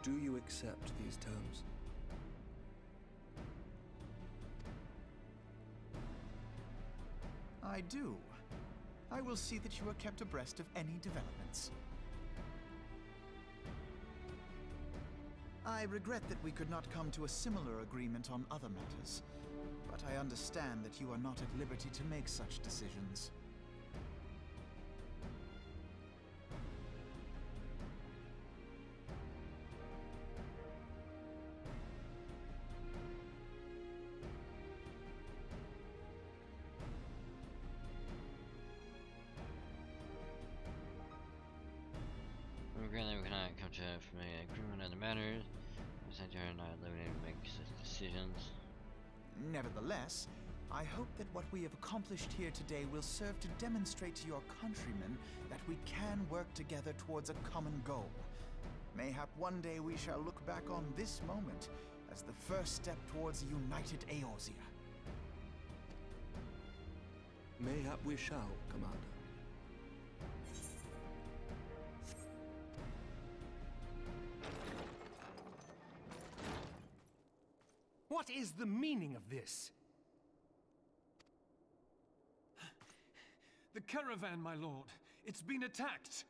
Do you accept these terms? I do. I will see that you are kept abreast of any developments. I regret that we could not come to a similar agreement on other matters, but I understand that you are not at liberty to make such decisions. Regrettably, we cannot come to make an agreement on the matters. Besides, you're not limited to make such decisions. Nevertheless, I hope that what we have accomplished here today will serve to demonstrate to your countrymen that we can work together towards a common goal. Mayhap one day we shall look back on this moment as the first step towards a united Eorzea. Mayhap we shall, Commander. What is the meaning of this? The caravan, my lord. It's been attacked.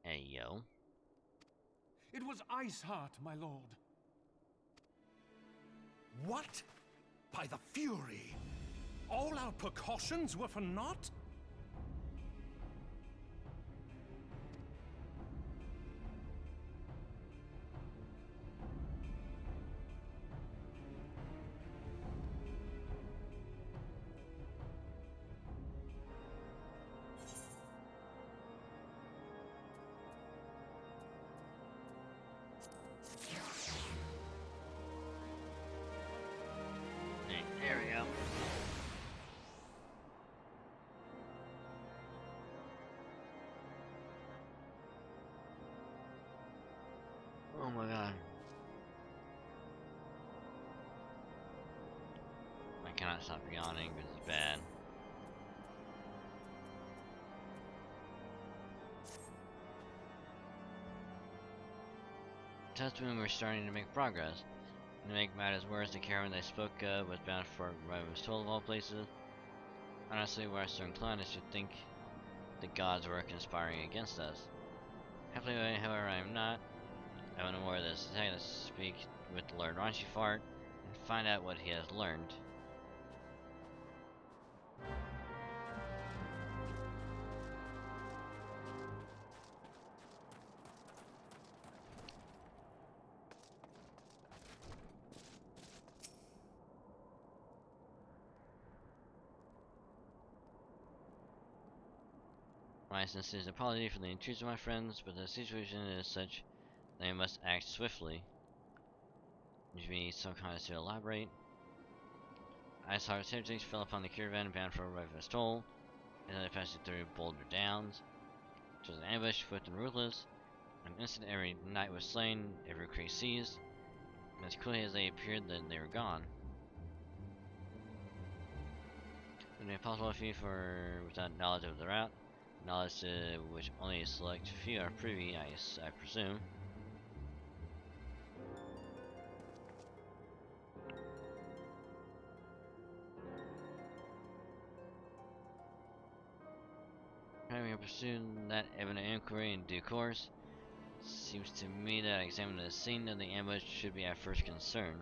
Hey, yo. It was Iceheart, my lord. What? By the Fury! All our precautions were for naught? Hey, there we go. Oh my god. I cannot stop yawning because it's bad. Testament, we're starting to make progress. To make matters worse, the caravan they spoke of was bound for was told of all places. Honestly, where I so inclined, I should think the gods were conspiring against us. Happily, however, I am not. I want to know more of this. Hey, let's speak with Lord Ranchifart and find out what he has learned. My sincere apology for the intrusion, my friends, but the situation is such that I must act swiftly. Would you need some kind of to elaborate? Iceheart's heretics fell upon the caravan bound for Rivestol, and they passed through Boulder Downs. It was an ambush, swift and ruthless. In an instant, every knight was slain, every crew seized, and as quickly as they appeared, then they were gone. It would be impossible for you without knowledge of the route, knowledge to which only a select few are privy, I presume. Having pursued that evident inquiry in due course, seems to me that examining the scene of the ambush should be our first concern.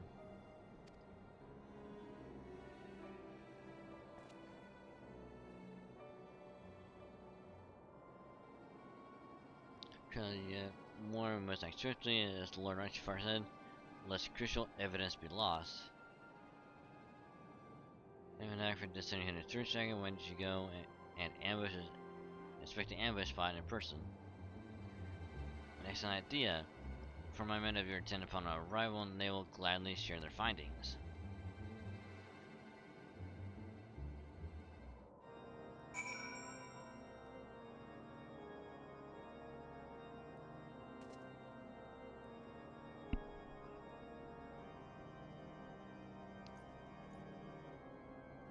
More must act swiftly, as the Lord Ranchifart said, lest crucial evidence be lost. Even after discerning hidden search dragon, when did you go and inspect the ambush spot in person? An excellent idea. For my men of your intent upon arrival, and they will gladly share their findings.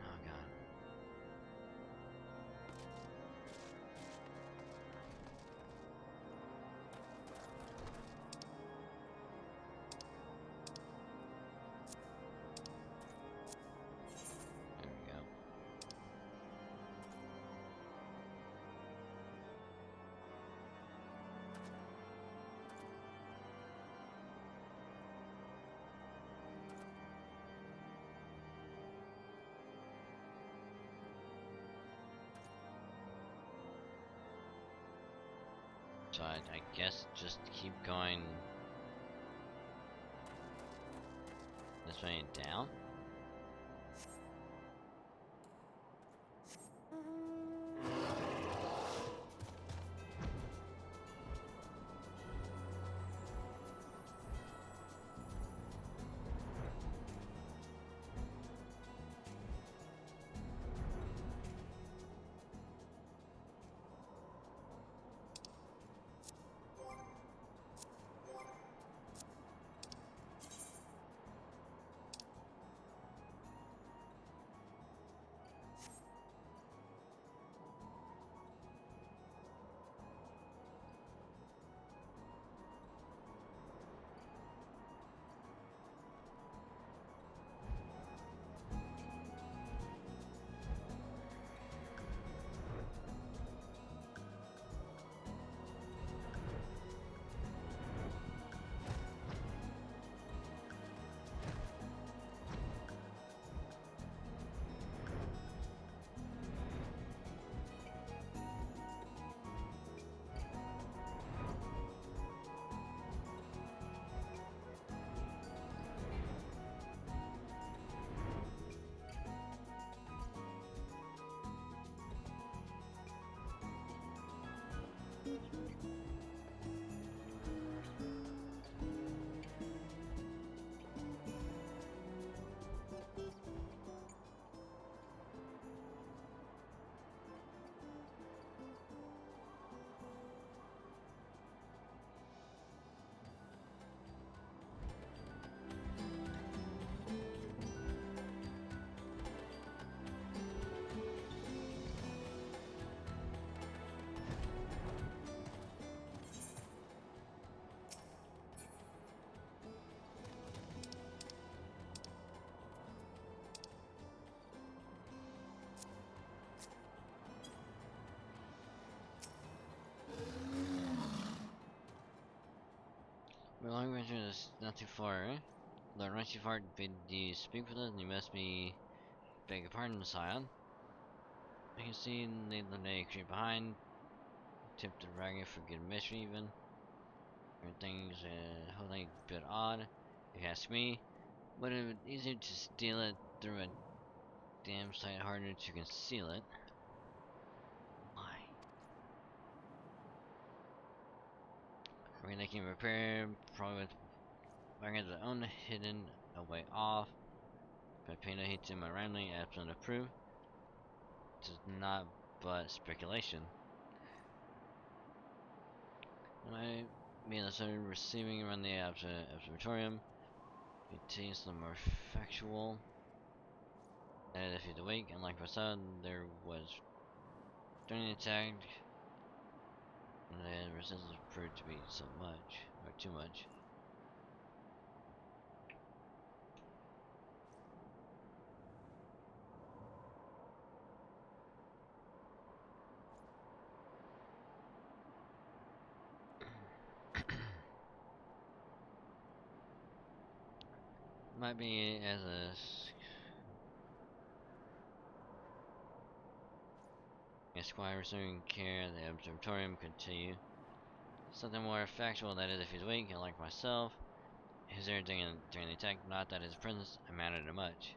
Oh god. There we go. So I guess just keep going this way and down. through this not too far. Lord Runchyfart bid you speak with us, and you must be beg your pardon, Scion. I can see they let a creep behind. Tip the dragon for good measure even. Everything's wholly a bit odd, if you ask me. Would it have been easier to steal it through a damn sight harder to conceal it? Why? Everything can repair, probably with wagons that own hidden a way off. But paint a hit to my randomly absent of proof. It is not but speculation. When I mean the started receiving around the observatorium, it seems the more factual. And if he's awake, unlike my son, there was during the attack, and the resistance proved to be so much, or too much. Might be as a Esquire restoring care at the observatorium continue. Something more factual, that is, if he's awake, unlike myself. His there during the attack, not that his presence amounted to much.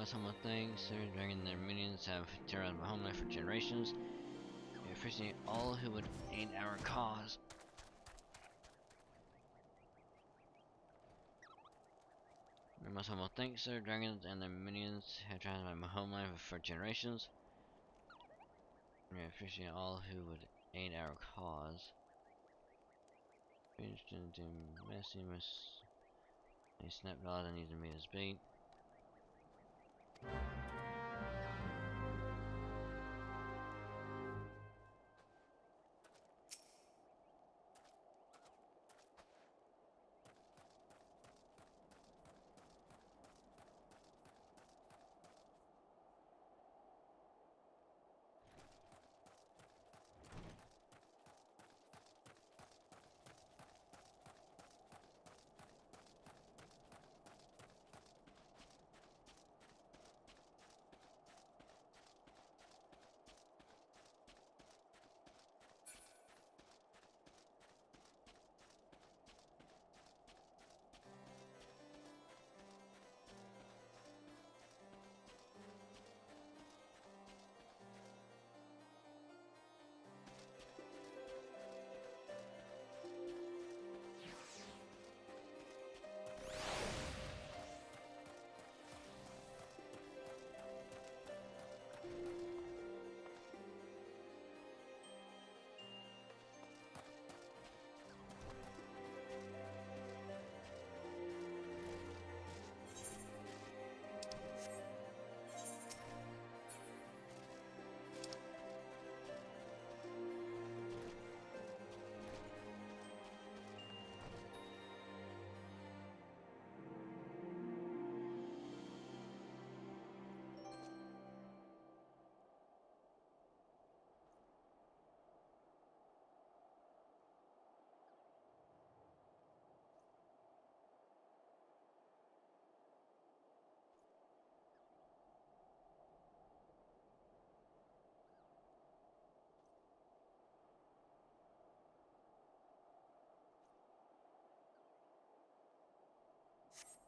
must humble things, their dragon their minions have terrorized my homeland for generations. We appreciate all who would aid our cause. We must humble thanks their dragons and their minions have terrorized my homeland for generations. We appreciate all who would aid our cause. Instant and messy must a snap dog that needs to meet his bait.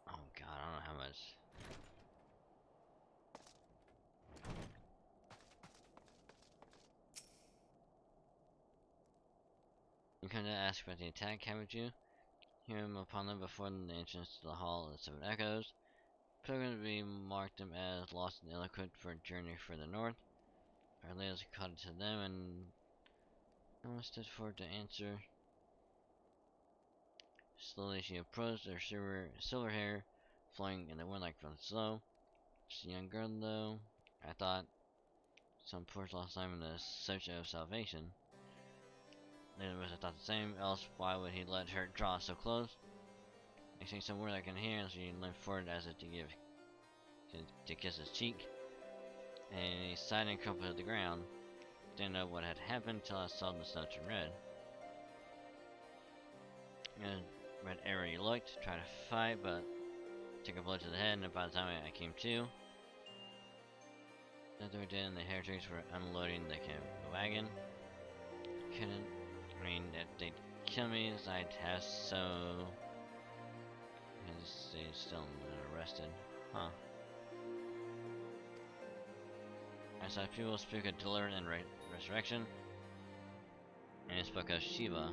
Oh god, I don't know how much. You kinda ask about the attack, haven't you? Hear him upon them before the entrance to the Hall of the Seven Echoes. Pilgrims we marked them as lost and ill-equipped for a journey further north. Our leaders caught it to them and no one stood forward to answer. Slowly she approached, her silver hair flowing in the wind like from slow. She's a young girl though, I thought. Some poor lost time in the search of salvation. Later must have thought the same, else why would he let her draw so close? I say some word I can hear, and she leaned forward as if to kiss his cheek. And he sighed and crumpled to the ground. Didn't know what had happened till I saw the snow turn red. Red arrow he looked, tried to fight, but took a blow to the head, and by the time I came to, the door did, and the heretics were unloading the wagon. Couldn't, I mean, if they'd kill me, I'd have so. They still arrested, huh? I saw people speak of deliverance and resurrection, and he spoke of Shiva.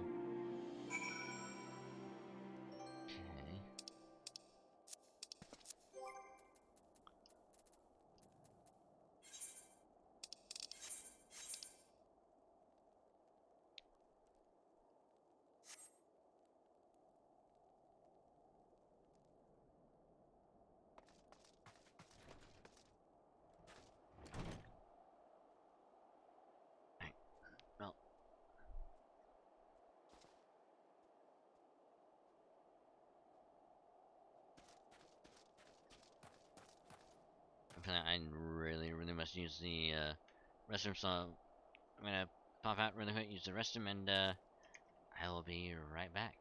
Okay. Well, I really must use the restroom, so I'm gonna pop out really quick, use the restroom, and I will be right back.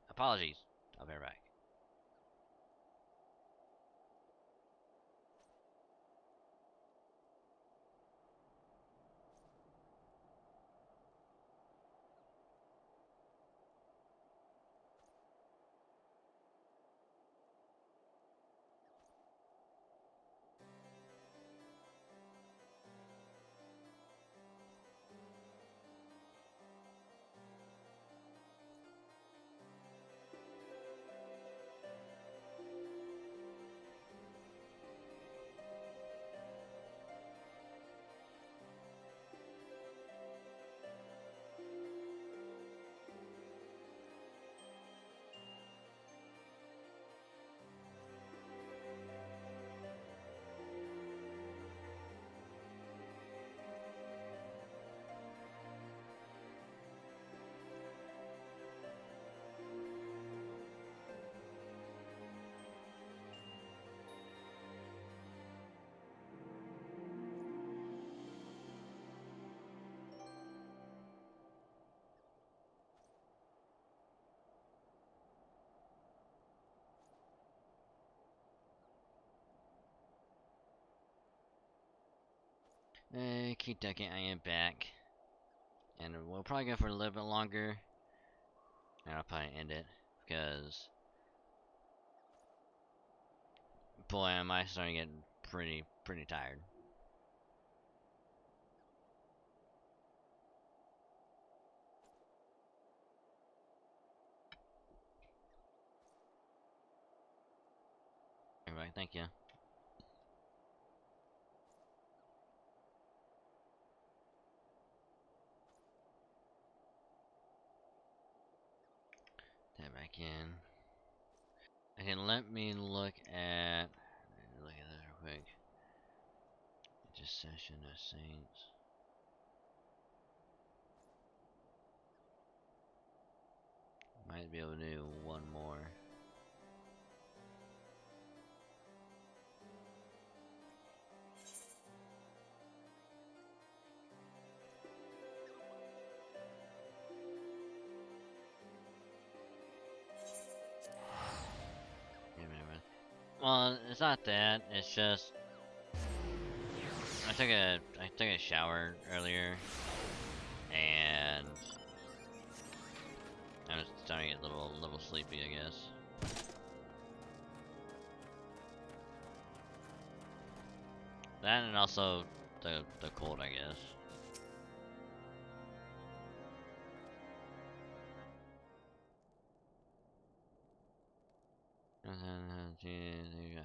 Apologies, I'll be right back. Keep ducking, I am back. And we'll probably go for a little bit longer. And I'll probably end it. Because, boy, am I starting to get pretty tired. Everybody, thank you. That back in. Okay, let me look at this real quick. Just session of saints. Might be able to do one more. Well, it's not that. It's just I took a shower earlier, and I was starting to get a little sleepy, I guess. That and also the cold, I guess.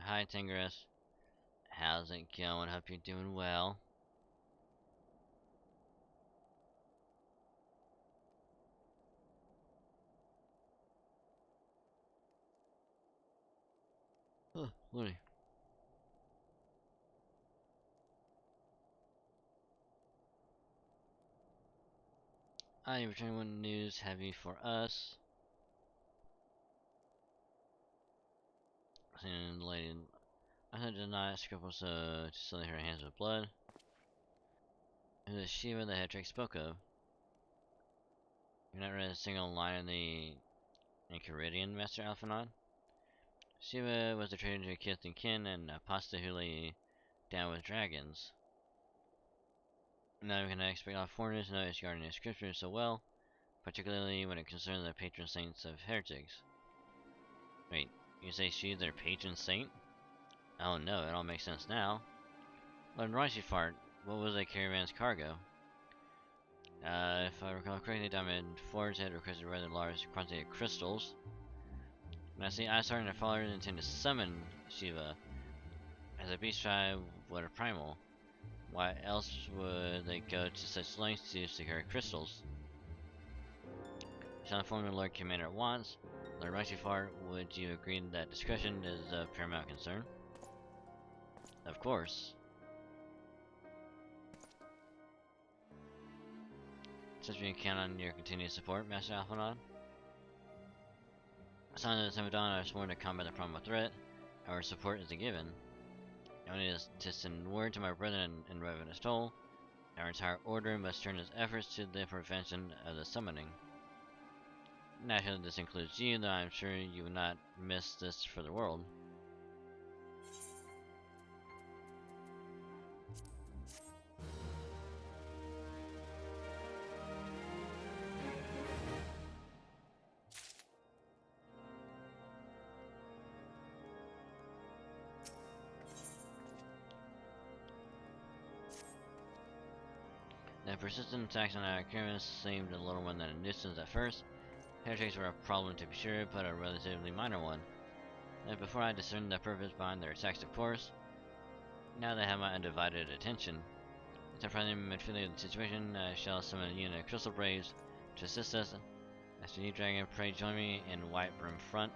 Hi, Tingris. How's it going? Hope you're doing well. Oh, Woody. Hi, returning one news heavy for us. And lady, I had to not scruple to sully her hands with blood. It was Shiva the head trick spoke of. You're not read a single line in the Enchiridion, Master Alphanon? Shiva was the traitor to kith and kin and apostate who lay down with dragons. Now we can expect all foreigners to know his guardian scripture so well, particularly when it concerns the patron saints of heretics. Wait, you say she's their patron saint? Oh no, it all makes sense now. Lord Roishifart, what was the caravan's cargo? If I recall correctly, Diamond Forge had requested rather large quantity of crystals. Now see, I started to followers intend to summon Shiva as a beast tribe with a primal. Why else would they go to such lengths to secure crystals? Shall inform the Lord Commander at once. Lord Roishifart, would you agree that discretion is of paramount concern? Of course. Such we can count on your continued support, Master Alphanon. Son of the Dawn, I was sworn to combat the primal threat. Our support is a given. I need to send word to my brethren in Ravenous Toll. Our entire order must turn its efforts to the prevention of the summoning. Naturally, this includes you, though I'm sure you would not miss this for the world. The persistent attacks on our caravan seemed a little more than a nuisance at first. Heretics were a problem to be sure, but a relatively minor one. And before I discerned the purpose behind their attacks, of course. Now they have my undivided attention. To further manipulate the situation, I shall summon a unit of Crystal Braves to assist us. Master New Dragon, pray join me in White Brim Front.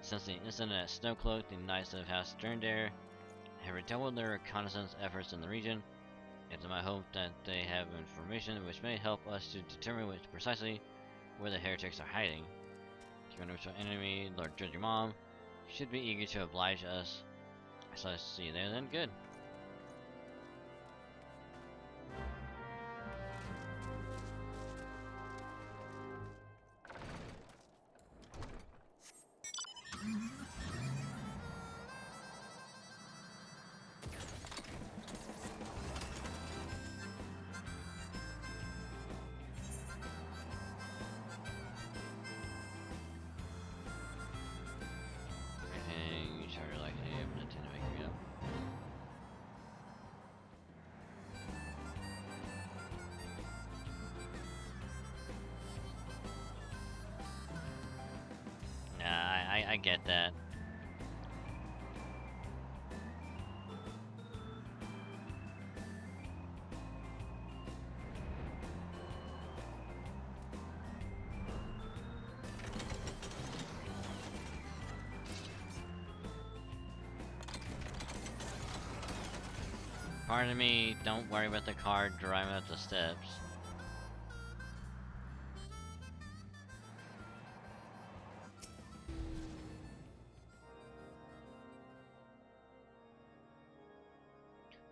Since the incident at Snowcloak, the Knights of House Sterndare have redoubled their reconnaissance efforts in the region. It is my hope that they have information which may help us to determine precisely where the heretics are hiding. Your initial enemy, Lord Judge Mom, should be eager to oblige us. I shall see you there then. Good. I get that. Pardon me, don't worry about the car driving up the steps.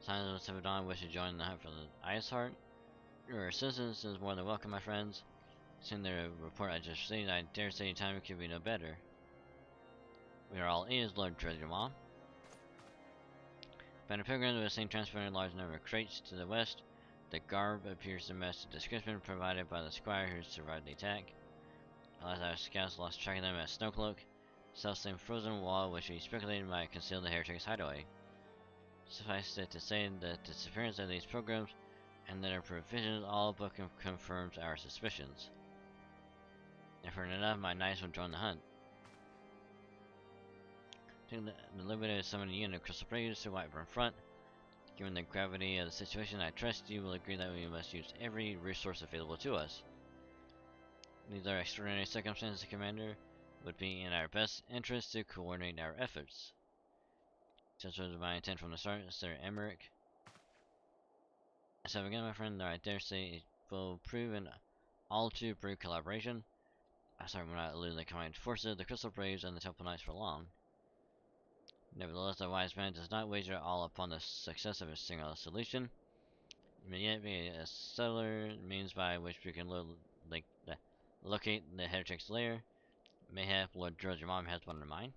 Signs of the Dawn wish to join the hunt for the Ice Heart. Your assistance is more than welcome, my friends. Seeing the report I just received, I dare say time could be no better. We are all ears, Lord Treasure Mom. Found a pilgrim who has seen transporting a large number of crates to the west. The garb appears to match the description provided by the squire who survived the attack. Alas, our scouts lost track of them at Snowcloak, self-same frozen wall which we speculated might conceal the heretic's hideaway. Suffice it to say that the disappearance of these pilgrims and their provisions all but confirms our suspicions. If enough, my knights will join the hunt. Taking the liberty of summoning a unit of Crystal Braves to Whiteburn front. Given the gravity of the situation, I trust you will agree that we must use every resource available to us. These are extraordinary circumstances, Commander. It would be in our best interest to coordinate our efforts. Such was my intent from the start, Sir Emmerich. So again, my friend, I dare say it will prove an all too brief collaboration. I certainly will not elude the combined forces of the Crystal Braves and the Temple Knights for long. Nevertheless, the wise man does not wager all upon the success of a single solution. It may yet be a subtler means by which we can locate the heretic's lair. Mayhap Lord George, your mom has one in mind.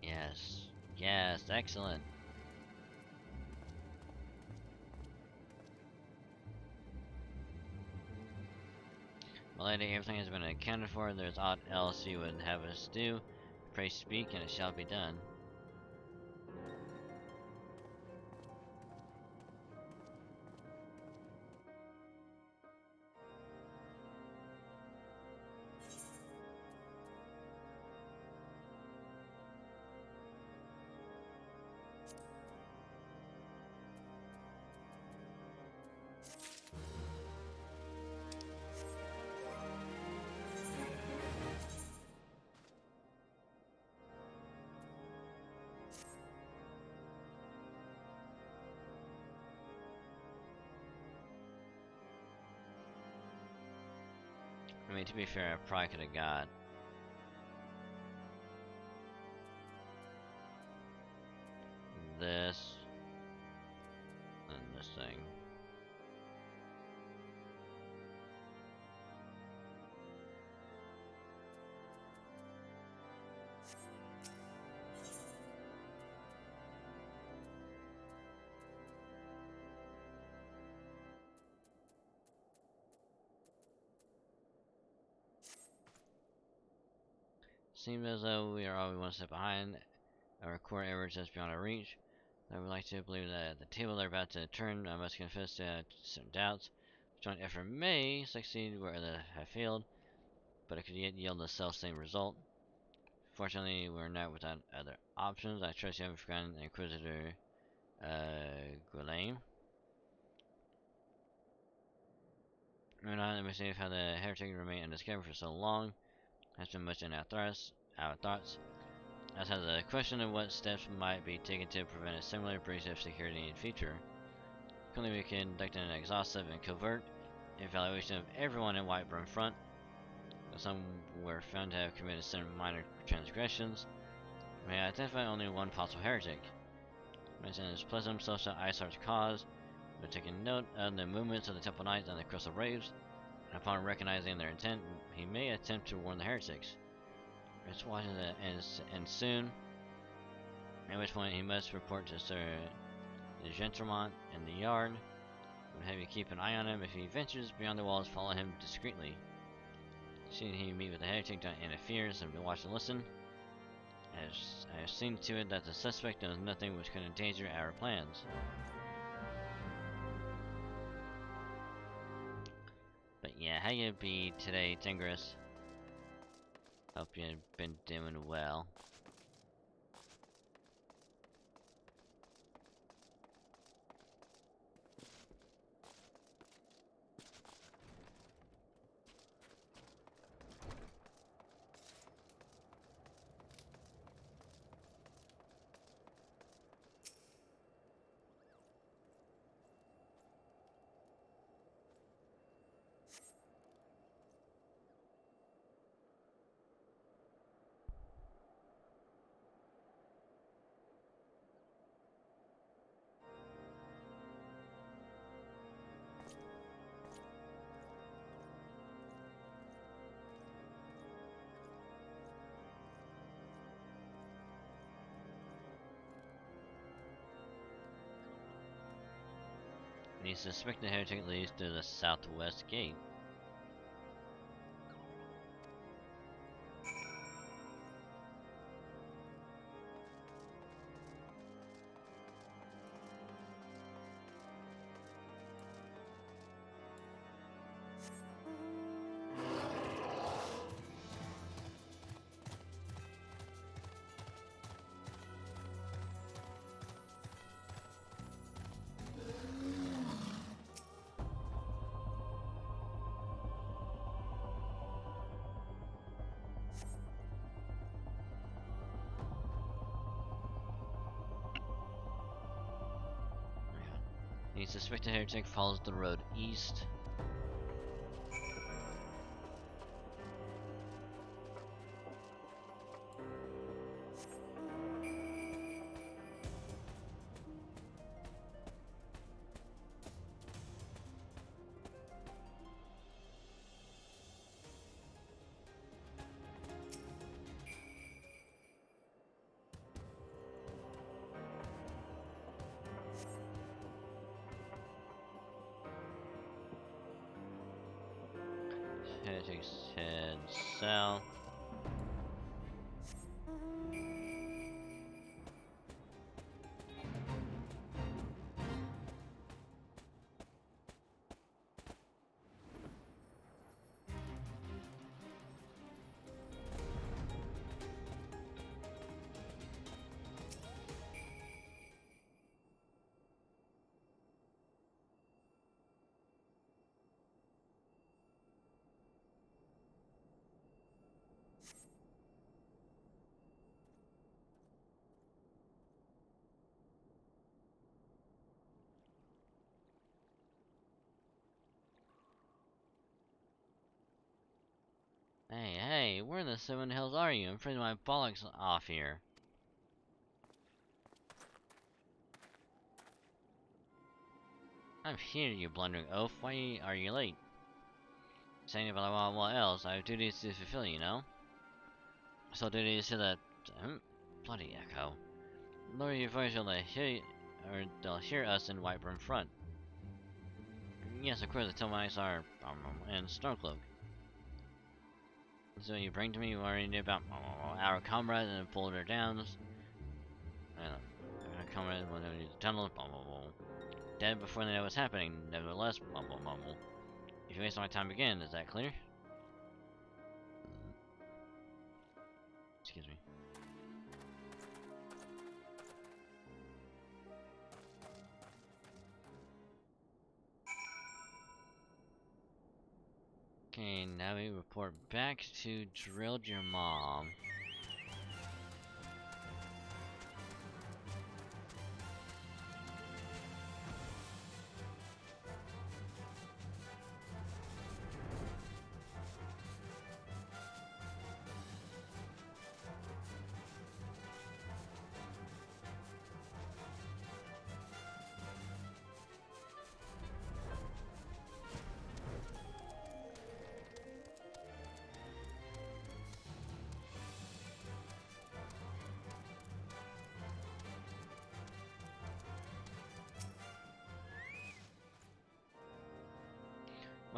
Yes. Yes, excellent. Milady, everything has been accounted for. There's aught else you would have us do. Pray speak, and it shall be done. I mean, to be fair, I probably could have got this and this thing. Seems as though we are always one step behind. Our core error just beyond our reach. I would like to believe that at the table they're about to turn. I must confess to some doubts. Joint effort may succeed where others have failed, but it could yet yield the self-same result. Fortunately, we're not without other options. I trust you haven't forgotten Inquisitor Guillaume. We're not understanding how the heretic remained undiscovered for so long. Has been much in our thoughts. As has the question of what steps might be taken to prevent a similar breach of security in future. Currently, we conduct an exhaustive and covert evaluation of everyone in Whiteburn front. Some were found to have committed certain minor transgressions. We may identify only one possible heretic. Mentioned his pleasant social Iceheart's cause. We're taking note of the movements of the Temple Knights and the Crystal Braves, and upon recognizing their intent, he may attempt to warn the heretics. Let's watch it end soon. At which point he must report to Sir Gentremont in the yard. Would have you keep an eye on him. If he ventures beyond the walls, follow him discreetly. Should he meet with the heretic, don't interfere, simply watch and listen. As I have seen to it that the suspect knows nothing which could endanger our plans. But yeah, how you be today, Tingris? Hope you've been doing well. The suspected heretic leads to the southwest gate. The suspected heretic follows the road east. Heretics head south. Hey, where in the seven hills are you? I'm afraid my bollocks off here. I'm here, you blundering oaf. Why are you late? Saying about what else? I have duties to fulfill, you know? So duties to the... bloody echo. Lower your voice or they'll hear us in Whiteburn Front. Yes, of course, the Tomites are... in Snowcloak. So you bring to me worrying about our comrades in the Boulder Downs. Our comrades when they need the tunnel. Dead before they know what's happening. Nevertheless, if you waste my time again, is that clear? Excuse me. Okay, now we report back to Drilled Your Mom.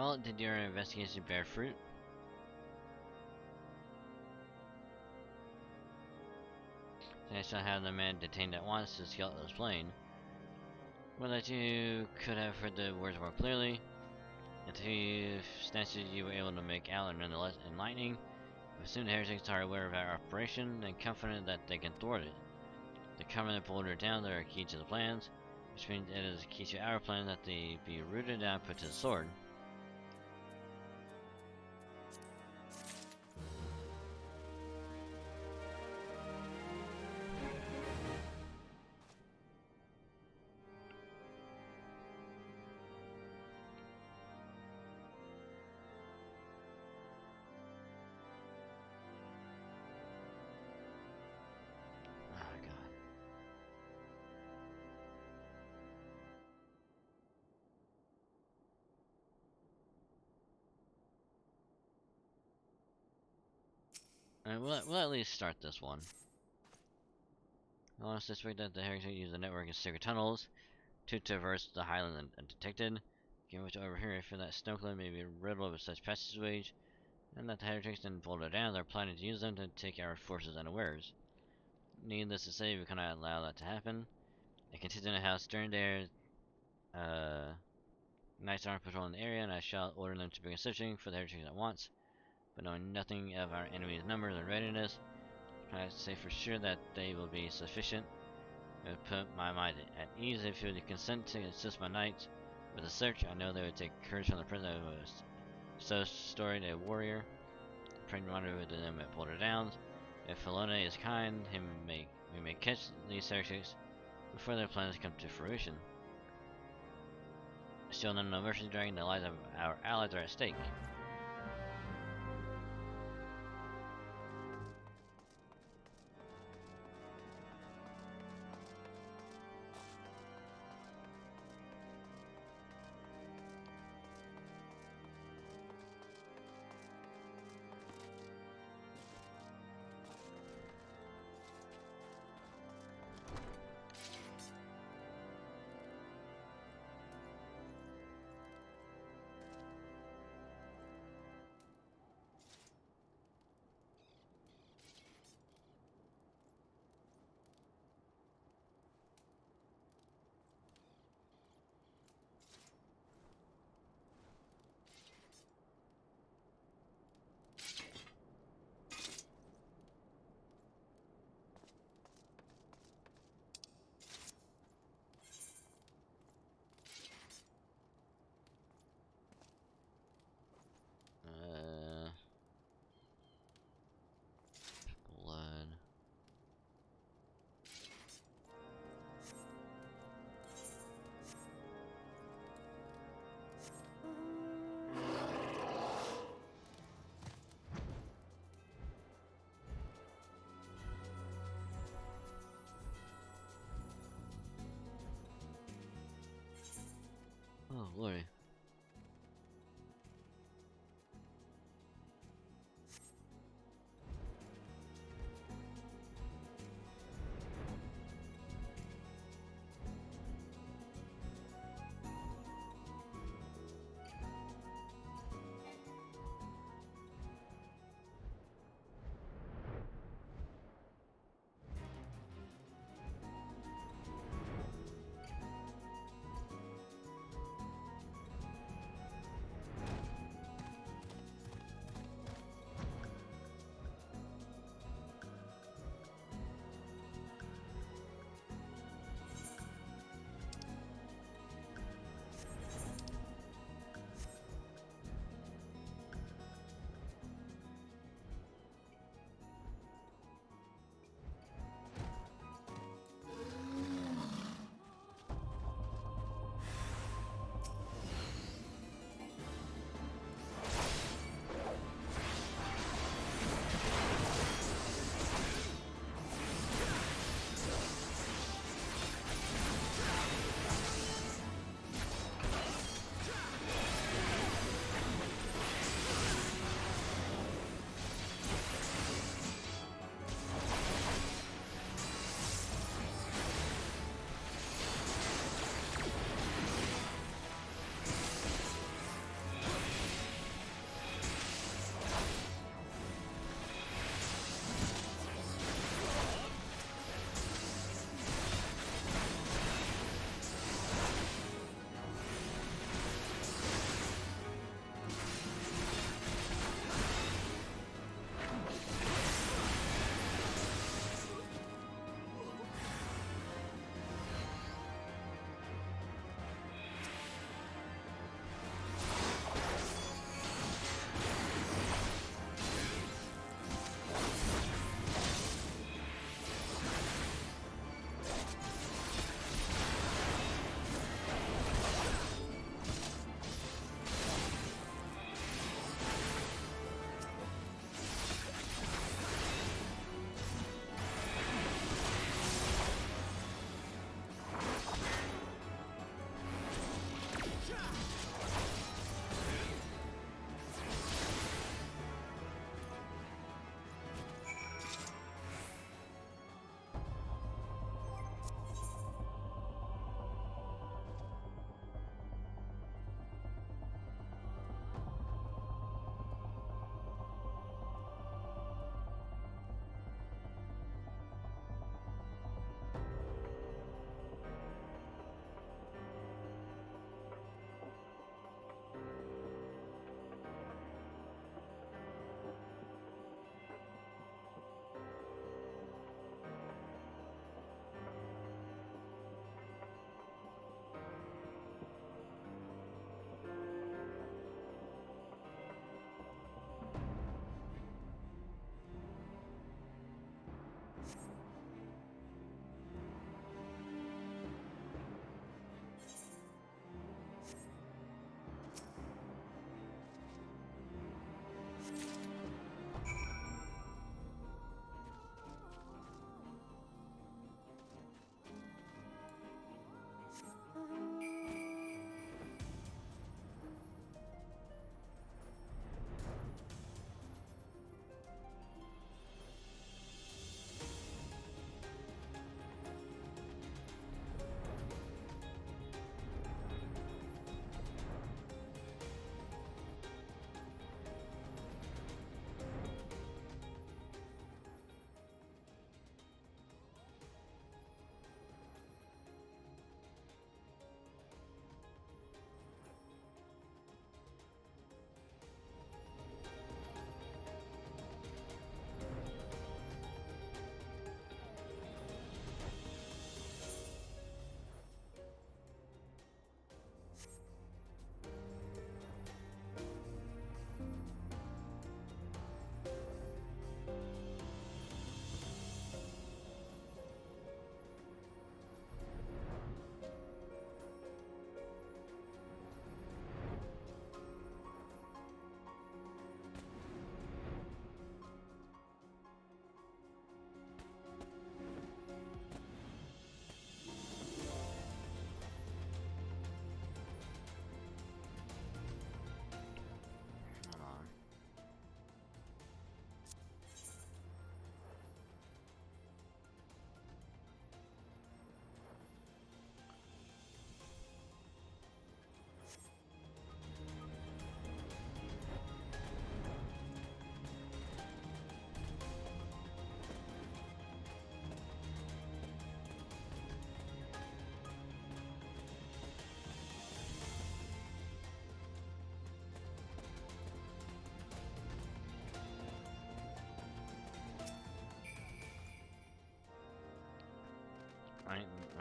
Well, did your investigation bear fruit? I shall have the man detained at once to scout this plane. Well, that you could have heard the words more clearly. The two snatches you were able to make out are nonetheless enlightening. But soon the heretics are aware of our operation and confident that they can thwart it. The covenant boulder down there are key to the plans, which means it is key to our plan that they be rooted down and put to the sword. Oh god. Alright, we'll at least start this one. I suspect that the heretics use the network in secret tunnels to traverse the highland undetected. Given which over here, I feel that Snowclip may be riddled with such passageways, and that the heretics then bolted down, they're planning to use them to take our forces unawares. Needless to say, we cannot allow that to happen. A contingent of house during their knights are patrolling the area, and I shall order them to begin searching for the heretics at once. But knowing nothing of our enemy's numbers and readiness, I can say for sure that they will be sufficient. It would put my mind at ease if you would consent to assist my knights with the search. I know they would take courage from the prisoner who was so storied a warrior. Praying reminder to them at Boulder Downs. If Felona is kind, we may catch these heretics before their plans come to fruition. Still, no mercy, dragging the lives of our allies are at stake. Blood. Oh, lordy.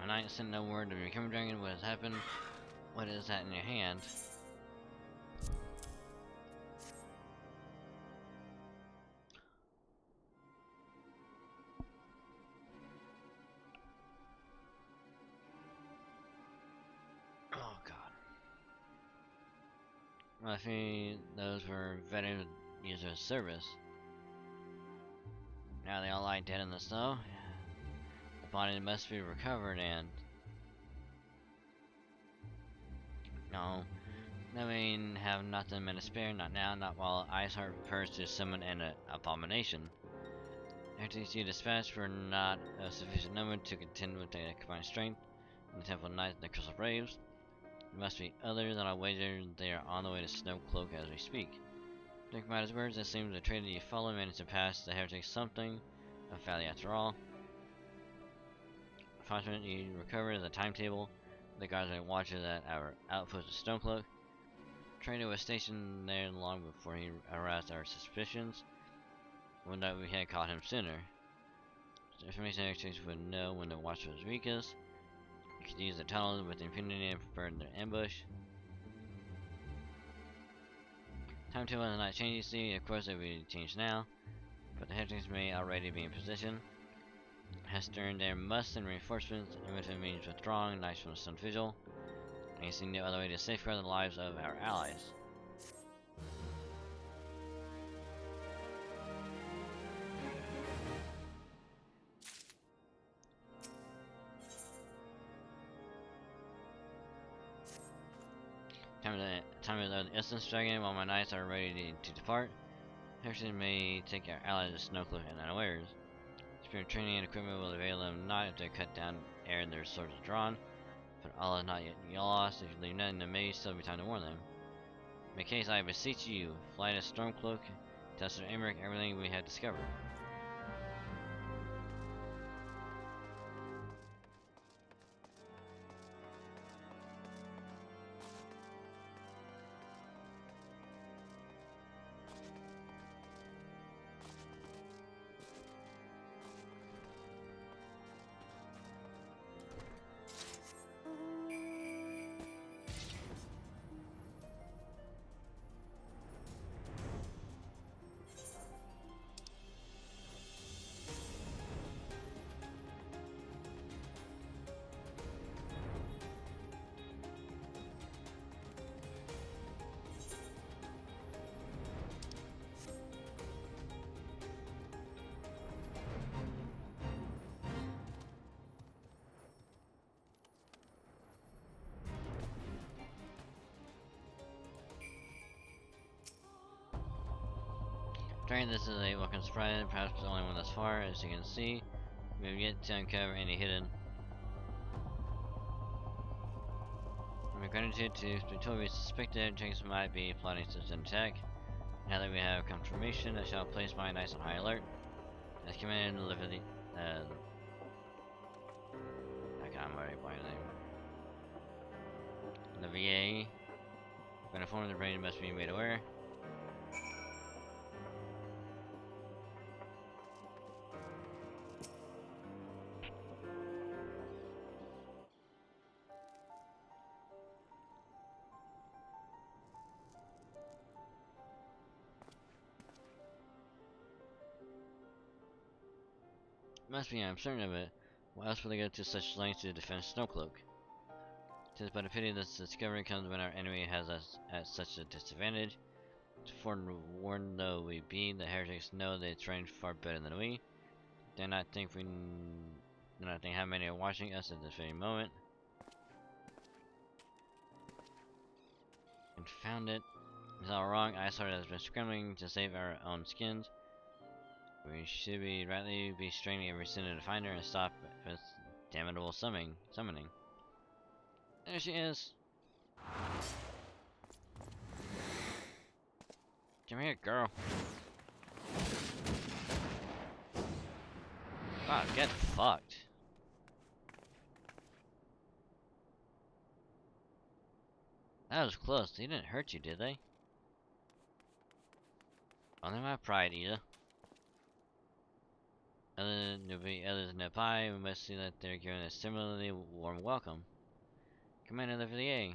knight sent no word to the becoming dragon. What has happened? What is that in your hand? Oh god. Well, I think those were veteran users of service. Now they all lie dead in the snow. The body must be recovered and... No. I mean, have nothing to spare, not now, not while Iceheart prepares to summon an abomination. Heretics you dispatched were not a sufficient number to contend with their combined strength. In the Temple of Night and the Crystal Braves. There must be others, and I wager they are on the way to Snowcloak as we speak. Think about his words, it seems the trader you follow managed to pass the heretics something of value after all. Fortunately, you recovered the timetable. The guards and watches at our outpost of Snowcloak. Trader was stationed there long before he aroused our suspicions. Would that we had caught him sooner. The information heretics would know when the watch was weakest. You could use the tunnel with impunity and prepare their ambush. Timetable of the night changes, see, of course it will be changed now, but the heretics may already be in position. Hester and there must send reinforcements, and if it means withdrawing knights from the Sun Vigil, and you see no other way to safeguard the lives of our allies. Time is of the Essence Dragon while my knights are ready to depart. Heretics may take our allies to Snowcloak and unawares. Spirit training and equipment will avail them not if they cut down ere their swords are drawn. But all is not yet lost. If you leave nothing, there may still be time to warn them. In case, I beseech you, fly to Stormcloak, tell Sir Emmerich everything we have discovered. This is a welcome surprise, perhaps the only one thus far. As you can see, we have yet to uncover any hidden. My gratitude to we suspected tanks might be plotting such an attack. Now that we have confirmation, I shall place my knights on high alert. As commanded, deliver the I'm already blanking the name. The VA. When informed the brain must be made aware. Must be, I'm certain of it. Why else would they go to such lengths to defend Snowcloak? 'Tis but a pity this discovery comes when our enemy has us at such a disadvantage. Forewarned though we be, the heretics know they train far better than we. Do not think how many are watching us at this very moment. Confound it. It's all wrong. Iceheart has been scrambling to save our own skins. We should rightly be straining every sinner to find her and stop this damnable summoning. There she is. Come here, girl. Wow, get fucked. That was close. They didn't hurt you, did they? Only my pride, Ida. Others nearby, we must see that they're given a similarly warm welcome. Commander of the VA.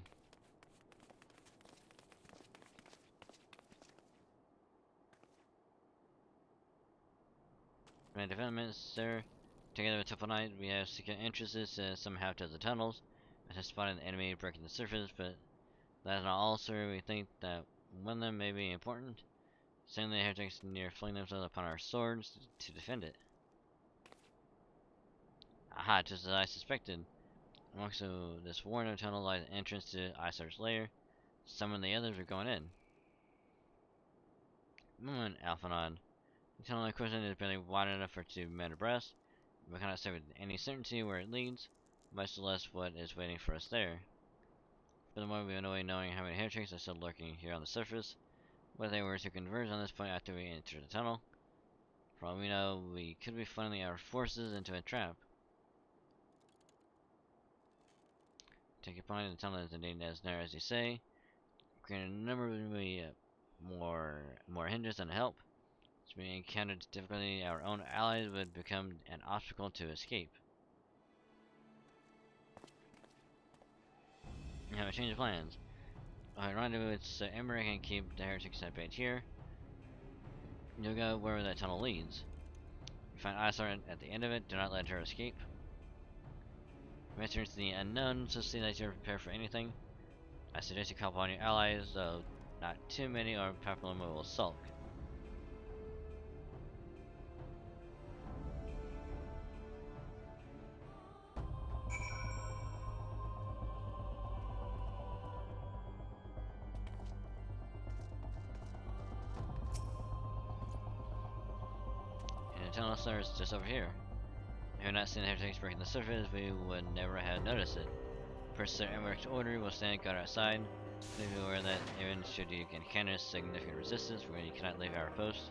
My developments, sir. Together with Temple Knight, we have secure entrances to some half dozen tunnels. I have spotted an enemy breaking the surface, but that is not all, sir. We think that one of them may be important. Suddenly, the heretics near fling themselves upon our swords to defend it. Aha, just as I suspected. Amongst this warren tunnel lies an entrance to Isar's lair. Some of the others are going in. Moment, Alphanon. The tunnel in question is barely wide enough for two men abreast. We cannot say with any certainty where it leads, much less what is waiting for us there. Furthermore, we annoy knowing how many heretics are still lurking here on the surface. Whether they were to converge on this point after we enter the tunnel. For all we know, we could be funneling our forces into a trap. Take your point, the tunnel is indeed as narrow as you say. Granted, a number will be more hindrance than help. As we encountered difficulty, our own allies would become an obstacle to escape. We have a change of plans. I'll rendezvous with Sir Emmerich and keep the heretics at bay here. You'll go wherever that tunnel leads. You find Isar at the end of it, do not let her escape. Venture into the unknown, so see that you're prepared for anything. I suggest you call upon your allies, though not too many or Papillon will sulk. And the tunnel starts just over here. If we had not seen the heretics breaking the surface, we would never have noticed it. Per Sir Emmerich's order, we'll stand guard outside. Please be aware that even should you encounter significant resistance, we cannot leave our post.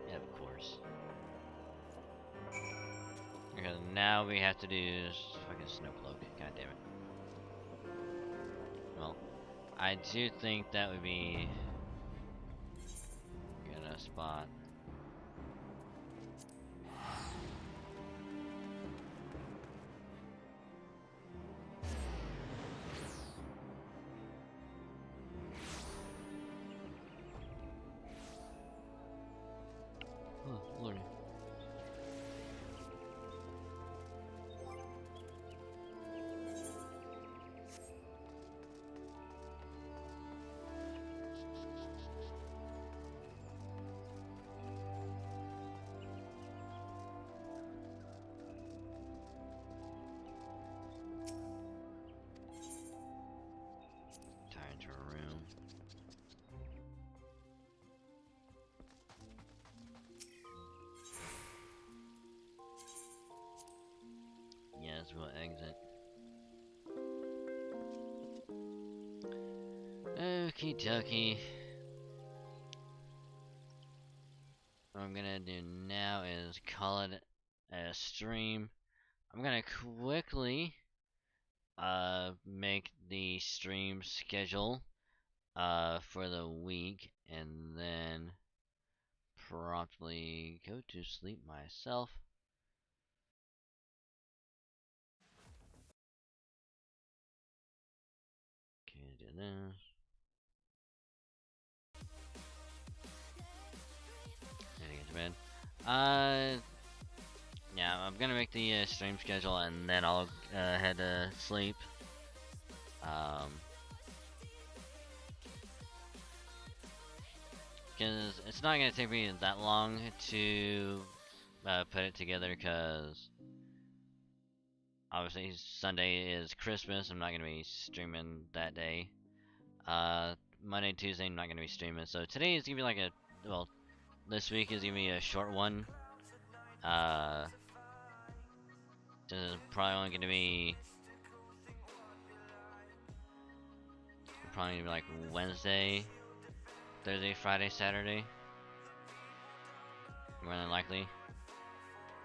Yeah, of course. Because now we have to do fucking snowcloak. God damn it. Well, I do think that would be a good spot. Oh, lordy. Tie into a room. Yes, we'll exit. Okie dokie. What I'm gonna do now is call it a stream. I'm gonna quickly make the stream schedule for the week and then promptly go to sleep myself. Okay, do this. Gotta get to bed. Yeah, I'm gonna make the stream schedule and then I'll head to sleep. Because it's not gonna take me that long to put it together. Because obviously Sunday is Christmas. I'm not gonna be streaming that day. Monday, Tuesday, I'm not gonna be streaming. So today is gonna be like this week is gonna be a short one. This is probably only gonna be like Wednesday, Thursday, Friday, Saturday. More than likely.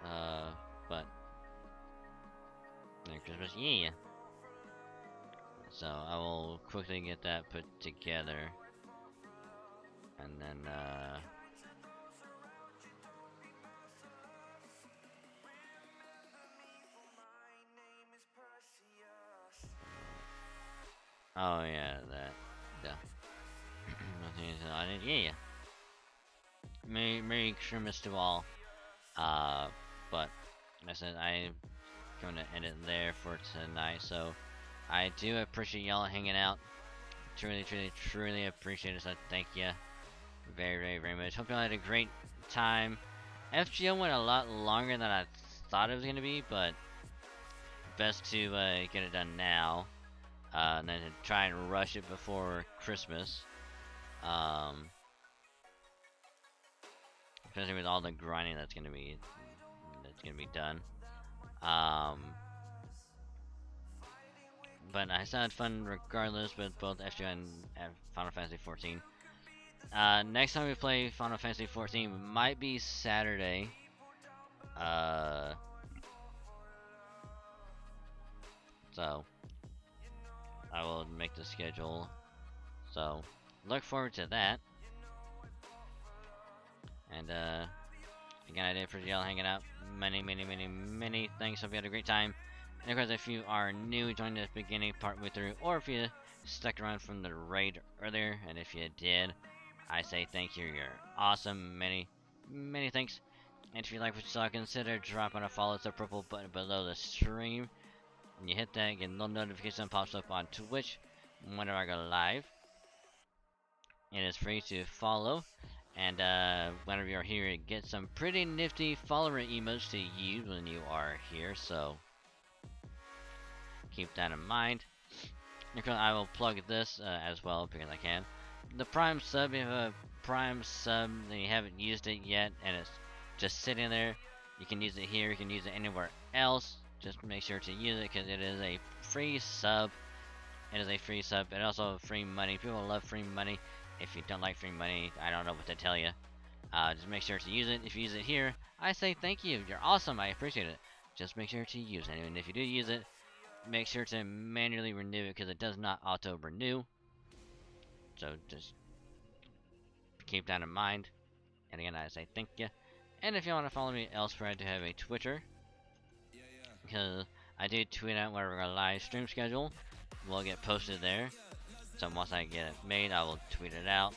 But Merry Christmas, yeah. So I will quickly get that put together. And then oh yeah, that yeah. Merry Christmas to all. But like I said, I'm gonna end it there for tonight. So I do appreciate y'all hanging out. Truly appreciate it. So thank you very much. Hope y'all had a great time. FGO went a lot longer than I thought it was gonna be, but best to get it done now, and then to try and rush it before Christmas. Especially with all the grinding that's gonna be done. But I still had fun regardless with both FGO and Final Fantasy 14. Next time we play Final Fantasy 14 might be Saturday. So I will make the schedule. So look forward to that. And again, I did appreciate y'all hanging out. Many thanks. Hope you had a great time. And of course, if you are new, join the beginning partway through, or if you stuck around from the raid earlier, and if you did, I say thank you. You're awesome. Many thanks. And if you like what you saw, consider dropping a follow. It's the purple button below the stream. When you hit that, you get a little notification pops up on Twitch whenever I go live. It is free to follow. And whenever you're here, you get some pretty nifty follower emotes to use when you are here. So keep that in mind. I will plug this as well because I can. The Prime sub, if you have a Prime sub and you haven't used it yet and it's just sitting there, you can use it here, you can use it anywhere else. Just make sure to use it because it is a free sub. It is a free sub, and also free money. People love free money. If you don't like free money, I don't know what to tell you. Just make sure to use it. If you use it here, I say thank you. You're awesome. I appreciate it. Just make sure to use it. And if you do use it, make sure to manually renew it because it does not auto-renew. So just keep that in mind. And again, I say thank you. And if you want to follow me elsewhere, I do have a Twitter. Because I do tweet out whenever our live stream schedule will get posted there. So once I get it made, I will tweet it out.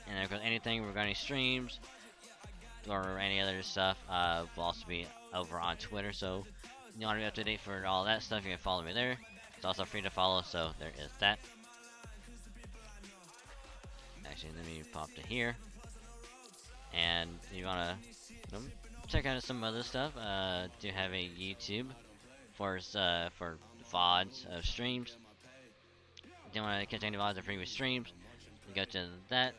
And if there's anything regarding streams or any other stuff, will also be over on Twitter. So if you want to be up to date for all that stuff, you can follow me there. It's also free to follow, so there is that. Actually, let me pop to here. And if you want to check out some other stuff, do have a YouTube for VODs of streams. If you want to catch any VODs of previous streams, you go to that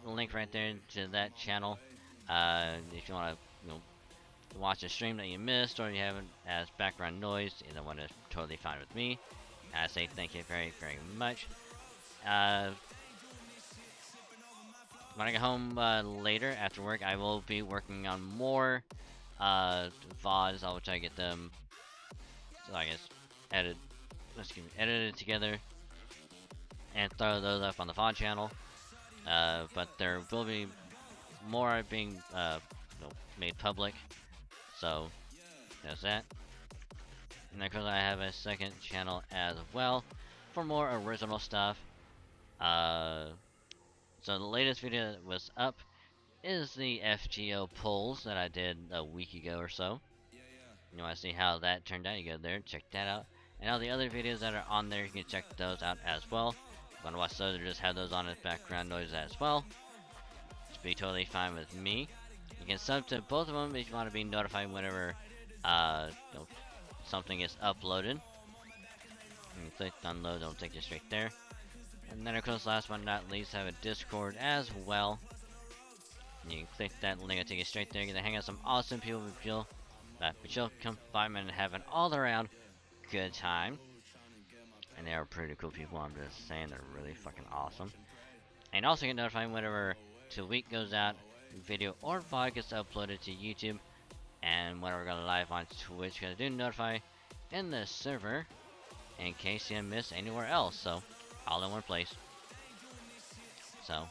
link right there to that channel. If you want to watch a stream that you missed or you haven't as background noise, either one is totally fine with me. I say thank you very much. When I get home later after work, I will be working on more VODs. I'll try to get them, so I guess, edited together and throw those up on the VOD channel. But there will be more being made public. So there's that. And of course, I have a second channel as well for more original stuff. So the latest video that was up is the FGO polls that I did a week ago or so. You want to see how that turned out, you go there, check that out. And all the other videos that are on there, you can check those out as well. If you want to watch those or just have those on as background noise as well, just be totally fine with me. You can sub to both of them if you want to be notified whenever something is uploaded. You can click download, it'll take you straight there. And then of course, last but not least, I have a Discord as well. And you can click that link, it'll take you straight there. You're gonna hang out with some awesome people but you'll come by and have an all-around good time. And they are pretty cool people, I'm just saying, they're really fucking awesome. And also get notified whenever 2 week goes out, video or VOD gets uploaded to YouTube. And whenever we go live on Twitch, gonna do notify in the server in case you miss anywhere else. So all in one place. So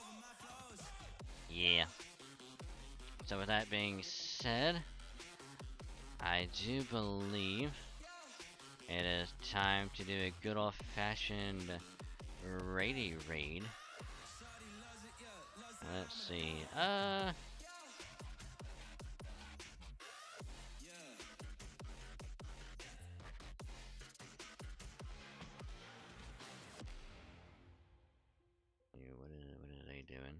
yeah. So with that being said, I do believe it is time to do a good old-fashioned raid. Let's see. What are they doing?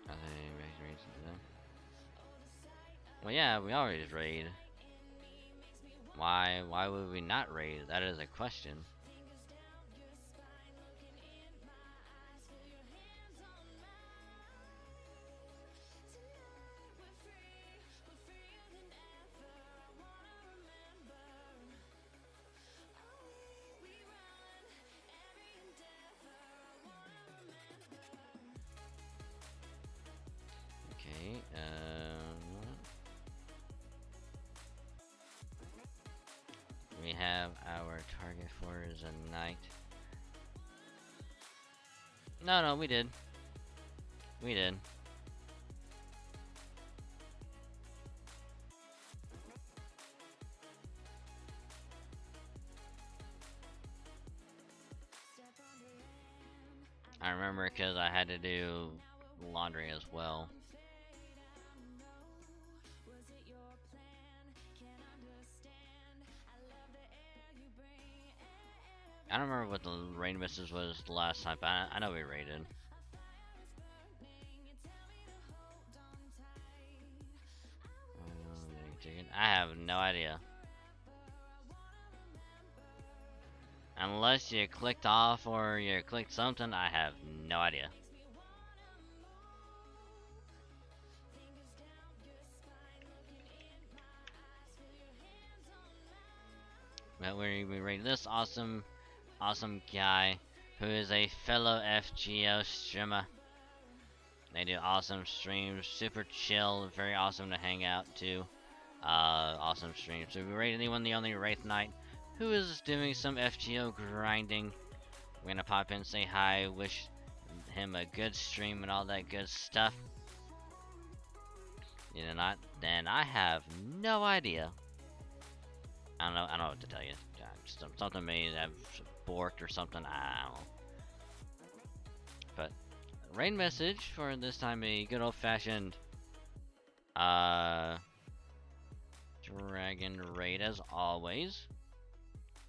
Are they raids into them? Well, yeah, we always raid. Why would we not raid? That is a question. Okay, we have our target for is a knight. No, we did. We did. I remember because I had to do laundry as well. I don't remember what the raid misses was the last time, but I know we raided. I have no idea. Unless you clicked off or you clicked something, I have no idea. But we rated this awesome guy who is a fellow FGO streamer. They do awesome streams, super chill, very awesome to hang out to. Awesome streams. So we rate anyone the only Wraith Knight who is doing some FGO grinding. We're gonna pop in, say hi, wish him a good stream and all that good stuff. You know, not then I have no idea. I don't know what to tell you. Something may have borked or something. I don't know. But raid message for this time, a good old-fashioned dragon raid as always.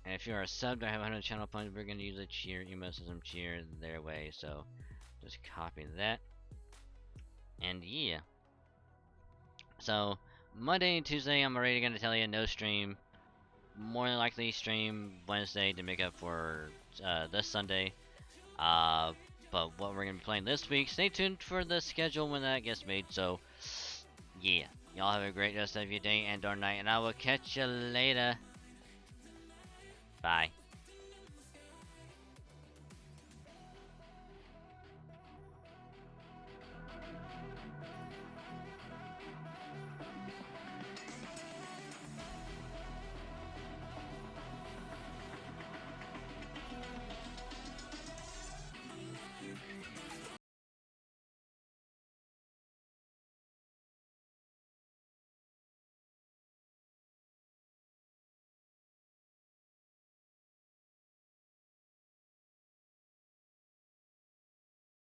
And if you're a sub, I have 100 channel points. We're gonna use a cheer, ecosystem cheer their way. So just copy that. And yeah. So Monday and Tuesday, I'm already gonna tell you no stream. More than likely stream Wednesday to make up for this Sunday. But what we're gonna be playing this week, stay tuned for the schedule when that gets made. So yeah, y'all have a great rest of your day and or night, and I will catch you later. Bye.